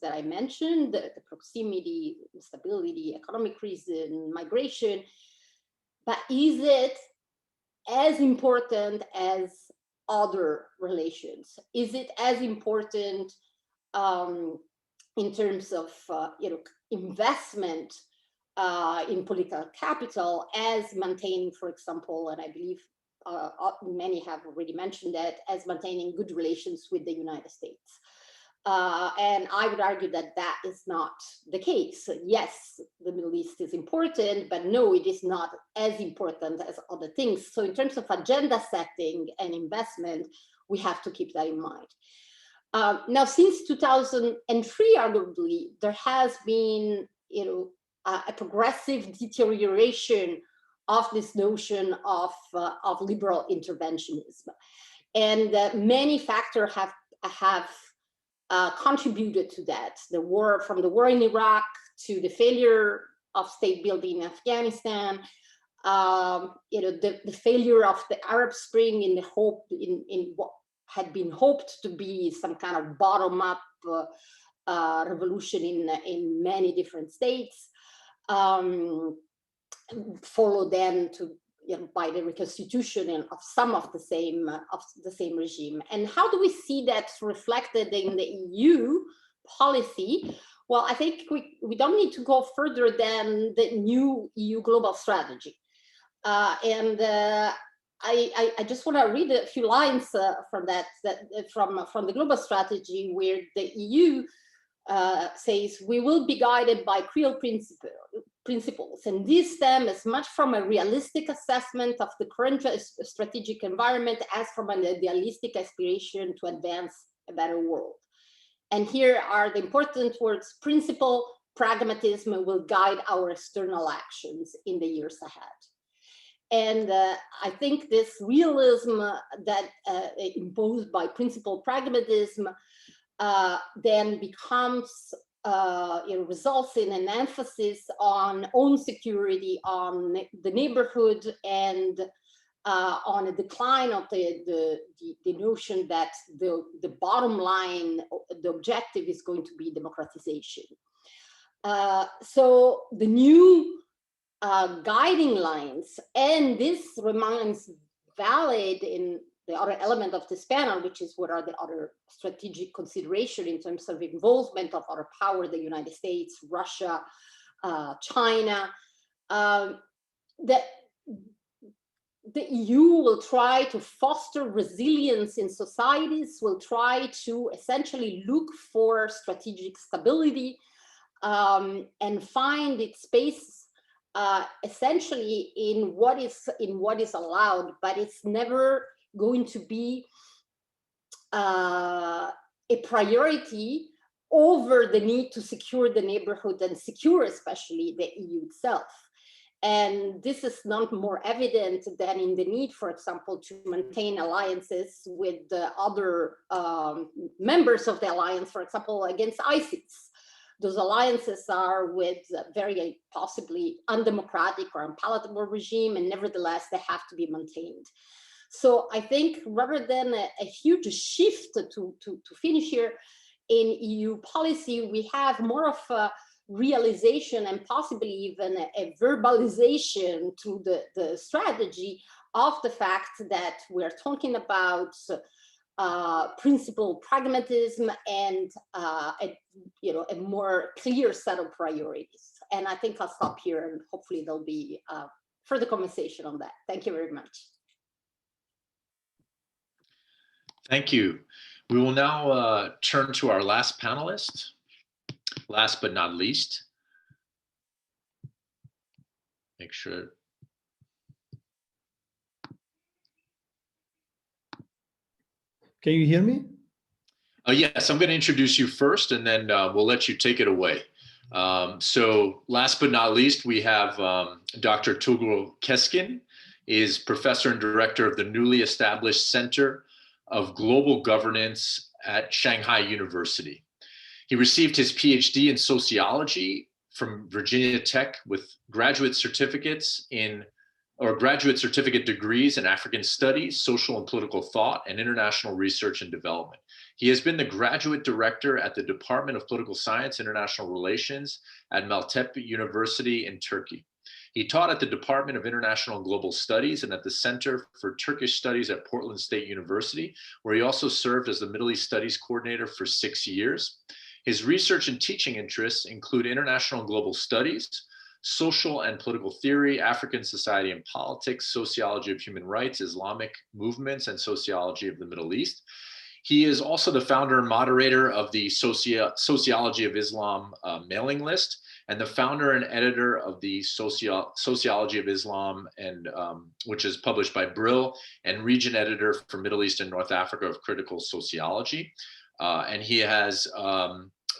that I mentioned, the proximity, stability, economic reason, migration. But is it as important as other relations? Is it as important in terms of investment in political capital as maintaining, for example, and I believe many have already mentioned that, as maintaining good relations with the United States. And I would argue that that is not the case. Yes, the Middle East is important, but no, it is not as important as other things. So in terms of agenda setting and we have to keep that in mind. Now, since 2003, arguably, there has been, a progressive deterioration of this notion of liberal interventionism, and many factors have contributed to that. From the war in Iraq to the failure of state building in Afghanistan, the failure of the Arab Spring in what had been hoped to be some kind of bottom-up revolution in many different states, followed then to by the reconstitution and of some of the same regime. And how do we see that reflected in the EU policy? Well, I think we don't need to go further than the new EU global strategy. I just want to read a few lines from that from the global strategy, where the EU says we will be guided by Creole principles, and these stem as much from a realistic assessment of the current strategic environment as from an idealistic aspiration to advance a better world. And here are the important words: principle, pragmatism will guide our external actions in the years ahead. And I think this realism that imposed by principle pragmatism then becomes, results in an emphasis on own security, on the neighborhood, and on a decline of the notion that the bottom line, the objective is going to be democratization. So the new guiding lines, and this remains valid in the other element of this panel, which is what are the other strategic consideration in terms of involvement of other power, the United States, Russia, China, that the EU will try to foster resilience in societies, will try to essentially look for strategic stability, and find its space essentially in what is allowed, but it's never going to be a priority over the need to secure the neighborhood and secure especially the EU itself. And this is not more evident than in the need, for example, to maintain alliances with the other members of the alliance, for example, against ISIS. Those alliances are with very possibly undemocratic or unpalatable regime, and nevertheless, they have to be maintained. So I think rather than a huge shift to finish here in EU policy, we have more of a realization and possibly even a verbalization through the strategy of the fact that we're talking about principle pragmatism and a more clear set of priorities. And I think I'll stop here, and hopefully there'll be further conversation on that. Thank you very much. Thank you. We will now turn to our last panelist. Last but not least, make sure. Can you hear me? Yes, I'm going to introduce you first, and then we'll let you take it away. So last but not least, we have Dr. Tugro Keskin, is professor and director of the newly established Center of Global Governance at Shanghai University. He received his PhD in sociology from Virginia Tech with graduate certificate degrees in African studies, social and political thought, and international research and development. He has been the graduate director at the Department of Political Science, International Relations at Maltepe University in Turkey. He taught at the Department of International and Global Studies and at the Center for Turkish Studies at Portland State University, where he also served as the Middle East Studies Coordinator for 6 years. His research and teaching interests include international and global studies, social and political theory, African society and politics, sociology of human rights, Islamic movements, and sociology of the Middle East. He is also the founder and moderator of the Sociology of Islam mailing list, and the founder and editor of the Sociology of Islam, and which is published by Brill, and region editor for Middle East and North Africa of Critical Sociology. And he has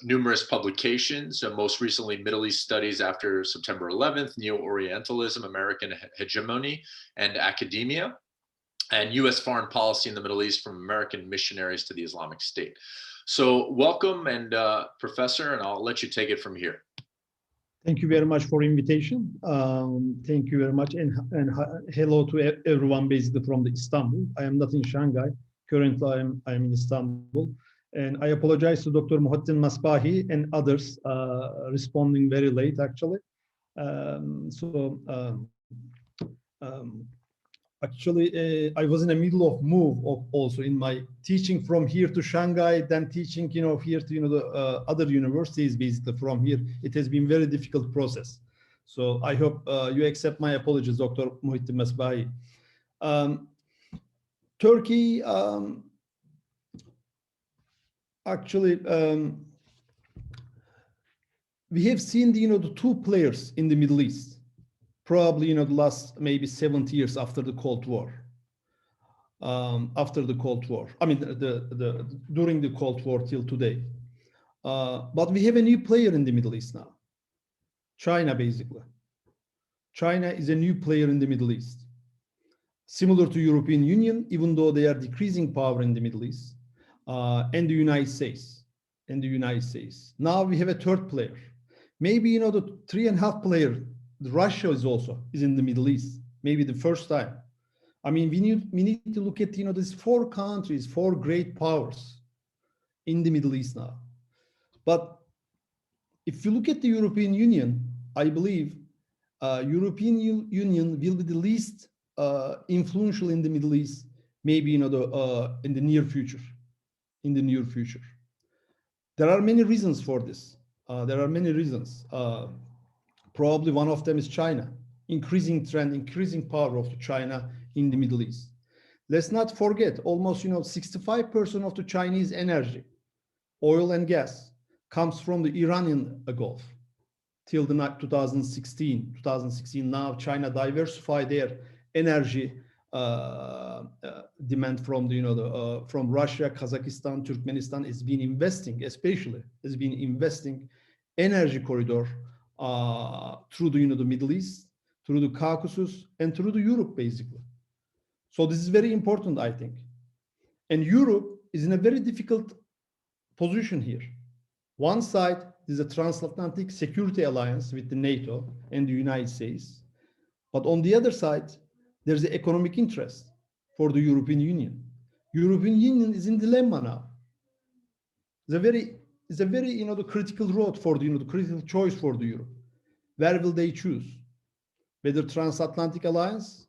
numerous publications, most recently Middle East Studies After September 11th, Neo-Orientalism, American Hegemony, and Academia, and US Foreign Policy in the Middle East from American Missionaries to the Islamic State. So welcome, and Professor, and I'll let you take it from here. Thank you very much for invitation. Thank you very much, and hello to everyone basically from Istanbul. I am not in Shanghai. Currently, I am in Istanbul. And I apologize to Dr. Muhattin Masbahi and others responding very late, actually. Actually, I was in the middle of move also in my teaching from here to Shanghai, then teaching, here to, the other universities basically from here. It has been very difficult process. So I hope you accept my apologies, Dr. Muhittin Mesbahi. Turkey, actually, we have seen the two players in the Middle East. Probably, the last maybe 70 years after the Cold War. After the Cold War, I mean, during the Cold War till today. But we have a new player in the Middle East now. China, basically. China is a new player in the Middle East. Similar to European Union, even though they are decreasing power in the Middle East, and the United States. Now we have a third player. Maybe, the 3.5 player, Russia is in the Middle East, maybe the first time. I mean, we need to look at, these 4 countries, 4 great powers in the Middle East now. But if you look at the European Union, I believe European Union will be the least influential in the Middle East, maybe, in the near future. There are many reasons for this. There are many reasons. Probably one of them is China, increasing trend, increasing power of China in the Middle East. Let's not forget, almost 65% of the Chinese energy, oil and gas, comes from the Iranian Gulf. Till the 2016, now China diversified their energy demand from from Russia, Kazakhstan, Turkmenistan. Has been investing, especially has been investing energy corridor through the Middle East, through the Caucasus, and through the Europe, basically. So this is very important, I think. And Europe is in a very difficult position here. One side is a transatlantic security alliance with the NATO and the United States. But on the other side, there's the economic interest for the European Union. European Union is in dilemma now. It's a very the critical road for the critical choice for the Europe. Where will they choose? Whether transatlantic alliance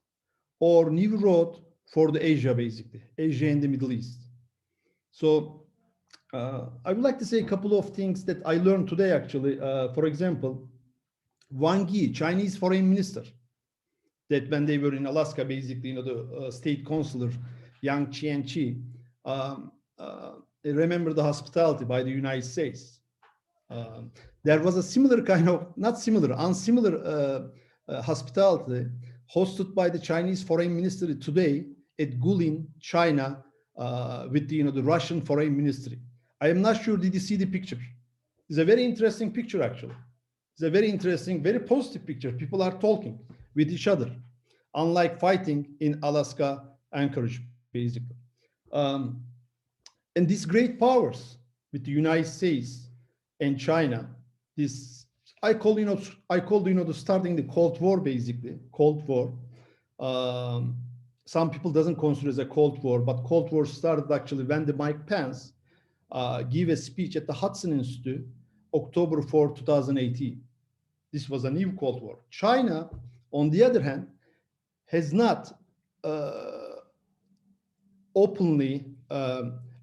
or new road for the Asia, basically, Asia and the Middle East. So I would like to say a couple of things that I learned today, actually. For example, Wang Yi, Chinese foreign minister, that when they were in Alaska, basically, the state consular, Yang Qianqi, they remember the hospitality by the United States. There was a similar kind of, not similar, unsimilar hospitality hosted by the Chinese foreign ministry today at Guilin, China, with the Russian foreign ministry. I am not sure, did you see the picture? It's a very interesting picture, actually. It's a very interesting, very positive picture. People are talking with each other, unlike fighting in Alaska, Anchorage, basically. And these great powers with the United States and China, this I call the starting the Cold War, basically, Cold War. Some people doesn't consider it as a Cold War, but Cold War started actually when the Mike Pence gave a speech at the Hudson Institute, October 4, 2018. This was a new Cold War. China, on the other hand, has not openly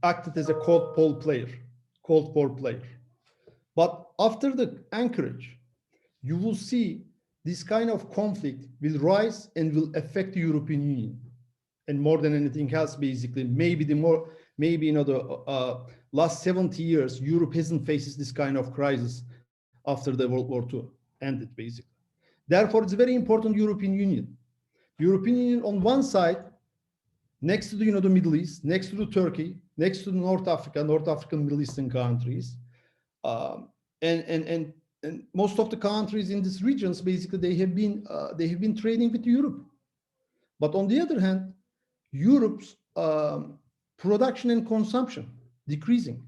acted as a Cold War player. But after the Anchorage, you will see this kind of conflict will rise and will affect the European Union. And more than anything else, basically, maybe the last 70 years, Europe hasn't faced this kind of crisis after the World War II ended, basically. Therefore, it's very important European Union. European Union on one side, next to the Middle East, next to the Turkey, next to the North African Middle Eastern countries, and most of the countries in these regions, basically, they have been trading with Europe. But on the other hand, Europe's production and consumption decreasing.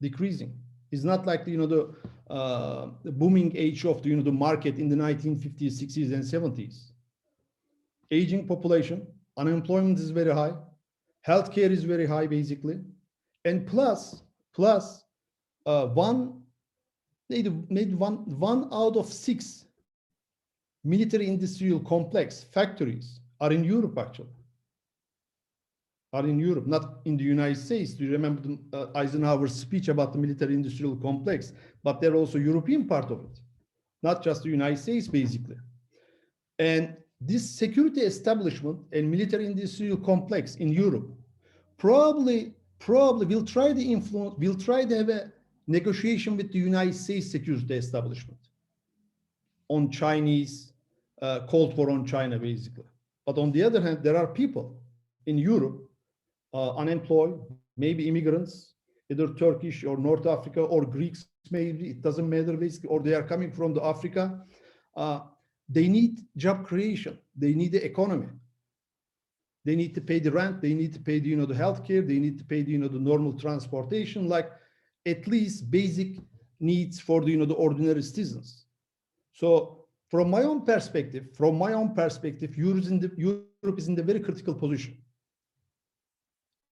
It's not like the booming age of the market in the 1950s, 60s, and 70s. Aging population, unemployment is very high, healthcare is very high, basically, and plus one out of 6 military industrial complex factories are in Europe, actually. Are in Europe, not in the United States. Do you remember Eisenhower's speech about the military industrial complex? But they're also European part of it, not just the United States, basically. And this security establishment and military industrial complex in Europe probably will try to influence, will try to have a negotiation with the United States security establishment on Chinese, Cold War on China, basically. But on the other hand, there are people in Europe, unemployed, maybe immigrants, either Turkish or North Africa or Greeks, maybe, it doesn't matter, basically, or they are coming from the Africa. They need job creation. They need the economy. They need to pay the rent. They need to pay the, the healthcare. They need to pay the, the normal transportation, like at least basic needs for the, the ordinary citizens. So from my own perspective, Europe is in the very critical position.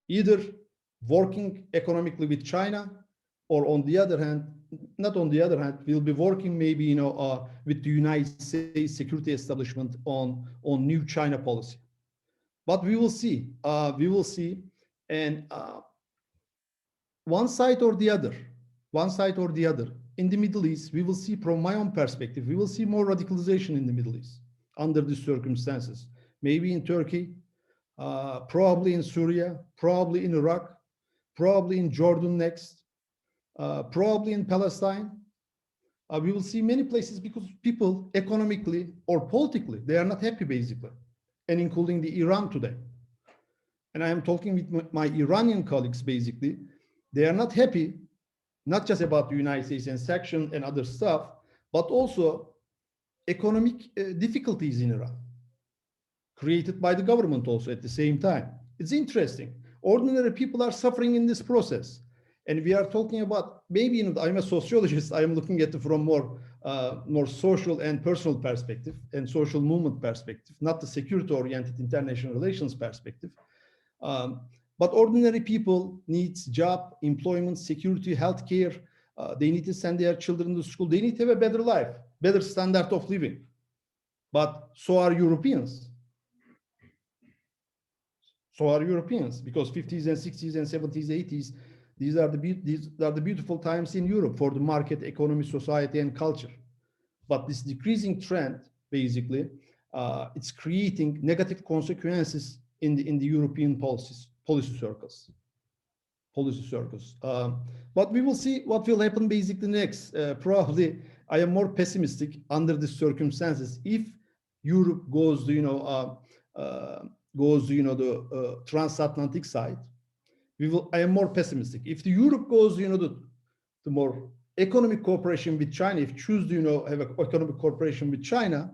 Either working economically with China, or on the other hand, not on the other hand, we'll be working maybe, with the United States security establishment on new China policy. But we will see, and one side or the other, in the Middle East, we will see, from my own perspective, we will see more radicalization in the Middle East under these circumstances. Maybe in Turkey, probably in Syria, probably in Iraq, probably in Jordan next, probably in Palestine. We will see many places because people economically or politically, they are not happy, basically, and including the Iran today. And I am talking with my Iranian colleagues, basically. They are not happy, not just about the United States and sanctions and other stuff, but also economic difficulties in Iran, created by the government also at the same time. It's interesting. Ordinary people are suffering in this process. And we are talking about, maybe, I'm a sociologist, I am looking at it from more social and personal perspective and social movement perspective, not the security-oriented international relations perspective. But ordinary people need job, employment, security, healthcare. They need to send their children to school. They need to have a better life, better standard of living. But so are Europeans. So are Europeans, because 50s and 60s and 70s, 80s, these are the beautiful times in Europe for the market economy, society, and culture. But this decreasing trend, basically, it's creating negative consequences in the European policy circles. But we will see what will happen basically next. Probably, I am more pessimistic under the circumstances. If Europe goes, the transatlantic side, I am more pessimistic. If the Europe goes, the more economic cooperation with China, if choose to, have an economic cooperation with China,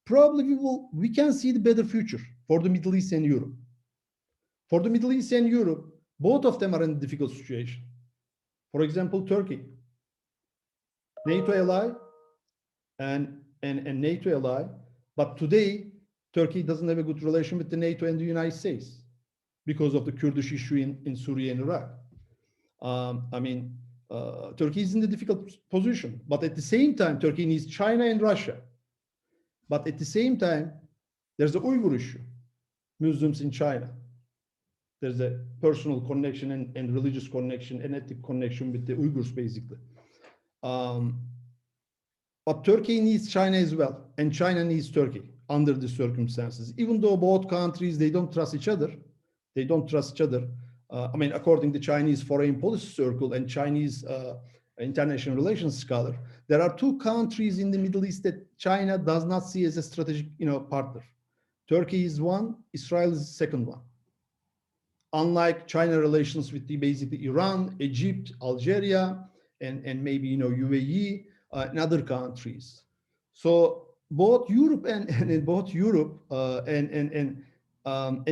probably we can see the better future for the Middle East and Europe. For the Middle East and Europe, both of them are in a difficult situation. For example, Turkey, NATO ally and NATO ally, but today, Turkey doesn't have a good relation with the NATO and the United States because of the Kurdish issue in Syria and Iraq. Turkey is in a difficult position, but at the same time, Turkey needs China and Russia. But at the same time, there's the Uyghur issue, Muslims in China. There's a personal connection and religious connection and ethnic connection with the Uyghurs, basically. But Turkey needs China as well, and China needs Turkey under the circumstances. Even though both countries, they don't trust each other. According to Chinese foreign policy circle and Chinese international relations scholar, there are two countries in the Middle East that China does not see as a strategic, partner. Turkey is one, Israel is the second one. Unlike China relations with basically Iran, Egypt, Algeria, and maybe UAE and other countries. So both Europe and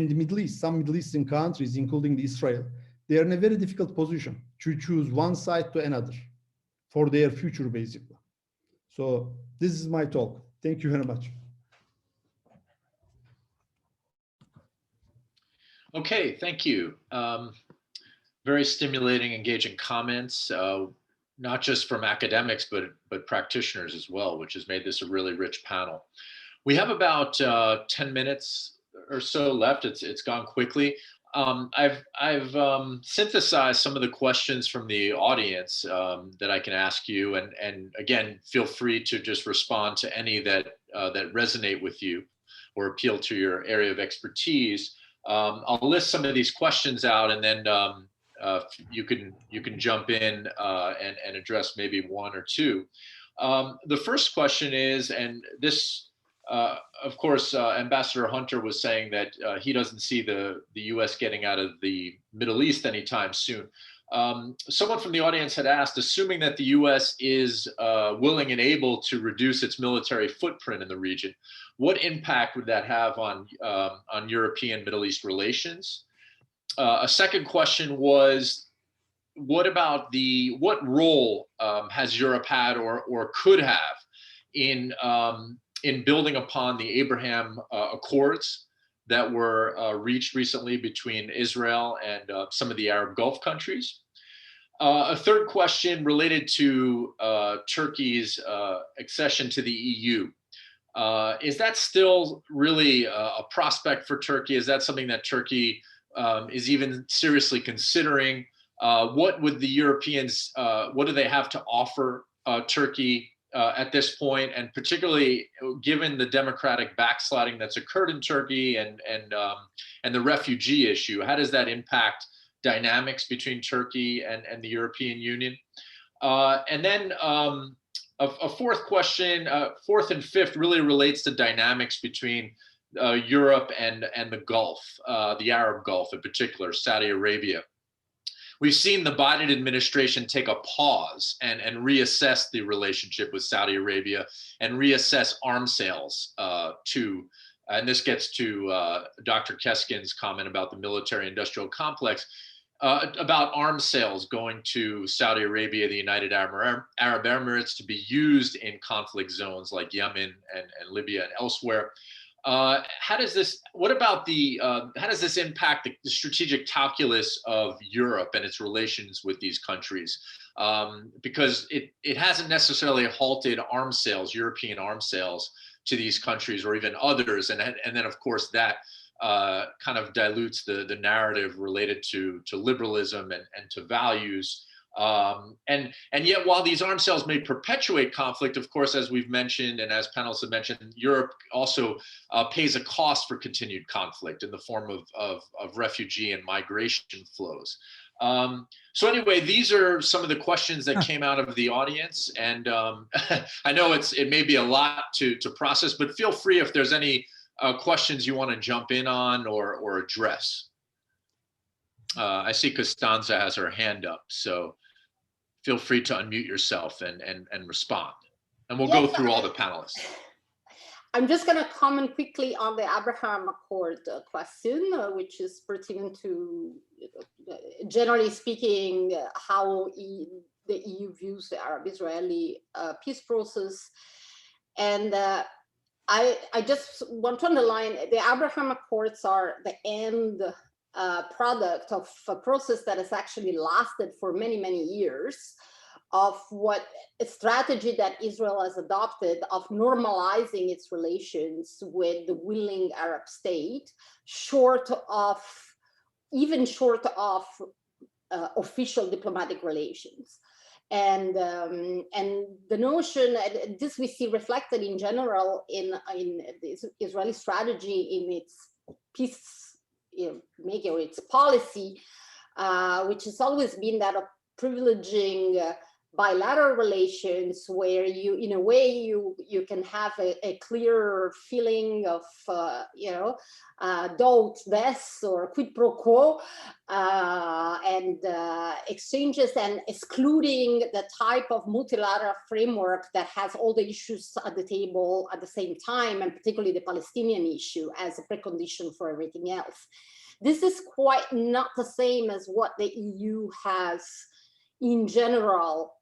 the Middle East, some Middle Eastern countries, including Israel, they are in a very difficult position to choose one side to another for their future, basically. So this is my talk. Thank you very much. Okay, thank you. Very stimulating, engaging comments, not just from academics, but practitioners as well, which has made this a really rich panel. We have about 10 minutes or so left. It's gone quickly. I've synthesized some of the questions from the audience that I can ask you, and again, feel free to just respond to any that that resonate with you or appeal to your area of expertise. I'll list some of these questions out, and then you can jump in and address maybe one or two. The first question is, and this. Of course, Ambassador Hunter was saying that he doesn't see the U.S. getting out of the Middle East anytime soon. Someone from the audience had asked, assuming that the U.S. is willing and able to reduce its military footprint in the region, what impact would that have on European Middle East relations? A second question was, what about what role has Europe had or could have in building upon the Abraham Accords that were reached recently between Israel and some of the Arab Gulf countries? A third question related to Turkey's accession to the EU. Is that still really a prospect for Turkey? Is that something that Turkey is even seriously considering? What would the Europeans, what do they have to offer Turkey at this point, and particularly given the democratic backsliding that's occurred in Turkey and the refugee issue? How does that impact dynamics between Turkey and the European Union? And then a fourth question, fourth and fifth, really relates to dynamics between Europe and the Gulf, the Arab Gulf in particular, Saudi Arabia. We've seen the Biden administration take a pause and reassess the relationship with Saudi Arabia and reassess arms sales and this gets to Dr. Keskin's comment about the military-industrial complex, about arms sales going to Saudi Arabia, the United Arab Emirates, to be used in conflict zones like Yemen and Libya and elsewhere. How does this impact the strategic calculus of Europe and its relations with these countries? Because it hasn't necessarily halted arms sales, European arms sales to these countries or even others. And then of course that kind of dilutes the narrative related to liberalism and to values. And yet, while these arms sales may perpetuate conflict, of course, as we've mentioned and as panelists have mentioned, Europe also pays a cost for continued conflict in the form of refugee and migration flows. So anyway, these are some of the questions that came out of the audience, and I know it may be a lot to process, but feel free if there's any questions you want to jump in on or address. I see Costanza has her hand up, so feel free to unmute yourself and respond. And we'll go through all the panelists. I'm just going to comment quickly on the Abraham Accord question, which is pertinent to, generally speaking, how the EU views the Arab-Israeli peace process. And I just want to underline, the Abraham Accords are the end product of a process that has actually lasted for many, many years, of what a strategy that Israel has adopted of normalizing its relations with the willing Arab state, even short of official diplomatic relations. And the notion, this we see reflected in general in the Israeli strategy in its peace making, or its policy, which has always been that of privileging bilateral relations, where you, in a way, you can have a clear feeling of doubt, des, or quid pro quo, and exchanges, and excluding the type of multilateral framework that has all the issues at the table at the same time, and particularly the Palestinian issue as a precondition for everything else. This is quite not the same as what the EU has in general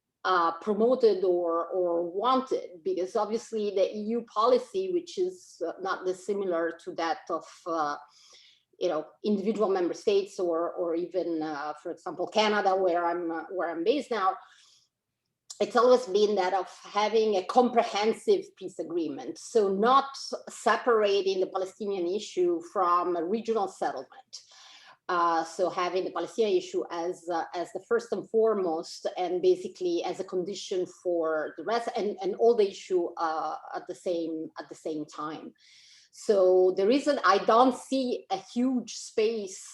promoted or wanted, because obviously the EU policy, which is not dissimilar to that of individual member states, or even for example Canada, where I'm based now, it's always been that of having a comprehensive peace agreement. So not separating the Palestinian issue from a regional settlement. So having the Palestinian issue as the first and foremost, and basically as a condition for the rest, and all the issue at the same time. So the reason I don't see a huge space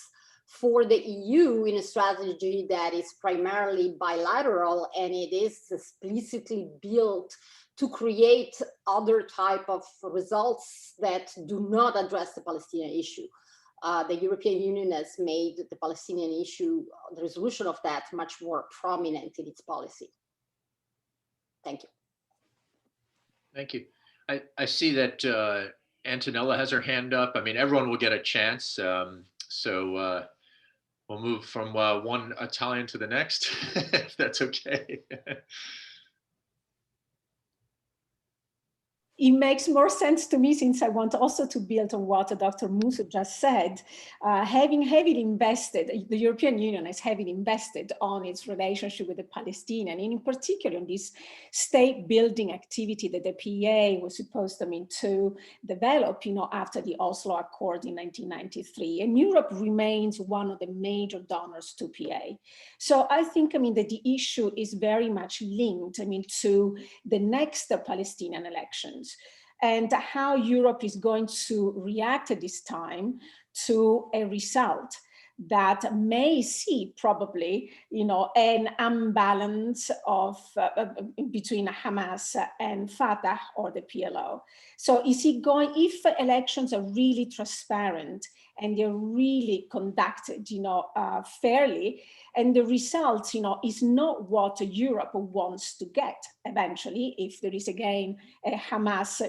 for the EU in a strategy that is primarily bilateral, and it is explicitly built to create other type of results that do not address the Palestinian issue. The European Union has made the Palestinian issue, the resolution of that, much more prominent in its policy. Thank you. Thank you. I see that Antonella has her hand up. I mean, everyone will get a chance. So we'll move from one Italian to the next, if that's okay. It makes more sense to me, since I want also to build on what Dr. Musso just said. Having heavily invested, the European Union has heavily invested on its relationship with the Palestinians, and in particular on this state building activity that the PA was supposed to develop, after the Oslo Accord in 1993. And Europe remains one of the major donors to PA. So I think, that the issue is very much linked, to the next Palestinian elections, and how Europe is going to react at this time to a result that may see probably, an imbalance of between Hamas and Fatah or the PLO. So is it going, if elections are really transparent and they're really conducted, fairly, and the result, is not what Europe wants to get eventually, if there is again a Hamas,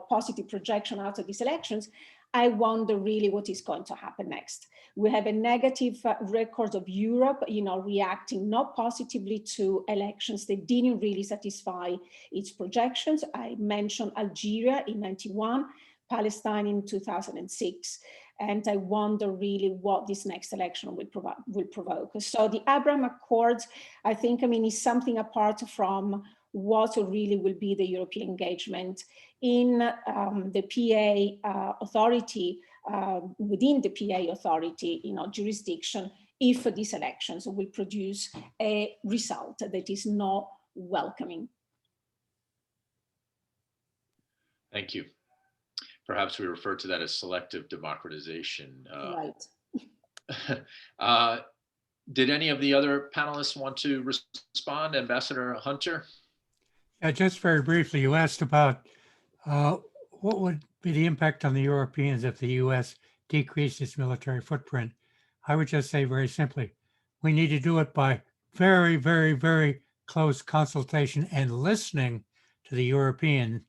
positive projection out of these elections, I wonder really what is going to happen next. We have a negative record of Europe, reacting not positively to elections that didn't really satisfy its projections. I mentioned Algeria in 91, Palestine in 2006. And I wonder really what this next election will provoke. So the Abraham Accords, I think, is something apart from what really will be the European engagement in the PA authority, within the PA authority, jurisdiction, if these elections will produce a result that is not welcoming. Thank you. Perhaps we refer to that as selective democratization. Right. Did any of the other panelists want to respond? Ambassador Hunter? Yeah, just very briefly, you asked about what would be the impact on the Europeans if the US decreased its military footprint. I would just say very simply, we need to do it by very, very, very close consultation and listening to the Europeans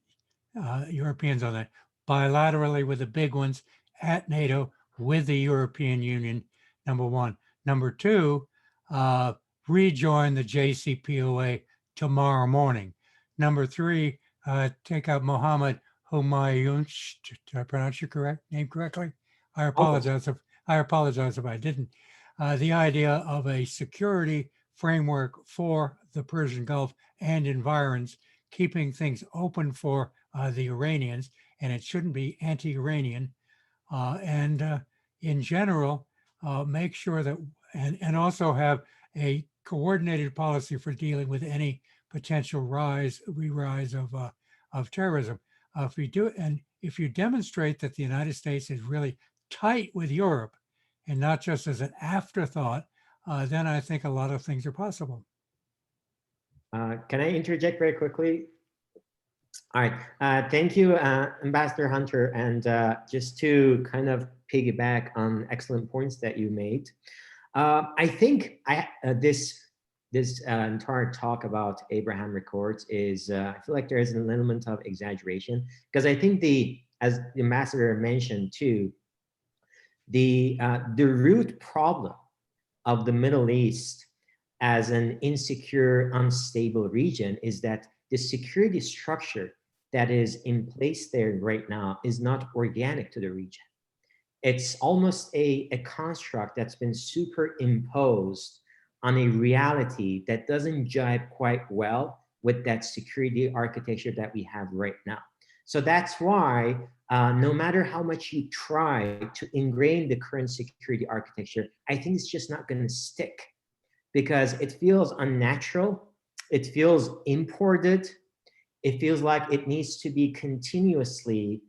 on that, bilaterally with the big ones at NATO, with the European Union, number one. Number two, rejoin the JCPOA tomorrow morning. Number three, take out Mohammed Humayun's, did I pronounce your name correctly? I apologize if I didn't. The idea of a security framework for the Persian Gulf and environs, keeping things open for the Iranians, and it shouldn't be anti-Iranian. And in general, make sure that, and also have a coordinated policy for dealing with any potential re-rise of terrorism. If you do, and if you demonstrate that the United States is really tight with Europe and not just as an afterthought, then I think a lot of things are possible. Can I interject very quickly? All right, thank you, Ambassador Hunter. And just to kind of piggyback on excellent points that you made, I think this entire talk about Abraham Accords is, I feel like there is an element of exaggeration, because I think as the ambassador mentioned too, the root problem of the Middle East as an insecure, unstable region is that the security structure that is in place there right now is not organic to the region. It's almost a construct that's been superimposed on a reality that doesn't jibe quite well with that security architecture that we have right now. So that's why no matter how much you try to ingrain the current security architecture, I think it's just not going to stick, because it feels unnatural, it feels imported, it feels like it needs to be continuously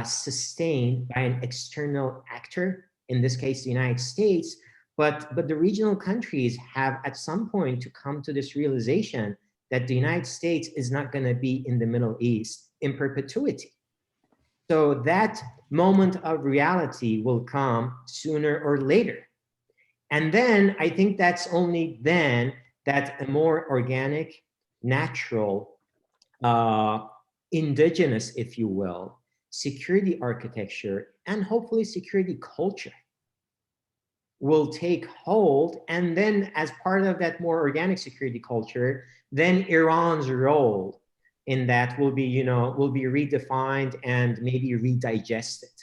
sustained by an external actor, in this case, the United States. But the regional countries have at some point to come to this realization that the United States is not going to be in the Middle East in perpetuity. So that moment of reality will come sooner or later. And then I think that's only then that a more organic, natural, indigenous, if you will, security architecture and hopefully security culture will take hold. And then as part of that more organic security culture, then Iran's role in that will be, you know, will be redefined and maybe redigested.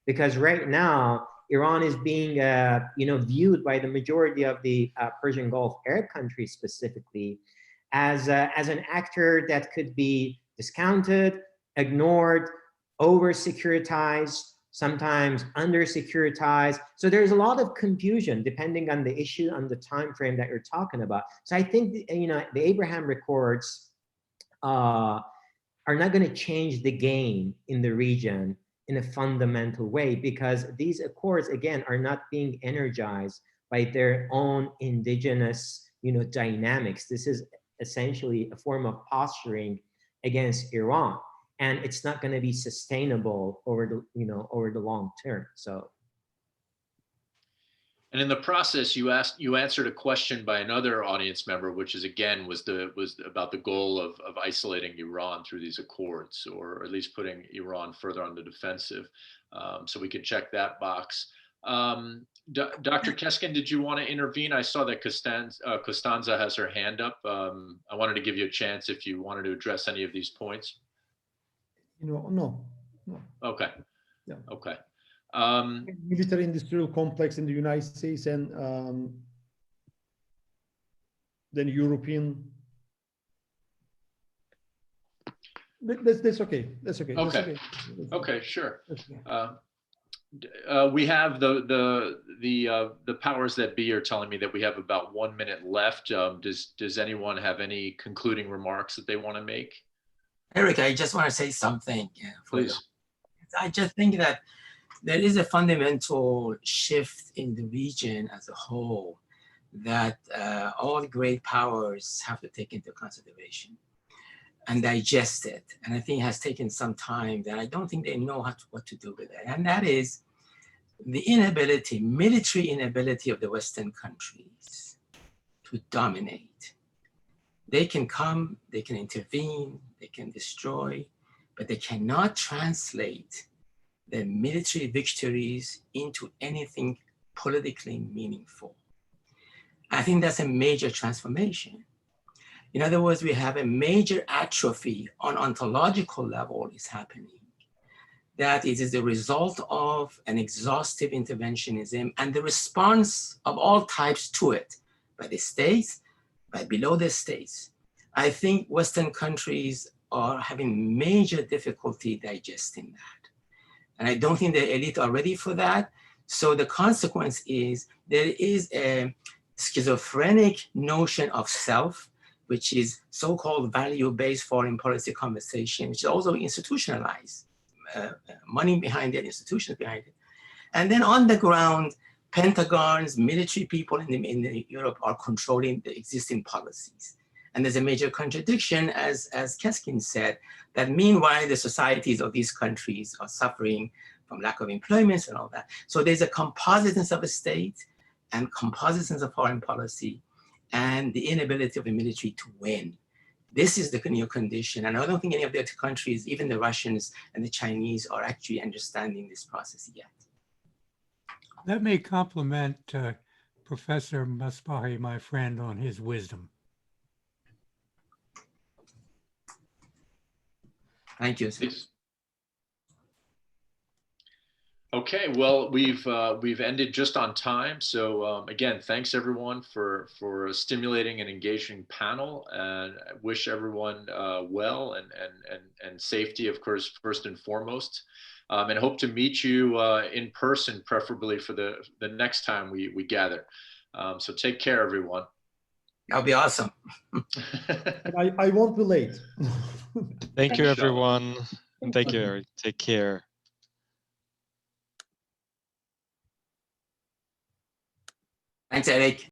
Because right now, Iran is being, you know, viewed by the majority of the Persian Gulf Arab countries specifically as an actor that could be discounted, ignored, over-securitized, sometimes under-securitized. So there's a lot of confusion depending on the issue, on the time frame that you're talking about. So I think, you know, the Abraham Accords are not going to change the game in the region in a fundamental way, because these accords, again, are not being energized by their own indigenous, you know, dynamics. This is essentially a form of posturing against Iran, and it's not going to be sustainable over the, you know, over the long term. So, and in the process, you answered a question by another audience member, which is again was about the goal of isolating Iran through these accords, or at least putting Iran further on the defensive. So we could check that box. Dr. Keskin, did you want to intervene? I saw that Costanza has her hand up. I wanted to give you a chance if you wanted to address any of these points. You know, no. Okay. Yeah. Okay. Military industrial complex in the United States and then European. That's okay. That's okay. Okay. That's okay. Okay. Sure. Okay. We have the powers that be are telling me that we have about 1 minute left. Does anyone have any concluding remarks that they want to make? Eric, I just want to say something. Please. I just think that there is a fundamental shift in the region as a whole that all great powers have to take into consideration and digest it. And I think it has taken some time that I don't think they know what to do with it. And that is the inability, military inability of the Western countries to dominate. They can come, they can intervene, they can destroy, but they cannot translate the military victories into anything politically meaningful. I think that's a major transformation. In other words, we have a major atrophy on ontological level is happening. That it is the result of an exhaustive interventionism and the response of all types to it, by the states, by below the states. I think Western countries are having major difficulty digesting that. And I don't think the elite are ready for that. So the consequence is there is a schizophrenic notion of self, which is so-called value-based foreign policy conversation, which is also institutionalized. Money behind it, institutions behind it. And then on the ground, pentagons, military people in Europe are controlling the existing policies. And there's a major contradiction, as Keskin said, that meanwhile the societies of these countries are suffering from lack of employment and all that. So there's a compositeness of a state and compositeness of foreign policy and the inability of the military to win. This is the new condition. And I don't think any of the other countries, even the Russians and the Chinese, are actually understanding this process yet. Let me compliment Professor Mesbahi, my friend, on his wisdom. Thank you. Okay, well, we've ended just on time. So again, thanks everyone for a stimulating and engaging panel, and I wish everyone well and safety, of course, first and foremost. And hope to meet you in person, preferably for the next time we gather. So take care, everyone. That'll be awesome. I won't be late. Thank you, everyone. And thank you, Eric. Take care. Thanks, Eric.